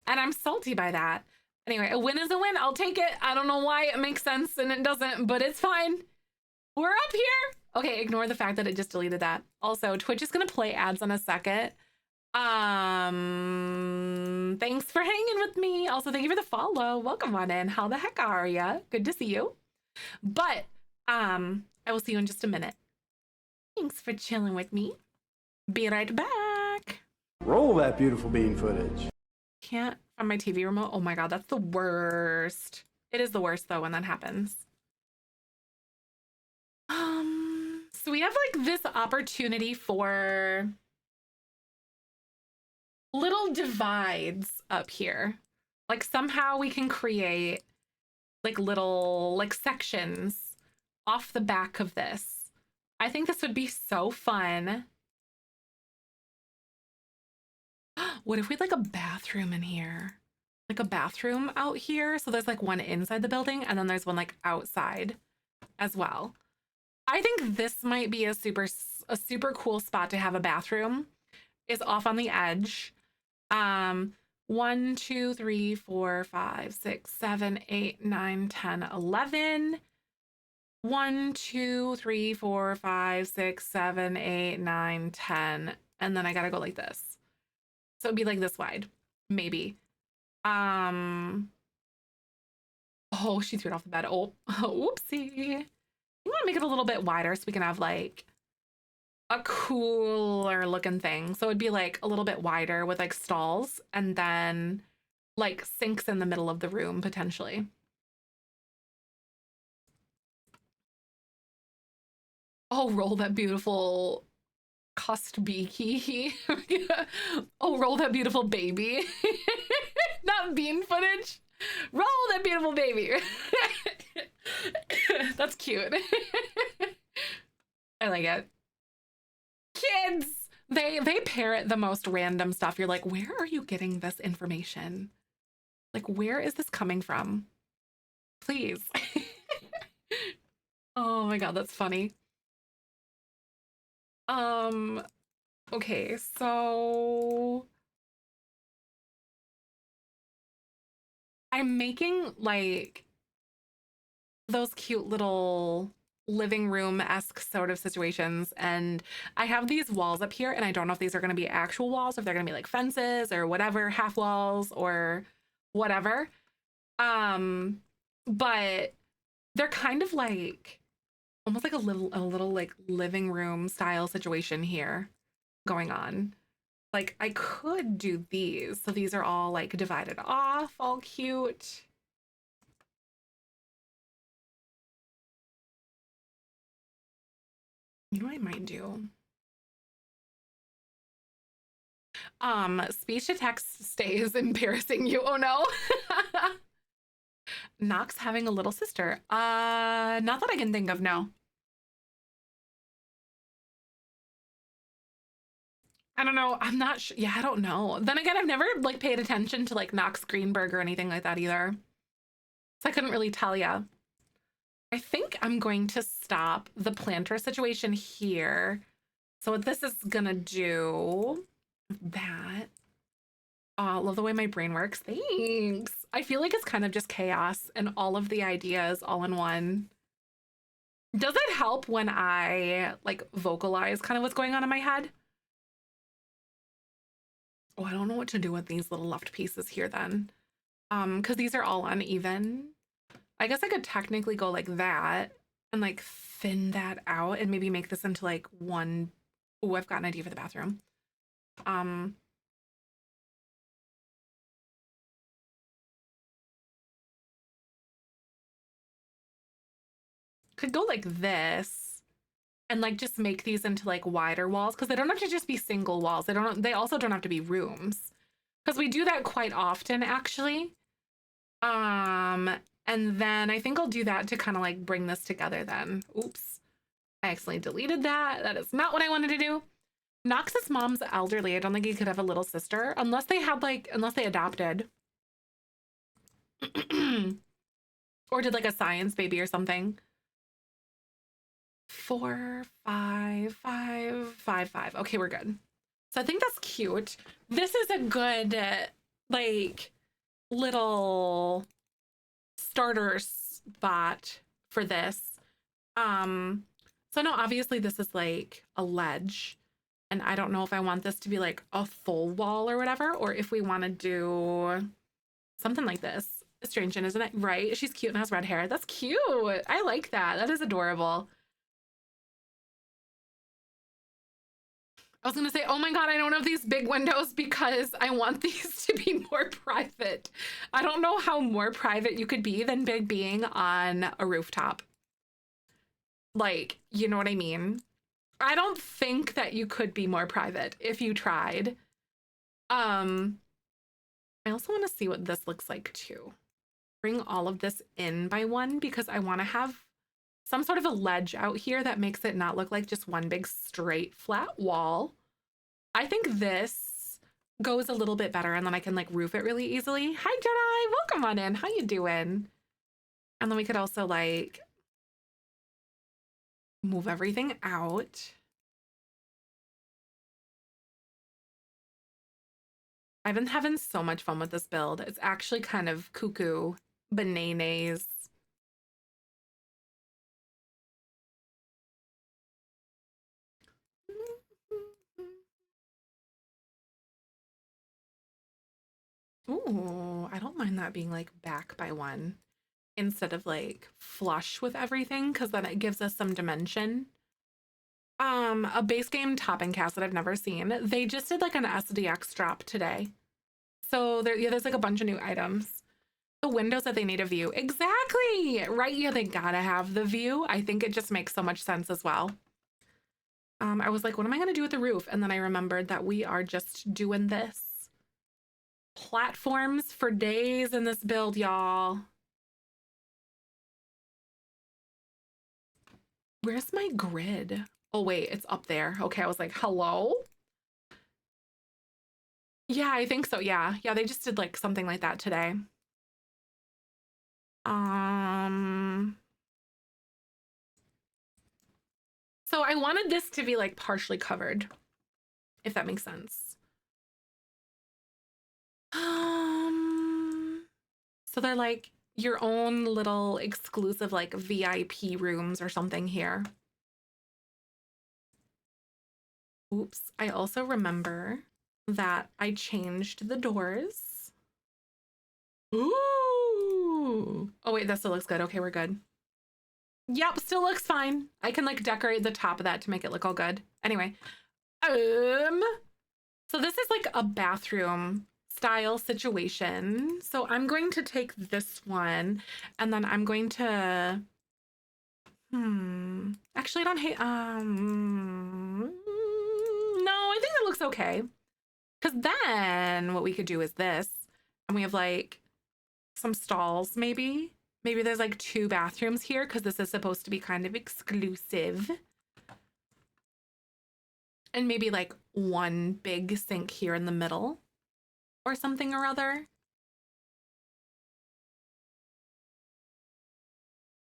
And I'm salty by that. Anyway, a win is a win. I'll take it. I don't know why it makes sense and it doesn't, but it's fine. We're up here. Okay, ignore the fact that it just deleted that. Also, Twitch is going to play ads in a second. Thanks for hanging with me. Also, thank you for the follow. Welcome on in. How the heck are ya? Good to see you. But I will see you in just a minute. Thanks for chilling with me. Be right back. Roll that beautiful bean footage. Can't from my TV remote. Oh my god, that's the worst. It is the worst though when that happens. So we have like this opportunity for little divides up here. Like somehow we can create like little like sections off the back of this. I think this would be so fun. What if we had like a bathroom in here? Like a bathroom out here. So there's like one inside the building and then there's one like outside as well. I think this might be a super cool spot to have a bathroom. Is off on the edge. 1, 2, 3, 4, 5, 6, 7, 8, 9, 10, 11. 1, 2, 3, 4, 5, 6, 7, 8, 9, 10. And then I gotta go like this. So it'd be like this wide, maybe. Oh, she threw it off the bed. Oh, whoopsie. I want to make it a little bit wider so we can have like a cooler looking thing. So it'd be like a little bit wider with like stalls and then like sinks in the middle of the room potentially. Oh, roll that beautiful cust beaky. Oh, roll that beautiful baby. Not bean footage. Roll that beautiful baby. That's cute. I like it. Kids, they parrot the most random stuff. You're like, where are you getting this information? Like, where is this coming from? Please. Oh my god, that's funny. Okay, so I'm making like those cute little living room-esque sort of situations, and I have these walls up here and I don't know if these are going to be actual walls, if they're going to be like fences or whatever, half walls or whatever. But they're kind of like almost like a little like living room style situation here going on. Like I could do these. So these are all like divided off, all cute. You know what I might do? Speech to text stays embarrassing you. Oh no. Knox having a little sister. Not that I can think of, no. I don't know. I'm not sure. Yeah, I don't know. Then again, I've never like paid attention to like Knox Greenberg or anything like that either. So I couldn't really tell ya. I think I'm going to stop the planter situation here. So what this is gonna do, that. Oh, I love the way my brain works. Thanks. I feel like it's kind of just chaos and all of the ideas all in one. Does it help when I like vocalize kind of what's going on in my head? Oh, I don't know what to do with these little left pieces here then. Because these are all uneven. I guess I could technically go like that and like thin that out and maybe make this into like one. Oh, I've got an idea for the bathroom. Um, could go like this and like just make these into like wider walls because they don't have to just be single walls. They also don't have to be rooms because we do that quite often actually. Um, and then I think I'll do that to kind of like bring this together then. Oops. I accidentally deleted that. That is not what I wanted to do. Knox's mom's elderly. I don't think he could have a little sister unless they had like, unless they adopted. Or did like a science baby or something. 4, 5, 5, 5, 5. Okay, we're good. So I think that's cute. This is a good, like, little starter spot for this. So no, obviously this is like a ledge. And I don't know if I want this to be like a full wall or whatever, or if we want to do something like this. Strange, isn't it? Right? She's cute and has red hair. That's cute. I like that. That is adorable. I was gonna say, oh my God, I don't have these big windows because I want these to be more private. I don't know how more private you could be than big being on a rooftop. Like, you know what I mean? I don't think that you could be more private if you tried. I also want to see what this looks like too. Bring all of this in by one because I want to have some sort of a ledge out here that makes it not look like just one big straight flat wall. I think this goes a little bit better and then I can like roof it really easily. Hi Jedi, welcome on in. How you doing? And then we could also like move everything out. I've been having so much fun with this build. It's actually kind of cuckoo bananas. Ooh, I don't mind that being like back by one instead of like flush with everything because then it gives us some dimension. A base game topping cast that I've never seen. They just did like an SDX drop today. So there's like a bunch of new items. The windows that they need a view. Exactly. Right. Yeah, they gotta have the view. I think it just makes so much sense as well. I was like, what am I gonna do with the roof? And then I remembered that we are just doing this. Platforms for days in this build, y'all. Where's my grid? Oh, wait, it's up there. Okay, I was like, hello? Yeah, I think so. Yeah. Yeah, they just did like something like that today. So I wanted this to be like partially covered, if that makes sense. So they're like your own little exclusive like VIP rooms or something here. Oops, I also remember that I changed the doors. Ooh. Oh wait, that still looks good. Okay, we're good. Yep, still looks fine. I can like decorate the top of that to make it look all good. Anyway, so this is like a bathroom style situation. So I'm going to take this one and then I'm going to, actually I don't hate, no, I think it looks okay. Cause then what we could do is this and we have like some stalls maybe. Maybe there's like 2 bathrooms here because this is supposed to be kind of exclusive. And maybe like one big sink here in the middle or something or other.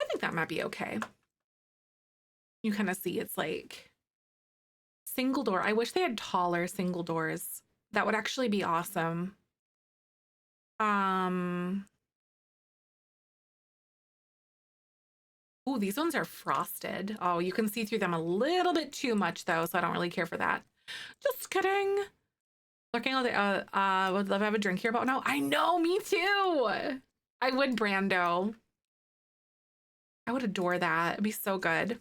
I think that might be okay. You kind of see it's like single door. I wish they had taller single doors. That would actually be awesome. Ooh, these ones are frosted. Oh, you can see through them a little bit too much though, so I don't really care for that. Just kidding. Looking all the would love to have a drink here, but no, I know, me too. I would Brando. I would adore that. It'd be so good.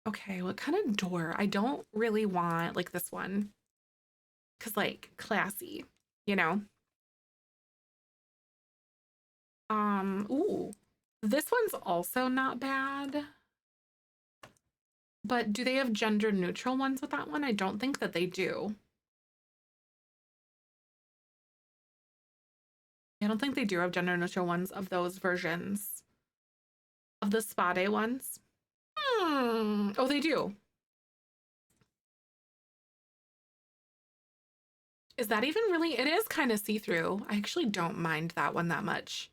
Okay, what kind of door? I don't really want like this one. Cause like classy, you know? Ooh. This one's also not bad. But do they have gender neutral ones with that one? I don't think that they do. I don't think they do have gender neutral ones of those versions of the spa day ones. Oh, they do. Is that even really? It is kind of see-through. I actually don't mind that one that much.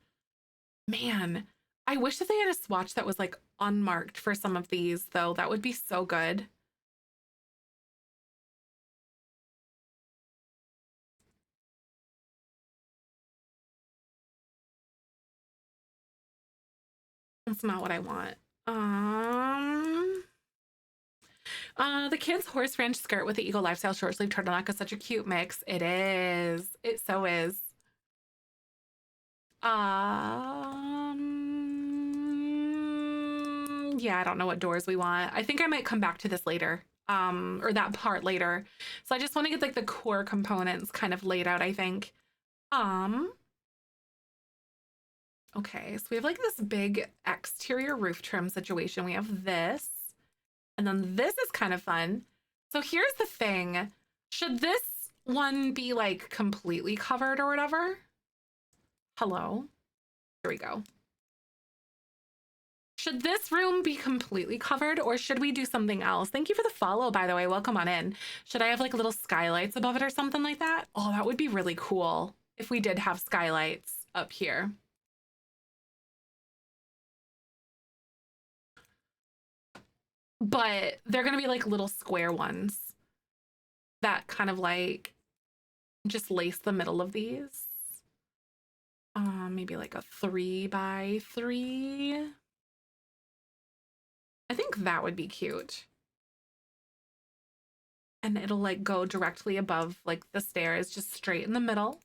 Man, I wish that they had a swatch that was like unmarked for some of these though. That would be so good. That's not what I want. The kids' horse ranch skirt with the Eagle lifestyle short sleeve turtleneck is such a cute mix. It is. It so is. Yeah, I don't know what doors we want. I think I might come back to this later. Or that part later. So I just want to get like the core components kind of laid out, I think. Okay, so we have like this big exterior roof trim situation. We have this, and then this is kind of fun. So here's the thing. Should this one be like completely covered or whatever? Hello? Here we go. Should this room be completely covered or should we do something else? Thank you for the follow, by the way. Welcome on in. Should I have like little skylights above it or something like that? Oh, that would be really cool if we did have skylights up here. But they're going to be like little square ones that kind of like just lace the middle of these. Maybe like a 3x3. I think that would be cute. And it'll like go directly above like the stairs, just straight in the middle.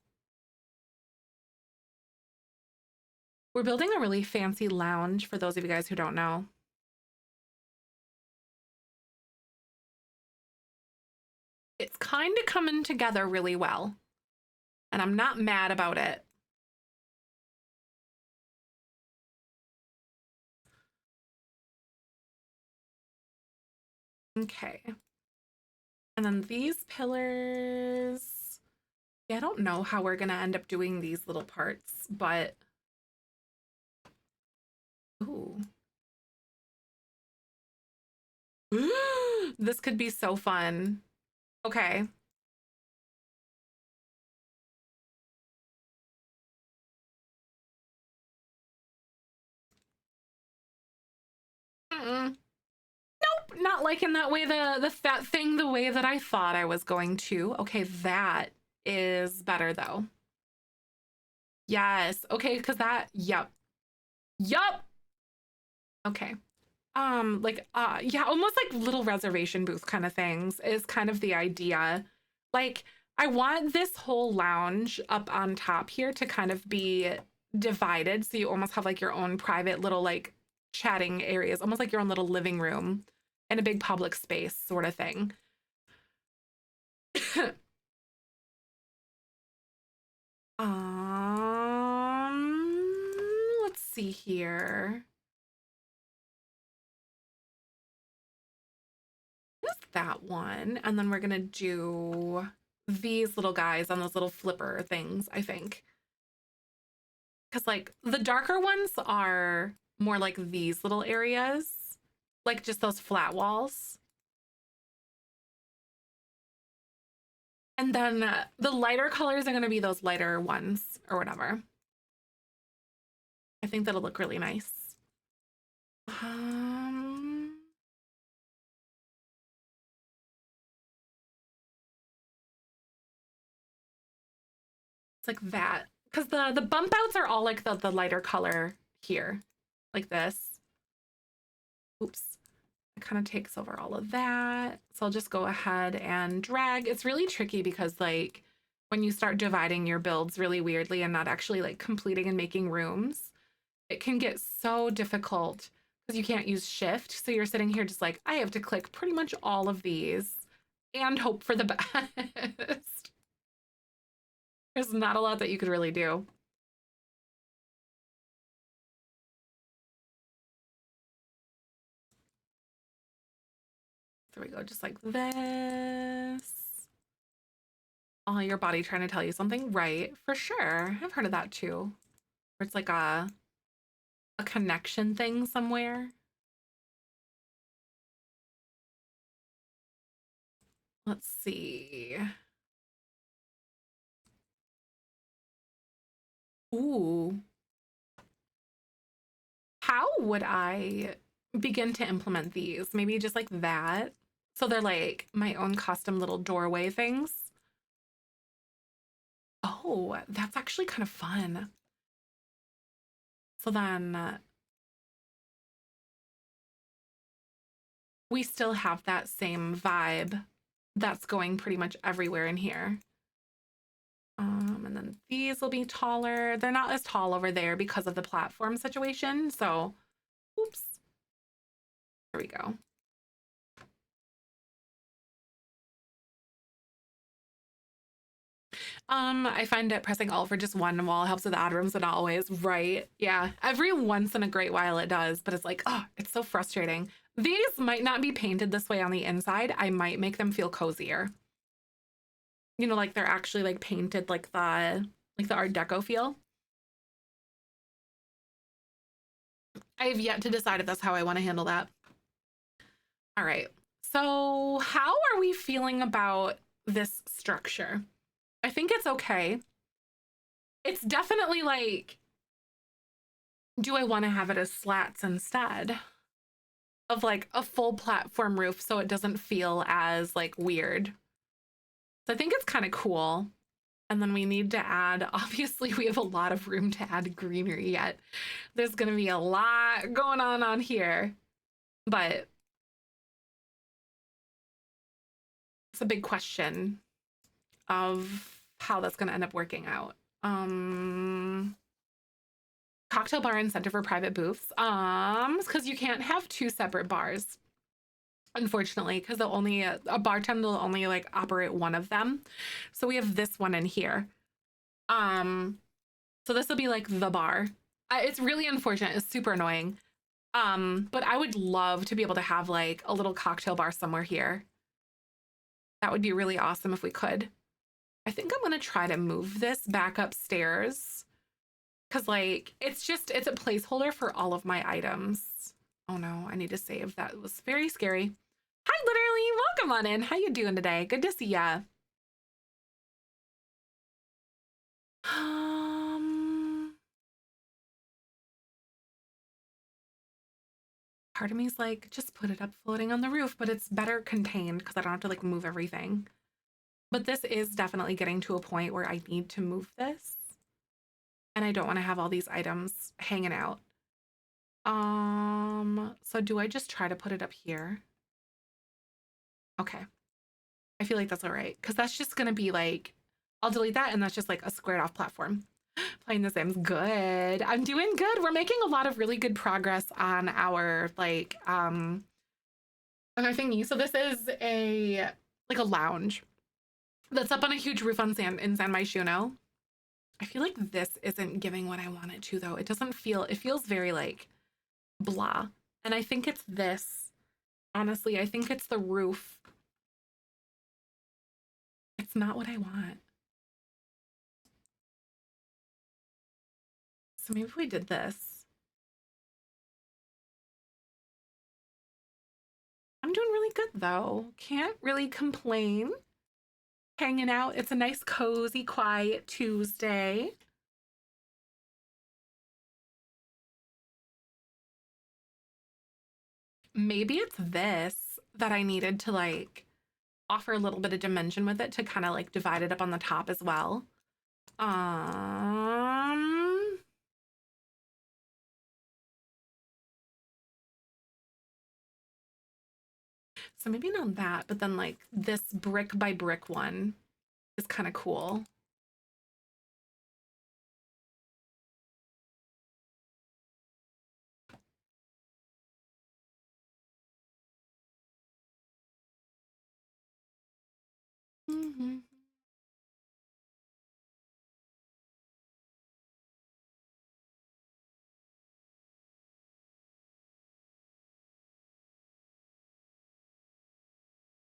We're building a really fancy lounge for those of you guys who don't know. It's kind of coming together really well. And I'm not mad about it. Okay. And then these pillars. Yeah, I don't know how we're going to end up doing these little parts, but. Ooh. This could be so fun. Okay. Nope, not liking that way, the fat thing the way that I thought I was going to. Okay, that is better though. Yes. Okay, because that, yep. Yup. Okay. Yeah, almost like little reservation booth kind of things is kind of the idea. Like, I want this whole lounge up on top here to kind of be divided. So you almost have like your own private little like chatting areas, almost like your own little living room in a big public space sort of thing. Let's see here. Just that one. And then we're gonna do these little guys on those little flipper things, I think. Because like the darker ones are more like these little areas, like just those flat walls. And then the lighter colors are going to be those lighter ones or whatever. I think that'll look really nice. It's like that. Because the bump outs are all like the lighter color here. Like this. Oops. It kind of takes over all of that. So I'll just go ahead and drag. It's really tricky because like when you start dividing your builds really weirdly and not actually like completing and making rooms, it can get so difficult because you can't use shift. So you're sitting here just like, I have to click pretty much all of these and hope for the best. There's not a lot that you could really do. There we go, just like this. Oh, your body trying to tell you something, right? For sure. I've heard of that too. Where it's like a connection thing somewhere. Let's see. Ooh. How would I begin to implement these? Maybe just like that. So they're like my own custom little doorway things. Oh, that's actually kind of fun. So then we still have that same vibe that's going pretty much everywhere in here. And then these will be taller. They're not as tall over there because of the platform situation. So, oops. There we go. I find that pressing Alt for just one wall helps with odd rooms, but not always. Right. Yeah. Every once in a great while it does, but it's like, oh, it's so frustrating. These might not be painted this way on the inside. I might make them feel cozier. You know, like they're actually like painted like the Art Deco feel. I have yet to decide if that's how I want to handle that. All right. So how are we feeling about this structure? I think it's okay. It's definitely like, do I want to have it as slats instead of like a full platform roof so it doesn't feel as like weird? So I think it's kind of cool. And then we need to add, obviously we have a lot of room to add greenery yet. There's going to be a lot going on here, but it's a big question of how that's going to end up working out. Cocktail bar and center for private booths. Because you can't have two separate bars, unfortunately, because they'll only a bartender will only like operate one of them. So we have this one in here. So this will be like the bar. It's really unfortunate. It's super annoying. But I would love to be able to have like a little cocktail bar somewhere here. That would be really awesome if we could. I think I'm gonna try to move this back upstairs because like it's a placeholder for all of my items. Oh no, I need to save. That was very scary. Hi, literally, welcome on in. How you doing today? Good to see ya. Part of me is like, just put it up floating on the roof, but it's better contained because I don't have to like move everything. But this is definitely getting to a point where I need to move this. And I don't want to have all these items hanging out. So do I just try to put it up here? Okay. I feel like that's all right. Because that's just going to be like, I'll delete that and that's just like a squared off platform. Playing the Sims, good. I'm doing good. We're making a lot of really good progress on our like, other thingy. So this is like a lounge that's up on a huge roof in San Myshuno. I feel like this isn't giving what I want it to though. It doesn't feel, it feels very like blah. And I think it's this. Honestly, I think it's the roof. It's not what I want. So maybe if we did this. I'm doing really good though. Can't really complain. Hanging out. It's a nice, cozy, quiet Tuesday. Maybe it's this that I needed to like offer a little bit of dimension with it to kind of like divide it up on the top as well. So maybe not that, but then like this brick by brick one is kind of cool. Mm-hmm.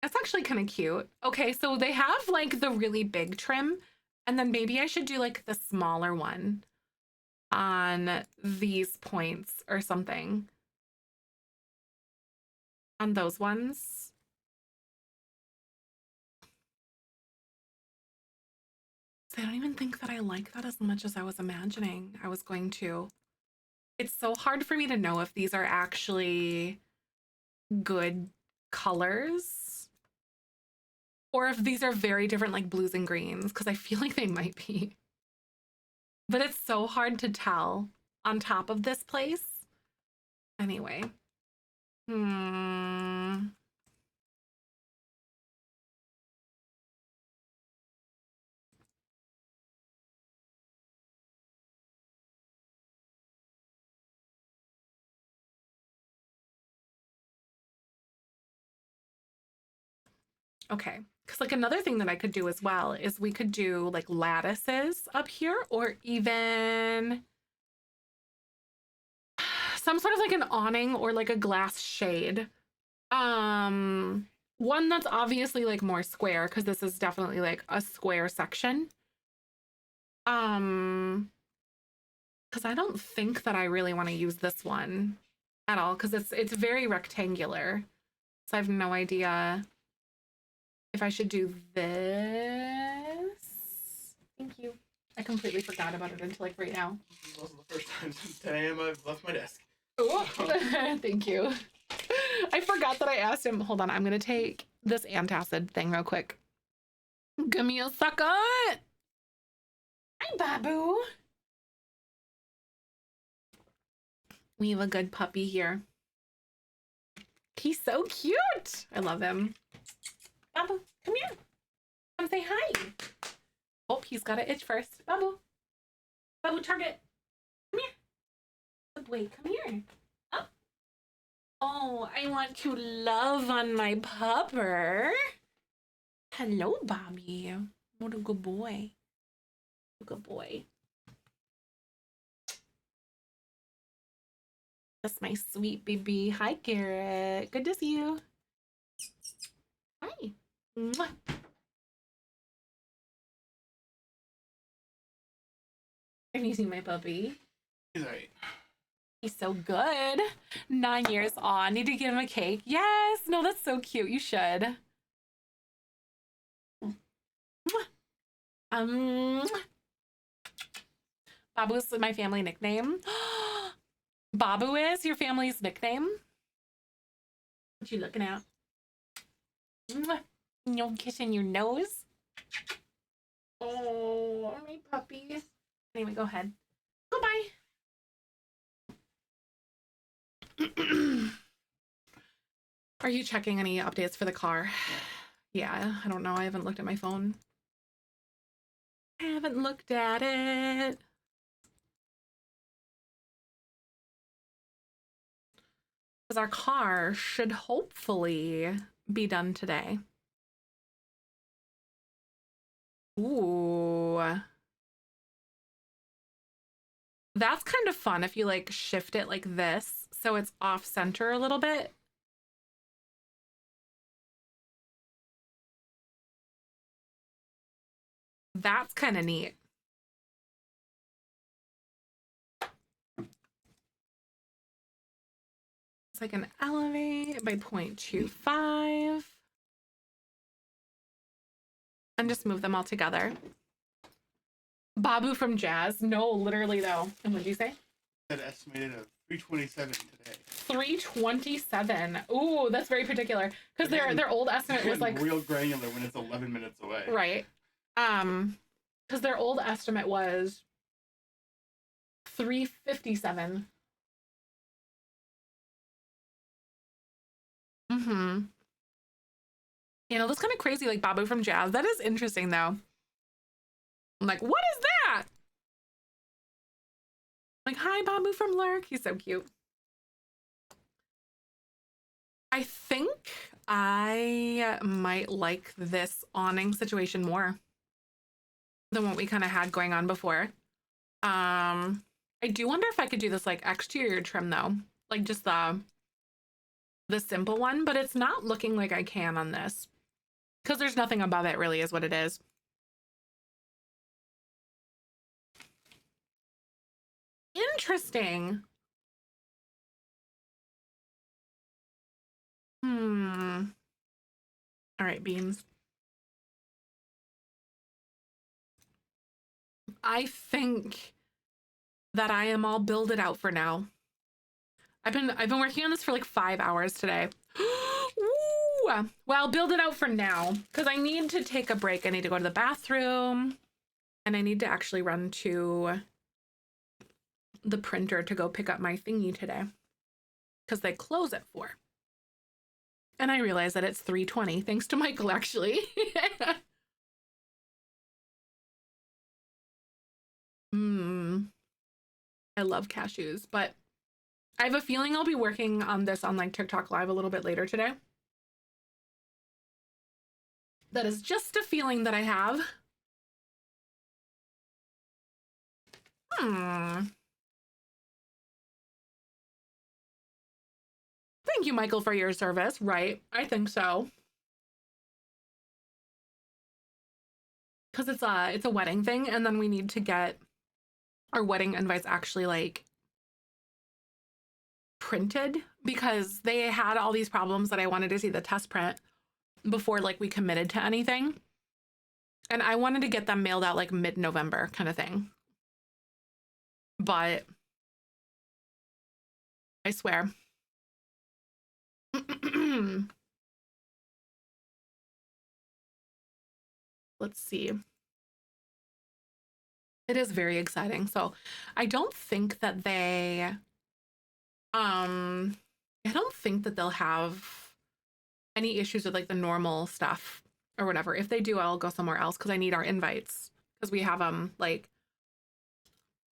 That's actually kind of cute. Okay, so they have like the really big trim, and then maybe I should do like the smaller one on these points or something. On those ones. So I don't even think that I like that as much as I was imagining I was going to. It's so hard for me to know if these are actually good colors or if these are very different like blues and greens, because I feel like they might be. But it's so hard to tell on top of this place. Anyway. Okay. Because like another thing that I could do as well is we could do like lattices up here, or even some sort of like an awning or like a glass shade. One that's obviously like more square, because this is definitely like a square section. Because I don't think that I really want to use this one at all, because it's very rectangular. So I have no idea if I should do this. Thank you. I completely forgot about it until like right now. This is also the first time since 10 a.m. I've left my desk. Oh, thank you. I forgot that I asked him. Hold on, I'm gonna take this antacid thing real quick. Give me a second. Hi, Babu. We have a good puppy here. He's so cute. I love him. Babu, come here. Come say hi. Oh, he's got to itch first. Babu. Babu, target. Come here. Good boy, come here. Up. Oh, I want to love on my pupper. Hello, Bobby. What a good boy. Good boy. That's my sweet baby. Hi, Garrett. Good to see you. Hi. Mwah. Have you seen my puppy? He's alright. He's so good. 9 years on. Need to give him a cake. Yes. No, that's so cute. You should. Babu's my family nickname. Babu is your family's nickname? What you looking at? No kissing your nose. Oh, my puppy. Anyway, go ahead. Goodbye. Are you checking any updates for the car? Yeah, I don't know. I haven't looked at my phone. I haven't looked at it. Because our car should hopefully be done today. Ooh. That's kind of fun if you like shift it like this so it's off center a little bit. That's kind of neat. It's like an elevate by 0.25. And just move them all together. Babu from Jazz. No, literally though. And what did you say? That estimated of 327 today. 327. Ooh, that's very particular. Because their old estimate was like real granular when it's 11 minutes away. Right. Because their old estimate was 357. You know, that's kind of crazy, like Babu from Jazz. That is interesting, though. I'm like, what is that? Like, hi, Babu from Lurk. He's so cute. I think I might like this awning situation more than what we kind of had going on before. I do wonder if I could do this like exterior trim though, like just the simple one, but it's not looking like I can on this because there's nothing above it really is what it is. Interesting. All right, beans. I think that I am all builded out for now. I've been working on this for like 5 hours today. Ooh. Well, build it out for now because I need to take a break. I need to go to the bathroom and I need to actually run to the printer to go pick up my thingy today because they close at 4. And I realize that it's 3:20 thanks to Michael, actually. I love cashews, but I have a feeling I'll be working on this on like TikTok Live a little bit later today. That is just a feeling that I have. Thank you, Michael, for your service. Right. I think so. Because it's a wedding thing, and then we need to get our wedding invites actually like printed because they had all these problems that I wanted to see the test print before like we committed to anything. And I wanted to get them mailed out like mid-November kind of thing. But I swear. Let's see. It is very exciting. So I don't think that they'll have any issues with like the normal stuff or whatever. If they do, I'll go somewhere else because I need our invites because we have them like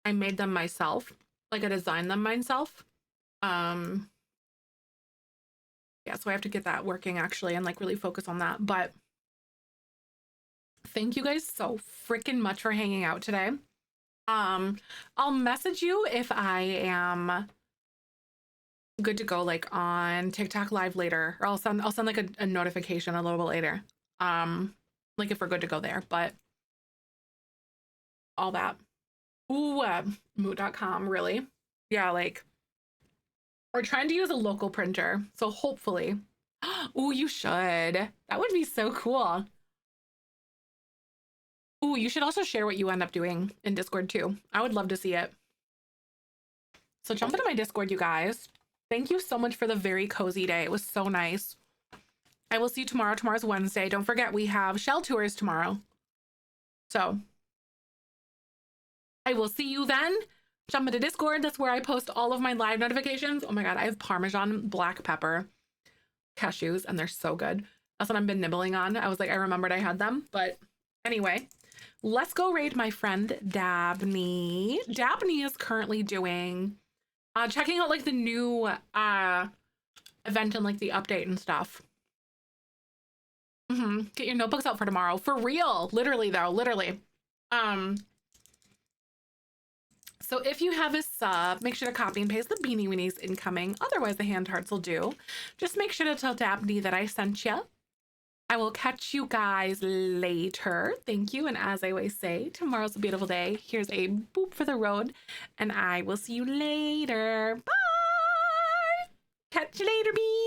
I made them myself, like I designed them myself. Yeah, so I have to get that working actually and like really focus on that. But thank you guys so freaking much for hanging out today. I'll message you if I am good to go like on TikTok Live later, or I'll send like a notification a little bit later. Like if we're good to go there, but all that. Ooh, moot.com, really? Yeah, like we're trying to use a local printer, so hopefully. Ooh, you should. That would be so cool. Ooh, you should also share what you end up doing in Discord too. I would love to see it. So jump into my Discord, you guys. Thank you so much for the very cozy day. It was so nice. I will see you tomorrow. Tomorrow's Wednesday. Don't forget, we have shell tours tomorrow. So I will see you then. Jump into Discord. That's where I post all of my live notifications. Oh my God, I have Parmesan black pepper cashews and they're so good. That's what I've been nibbling on. I was like, I remembered I had them. But anyway, let's go raid my friend Dabney. Dabney is currently doing, checking out like the new event and like the update and stuff. Get your notebooks out for tomorrow. For real. Literally though, literally. So if you have a sub, make sure to copy and paste the beanie weenies incoming. Otherwise, the hand hearts will do. Just make sure to tell Dabney that I sent you. I will catch you guys later. Thank you. And as I always say, tomorrow's a beautiful day. Here's a boop for the road. And I will see you later. Bye. Catch you later, beans.